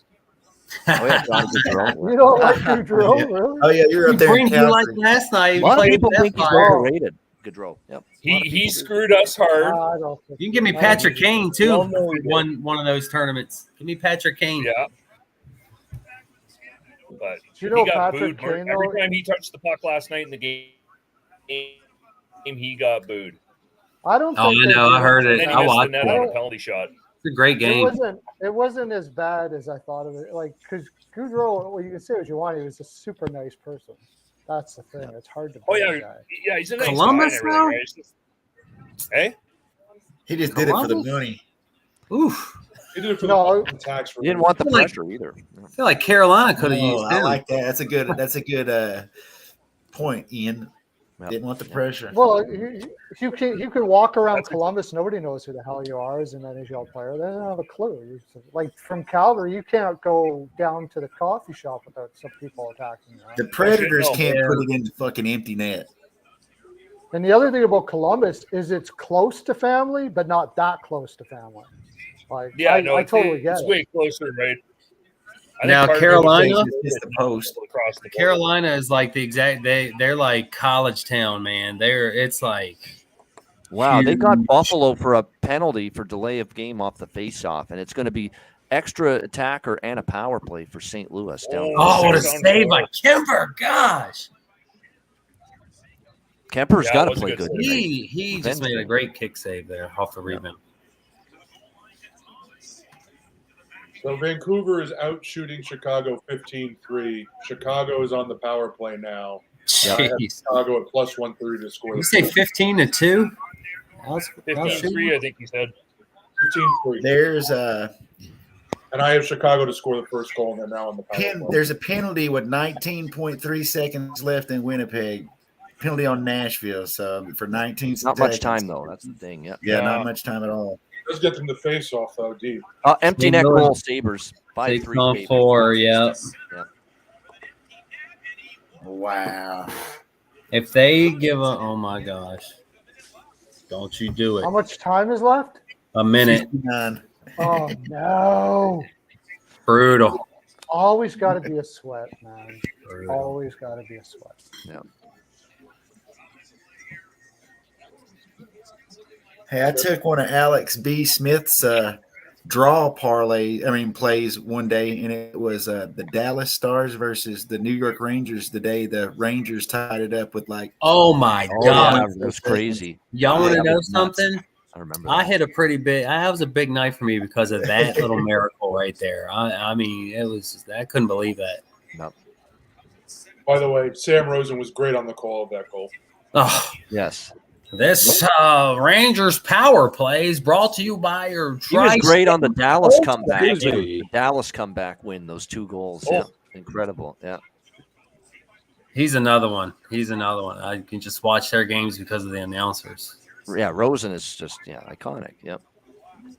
Oh yeah, John Gaudreau. You don't like Gaudreau, really? Oh yeah, you're up He there in brings you like Calgary. last night. A lot of people think he's overrated. Gaudreau. Yep. He screwed us hard. I don't think You can give me so. Patrick Kane too. Well, no, we One of those tournaments. Give me Patrick Kane. Yeah. But Do you know he got Patrick booed Kane, every though? time he touched the puck last night in the game. He got booed. I don't Oh, think I they know. did I heard And it. then he I missed the watched net it. on a penalty shot. It's a great game. It wasn't as bad as I thought of it. Like, because Gaudreau, well, you can say what you want. He was a super nice person. That's the thing. It's hard to. Oh beat yeah, a guy. yeah, he's a nice Columbus, guy and everything, right? It's just- Hey, He just did it for the Columbus? money. Oof. He did it for No, the tax. He didn't want the Like- pressure either. I feel like Carolina could have Oh, used I him. like that. That's a good point, Ian. Yep. Didn't want the pressure. well, you can walk around Columbus. Nobody knows who the hell you are as an NHL player. They don't have a clue. Like from Calgary, you can't go down to the coffee shop without some people attacking you. The Predators no, can't man. put it in the fucking empty net. And the other thing about Columbus is it's close to family, but not that close to family. Like, yeah, I no, totally get it's it. way closer, right? I think Now, part of it was Carolina- It's the post. across the border. Carolina is like the exact. They're like college town, man. It's like Wow, they got huge. Buffalo for a penalty for delay of game off the faceoff, and it's going to be extra attacker and a power play for St. Louis down. Oh, what a Six on save four. by Kemper! Gosh, Kemper's Yeah, got it to was a play good good. save. tonight. he just made a great kick save there off the rebound. So Vancouver is out shooting Chicago 15-3. Chicago is on the power play now. I have Jeez. Chicago at plus 130 to score. You say 15-2? 15-3, I think he said. 15-3. There's And I have Chicago to score the first goal, and they're now on the power play. there's a penalty with 19.3 seconds left in Winnipeg. Penalty on Nashville. So for 19 Not seconds. much time though. That's the thing. Yeah. Yeah, not much time at all. Let's get them to face off though, deep. Empty net goal, Sabres. 5-3. 6 on Sabres. 4, yeah. Yeah. Wow. If they give a, oh my gosh, don't you do it? How much time is left? A minute, 59. Oh no! brutal. Always got to be a sweat, man. Brutal. Always got to be a sweat. Yeah. Hey, I took one of Alex B. Smith's draw plays one day, and it was the Dallas Stars versus the New York Rangers. The day the Rangers tied it up with like, Oh my Oh, god, yeah, that was crazy. y'all want Yeah, to that know was nuts. something? I remember. I that. hit a pretty big. That was a big night for me because of that little miracle right there. I mean, it was. I couldn't believe that. No. By the way, Sam Rosen was great on the call of that goal. Oh, Yes. this Rangers power play is brought to you by your. He was great on the Dallas Oh, comeback. crazy. too. The Dallas comeback win, those 2 goals. Yeah. Incredible. Yeah. He's another one. I can just watch their games because of the announcers. Yeah. Rosen is just, iconic. Yep.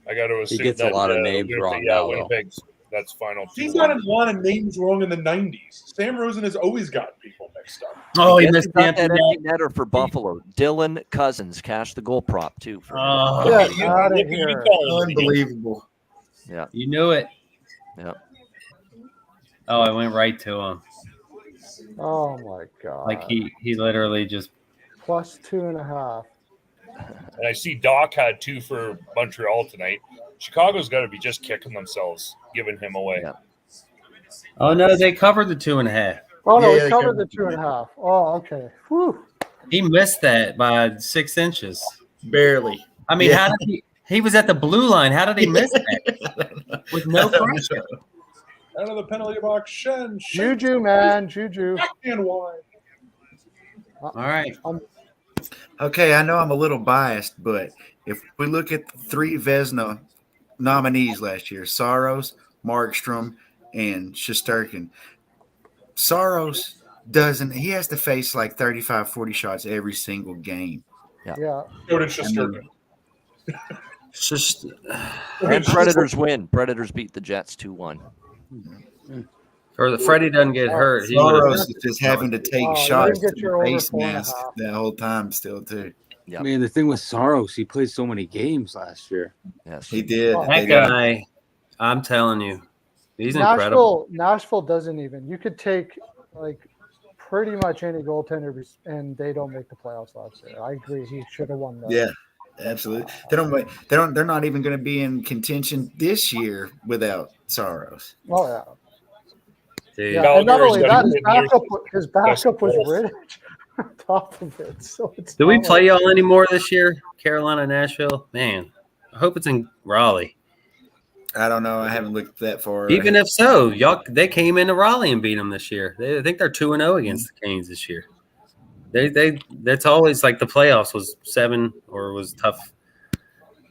I got to assume gets a that, lot of names Winnipeg- wrong Yeah, now, though. Winnipeg's that's final. He 2-1. got a lot of names wrong in the 90s. Sam Rosen has always got people mixed up. Oh, he Guess missed who the got that empty empty net. netter for Buffalo. Dylan Cousins cashed the goal prop too. For Oh, Get You- out of look at you here! calling him. unbelievable. you knew it. Yeah. Oh, I went right to him. Oh my god! Like he literally just. Plus 2.5. And I see Doc had 2 for Montreal tonight. Chicago's got to be just kicking themselves, giving him away. Yeah. Oh no, they covered the 2.5. Oh no, Yeah, we they covered covered the 2.5. Oh, okay. Whew. He missed that by 6 inches. Barely. I mean, Yeah. how did he was at the blue line? How did he miss that with no pressure? Out of the penalty box, Shen. Juju, man, Juju. And wide. All right. Okay, I know I'm a little biased, but if we look at the 3 Vezina nominees last year, Saros, Markstrom, and Shesterkin, Saros he has to face like 35, 40 shots every single game. Yeah. So did Shesterkin. Just And Predators win. Predators beat the Jets 2-1. or the Freddie doesn't get hurt. He would've- Soros is just having to take Oh, you shots didn't to get your the over face 4.5. mask that whole time still too. Yep. I mean, the thing with Saros, he played so many games last year. Yes. He did. Oh, that They did. guy, I'm telling you, he's incredible. Nashville doesn't even. You could take like pretty much any goaltender, and they don't make the playoffs last year. I agree. He should have won that. Yeah, absolutely. They're not even going to be in contention this year without Saros. Oh yeah. Dude. Yeah, and not only that, his backup Best was goals. Rittich on top of it. So it's Do we not play like- y'all anymore this year? Carolina, Nashville? Man, I hope it's in Raleigh. I don't know. I haven't looked that far. Even if so, they came into Raleigh and beat them this year. I think they're 2-0 against the Canes this year. That's always like the playoffs was 7 or was tough.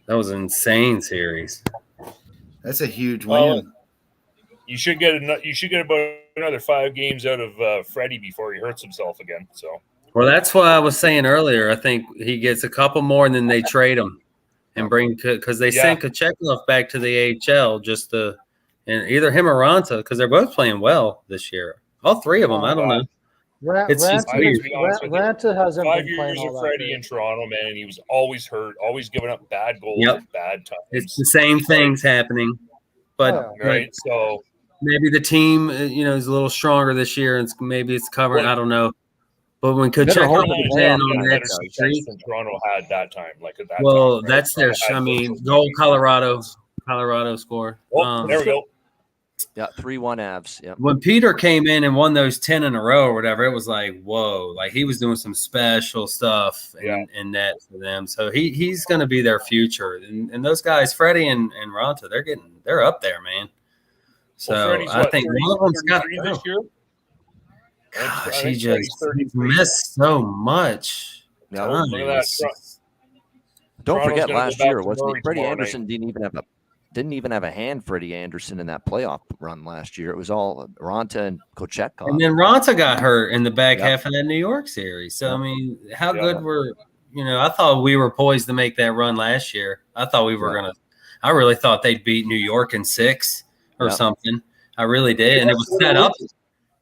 That was an insane series. That's a huge Well, win. You should get about another 5 games out of Freddie before he hurts himself again. So Well, that's what I was saying earlier. I think he gets a couple more and then they trade him and bring because they sent Kochetkov back to the AHL just to, and either him or Ranta because they're both playing well this year. All three of them. I don't know. It's just weird. Ranta hasn't 5 been playing years all of that Freddie great. in Toronto, man, and he was always hurt, always giving up bad goals Yep. at bad times. It's the same things happening, but right. So maybe the team, is a little stronger this year, and maybe it's covering. I don't know. But when Kochetkov was in on that streak, than Toronto had that time, like at that well, time. that's their. I mean, goal Colorado score. Oh, there we go. Yeah, 3-1 Avs. Yeah. When Peter came in and won those 10 in a row or whatever, it was like, whoa, like he was doing some special stuff in that for them. So he's going to be their future. And those guys, Freddie and Ranta, they're up there, man. So I think one of them's got to this go. year. Gosh, he's missed so much. Yeah. time. Look at that. Don't Toronto's forget gonna go last back year, to wasn't Murray he? Freddie tomorrow Anderson night. didn't even have a hand. Freddie Anderson in that playoff run last year. It was all Ranta and Kochetkov. And then Ranta got hurt in the back half of that New York series. So, I mean, how good were I thought we were poised to make that run last year. I thought we were going to – I really thought they'd beat New York in 6 or something. I really did. And it was set up.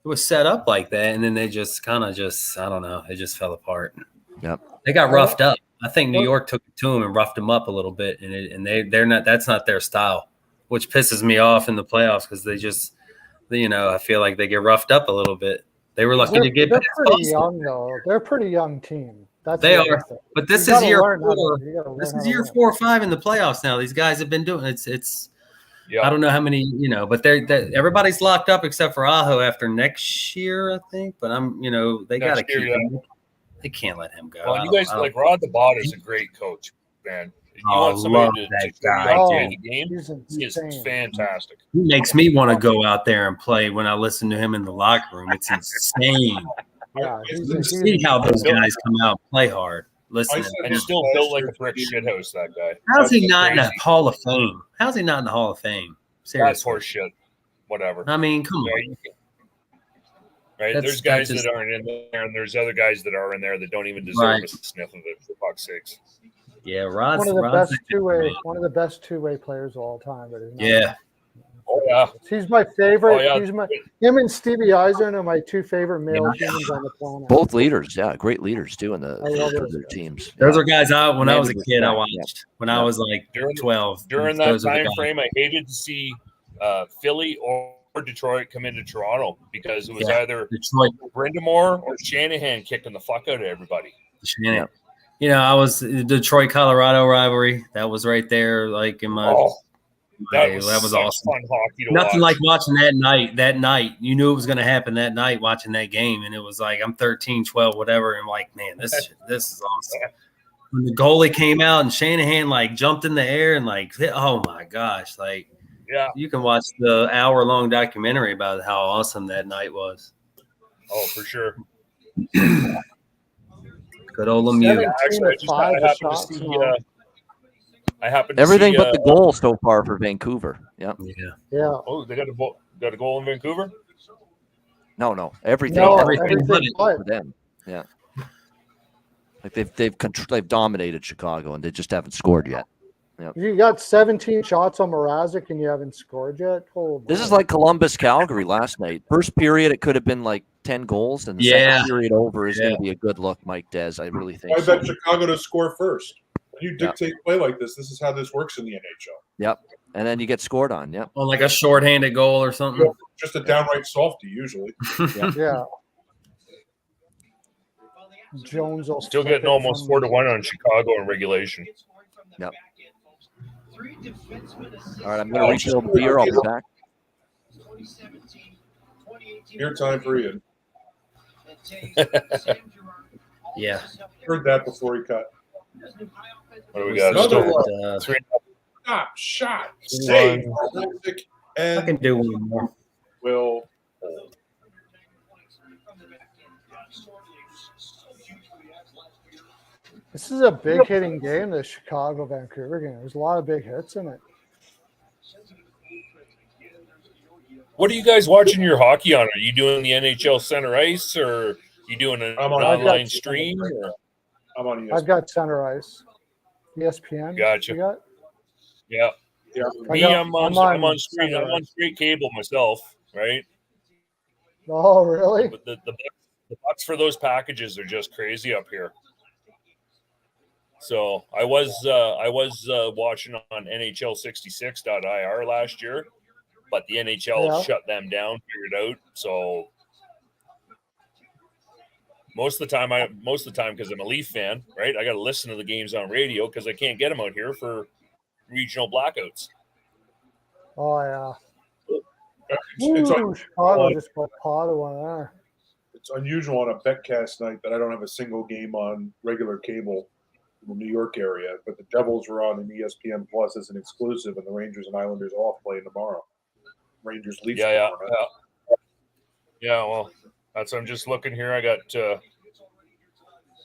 It was set up like that, and then they just kind of I don't know, it just fell apart. Yep. They got roughed up. I think New York took it to them and roughed them up a little bit, and they're not. That's not their style, which pisses me off in the playoffs because they just, I feel like they get roughed up a little bit. They were lucky to get. They're pretty young though. They're a pretty young team. They are, but this is year 4. This is year 4 or 5 in the playoffs now. These guys have been doing it's. I don't know how many, but everybody's locked up except for Aho after next year, I think. But they got to keep him. They can't let him go. Well, you guys like Rod the Bot is a great coach, man. You want somebody to guy. the game? He is fantastic. He makes me want to go out there and play when I listen to him in the locker room. It's insane. You see how those guys come out and play hard. Listen, and still built like a brick shithouse. That guy. How's he not in the Hall of Fame? How's he not in the Hall of Fame? Seriously. That's horse shit. Whatever. I mean, come on. Right? There's guys that aren't in there, and there's other guys that are in there that don't even deserve a sniff of it, for fuck's sakes. Yeah, Rod's one of the best two-way players of all time. But he's not. Yeah. Oh yeah. He's my favorite. Oh, yeah. Him and Stevie Eisen are my 2 favorite male humans on the planet. Both leaders, great leaders too in for their teams. Those are guys when I was a kid I watched. When I was like 12. During that time frame, I hated to see Philly or Detroit come into Toronto because it was either Detroit, Brindamore or Shanahan kicking the fuck out of everybody. Shanahan. I was the Detroit Colorado rivalry. That was right there, like in my. That was awesome. Fun hockey to Nothing watch. like watching that night. You knew it was going to happen that night watching that game. And it was like, I'm 13, 12, whatever. And I'm like, man, this is awesome. When the goalie came out and Shanahan like jumped in the air and like, oh my gosh. Like, you can watch the hour-long documentary about how awesome that night was. Oh, for sure. Good old Lemieux. I happened to everything see, but the goal so far for Vancouver. Yeah. Oh, they got a goal in Vancouver? No, everything. Everything for them. Yeah. Like they've dominated Chicago and they just haven't scored yet. Yep. You got 17 shots on Mrazek and you haven't scored yet. This is like Columbus Calgary last night. First period it could have been like 10 goals, and the second period over is going to be a good look, Mike Dez. I really think. I bet Chicago to score first. When you dictate play like this is how this works in the NHL. Yep. And then you get scored on. Yep. Oh, like a shorthanded goal or something. Just a downright softie usually. Yeah. Jones will Still flip getting it almost from- 4-1 on Chicago in regulation. Yep. All right, I'm going to refill the beer. I'll be back. Beer time for Ian. Yeah. Heard that before he cut. What do we got? Another Still, one. three. Shot. Save. And I can do one more. will. This is a big hitting game, the Chicago Vancouver game. There's a lot of big hits in it. What are you guys watching your hockey on? Are you doing the NHL Center Ice, or are you doing an online stream? Or? I'm on ESPN. I've got Center Ice. ESPN. Gotcha. You got? Yeah. Yeah. Me, I'm on straight cable myself, right? Oh, really? But the bucks for those packages are just crazy up here. So I was watching on NHL66.ir last year, but the NHL shut them down, figured out. So most of the time, because I'm a Leaf fan, right? I got to listen to the games on radio because I can't get them out here for regional blackouts. Oh, yeah. It's Ooh, Chicago just put pot of one there. It's unusual on a Betcast night that I don't have a single game on regular cable in the New York area, but the Devils are on in ESPN Plus as an exclusive, and the Rangers and Islanders off playing tomorrow. Rangers Leafs. Yeah. Well, that's. I'm just looking here. I got.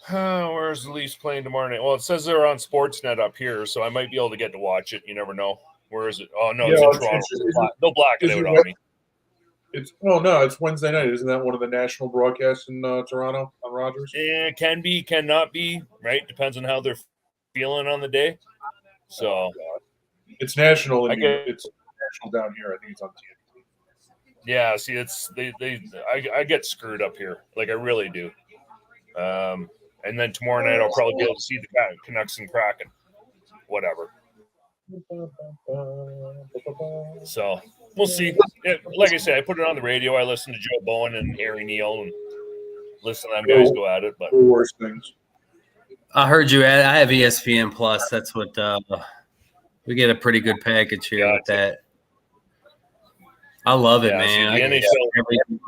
Where's the Leafs playing tomorrow night? Well, it says they're on Sportsnet up here, so I might be able to get to watch it. You never know. Where is it? Oh no, it's in Toronto. They'll black it out on me. It's Wednesday night. Isn't that one of the national broadcasts in Toronto on Rogers? Yeah, can be, cannot be. Right, depends on how they're feeling on the day. So it's national. It's national down here. I think it's on TNT. Yeah, see, I get screwed up here, like I really do. And then tomorrow night I'll probably be able to see the Canucks and Kraken, whatever. So we'll see. Like I said, I put it on the radio. I listen to Joe Bowen and Harry Neal and listen to them guys go at it. But worse things. I heard you. I have ESPN Plus. That's what we get a pretty good package here with that. I love it, man. The NHL,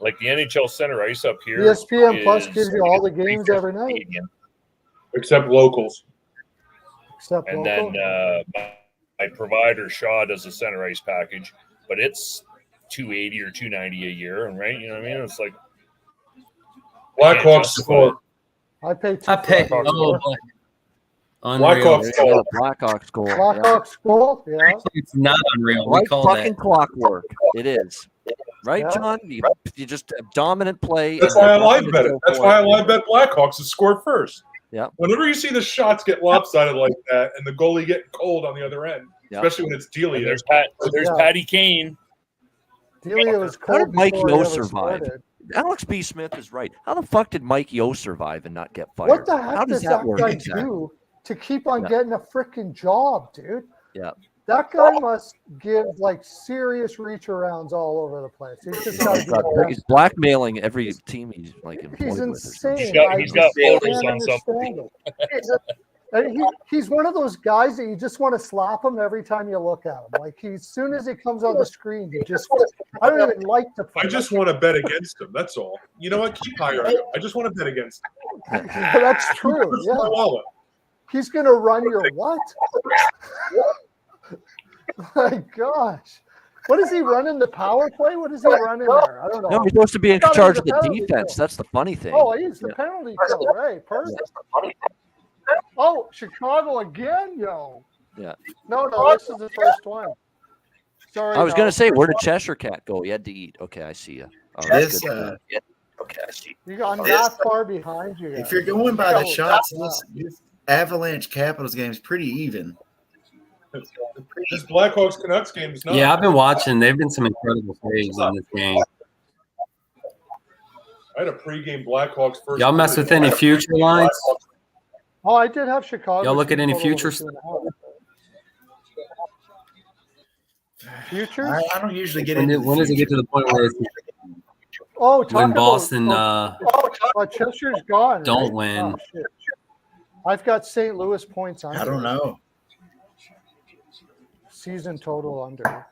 like the NHL Center Ice up here. ESPN Plus gives you all the games every night, except locals. And then my provider Shaw does a Center Ice package, but it's $280 or $290 a year, and right, you know what I mean? It's like Blackhawks score. I pay. Blackhawks goal. Blackhawks goal. Blackhawks goal. Yeah. It's not unreal. Like We call fucking that. clockwork. It is. Right, Yeah. John? You just have dominant play. That's and why I you have live nothing bet to it. show That's for why I it. live bet Blackhawks to score first. Yeah. Whenever you see the shots get lopsided like that and the goalie getting cold on the other end, especially when it's Delia. There's Patty Kane. Delia was How did cold Mike before Yeo he ever survive? started. Alex B. Smith is right. How the fuck did Mike Yeo survive and not get fired? What the How heck does does that that work guy exactly? do to keep on Yeah. getting a freaking job, dude? Yeah. That guy must give like serious reach arounds all over the place. He's just got to be. He's blackmailing every team he's like employed He's with. or something. insane. He's got I photos can't on something. understand it. And he's one of those guys that you just want to slap him every time you look at him. Like as soon as he comes on the screen, you just I don't even like to play. I just want to bet against him. That's all. You know what? Keep hiring him. I just want to bet against him. That's true. That's my Yeah. wallet. He's gonna run your what? My gosh. What is he running? The power play? What is he running there? I don't know. No, he's supposed to be in I thought he charge was of the the penalty defense. kill. That's the funny thing. Oh, he's the penalty kill, right? Perfect. Oh, Chicago again, yo. Yeah. No, this is the first one. Sorry. I was no. going to say, where did Cheshire Cat go? He had to eat. Okay, I see you. All right, This, good. I'm not far behind you. If you're going by the shots, this Avalanche Capitals game is pretty even. This Blackhawks Canucks game is not. Yeah, I've been watching. They've been some incredible saves in this game. I had a pregame Blackhawks first. Y'all mess with any future lines? Oh, I did have Chicago. Y'all look at any total over futures? 2.5. Futures? I don't usually get When into does it get to the point where it's Oh, talk when about Boston Chester's gone. don't right? win. Oh, shit. I've got St. Louis points under. I don't know. Season total under.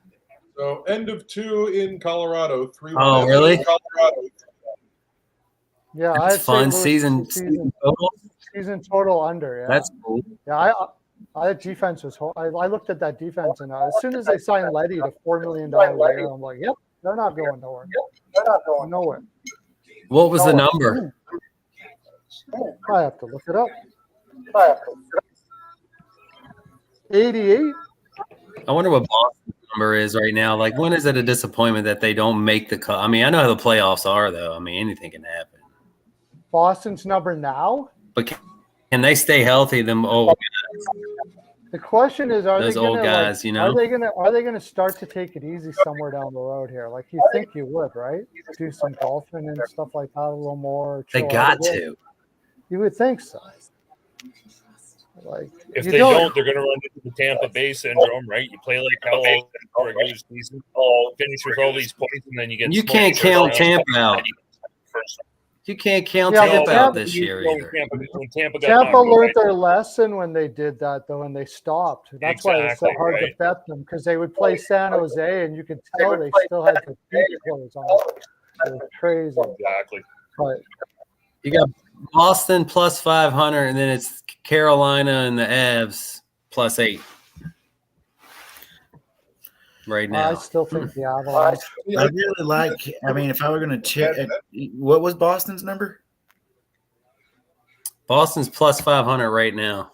So end of 2 in Colorado. 3-1 Oh, really? in Colorado. Yeah, I That's have fun. St. Louis Season total. season total under. Yeah. That's cool. Yeah, I defense was. I looked at that defense, and as soon as they signed Letty to $4 million a year, I'm like, yep, they're not going nowhere. They're not going nowhere. What was the number? I have to look it up. 88. I wonder what Boston's number is right now. Like, when is it a disappointment that they don't make the cut? I mean, I know how the playoffs are, though. I mean, anything can happen. Boston's number now. But can they stay healthy? Them old The question is, are those they gonna, old guys, like, you know? Are they gonna start to take it easy somewhere down the road here? Like you think you would, right? Do some golfing and stuff like that a little more. They chill got out a bit. to. You would think so. Like If you they don't, they're going to run into the Tampa Bay syndrome, right? You play like hell all the regular season, finish with all these points, and then you get. You smoked can't first count round. Tampa out. You can't count Yeah, Tampa but out Tampa- this year When either. Tampa got Tampa knocked out learned by- their lesson when they did that, though, and they stopped. That's why it's so Exactly, hard to right. bet them because they would play San Jose, and you could tell they still had the beat clothes on. It was crazy. Exactly. But You got Boston plus 500, and then it's Carolina and the Avs plus 8 right now. I still think the Avalanche. I really like. I mean, if I were going to check, what was Boston's number? Boston's plus 500 right now.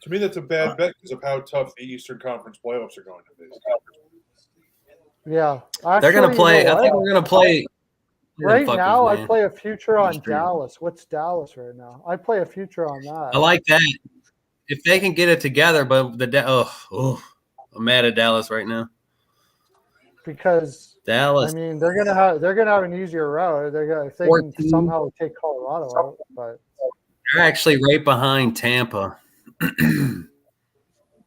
To me, that's a bad bet because of how tough the Eastern Conference playoffs are going to be. Yeah, They're going to actually, play. you know I think what? we're going to play. Right Fuckers, now, I man. play a future on That's true. Dallas. What's Dallas right now? I play a future on that. I like that. If they can get it together, but I'm mad at Dallas right now. Because Dallas. I mean, they're gonna have an easier route. They're gonna if they can 14. somehow take Colorado out, but They're actually right behind Tampa, they're who's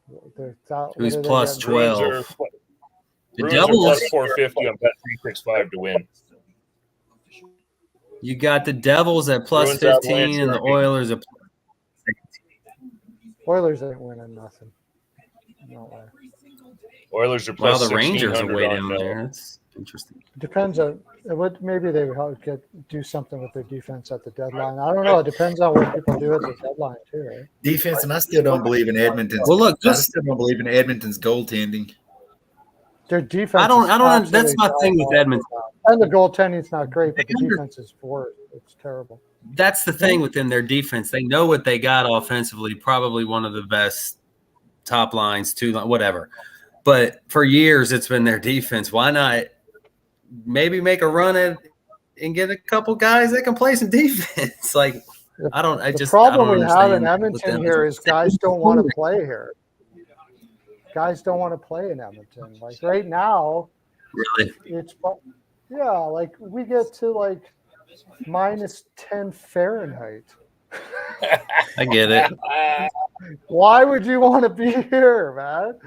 what are they plus getting? 12. The Bruins are Devils. plus 450 on Bet365 to win. You got the Devils at plus Bruins, 15 Avalanche, and the Hurricanes. Oilers at Oilers ain't winning nothing. No way. Oilers are well, plus the Rangers are 1600 way on down there. That's interesting. Depends on what. Maybe they would do something with their defense at the deadline. I don't know. It depends on what people do at the deadline too, right? Defense, and I still don't believe in Edmonton's. Well, look, I this- still don't believe in Edmonton's goaltending. Their defense. I don't. is That's my absolutely thing with terrible. Edmonton. And the goaltending's not great, but the defense is worse. It's terrible. That's the thing within their defense. They know what they got offensively. Probably one of the best top lines, whatever. But for years, it's been their defense. Why not maybe make a run at and get a couple guys that can play some defense? Like I don't. I The just problem I don't we have in understand with Edmonton them. here is guys don't want to play here. Guys don't want to play in Edmonton. Like right now, Really? it's yeah. Like we get to like minus 10 Fahrenheit. I get it. Why would you want to be here, man?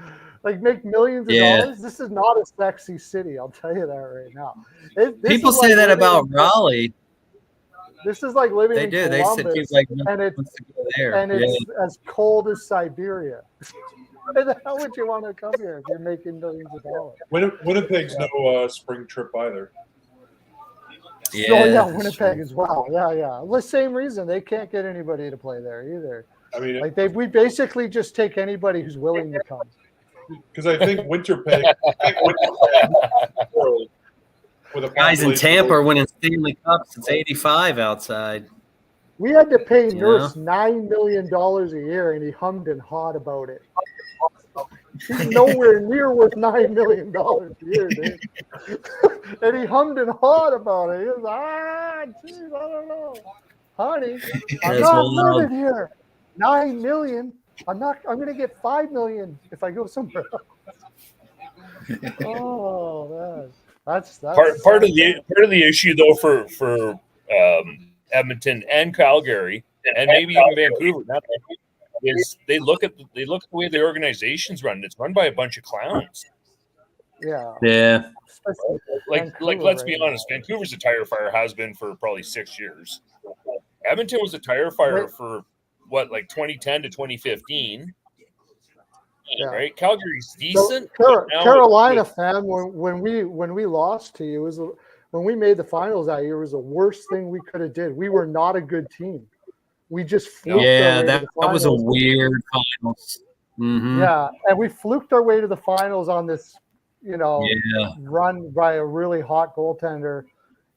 Like make millions of Yeah. dollars. This is not a sexy city. I'll tell you that right now. This People is say like that living about in- Raleigh. This is like living They in do. They Columbus, said people like and it's wants to go there. and it's Yeah. as cold as Siberia. Why the hell would you want to come here if you're making millions of dollars? Winnipeg's no spring trip either. Oh yeah, that's Winnipeg true. as well. Yeah. The same reason they can't get anybody to play there either. I mean, Like we basically just take anybody who's willing to come. because I think Winnipeg with a Guys in population Tampa of- are winning Stanley Cups. It's 85 outside. We had to pay You Nurse $9 million a year, and he hummed and hawed about it. He's nowhere near worth $9 million a year, dude. And he hummed and hawed about it. He was geez, I don't know, honey, I'm Yes, not well, living here. $9 million. I'm going to get $5 million if I go somewhere else. Oh man, that's Part of the issue though for Edmonton and Calgary and maybe even Vancouver now, is they look at the way the organization's run. It's run by a bunch of clowns. Yeah. Yeah. Especially Like Vancouver let's be right now. honest, Vancouver's a tire fire, has been for probably 6 years. Edmonton was a tire fire Wait. for what, like 2010 to 2015, Yeah. right? Calgary's So, decent. but now Carolina with- fan, when we lost to you, when we made the finals that year, was the worst thing we could have did. We were not a good team. We just fluked our Yeah, way that to the was a finals. weird finals. Mm-hmm. Yeah, and we fluked our way to the finals on this, Yeah. run by a really hot goaltender,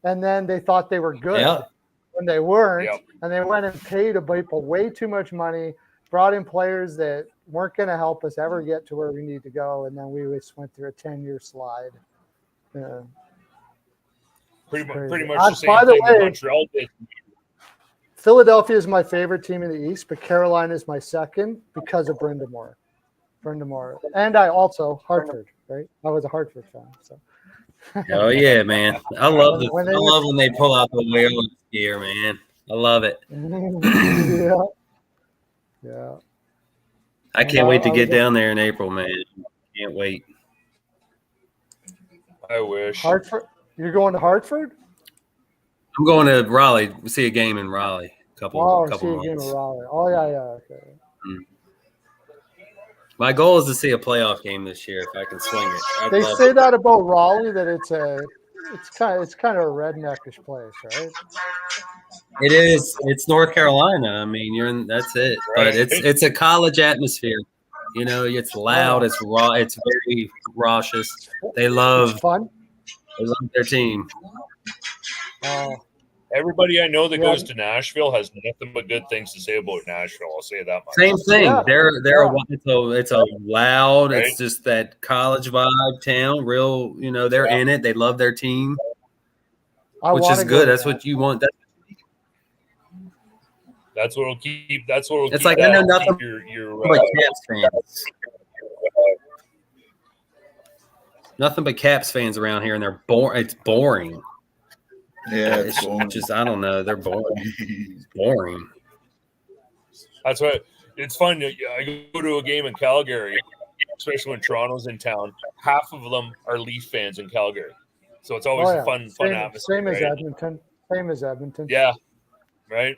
and then they thought they were good Yeah. when they weren't, Yep. and they went and paid people way too much money, brought in players that weren't going to help us ever get to where we need to go, and then we just went through a 10-year slide. Yeah. pretty crazy. much the same By the thing that way, Montreal did. Philadelphia is my favorite team in the East, but Carolina is my second because of Brindamore. And I also Hartford, right? I was a Hartford fan, so. Oh yeah, man. I love When when they pull out the whale here, man. I love it. yeah. Yeah. I can't wait to get down there in April, man. Can't wait. I wish. Hartford. You're going to Hartford? I'm going to Raleigh. We'll see a game in Raleigh. Couple see a game months. of Raleigh. Oh yeah. Okay. My goal is to see a playoff game this year if I can swing it. I'd They love say it. that about Raleigh, that it's kind of a redneckish place, right? It is. It's North Carolina. I mean, that's it. But it's a college atmosphere. It's loud. It's raw. It's very raucous. They love fun. They love their team. Oh. Everybody I know that goes to Nashville has nothing but good things to say about Nashville. I'll say that much. Same thing. Yeah. It's a loud. Right? It's just that college vibe town. Real. They're in it. They love their team, which is good. That's what you want. That's what will keep. That's what will. It's keep like I know nothing your but Caps fans. Nothing but Caps fans around here, and they're boring. It's boring. Yeah, it's just I don't know. They're boring. It's boring. That's what. It's fun. I go to a game in Calgary, especially when Toronto's in town. Half of them are Leaf fans in Calgary, so it's always a fun atmosphere. Same as right? Edmonton. Same as Edmonton. Yeah, right.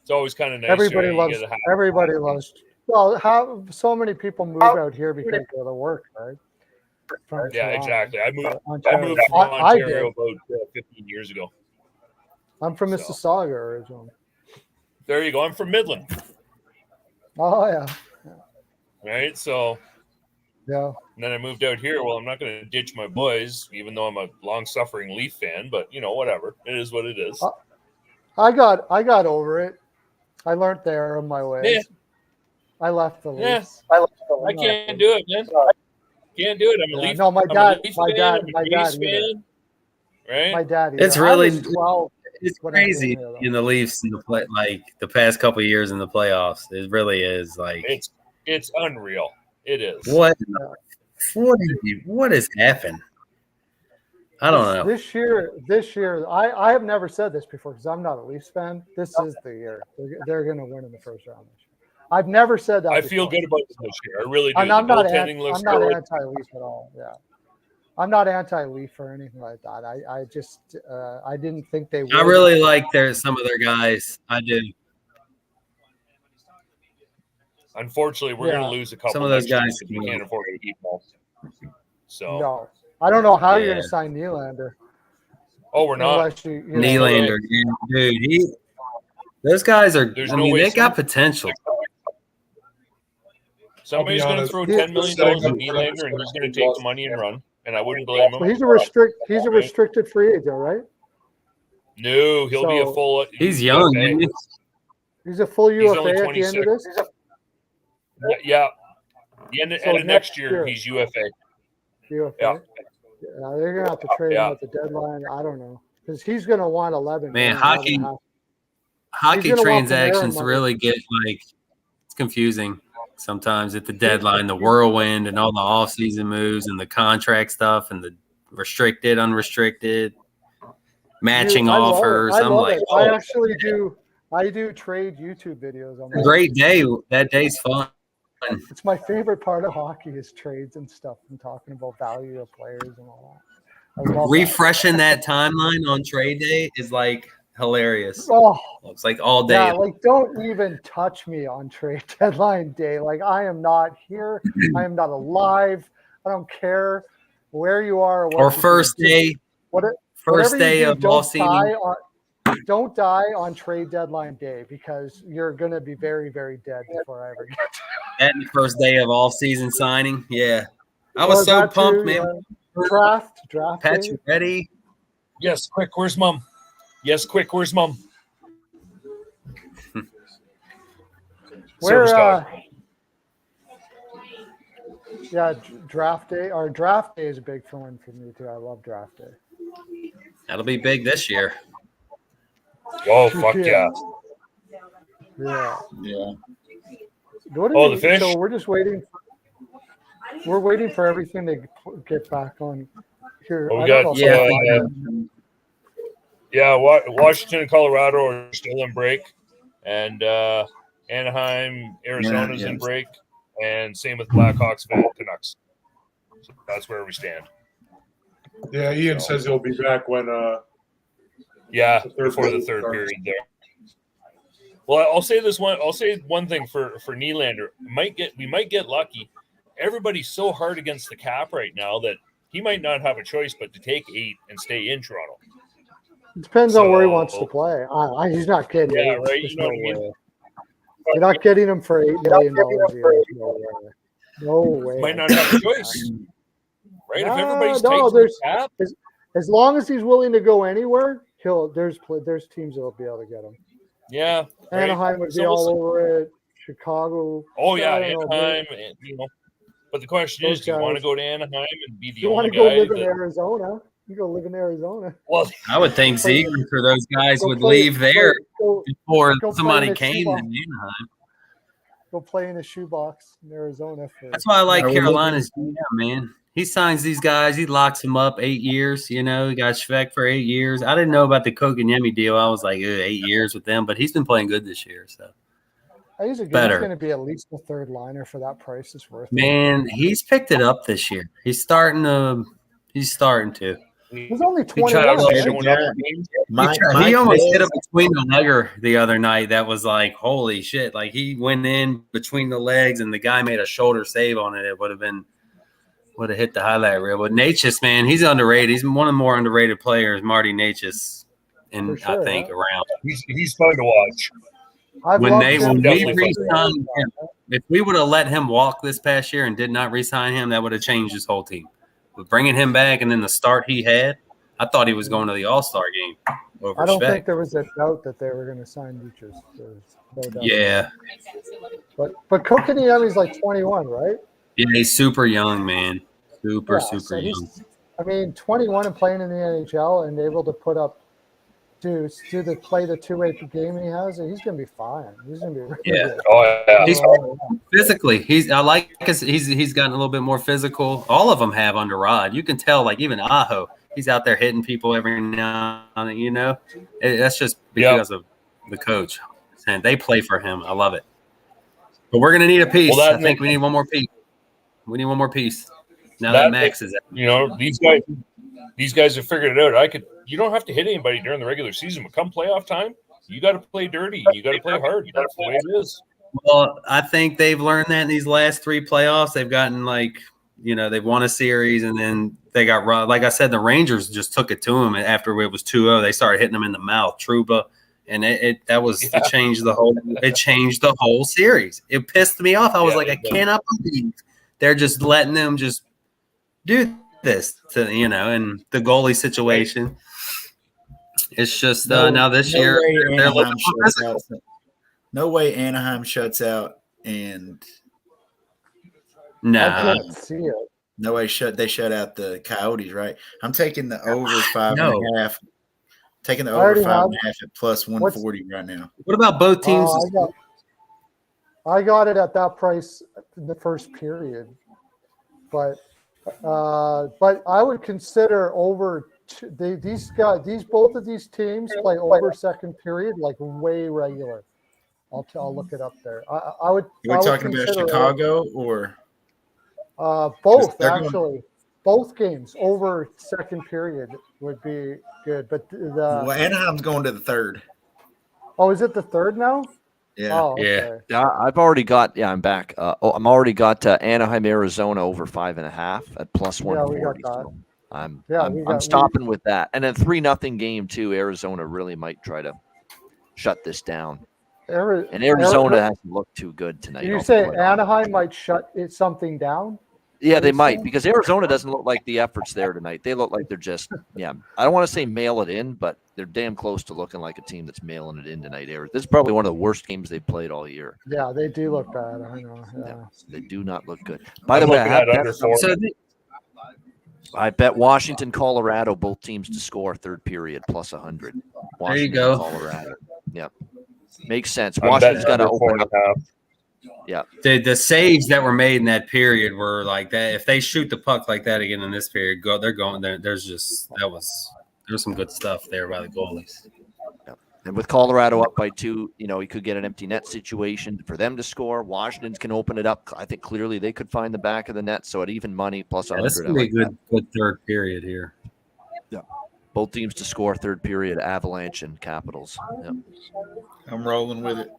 It's always kind of nice. Everybody loves. Well, how so many people move out here because of the work, right? Yeah, exactly. I moved Ontario. from Ontario about 15 years ago. I'm from Mississauga originally. There you go. I'm from Midland. Oh yeah. Right. So. Yeah. And then I moved out here. Well, I'm not going to ditch my boys, even though I'm a long-suffering Leaf fan. But whatever. It is what it is. I got over it. I learned the error of my ways. Yeah. I left the Leafs. I can't do it, man. Can't do it. I'm a Leaf. No, my dad. Right? My dad. It's I really was 12 it's when I crazy came here, in the Leafs in the past couple of years in the playoffs. It really is it's unreal. It is. What has happened? I don't know. This year, I have never said this before because I'm not a Leafs fan. This is the year they're going to win in the first round this year. I've never said that. I feel good about this year. I really do. And I'm not looks anti-Leaf at all. Yeah, I'm not anti-Leaf or anything like that. I just I didn't think they would. I really like some of their guys. I do. Unfortunately, we're going to lose a couple. Some of those guys we can't afford to keep them. So no, I don't know how you're going to sign Nylander. Oh, we're not. Nylander, dude. Those guys are. They got potential. Somebody's going to throw $10 million at Nylander, and he's going to take the money and run. And I wouldn't blame him. Well, he's a restricted free agent, right? No, he'll be a full. He's young. He's a full UFA at the end of this. Yeah. The end of next year, he's UFA. UFA. Yeah, they're gonna have to trade him at the deadline. I don't know because he's gonna want 11. Man, hockey transactions really get it's confusing sometimes at the deadline. The whirlwind and all the off-season moves and the contract stuff and the restricted, unrestricted, matching offers. I'm like, I actually do. I do trade YouTube videos. Great day. That day's fun. It's my favorite part of hockey is trades and stuff and talking about value of players and all that. I love Refreshing that timeline on trade day is like hilarious. Oh, it's like all day. Yeah, like don't even touch me on trade deadline day. Like I am not here. I am not alive. I don't care where you are or first day. First day of all season. Don't die on trade deadline day because you're going to be very, very dead before I ever get to That first day of all season signing. Yeah. I was so pumped, man. Draft. Pat, you ready? Yes, quick. Where's mom? Yes, quick. Where's mom? Where, yeah, draft day. Our draft day is a big one for me too. I love draft day. That'll be big this year. Oh, fuck yeah. Yeah. The fish? So we're just waiting. We're waiting for everything to get back on here. Well, we got Washington and Colorado are still in break, and Anaheim, Arizona's in break, and same with Blackhawks and Canucks. So that's where we stand. Yeah, Ian says he'll be back when. Before the third period there. Well, I'll say this one. I'll say one thing for Nylander. We might get lucky. Everybody's so hard against the cap right now that he might not have a choice but to take 8 and stay in Toronto. It depends on where he wants to play. He's not kidding. Yeah, right. You know what I mean? You're not getting him for $8 million a year. No way. Might not have a choice. Right? If everybody's cap, as long as he's willing to go anywhere, there's teams that'll be able to get him. Yeah. Anaheim would be all over it. Chicago. Oh yeah, Anaheim. But the question is, do you want to go to Anaheim and be the You want only to go guy live in Arizona? You go live in Arizona. Well, I would think Ziegler for those guys would leave there before somebody came to Anaheim. Go play in a shoebox in Arizona. That's why I like Carolina's GM, man. He signs these guys. He locks them up 8 years. You know, he got Schweck for 8 years. I didn't know about the Kotkaniemi deal. I was like, 8 years with them, but he's been playing good this year. So he's going to be at least a third liner for that price. It's worth it. Man, he's picked it up this year. He's starting to. He's only 21. He almost hit him between the legger the other night. That was like, holy shit. Like he went in between the legs and the guy made a shoulder save on it. It would have hit the highlight reel. But Natchez, man, he's underrated. He's one of the more underrated players, Marty Natchez, I think around. He's fun to watch. When we re-signed him, if we would have let him walk this past year and did not re-sign him, that would have changed his whole team. But bringing him back and then the start he had, I thought he was going to the All-Star game. I don't think there was a doubt that they were going to sign Natchez. No doubt. Yeah. But Kotkaniemi's like 21, right? Yeah, he's super young, man. Super young. 21 and playing in the NHL and able to put up play the two-way game he has, he's going to be fine. He's going to be really good. Oh yeah. He's physically. He's gotten a little bit more physical. All of them have under Rod. You can tell, like even Aho, he's out there hitting people every now and then. You know, that's just because of the coach, and they play for him. I love it. But we're going to need a piece. I think we need one more piece. We need one more piece. Now that Max is out. You know, these guys have figured it out. You don't have to hit anybody during the regular season, but come playoff time, you got to play dirty. You got to play hard. That's the way it is. Well, I think they've learned that in these last 3 playoffs. They've gotten they've won a series, and then they got – like I said, the Rangers just took it to them after it was 2-0. They started hitting them in the mouth, Trouba, and it changed the whole series. It pissed me off. I was I cannot believe they're just letting them just do this to and the goalie situation. It's just now this year they're looking for no way Anaheim shuts out and I can't see it. No way they shut out the Coyotes, right? I'm taking the over 5.5. Taking the over 5.5 at plus 140 right now. What about both teams? I got it at that price in the first period, but I would consider over. Both of these teams play over second period like way regular. I'll look it up there. I would. Are we I would talking about consider Chicago or both? they're going- Actually, both games over second period would be good. But well, Anaheim's going to the third. oh, is it the third now? Yeah. Oh, okay. Yeah, I've already got. Yeah, I'm back. I'm already got Anaheim, Arizona over 5.5 at plus Yeah, we 140. got that. So I'm Yeah, I'm stopping with that. And then 3-0 game too. Arizona really might try to shut this down. And Arizona hasn't looked too good tonight. You I'll be say quite honest. Anaheim might shut something down? Yeah, they might, because Arizona doesn't look like the effort's there tonight. They look like they're just, yeah. I don't want to say mail it in, but they're damn close to looking like a team that's mailing it in tonight. This is probably one of the worst games they've played all year. Yeah, they do look bad. I know. Yeah. They do not look good. By the way, I bet Washington, Colorado, both teams to score third period plus 100. Washington, There you go. Colorado. Yep. Makes sense. I'm Washington's betting got to under open up. 4.5. Yeah. The saves that were made in that period were like that. If they shoot the puck like that again in this period, they're going there. There's some good stuff there by the goalies. Yeah. And with Colorado up by 2, you could get an empty net situation for them to score. Washington's can open it up. I think clearly they could find the back of the net. So at even money plus 100. This is gonna be a good third period here. Yeah. Both teams to score third period, Avalanche and Capitals. Yep. I'm rolling with it.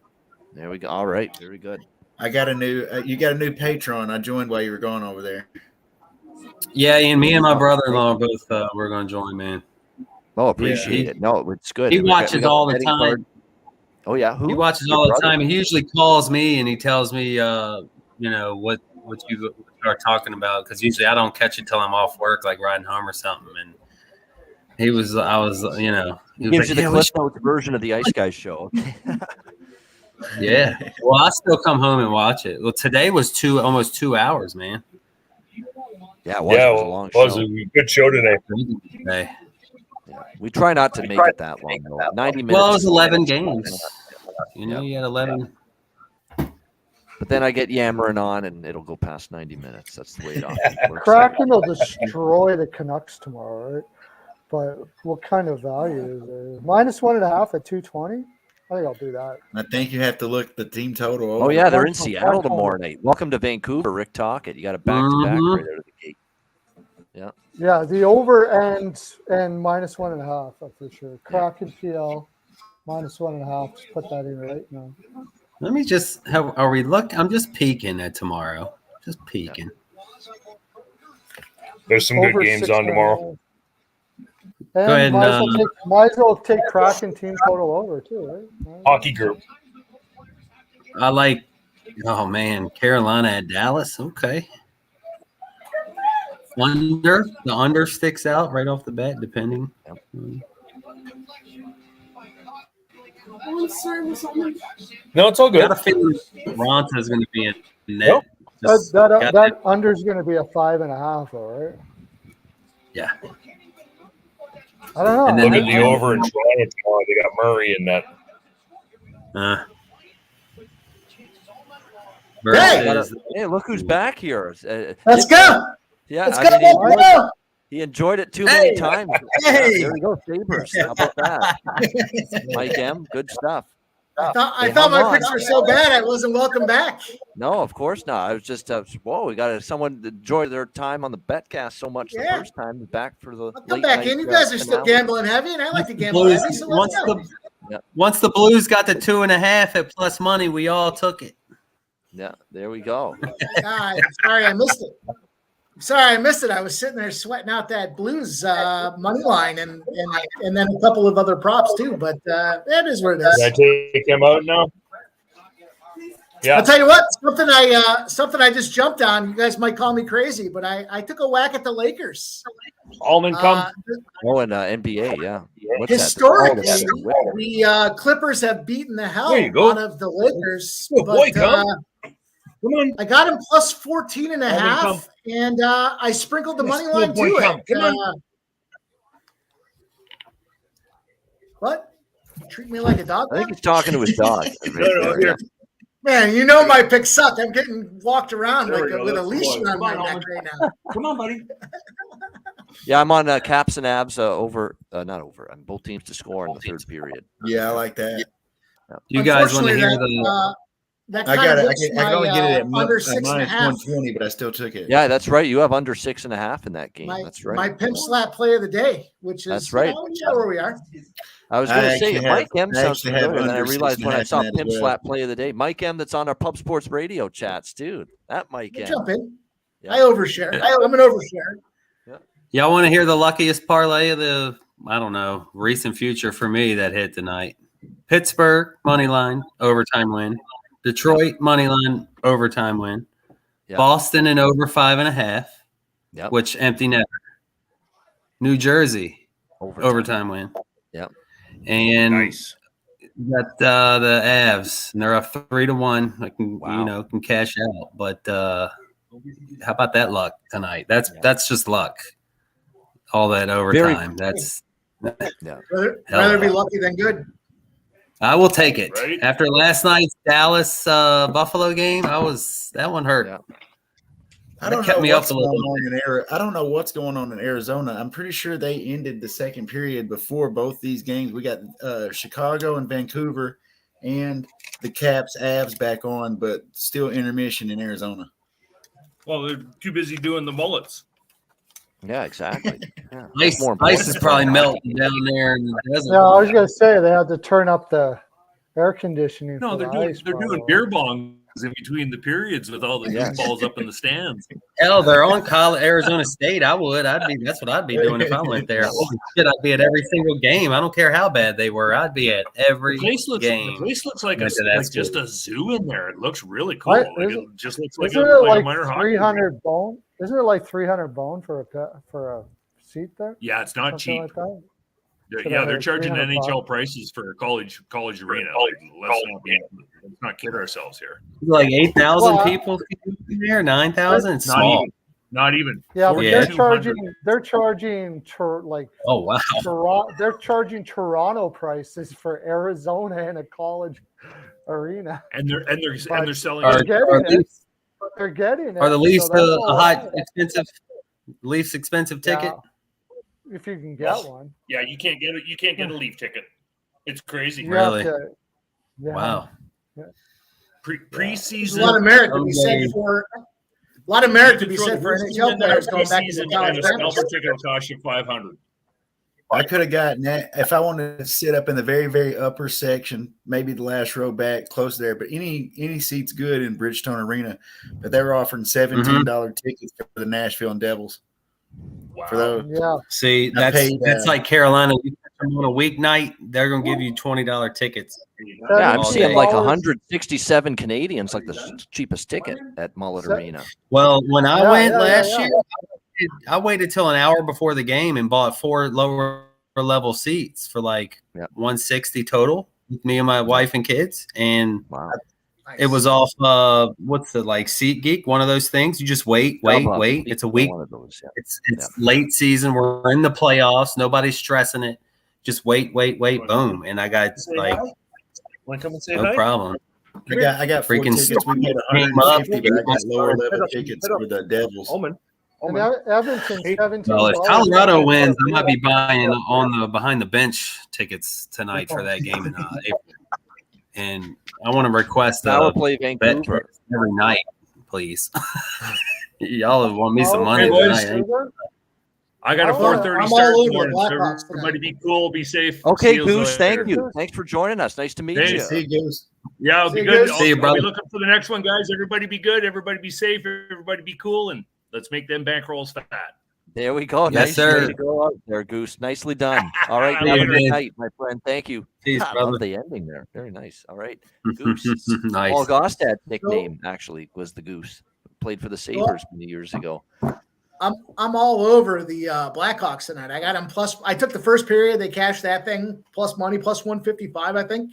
There we go. All right. Very good. I got a new. You got a new patron. I joined while you were going over there. Yeah, and me and my brother-in-law both we're going to join, man. Oh, appreciate it. No, it's good. He We got watches the all the betting time. card. Oh yeah, who? He watches Your all the brother? time. He usually calls me and he tells me, what you are talking about, because usually I don't catch it till I'm off work, like riding home or something. And he was Gives you the Cliff Notes version of the Ice Guys show. Yeah. Well, I still come home and watch it. Well, today was almost 2 hours, man. Yeah, it was a long show. It was a good show today. Hey. Yeah. We try not to make it that long, though. 90 minutes. Well, it was 11 games. You had 11. But then I get yammering on, and it'll go past 90 minutes. That's the way it often works. Kraken will destroy the Canucks tomorrow, right? But what kind of value is there? Minus 1.5 at 220? I think I'll do that. I think you have to look the team total over. Oh, yeah, they're in Seattle tomorrow night. Welcome to Vancouver, Rick Tocchet. You got a back-to-back right out of the gate. Yeah. Yeah, the over and minus 1.5 for sure. Kraken PL minus 1.5. Just put that in right now. Let me just are we look? I'm just peeking at tomorrow. Just peeking. There's some Over good games on tomorrow. And Go ahead. might as well take Kraken team total over too, right? Hockey group. I like. Oh man, Carolina at Dallas. Okay. The under sticks out right off the bat, depending. No, it's all good. Got a feeling Ronta is going to be in net. Nope. That under is going to be a 5.5, all right? Yeah. I don't know. And Look then at the over in Toronto tomorrow. They got Murray in that. Hey, look who's back here. Let's go. Yeah, Let's I go. mean, Let's go. he enjoyed it too many times. Hey. There we go, Sabres. How about that? Mike M, good stuff. I They thought hung my on. picks were so bad I wasn't welcome back. No, of course not. I was just, whoa, we got someone that enjoyed their time on the Betcast so much the Yeah. first time. Back for the Come late back night, in. You guys are still finale. gambling heavy, and I like to gamble Blues, heavy. So let's go. once the Blues got the 2.5 at plus money, we all took it. Yeah, there we go. Sorry, I missed it. Sorry, I missed it. I was sitting there sweating out that Blues money line and then a couple of other props too. But that is what it is. Can I take him out now? Yeah. I'll tell you what, something I just jumped on. You guys might call me crazy, but I took a whack at the Lakers. Allman come. Oh, and NBA, yeah. What's Historically, that? Oh, the Clippers have beaten the hell There you go. out of the Lakers. Oh, boy, but, come on. I got him plus 14.5, come. and I sprinkled the money Yes, line boy, to come. it. Come on. What? You treat me like a dog? I think he's talking to his dog. No, here. Man, you know my picks suck. I'm getting walked around There like we go. with a That's leash good. around my Come on, neck right now. Come on, buddy. Yeah, I'm on Caps and Abs over, not over. I'm both teams to score in the third period. Yeah, I like that. You guys want to hear that I kind got of it. hits I can only get it at under minus 6.5. 120, but I still took it. Yeah, that's right. You have under 6.5 in that game. My, That's right. my pimp slap play of the day, which is That's right. where we are. I was going to say Mike M I sounds actually have familiar, and then I under realized when I 6.5 saw in that as Pimp well. Slap play of the day, Mike M that's on our Pub Sports Radio chats, dude. That Mike M. Jump in. Yeah. I overshare. I'm an overshare. Y'all want to hear the luckiest parlay of the, I don't know, recent future for me that hit tonight? Pittsburgh money line overtime win. Detroit money line overtime win. Yep. Boston and over 5.5. Yep. Which empty netter. New Jersey overtime win. Yep. And Nice. you got the Avs, and they're up 3-1. I can can cash out. But how about that luck tonight? That's just luck. All that overtime. That's Rather be lucky than good. I will take it. Right? After last night's Dallas Buffalo game, that one hurt. I That don't kept know me up what's a going little on in I don't know what's going on in Arizona. I'm pretty sure they ended the second period before both these games. We got Chicago and Vancouver, and the Caps Avs back on, but still intermission in Arizona. Well, they're too busy doing the mullets. Yeah, exactly. Yeah. Ice is probably melting down there in the desert. Yeah, I was gonna say they had to turn up the air conditioning. No, for they're the doing ice, they're doing probably. beer bongs in between the periods with all the balls up in the stands. Hell, they're on Arizona State. That's what I'd be doing if I went there. Holy shit, I'd be at every single game. I don't care how bad they were. I'd be at every game. The place looks like just a zoo in there. It looks really cool. What? Like, it just looks like Isn't a it like minor hockey 300 bone? Isn't it like 300 bone for a seat there? Yeah, it's not Something cheap. like that? Yeah, they're charging $300 NHL prices for a college arena. Let's not kid ourselves here. Like 8,000 Well, people in there, 9,000. It's small. Not even. Yeah, but they're 4,200. charging Oh wow. They're charging Toronto prices for Arizona in a college arena. And they're selling. They're getting it. They're getting it. Are the Leafs so that's a all hot right. expensive ticket? If you can get one. Yeah, you can't get it. You can't get a Leaf ticket. It's crazy. You have Really? yeah. Wow. Preseason. There's a lot of merit to be said for NHL players going back to the college and a scalper ticket will cost you $500. I could have gotten that if I wanted to sit up in the very, very upper section, maybe the last row back, close there. But any seat's good in Bridgestone Arena. But they were offering $17 tickets for the Nashville and Devils. Wow. For those. Yeah. See, that's like Carolina. You catch them on a weeknight, they're gonna give you $20 tickets. Yeah, I'm all seeing day. like 167 Canadians, like the cheapest ticket at Mullet Arena. Well, when I went last yeah. year, I waited till an hour before the game and bought 4 lower level seats for like $160 total with me and my wife and kids. And it was off what's the like SeatGeek, one of those things. You just wait. It's a week. It's late season. We're in the playoffs. Nobody's stressing it. Just wait, boom. And I got like Want to come and say no hi? problem. I got 4 Freaking tickets. We paid $150, but I got lower level tickets for the Devils. And Edmonton, $17. Well, if Colorado wins, I might be buying on the behind the bench tickets tonight for that game in April. And I want to request Power play bet Vancouver every night, please. Y'all want me some money boys. tonight? I got a 4:30 I'm start all in the over morning. Blackhawks So everybody be cool, be safe. Okay, See you Goose, thank later. you. Thanks for joining us. Nice to meet Hey, you. See you, Goose. Yeah, it'll See be you, good. Goose. See you, I'll brother. be looking for the next one, guys. Everybody be good. Everybody be safe. Everybody be cool. And let's make them bankrolls fat. There we go. Yes, Nice sir. way to go out there, Goose. Nicely done. All right, have a Later. good night, my friend. Thank you. Peace, I brother. love the ending there. Very nice. All right, Goose. Nice. Paul Gostad's nickname actually was the Goose. Played for the Sabres many years ago. I'm all over the Blackhawks tonight. I got them plus. I took the first period. They cashed that thing plus money, plus 155, I think.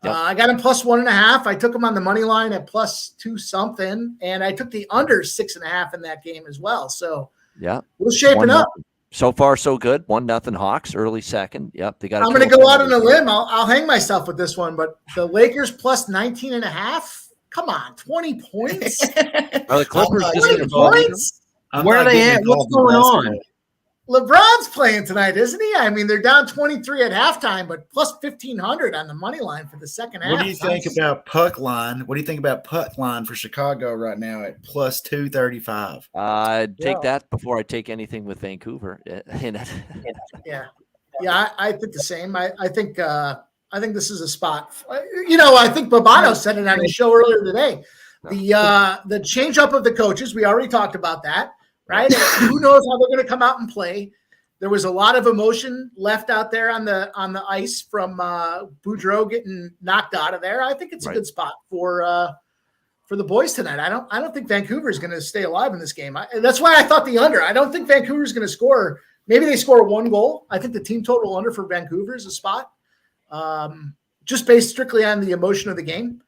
Yep. I got them plus 1.5. I took them on the money line at plus 2 something, and I took the under 6.5 in that game as well. So Yeah, we're shaping 1-0. up. So far, so good. 1-0 Hawks, early second. Yep, they got. I'm going to go out on a limb. I'll hang myself with this one, but the Lakers plus 19.5. Come on, 20 points. Are the Clippers just 20 gonna ball you? points. Where are they at? What's going on? LeBron's playing tonight, isn't he? I mean, they're down 23 at halftime, but plus 1,500 on the money line for the second half. What do you think about puck line? What do you think about puck line for Chicago right now at plus 235? I'd take that before I take anything with Vancouver in it. Yeah, I think the same. I think this is a spot. I think Babano said it on his show earlier today. The change up of the coaches, we already talked about that, right? Who knows how they're going to come out and play? There was a lot of emotion left out there on the ice from Boudreau getting knocked out of there. I think it's a good spot for the boys tonight. I don't think Vancouver is going to stay alive in this game. That's why I thought the under. I don't think Vancouver is going to score. Maybe they score 1 goal. I think the team total under for Vancouver is a spot, just based strictly on the emotion of the game.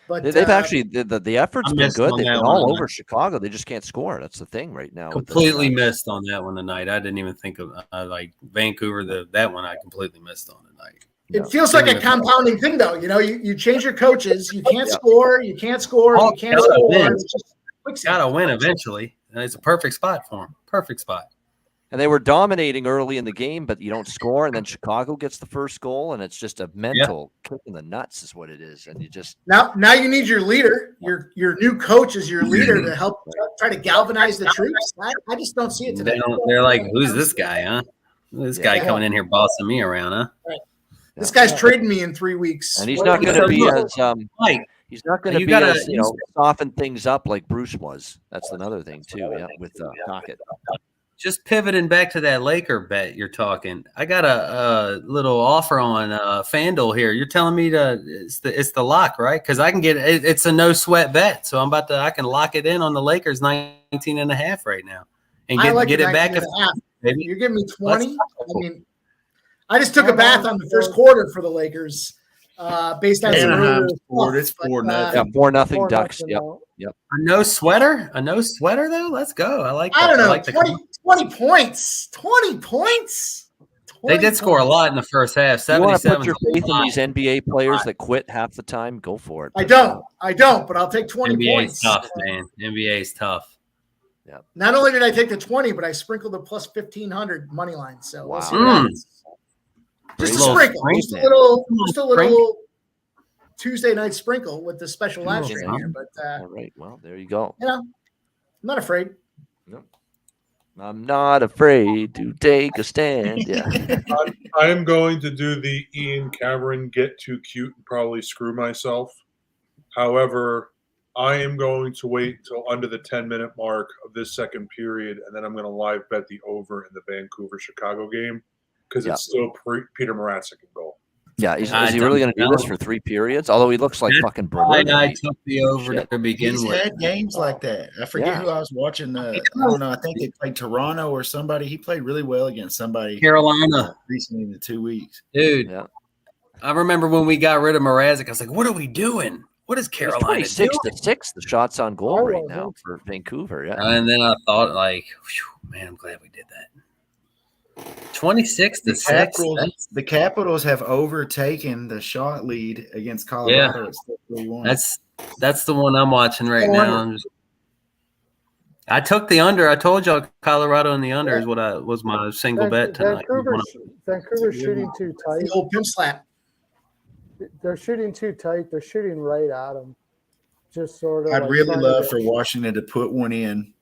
But they've actually the effort's been good. They've been all over Chicago. They just can't score. That's the thing right now. Completely missed on that one tonight. I didn't even think of like Vancouver. That one I completely missed on tonight. It feels like a compounding thing, though. You change your coaches. You can't score. You can't score. You can't score. Gotta win eventually. And it's a perfect spot for them. Perfect spot. And they were dominating early in the game, but you don't score, and then Chicago gets the first goal, and it's just a mental kick in the nuts is what it is. And you just now you need your leader, your new coach is your leader to help try to galvanize the troops. I just don't see it today. They're like, who's this guy, huh? This guy coming in here bossing me around, huh? Right. This guy's trading me in 3 weeks, and he's not going to be as he's not going to be as soften things up like Bruce was. That's another thing too. Yeah, with Tocchet. Just pivoting back to that Laker bet you're talking, I got a little offer on FanDuel here. You're telling me it's the lock, right? Because I can get it's a no sweat bet, so I can lock it in on the Lakers 19.5 right now and get it back. Maybe you're giving me 20. I mean, I just took a bath on the first quarter for the Lakers, based on some earlier it's 4-0. Yeah, 4-0 Ducks. Yep. A no sweater though. Let's go. I like. I don't know. I like 20 points. 20 points. 20 they did score a lot in the first half. 77. You want to put your faith in these NBA players that quit half the time? Go for it. I don't, but I'll take 20 NBA points. Is tough, man. NBA is tough. Yeah. Not only did I take the 20, but I sprinkled the plus 1,500 money line. So we'll see what happens. Just a sprinkle. Just a little Tuesday night sprinkle with the special live stream here. But all right, well, there you go. I'm not afraid. No. I'm not afraid to take a stand. Yeah. I am going to do the Ian Cameron get too cute and probably screw myself. However, I am going to wait until under the 10-minute mark of this second period, and then I'm going to live bet the over in the Vancouver-Chicago game because it's still Peter Mrazek in goal. Yeah, is he really going to do this for 3 periods? Although he looks like fucking brilliant. I took the over to begin He's with. had games like that. I forget who I was watching. I don't know. I think they played Toronto or somebody. He played really well against somebody. Carolina. Recently in the 2 weeks. Dude, I remember when we got rid of Mrazek, I was like, what are we doing? What is Carolina it's 26-6 the shots on goal right now for Vancouver. Yeah. And then I thought, like, man, I'm glad we did that. 26-6. The Capitals have overtaken the shot lead against Colorado. Yeah. It's 3-1. That's the one I'm watching right now. I took the under. I told y'all Colorado and the under is what was my single bet tonight. Vancouver's shooting too tight. The old pimp slap. They're shooting too tight. They're shooting right at them. Just sort of. I'd really love for Washington to put one in.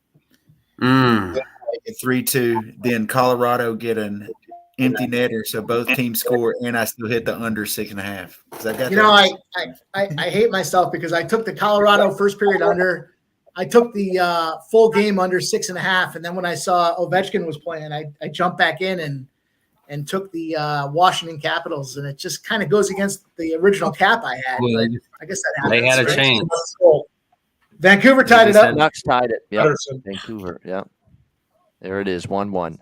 3-2, then Colorado get an empty netter, so both teams score, and I still hit the under 6.5. I hate myself because I took the Colorado first period under. I took the full game under 6.5, and then when I saw Ovechkin was playing, I jumped back in and took the Washington Capitals, and it just kind of goes against the original cap I had. Well, I guess that happens. They had a chance. Vancouver tied it up. Ducks tied it. Yeah, Vancouver. Yeah. There it is, 1-1.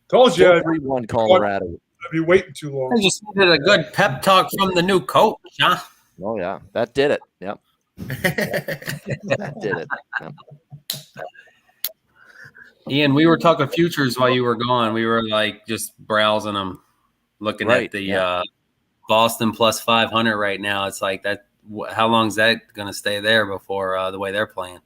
Told you. 3-1 Colorado. I'd be waiting too long. I just needed a good pep talk from the new coach, huh? Oh, yeah. That did it. Yep. That did it. Yep. Ian, we were talking futures while you were gone. We were like just browsing them, looking at the Boston plus 500 right now. It's like that. How long is that going to stay there before the way they're playing?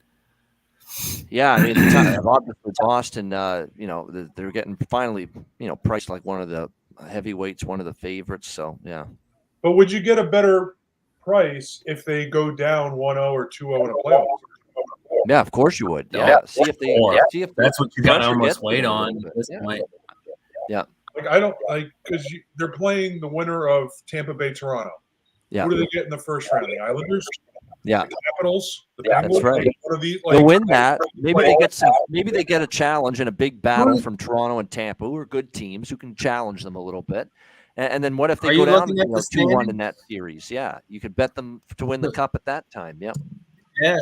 Yeah, I mean, the time, obviously Boston, they're getting finally, priced like one of the heavyweights, one of the favorites. So yeah. But would you get a better price if they go down 1-0 or 2-0 in a playoff? Yeah, of course you would. Yeah, see if they that's what you got to pressure almost gets to wait them a on little at bit. this point. Yeah. Like I don't like because they're playing the winner of Tampa Bay Toronto. Yeah. Who do they get in the first round? The Islanders. Yeah. The Capitals. The Yeah, Penguins. that's right. Like, one of these, like, They'll win that. Maybe they get some. Maybe they get a challenge in a big battle from Toronto and Tampa, who are good teams who can challenge them a little bit. And then what if they Are go you down looking at the 2-1 in standings? that series? Yeah, you could bet them to win the cup at that time. Yeah. Yeah.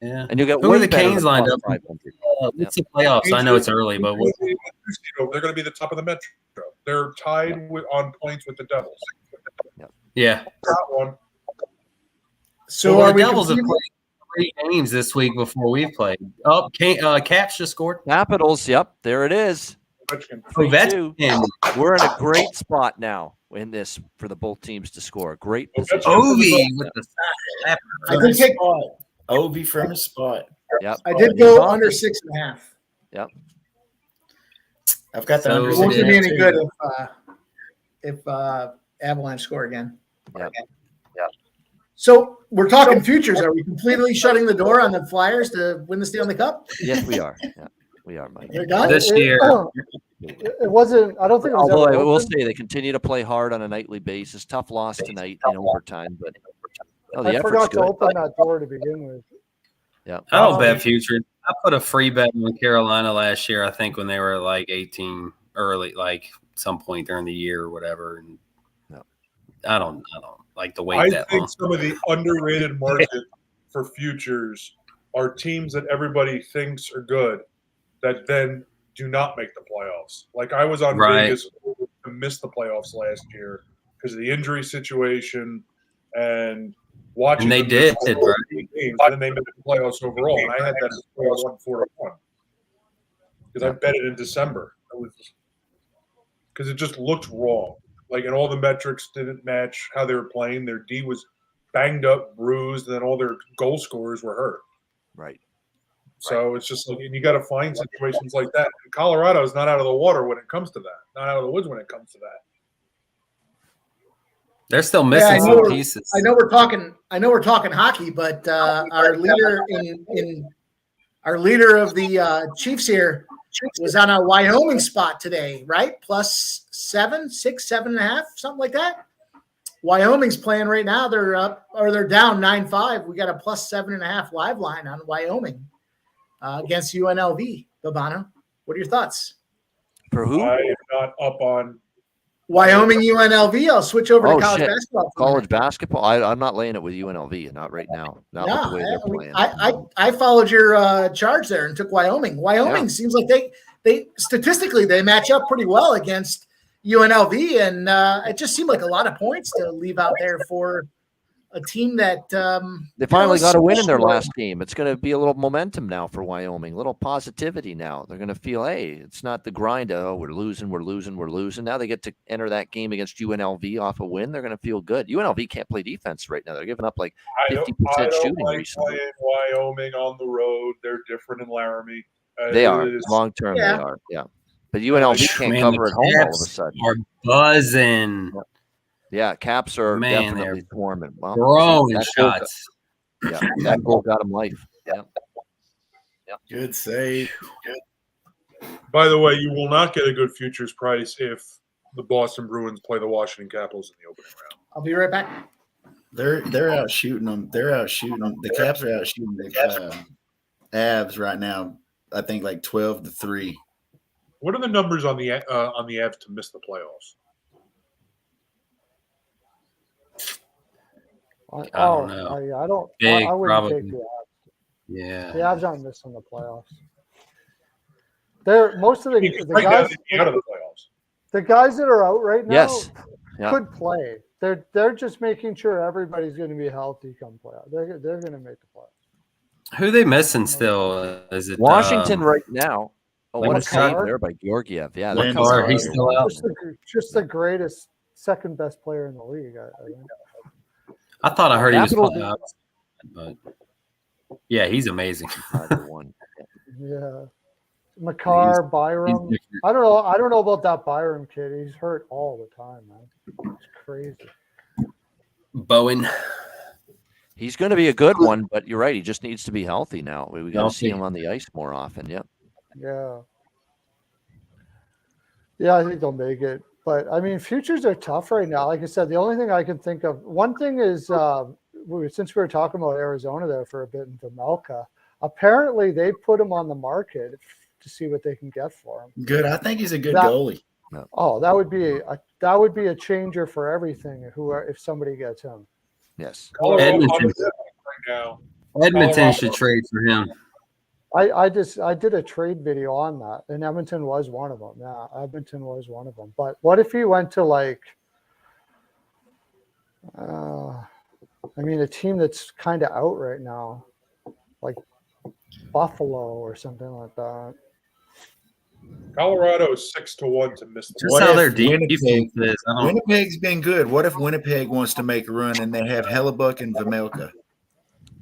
Yeah. And you'll get Who are way the better Canes than lined plus up? 500. It's the playoffs. I know it's early, but what, They're going to be the top of the Metro. They're tied on points with the Devils. yeah. That one. So Well, are the we Devils have completely- played 3 games this week before we've played. Oh, Caps just scored. Capitals. Yep, there it is. 3-2. We're in a great spot now in this for the both teams to score. Great position. Ovi with the From his spot. Ovi from his spot. Yep. I did go under 6.5. Yep. I've got the under It won't do me 6.5 any too. good if Avalanche score again. Yep. So we're talking futures. Are we completely shutting the door on the Flyers to win the Stanley Cup? Yes, we are. Yeah, we are, Mike. They're done this year. It wasn't. I don't think it was. Although ever I will open. say they continue to play hard on a nightly basis. Tough loss tonight in overtime, but the I effort's forgot to good. open that door to begin with. Yeah. I don't bet futures. I put a free bet on Carolina last year, I think, when they were like 18 early, like some point during the year or whatever. And I don't like the wait I that think long. some of the underrated market for futures are teams that everybody thinks are good that then do not make the playoffs. Like I was on Right. Vegas to miss the playoffs last year because of the injury situation and watching. And they them did, miss right? games, and then they made the playoffs overall. And I had that as 1-4-1 because I bet it in December. Because it just looked wrong. Like, and all the metrics didn't match how they were playing. Their D was banged up, bruised, and then all their goal scorers were hurt. Right. So it's just like, and you got to find situations like that. And Colorado is not out of the water when it comes to that. Not out of the woods when it comes to that. They're still missing some pieces. I know we're talking hockey, but our leader our leader of the Chiefs here was on a Wyoming spot today, right? Plus 7, 6, 7.5, something like that. Wyoming's playing right now. They're up or they're down 9-5. We got a plus 7.5 live line on Wyoming against UNLV. Babano, what are your thoughts? For who? I am not up on Wyoming UNLV. I'll switch over to college basketball. College basketball. I'm not laying it with UNLV. Not right now. Not with the way they're playing. I followed your charge there and took Wyoming. Wyoming seems like they statistically they match up pretty well against UNLV, and it just seemed like a lot of points to leave out there for a team that they finally got a win in their last game. It's going to be a little momentum now for Wyoming, a little positivity now. They're going to feel, hey, it's not the grind of, oh, we're losing. Now they get to enter that game against UNLV off a win. They're going to feel good. UNLV can't play defense right now. They're giving up like 50% shooting like recently. playing Wyoming on the road. They're different in Laramie. They are. Long term, they are. Yeah. But UNLV can't cover at home all of a sudden. Are buzzing. Yeah, Caps are Man, definitely swarming. Well, throwing that goal shots. Yeah, that goal got him life. Yeah. Good save. By the way, you will not get a good futures price if the Boston Bruins play the Washington Capitals in the opening round. I'll be right back. They're out shooting them. They're out shooting them. The Caps are out shooting the Avs right now. I think like 12-3. What are the numbers on the Avs to miss the playoffs? I don't know. I don't. Big, I wouldn't probably. take the Avs. Yeah. The Avs aren't missing the playoffs. They're most of the guys. Out of the playoffs. The guys that are out right now Yes. Yeah. could play. They're just making sure everybody's going to be healthy come playoff. They're going to make the playoffs. Who are they missing still? Is it Washington right now? Oh, what a save Lindor? there by Georgiev. Yeah, Lindor, he's still out. Just the greatest, second best player in the league. I think. I thought I heard he was Capitals- playing out, but yeah, he's amazing. Yeah. Makar, Byram. I don't know. I don't know about that Byram kid. He's hurt all the time, man. It's crazy. Bowen. He's going to be a good one, but you're right. He just needs to be healthy now. We got to see him on the ice more often. Yep. Yeah. Yeah, I think they'll make it. But I mean, futures are tough right now. Like I said, the only thing I can think of, one thing is, since we were talking about Arizona there for a bit in Vemelka, apparently they put him on the market to see what they can get for him. Good. I think he's a good goalie. Oh, that would be a changer for everything. If somebody gets him. Yes. Edmonton. Right now. Edmonton should trade for him. I did a trade video on that, and Edmonton was one of them. Yeah, Edmonton was one of them. But what if he went to like, a team that's kind of out right now, like Buffalo or something like that. Colorado is 6-1 to miss. Just how their defense is. Winnipeg's been good. What if Winnipeg wants to make a run and they have Hellebuck and Vemelka?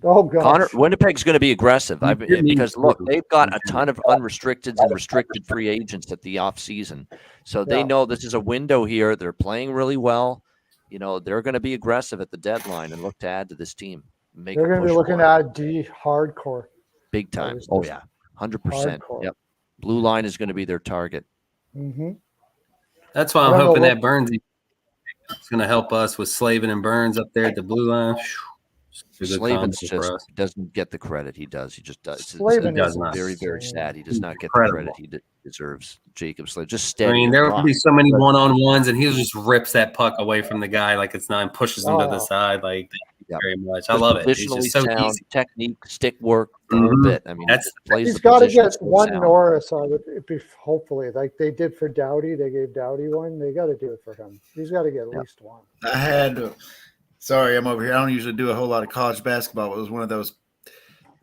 Oh God! Connor, Winnipeg's going to be aggressive because look, they've got a ton of unrestricted and restricted free agents at the off season, so they know this is a window here. They're playing really well. You know, they're going to be aggressive at the deadline and look to add to this team. They're going to be looking to add D hardcore, big time. Oh yeah, 100%. Yep, blue line is going to be their target. Mm-hmm. That's why I'm hoping that Burns is going to help us with Slavin and Burns up there at the blue line. Slavin just doesn't get the credit he does. He just does. It's very, very sad. He does not get the credit he deserves. Jacob Slavin, just steady. I mean, there will be so many one-on-ones, and he just rips that puck away from the guy like it's not, and pushes him to the side. Like, thank you very much. I love it. He's just so sound, easy. Technique, stick work, a little bit. I mean, he's got to get one Norris on it. Hopefully, like they did for Doughty. They gave Doughty one. They got to do it for him. He's got to get at least one. I had. Sorry, I'm over here. I don't usually do a whole lot of college basketball. It was one of those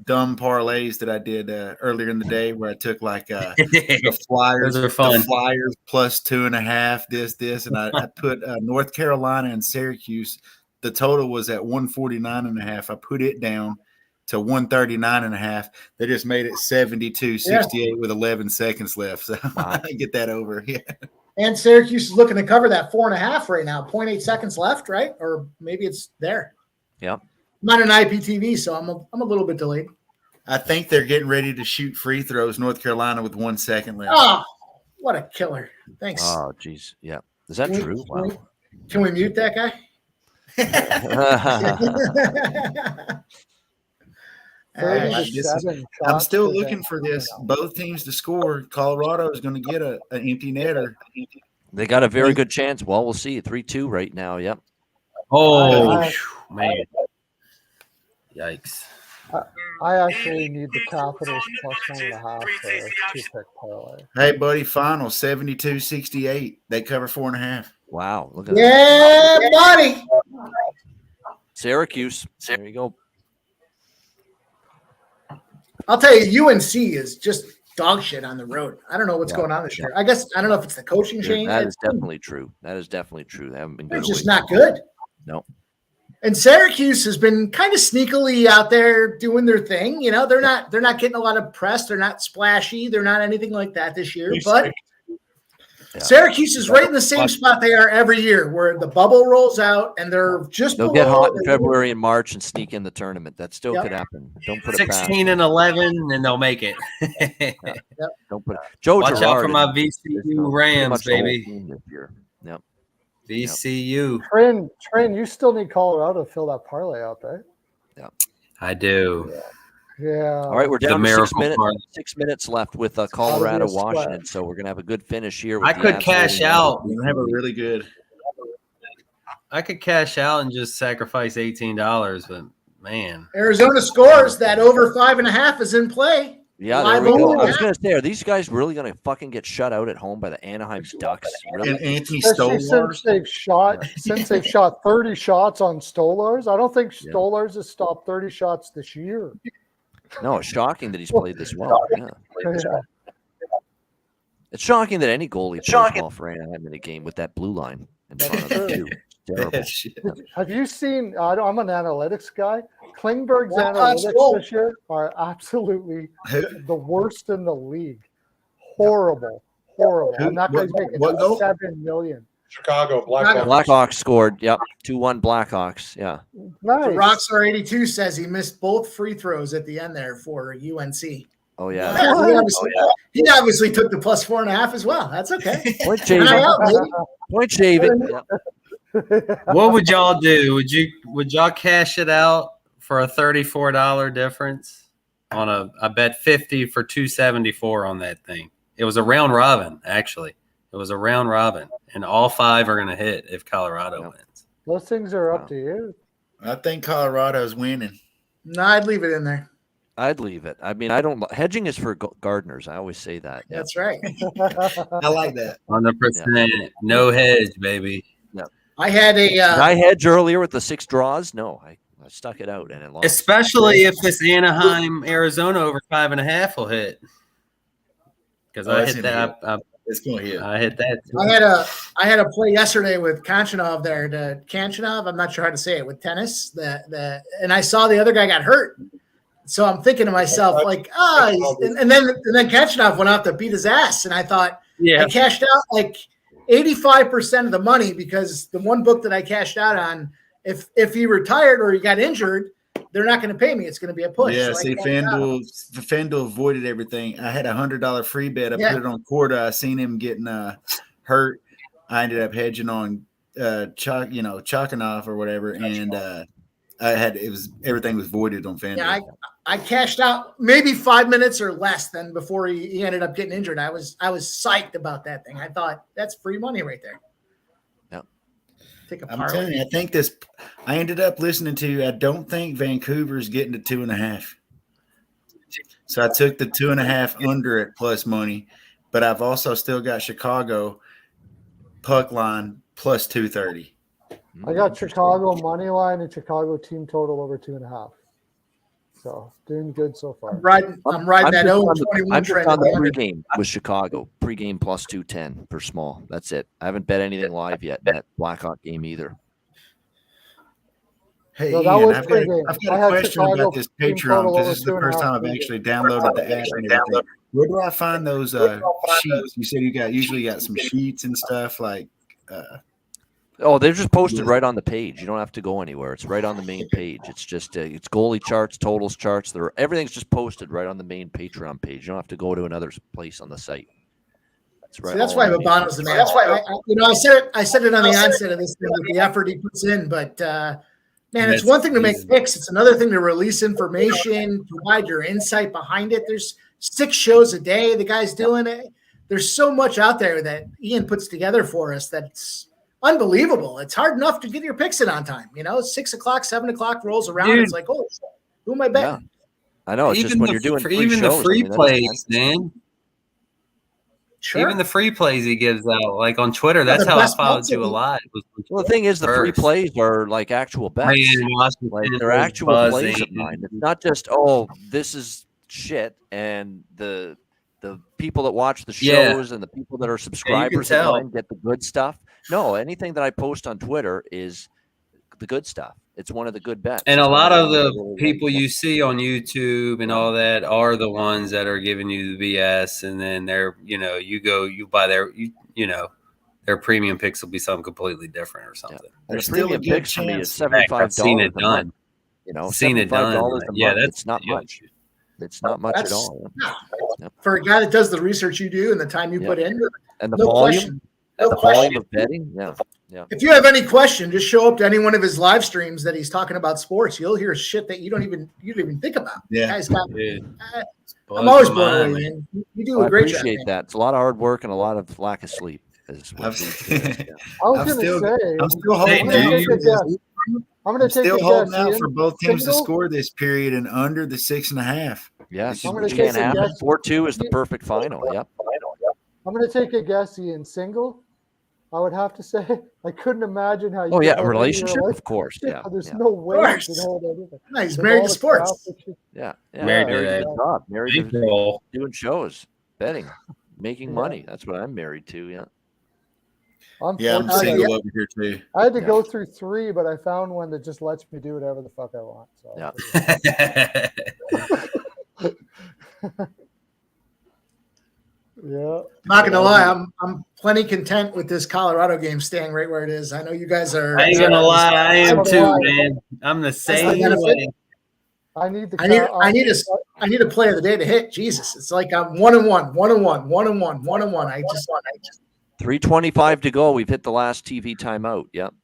dumb parlays that I did earlier in the day where I took like the Flyers, Those are fun. the Flyers plus 2.5, this, and I put North Carolina and Syracuse. The total was at 149.5. I put it down to 139.5. They just made it 72-68 with 11 seconds left. So I get that over. Yeah. And Syracuse is looking to cover that 4.5 right now. 0.8 seconds left, right? Or maybe it's there. Yep. I'm on an IPTV, so I'm a little bit delayed. I think they're getting ready to shoot free throws. North Carolina with 1 second left. Oh, what a killer! Thanks. Oh, geez. Yeah. Is that true? Wow. Can we mute that guy? I'm still looking for this. Both teams to score. Colorado is going to get an empty netter. They got a very good chance. Well, we'll see. 3-2 right now. Yep. Oh, man. Yikes. I actually need the Capitals plus 1.5 for a 2-pick parlay. Hey, buddy, final 72-68. They cover 4.5. Wow. Look at that. Yeah, buddy. Syracuse. There you go. I'll tell you, UNC is just dog shit on the road. I don't know what's going on this year. I guess I don't know if it's the coaching change. That is definitely true. They haven't been good. It's just not good. No. And Syracuse has been kind of sneakily out there doing their thing. You know, they're not getting a lot of press. They're not splashy. They're not anything like that this year. But Syracuse is right in the same spot they are every year, where the bubble rolls out and they're just. They'll get hot in February and March and sneak in the tournament. That still could happen. Don't put it past 16 and 11, and they'll make it. Don't put it. Joe Watch Girard out for my VCU Rams, baby. This year. Yep. VCU. Train, you still need Colorado to fill that parlay out there. Yeah, I do. Yeah. All right, we're down to 6 minutes. Parlay. 6 minutes left with Colorado, Washington. So we're gonna have a good finish here. With I could cash out. We have a really good. I could cash out and just sacrifice $18, but man, Arizona scores. That over 5.5 is in play. Yeah, there we go. I was going to say, are these guys really going to fucking get shut out at home by the Anaheim Ducks? Really? And Anthony Stolarz. Since they've shot 30 shots on Stolarz, I don't think Stolarz has stopped 30 shots this year. No, it's shocking that he's played this well. Yeah. It's shocking that any goalie plays well for Anaheim in a game with that blue line in front of them too. Terrible. Have you seen? I'm an analytics guy. Klingberg's Blackhawks analytics goal. this year are absolutely the worst in the league. Horrible. And that guy's making what goal? $7 million. Chicago Blackhawks. Blackhawks scored. Yep, 2-1 Blackhawks. Yeah. Nice. The Rockstar 82 says he missed both free throws at the end there for UNC. Oh yeah. He obviously took the plus 4.5 as well. That's okay. Point shaving. Point shaving. Yep. What would y'all do? Would y'all cash it out for a $34 difference on I bet 50 for 274 on that thing. It was a round robin, actually. It was a round robin, and all 5 are going to hit if Colorado wins. Those things are up to you. I think Colorado's winning. No, I'd leave it in there. I'd leave it. I mean, I don't. Hedging is for gardeners. I always say that. Yeah. That's right. I like that. 100%. No hedge, baby. Yeah. I had a. Did I hedge earlier with the 6 draws? No, I stuck it out and it lost. Especially if this Anaheim, Arizona over 5.5 will hit. Because I hit that. It's going to hit. I hit that. Too. I had a play yesterday with Kanchanov there. Kanchanov, I'm not sure how to say it, with tennis. And I saw the other guy got hurt. So I'm thinking to myself, like, and then Kanchanov went out to beat his ass. And I thought, I cashed out like 85% of the money because the one book that I cashed out on, if he retired or he got injured, they're not going to pay me. It's going to be a push. Yeah, so see, FanDuel avoided everything. I had a $100 free bet. I put it on quarter. I seen him getting hurt. I ended up hedging on chalking off or whatever, and everything was voided on FanDuel. Yeah, I cashed out maybe 5 minutes or less than before he ended up getting injured. I was psyched about that thing. I thought that's free money right there. I'm telling you, I ended up listening to, I don't think Vancouver's getting to 2.5. So I took the 2.5 under at plus money, but I've also still got Chicago puck line plus 230. I got Chicago money line and Chicago team total over 2.5. So doing good so far. I'm riding that 0-21 I'm trend. on the pregame with Chicago. Pregame plus 210 per small. That's it. I haven't bet anything live yet in that Blackhawk game either. Hey, No, Ian, I've got a question about this Patreon because this is the first time I've actually downloaded the app and everything. Where do I find those sheets? You said you usually got some sheets and stuff like. Oh, they're just posted right on the page. You don't have to go anywhere. It's right on the main page. It's just it's goalie charts, totals charts. Everything's just posted right on the main Patreon page. You don't have to go to another place on the site. That's why Babano's the man. That's why I said it on the onset of this thing with the effort he puts in. But man, it's one thing to make picks. It's another thing to release information, provide your insight behind it. There's 6 shows a day. The guy's doing it. There's so much out there that Ian puts together for us that's unbelievable. It's hard enough to get your picks in on time. 6 o'clock, 7 o'clock rolls around. Dude, it's like, oh, who am I betting? Yeah. I know. It's even just when you're doing the free plays, man. Sure. Even the free plays he gives out, like on Twitter, that's how I followed you a lot. Well, the thing is, the free plays are like actual bets. Like they're actual plays of mine. It's not just, this is shit, and the people that watch the shows and the people that are subscribers of mine get the good stuff. No, anything that I post on Twitter is the good stuff. It's one of the good bets. And a lot of the people you see on YouTube and all that are the ones that are giving you the BS, and then they're, you buy their premium picks will be something completely different or something. Yeah. There's premium picks for me is $75. I've seen it done. Seen it done. Yeah, that's not much. It's not much at all. For a guy that does the research you do and the time you put in, and the volume. The volume of betting, yeah. If you have any question, just show up to any one of his live streams that he's talking about sports. You'll hear shit that you don't even think about. Yeah, guy's got. I'm always blown away, man. You do a great job. I appreciate that. It's a lot of hard work and a lot of lack of sleep. I'm still holding out for both teams to score this period and under the 6.5. Yes, I'm going to take 4-2 is the perfect final. Yep. I'm going to take a guess. Ian, single. I would have to say, I couldn't imagine how. A relationship, of course. Yeah, there's no way you can hold anything. No, he's married to sports. Yeah, married to a job, married to doing shows, betting, making money. That's what I'm married to. Yeah. I'm Yeah, I'm fortunate. single over here too. I had to go through 3, but I found one that just lets me do whatever the fuck I want. So yeah. Not gonna lie, I'm plenty content with this Colorado game staying right where it is. I know you guys are. I ain't gonna lie, I am too, man. I'm the same way. I need the. I need a play of the day to hit. Jesus, it's like I'm 1-1, 1-1, 1-1, 1-1. I just 3:25 to go. We've hit the last TV timeout. Yep.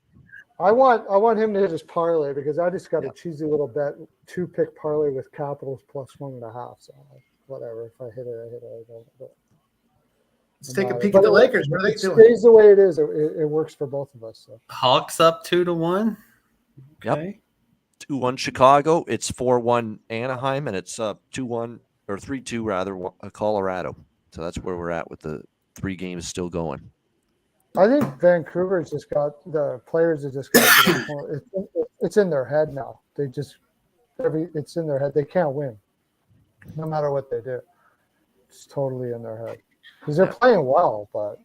I want him to hit his parlay because I just got a cheesy little bet 2-pick parlay with Capitals plus 1.5. So whatever, if I hit it, I hit it. I don't. But let's take a peek at the Lakers. What are they doing? It stays the way it is. It works for both of us. So. Hawks up 2-1. Okay. 2-1 Chicago. It's 4-1 Anaheim, and it's 2-1 or 3-2 rather Colorado. So that's where we're at with the 3 games still going. I think Vancouver's just got the players have just got to the point. It's in their head now. They just it's in their head. They can't win, no matter what they do. It's totally in their head because they're playing well. But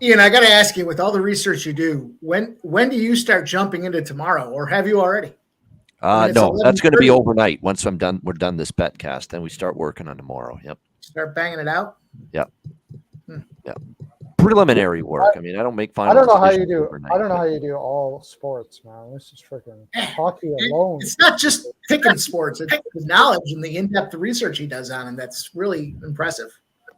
Ian, I got to ask you, with all the research you do, when do you start jumping into tomorrow, or have you already? No, that's going to be overnight. Once we're done this Betcast, then we start working on tomorrow. Yep. Start banging it out. Yep. Yep. Preliminary work. I mean, I don't make final. I don't know how you do. overnight, I don't know how you do all sports, man. This is freaking hockey alone. It's not just picking sports; it's the knowledge and the in-depth research he does on them. That's really impressive.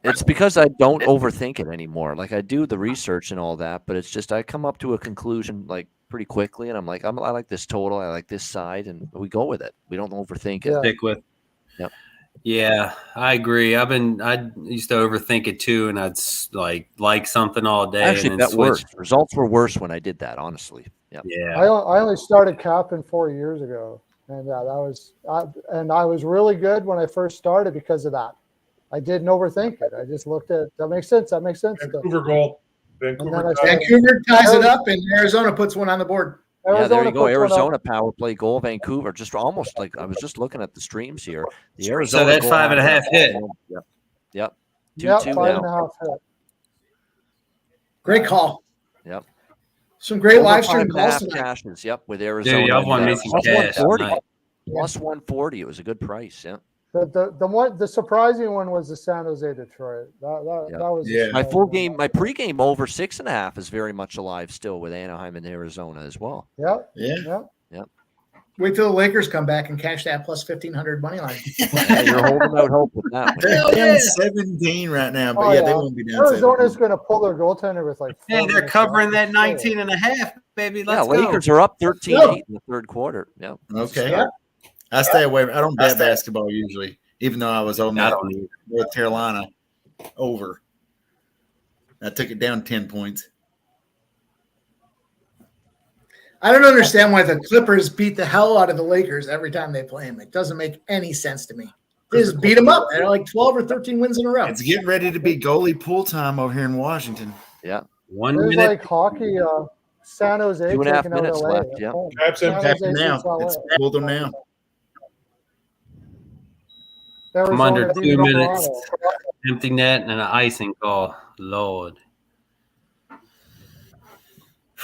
It's because I don't overthink it anymore. Like I do the research and all that, but it's just I come up to a conclusion like pretty quickly, and I'm like, I like this total, I like this side, and we go with it. We don't overthink it. Stick with. Yep. Yeah, I agree. I used to overthink it too, and I'd like something all day. Actually, and then that worse. Results were worse when I did that. Honestly. Yep. Yeah. I only started capping 4 years ago, and I was really good when I first started because of that. I didn't overthink it. I just looked at that makes sense. That makes sense. Vancouver goal. Vancouver ties it up, and Arizona puts one on the board. Yeah, there you go. puts one up. Arizona power play goal. Vancouver just almost like I was just looking at the streams here. The So Arizona that goal 5.5 hit. Yep. Yep. 2-2 Yep, now. 5.5 hit. Great call. Yep. Some great Over live stream 5.5 calls tonight. cashes. Yep, with Arizona. Dude, y'all won me some cash +140. tonight. +140. It was a good price. Yeah. The surprising one was the San Jose Detroit. That was My pregame over 6.5 is very much alive still with Anaheim and Arizona as well. Yep. Yep. Wait till the Lakers come back and cash that plus 1,500 money line. Yeah, you're holding out hope with that one. They're down 17 right now, but they won't be down. Arizona's going to pull their goaltender with like. Hey, they're covering that 19.5, baby. Let's go. Lakers are up 13-8 in the third quarter. Yeah. Okay. Yeah. I stay away. I don't bet basketball usually, even though I was on that North Carolina over. I took it down 10 points. I don't understand why the Clippers beat the hell out of the Lakers every time they play them. It doesn't make any sense to me. They just beat them up. They're like 12 or 13 wins in a row. It's getting ready to be goalie pool time over here in Washington. Yeah. 1 There's minute. like hockey. San Jose 2.5 taking out minutes LA. left. Yeah. San Jose Happen now. beats LA. It's pulled them now. I'm under Arizona 2 beat minutes. Colorado. Empty net and an icing call. Lord.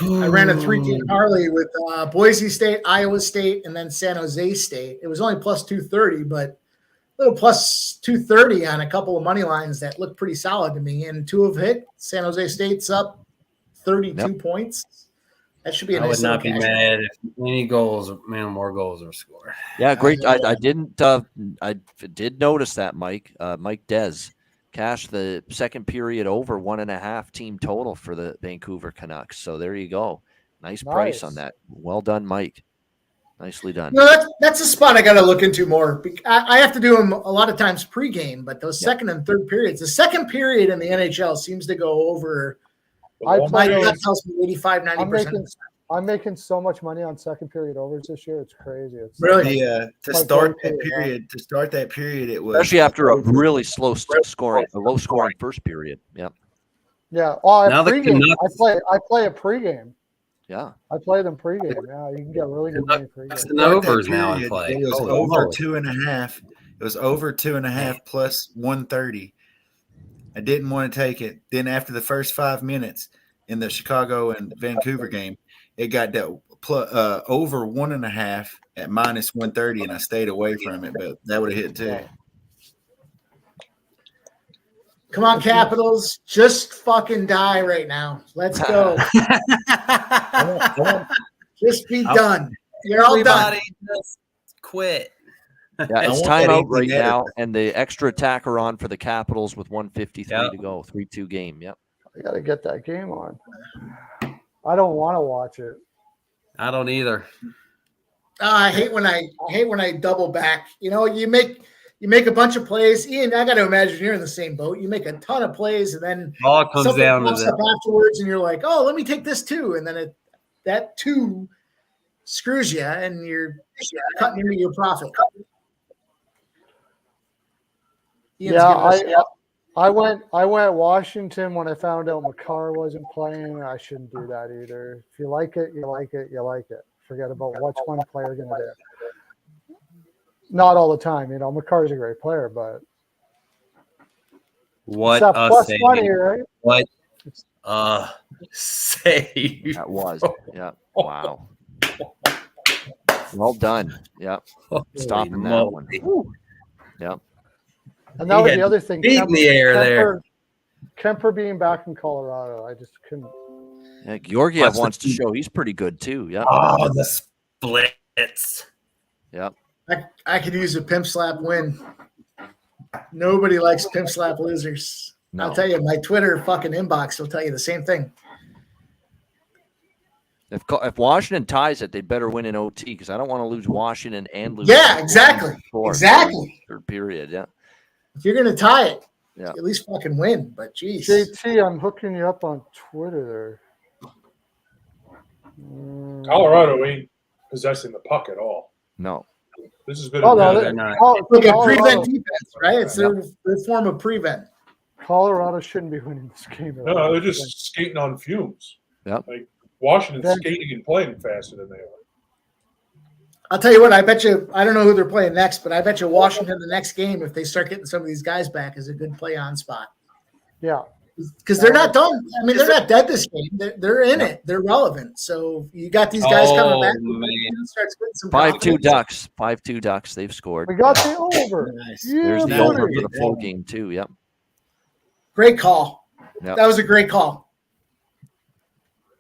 I ran a 3-team parlay with Boise State, Iowa State, and then San Jose State. It was only plus 230, but a little plus 230 on a couple of money lines that looked pretty solid to me. And 2 have hit. San Jose State's up 32 points. That should be a I nice would not be little cash. mad if more goals are scored. Yeah, great. I did notice that, Mike. Mike Dez cashed the second period over 1.5 team total for the Vancouver Canucks. So there you go. Nice price on that. Well done, Mike. Nicely done. No, that's a spot I got to look into more. I have to do them a lot of times pregame, but those second and third periods, the second period in the NHL seems to go over. My gut tells me 85, 90%. I'm making so much money on second period overs this year. It's crazy. It's really to start that period, it was especially after a really low scoring first period. Yeah. Yeah. Oh, Now the pregame. Canucks- I play a pregame. Yeah. I play them pregame. Yeah, you can get really good money pregame. The overs now in play. It was over 2.5. It was over 2.5 plus 130. I didn't want to take it. Then after the first 5 minutes, in the Chicago and Vancouver game. It got that over 1.5 at -130, and I stayed away from it, but that would have hit too. Come on, Capitals. Just fucking die right now. Let's go. Just be done. You're all done. Just quit. Yeah, it's timeout right now, and the extra attacker on for the Capitals with 1:53 to go. 3-2 game. Yep. I got to get that game on. I don't want to watch it. I don't either. I hate when I double back. You know, you make a bunch of plays. Ian, I got to imagine you're in the same boat. You make a ton of plays, and then all comes down to that afterwards, and you're like, "Oh, let me take this too," and then that two screws you, and you're cutting into your profit. Ian's I went Washington when I found out Makar wasn't playing. I shouldn't do that either. If you like it, you like it, you like it. Forget about what's one player going to do. Not all the time, you know. Makar's a great player, but what it's a plus save. money, right? What save. That was. Yeah. Wow. Well done. Yeah. Stopping that one. Yep. And that was the other thing. Beat in the air there. Kemper being back in Colorado, I just couldn't. Yeah, Georgiev wants to show he's pretty good too. Yeah. Oh, the splits. Yep. I could use a pimp slap win. Nobody likes pimp slap losers. No. I'll tell you, my Twitter fucking inbox will tell you the same thing. If Washington ties it, they better win in OT because I don't want to lose Washington and lose. Yeah, exactly. Exactly. Third period. Yeah. If you're gonna tie it, yeah, at least fucking win. But geez, JT, I'm hooking you up on Twitter there. Colorado ain't possessing the puck at all. No. This has been it's like a prevent defense, right? It's their form of prevent. Colorado shouldn't be winning this game. No, they're just skating on fumes. Yep. Like Washington's skating and playing faster than they are. I'll tell you what, I bet you, I don't know who they're playing next, but I bet you Washington the next game, if they start getting some of these guys back, is a good play on spot. Yeah. Because they're not done. I mean, they're not dead this game. They're in it. They're relevant. So you got these guys coming back. Starts getting some 5-2 Ducks. 5-2 Ducks. They've scored. We got the over. Nice. There's the over for the full game too. Yep. Great call. Yep. That was a great call.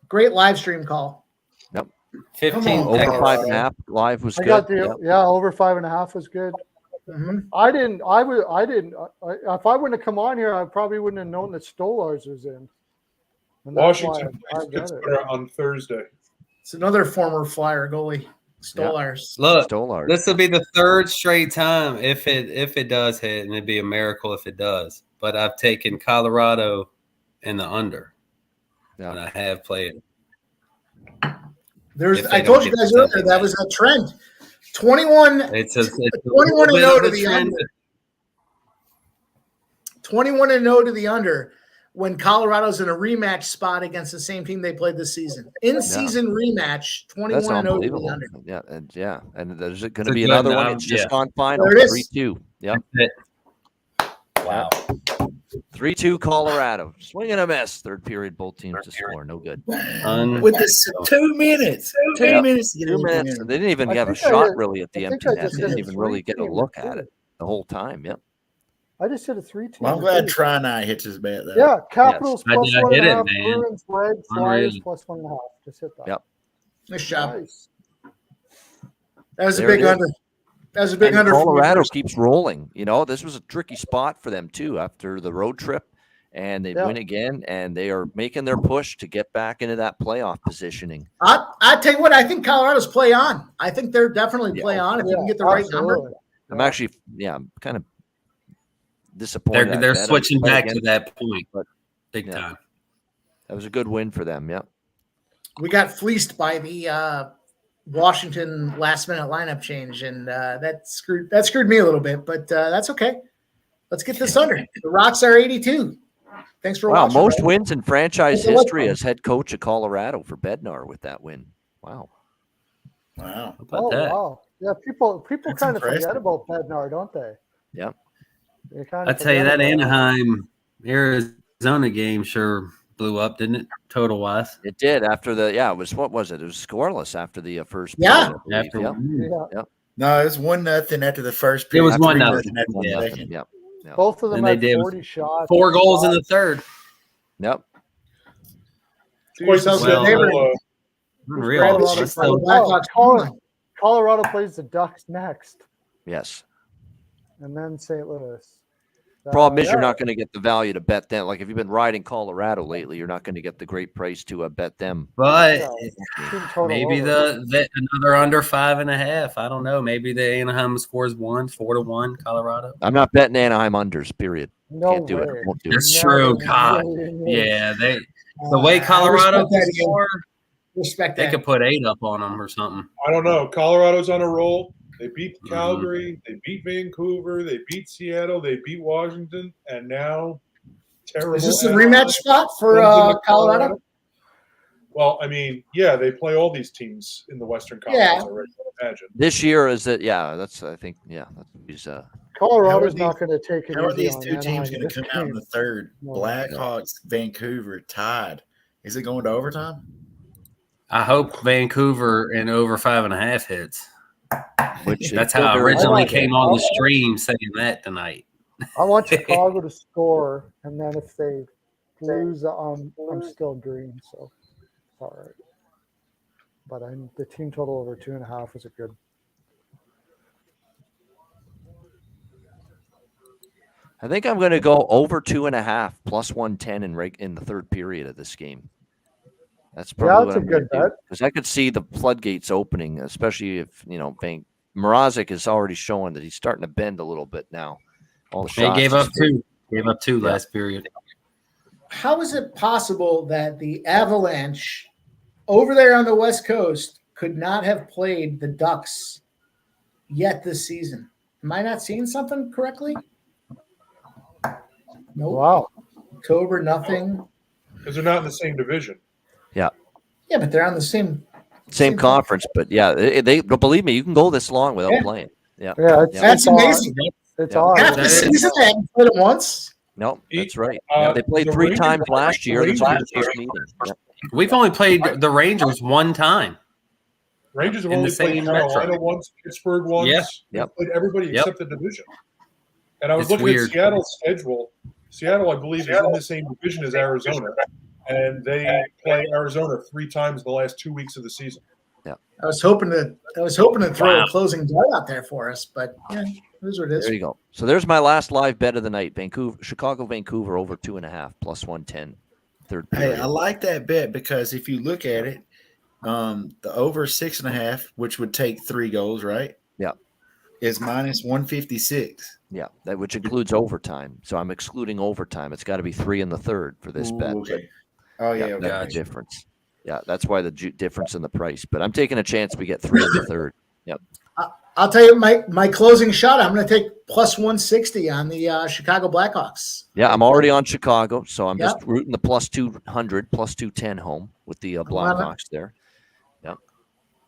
Great live stream call. Yep. 15 over 5.5 live was I good. got the over 5.5 was good. Mm-hmm. I didn't. If I wouldn't have come on here, I probably wouldn't have known that Stolars was in. And that's Washington why I gets got it. better on Thursday. It's another former Flyer goalie, Stolars. Look, Stolars. this will be the third straight time if it does hit, and it'd be a miracle if it does. But I've taken Colorado in the under, and I have played. I told you guys earlier that was a trend. 21 It's 21-0 to the under. 21-0 to the under when Colorado's in a rematch spot against the same team they played this season. In-season rematch, 21-0 to the under. Yeah, and there's going to be another one. It's just gone final. There it is. 3-2. Yep. Wow. 3-2 Colorado. Swing and a miss. Third period, both teams to score. No good. With this 2 minutes. 2 minutes. To get 2 minutes. They didn't even have a shot really at the empty net. They didn't even really get a look at it the whole time. Yep. I just hit a 3-2. Well, I'm glad Try-Night hits his bet though. Yeah, Capitals Yes. plus I 1.5, hit it, Bruins red, Flyers plus 1.5. Just hit that. Yep. Nice job. Nice. That was There a big it is. under. That was a big And under. Colorado keeps rolling. You know, this was a tricky spot for them too after the road trip, and they win again, and they are making their push to get back into that playoff positioning. I tell you what, I think Colorado's play on. I think they're definitely play on if you can get the right number. I'm actually, I'm kind of disappointed. They're switching back to that point, but big time. That was a good win for them. Yeah. We got fleeced by the Washington last minute lineup change, and that screwed me a little bit, but that's okay. Let's get this under. The Rocks are 82. Thanks for watching. Most wins in franchise history as head coach of Colorado for Bednar with that win. Wow. Wow. How about that? Wow. Yeah, people That's kind of impressive. forget about Bednar, don't they? Yeah. They kind I of tell you forget that about it. Anaheim Arizona game sure blew up, didn't it? Total wise. It did after the it was what was it? It was scoreless after the first. Yeah. period, I believe. Yep. No, it was 1-0 after the first It period. was 1-0. 3-0 after the 1-0. second. Yep. Both of them And they had did 40 shots. 4 goals in the third. Yep. Of course, those Well, they were Unreal. Colorado, That's still- Colorado plays the Ducks next, Yes. and then St. Louis. Problem is, you're yeah. not going to get the value to bet them. Like if you've been riding Colorado lately, you're not going to get the great price to bet them. But Team total maybe over. another under 5.5. I don't know. Maybe the Anaheim scores 4-1 Colorado. I'm not betting Anaheim unders. Period. No Can't do it. way. Won't do That's it. true. Never God. million Yeah, years. the way Colorado respect that can again. score, Respect they that. could put 8 up on them or something. I don't know. Colorado's on a roll. They beat Calgary. They beat Vancouver. They beat Seattle. They beat Washington. And now, terrible. Is this a Anaheim rematch spot for comes into Colorado? Well, I mean, yeah, they play all these teams in the Western Conference already, I imagine. This year is that? Yeah, that's. I think. Yeah, he's. Colorodo's not going to take it How are easy these on two teams Anaheim going this to come out in game. the third? No. Blackhawks, Vancouver tied. Is it going to overtime? I hope Vancouver and over 5.5 hits. Which That's how I originally came on the stream saying that tonight. I want Chicago to score, and then if they lose, I'm still green, so it's all right. But the team total over 2.5 is a good. I think I'm going to go over 2.5 plus 110 in the third period of this game. That's probably that's what a I'm good bet. because I could see the floodgates opening, especially if Mrazek is already showing that he's starting to bend a little bit now. All the They shots gave he's up 2. Gave up 2 last period. How is it possible that the Avalanche over there on the West Coast could not have played the Ducks yet this season? Am I not seeing something correctly? Nope. Wow. October, nothing. Because they're not in the same division. Yeah. Yeah, but they're on the same conference, but yeah, they believe me, you can go this long without playing. Yeah. Yeah, That's amazing. It's Yeah. odd. Half the season they haven't played it once. No, that's right. They The played 3 Rangers- times last year. This was Rangers- the first meeting. Yep. We've only played the Rangers 1 time. Rangers have In the only played same Carolina metro. once, Pittsburgh once. Yeah. They've Yep. played everybody Yep. except the division. And I was It's looking weird. at Seattle's schedule. Seattle, I believe, is in the same division as Arizona, and they play Arizona 3 times in the last 2 weeks of the season. I was hoping to throw Wow. a closing dart out there for us, but yeah, it is what it is. There you go. So there's my last live bet of the night. Chicago, Vancouver over 2.5 plus 110. Third Hey, period. I like that bet because if you look at it, the over 6.5, which would take 3 goals, right? Yeah. Is minus 156. Yeah, that which includes overtime. So I'm excluding overtime. It's got to be 3 in the third for this Ooh, bet. okay. Oh yeah, Yeah, okay. that's the difference. Yeah, that's why the difference in the price. But I'm taking a chance we get 3 in the third. Yep. I'll tell you my closing shot. I'm going to take plus 160 on the Chicago Blackhawks. Yeah, I'm already on Chicago, so I'm just Yep. rooting the plus 200, plus 210 home with the Blackhawks there. Yep.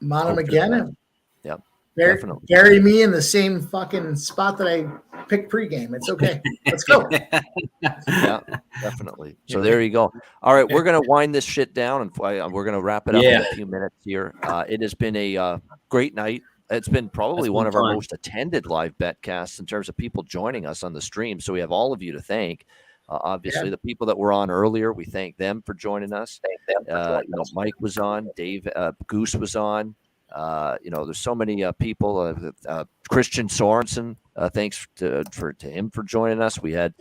I'm on them Hope again. they're- And Yep. bury, Definitely. bury me in the same fucking spot that I picked pregame. It's okay. Let's go. Yeah, definitely. So there you go. All right, we're going to wind this shit down, and we're going to wrap it up in Yeah. a few minutes here. It has been a great night. It's been probably That's one been of our fun. most attended live betcasts in terms of people joining us on the stream. So we have all of you to thank. Obviously, the people that were on earlier, we thank them for joining us. Mike was on, Dave Goose was on. There's so many people. Christian Sorensen, thanks to him for joining us. We had,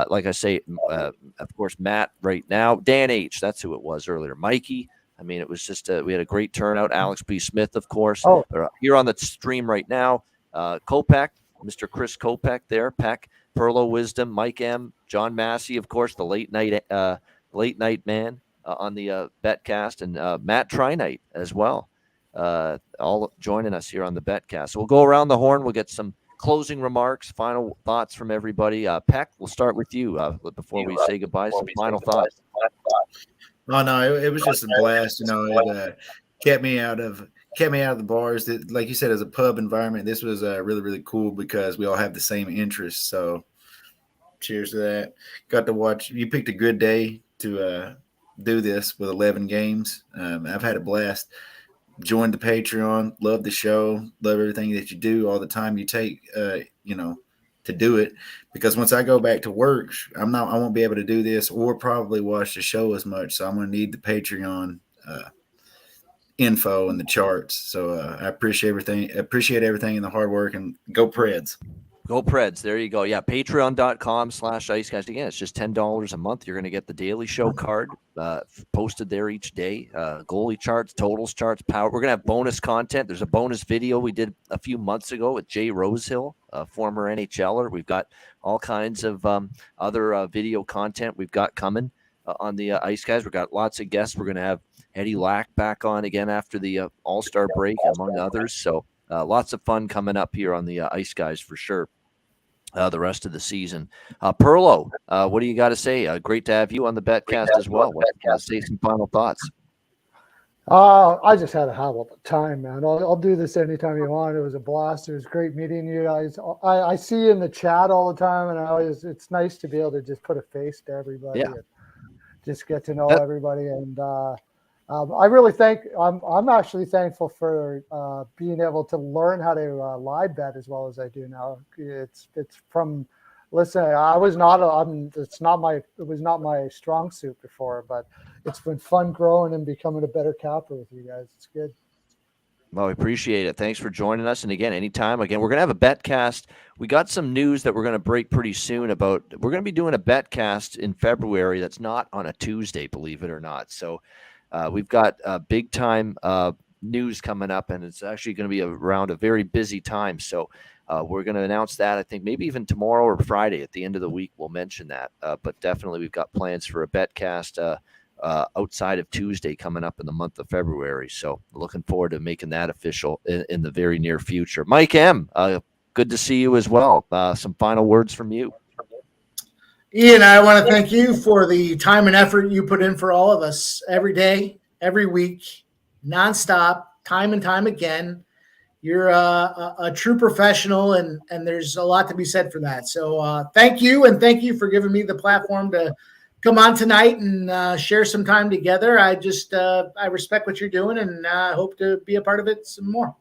like I say, of course, Matt right now. Dan H, that's who it was earlier. Mikey. I mean, it was just we had a great turnout. Alex B. Smith, of course. Oh. Here on the stream right now, Kopech, Mr. Chris Kopech there, Peck, Perlo Wisdom, Mike M, John Massey, of course, the late night man on the Betcast, and Matt Trinite as well. All joining us here on the Betcast. So we'll go around the horn. We'll get some closing remarks, final thoughts from everybody. Peck, we'll start with you before we say goodbye. Some final thoughts. Oh no, it was just a blast. It kept me out of the bars. That, like you said, as a pub environment, this was really, really cool because we all have the same interests. So, cheers to that. Got to watch. You picked a good day to do this with 11 games. I've had a blast. Join the Patreon. Love the show. Love everything that you do. All the time you take, to do it. Because once I go back to work, I won't be able to do this or probably watch the show as much. So I'm going to need the Patreon info and the charts. So I appreciate everything. And the hard work, and go Preds. Go Preds. There you go. Yeah. Patreon.com/Ice Guys. Again, it's just $10 a month. You're going to get the daily show card posted there each day. Goalie charts, totals charts, power. We're going to have bonus content. There's a bonus video we did a few months ago with Jay Rosehill, a former NHLer. We've got all kinds of other video content we've got coming on the Ice Guys. We've got lots of guests. We're going to have Eddie Lack back on again after the All-Star break, among others. So lots of fun coming up here on the Ice Guys for sure. The rest of the season. Perlo, what do you got to say? Great to have you on the Betcast as well. Say some final thoughts. I just had a hell of a time, man. I'll do this anytime you want. It was a blast. It was great meeting you guys. I see you in the chat all the time, and it's nice to be able to just put a face to everybody and just get to know everybody. And I really I'm actually thankful for being able to learn how to live bet as well as I do now. It's from listen. It was not my strong suit before, but it's been fun growing and becoming a better capper with you guys. It's good. Well, we appreciate it. Thanks for joining us. And again, anytime. Again, we're going to have a Betcast. We got some news that we're going to break pretty soon about. We're going to be doing a Betcast in February that's not on a Tuesday, believe it or not. So. We've got big time news coming up, and it's actually going to be around a very busy time. So we're going to announce that, I think, maybe even tomorrow or Friday at the end of the week. We'll mention that. But definitely we've got plans for a Betcast outside of Tuesday coming up in the month of February. So looking forward to making that official in the very near future. Mike M., good to see you as well. Some final words from you. Ian, I want to thank you for the time and effort you put in for all of us every day, every week, nonstop, time and time again. You're a true professional, and there's a lot to be said for that. So thank you, and thank you for giving me the platform to come on tonight and share some time together. I respect what you're doing, and I hope to be a part of it some more.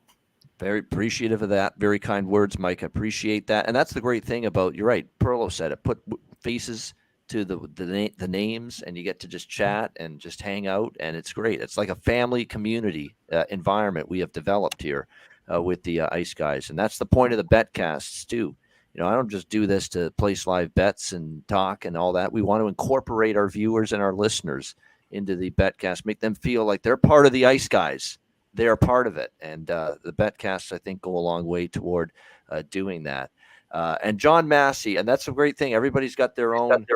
Very appreciative of that. Very kind words, Mike. I appreciate that. And that's the great thing about, you're right, Perlo said it, put faces to the names, and you get to just chat and just hang out, and it's great. It's like a family community environment we have developed here with the Ice Guys. And that's the point of the Betcasts too. I don't just do this to place live bets and talk and all that. We want to incorporate our viewers and our listeners into the Betcast, make them feel like they're part of the Ice Guys. They're part of it. And the Betcasts, I think, go a long way toward doing that. And John Massey, and that's a great thing. Everybody's got their own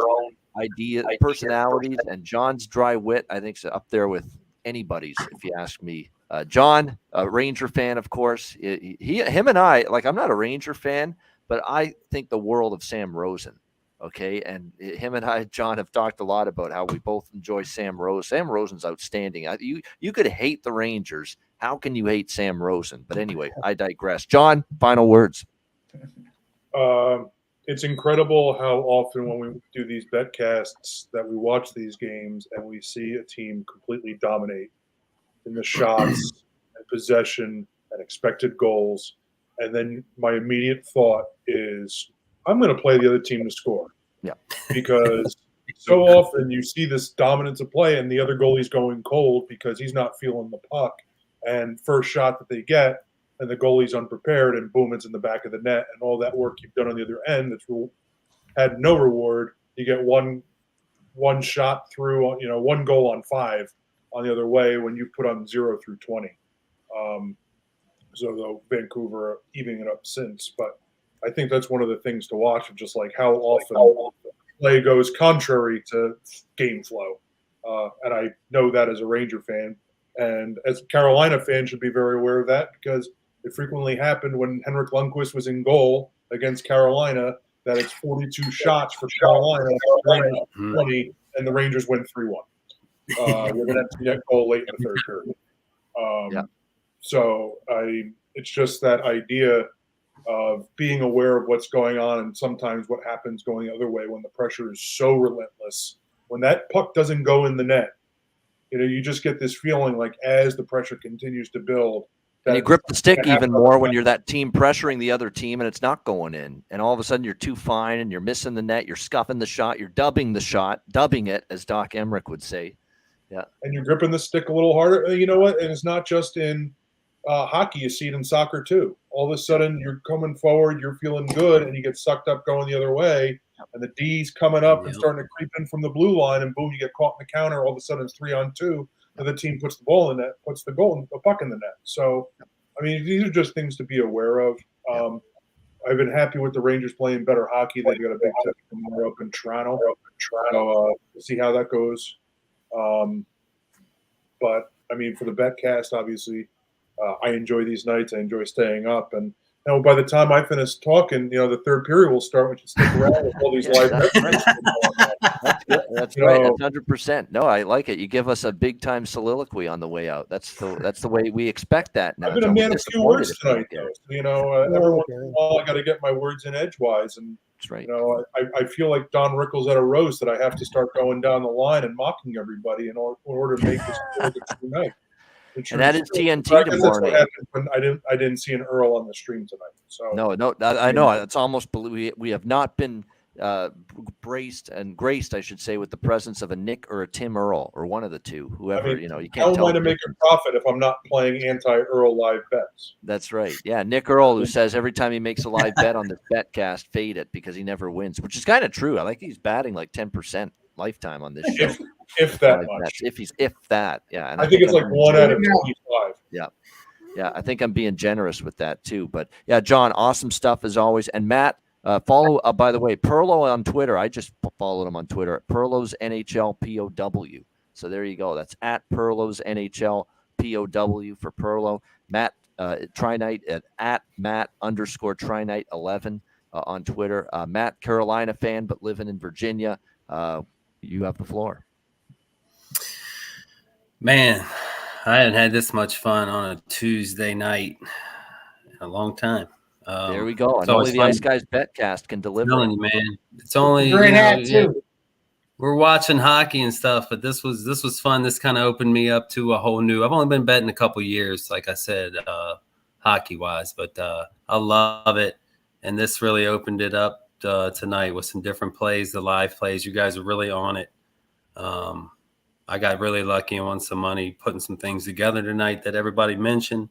idea, personalities, and John's dry wit, I think, is up there with anybody's, if you ask me. John, a Ranger fan, of course. Him and I, I'm not a Ranger fan, but I think the world of Sam Rosen. Okay, and him and I, John, have talked a lot about how we both enjoy Sam Rosen. Sam Rosen's outstanding. You could hate the Rangers. How can you hate Sam Rosen? But anyway, I digress. John, final words. It's incredible how often when we do these Betcasts that we watch these games and we see a team completely dominate in the shots and possession and expected goals. And then my immediate thought is, I'm going to play the other team to score. Yeah. Because so often you see this dominance of play and the other goalie's going cold because he's not feeling the puck. And first shot that they get, and the goalie's unprepared, and boom, it's in the back of the net. And all that work you've done on the other end that's had no reward. You get one shot through, one goal on 5 on the other way when you put on 0 through 20. So though Vancouver evening it up since, but I think that's one of the things to watch, of just like how often play goes contrary to game flow. And I know that as a Ranger fan, and as a Carolina fan should be very aware of that, because it frequently happened when Henrik Lundqvist was in goal against Carolina that it's 42 shots for Carolina, 20, and the Rangers win 3-1 with an empty net goal late in the third period. So it's just that idea of being aware of what's going on, and sometimes what happens going the other way when the pressure is so relentless. When that puck doesn't go in the net, You just get this feeling like as the pressure continues to build, and you grip the stick even more when you're that team pressuring the other team and it's not going in. And all of a sudden you're too fine and you're missing the net. You're scuffing the shot. You're dubbing the shot, dubbing it, as Doc Emmerich would say. Yeah. And you're gripping the stick a little harder. You know what? And it's not just in hockey. You see it in soccer too. All of a sudden you're coming forward, you're feeling good, and you get sucked up going the other way. And the D's coming up and starting to creep in from the blue line, and boom, you get caught in the counter. All of a sudden it's 3-on-2. And the team puts the ball in the net, puts the puck in the net. So, I mean, these are just things to be aware of. I've been happy with the Rangers playing better hockey. They've got a big test tomorrow up in Toronto. So we'll see how that goes. But, I mean, for the Betcast, obviously, I enjoy these nights. I enjoy staying up. And by the time I finish talking, the third period will start, which is stick around with all these live That's right. That's right. That's 100%. No, I like it. You give us a big time soliloquy on the way out. That's the way we expect that now. I've been a man of few words tonight, though. Every once in a while, I got to get my words in edgewise, and that's right. I feel like Don Rickles at a roast that I have to start going down the line and mocking everybody in order to make this a true night. And that is TNT tomorrow night. I didn't see an Earl on the stream tonight. So no, I know it's almost we have not been graced, I should say, with the presence of a Nick or a Tim Earl or one of the two. Whoever you can't. How tell am I to make a profit if I'm not playing anti-Earl live bets? That's right. Yeah, Nick Earl, who says every time he makes a live bet on this Betcast, fade it because he never wins, which is kind of true. I like he's batting like 10% lifetime on this show. If that much. If that, yeah. And I think it's like 1 out of 25. Yeah. Yeah, I think I'm being generous with that too. But yeah, John, awesome stuff as always. And Matt, follow, by the way, Perlo on Twitter. I just followed him on Twitter at Perlo's NHL POW. So there you go. That's at Perlo's NHL POW for Perlo. Matt Trinite at Matt_Trinite11 on Twitter. Matt, Carolina fan, but living in Virginia. You have the floor. Man, I hadn't had this much fun on a Tuesday night in a long time. There we go. And only the Ice Guys Betcast can deliver. I'm telling you, man. It's only we're watching hockey and stuff, but this was fun. This kind of opened me up to a whole new. I've only been betting a couple years, like I said, hockey wise, but I love it. And this really opened it up tonight with some different plays, the live plays. You guys are really on it. I got really lucky and won some money putting some things together tonight that everybody mentioned.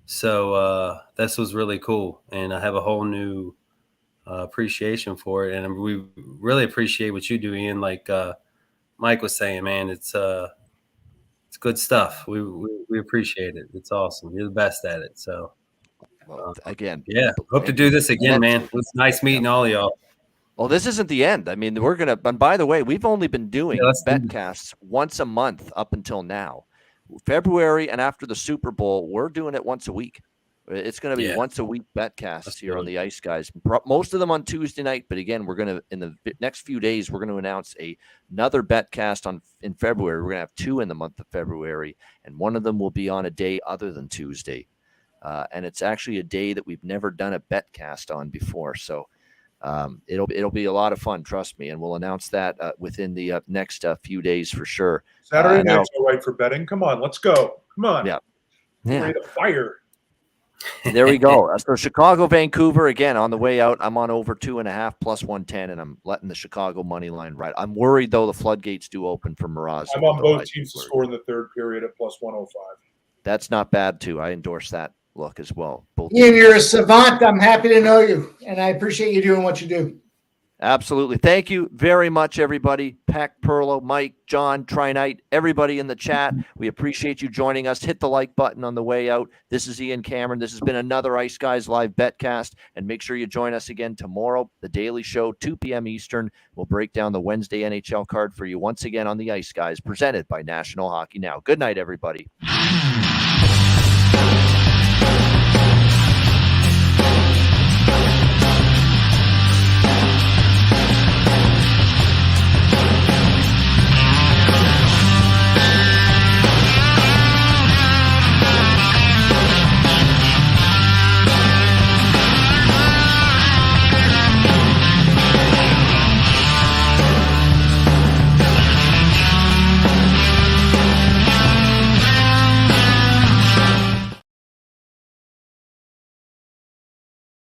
So this was really cool, and I have a whole new appreciation for it. And we really appreciate what you do, Ian. Like Mike was saying, man, it's good stuff. We appreciate it. It's awesome. You're the best at it. So again, yeah, hope to do this again, man. It was nice meeting all of y'all. Well, this isn't the end. I mean, we're going to – and by the way, we've only been doing Betcasts once a month up until now. February and after the Super Bowl, we're doing it once a week. It's going to be once a week Betcasts here on the Ice Guys. Most of them on Tuesday night, but again, we're going to – in the next few days, we're going to announce another Betcast in February. We're going to have 2 in the month of February, and one of them will be on a day other than Tuesday. And it's actually a day that we've never done a Betcast on before, so – it'll be a lot of fun, trust me, and we'll announce that within the next few days for sure. Saturday night's all right for betting. Come on, let's go. Come on. Yeah. Ready to fire. There we go. So Chicago, Vancouver, again, on the way out, I'm on over 2.5 plus 110, and I'm letting the Chicago money line ride. I'm worried, though, the floodgates do open for Mraz. I'm on both teams to score in the third period at plus 105. That's not bad, too. I endorse that look as well. Ian, you're a savant. I'm happy to know you, and I appreciate you doing what you do. Absolutely. Thank you very much, everybody. Peck, Perlo, Mike, John, Trinite, everybody in the chat. We appreciate you joining us. Hit the like button on the way out. This is Ian Cameron. This has been another Ice Guys Live Betcast, and make sure you join us again tomorrow, The Daily Show, 2 p.m. Eastern. We'll break down the Wednesday NHL card for you once again on the Ice Guys, presented by National Hockey Now. Good night, everybody.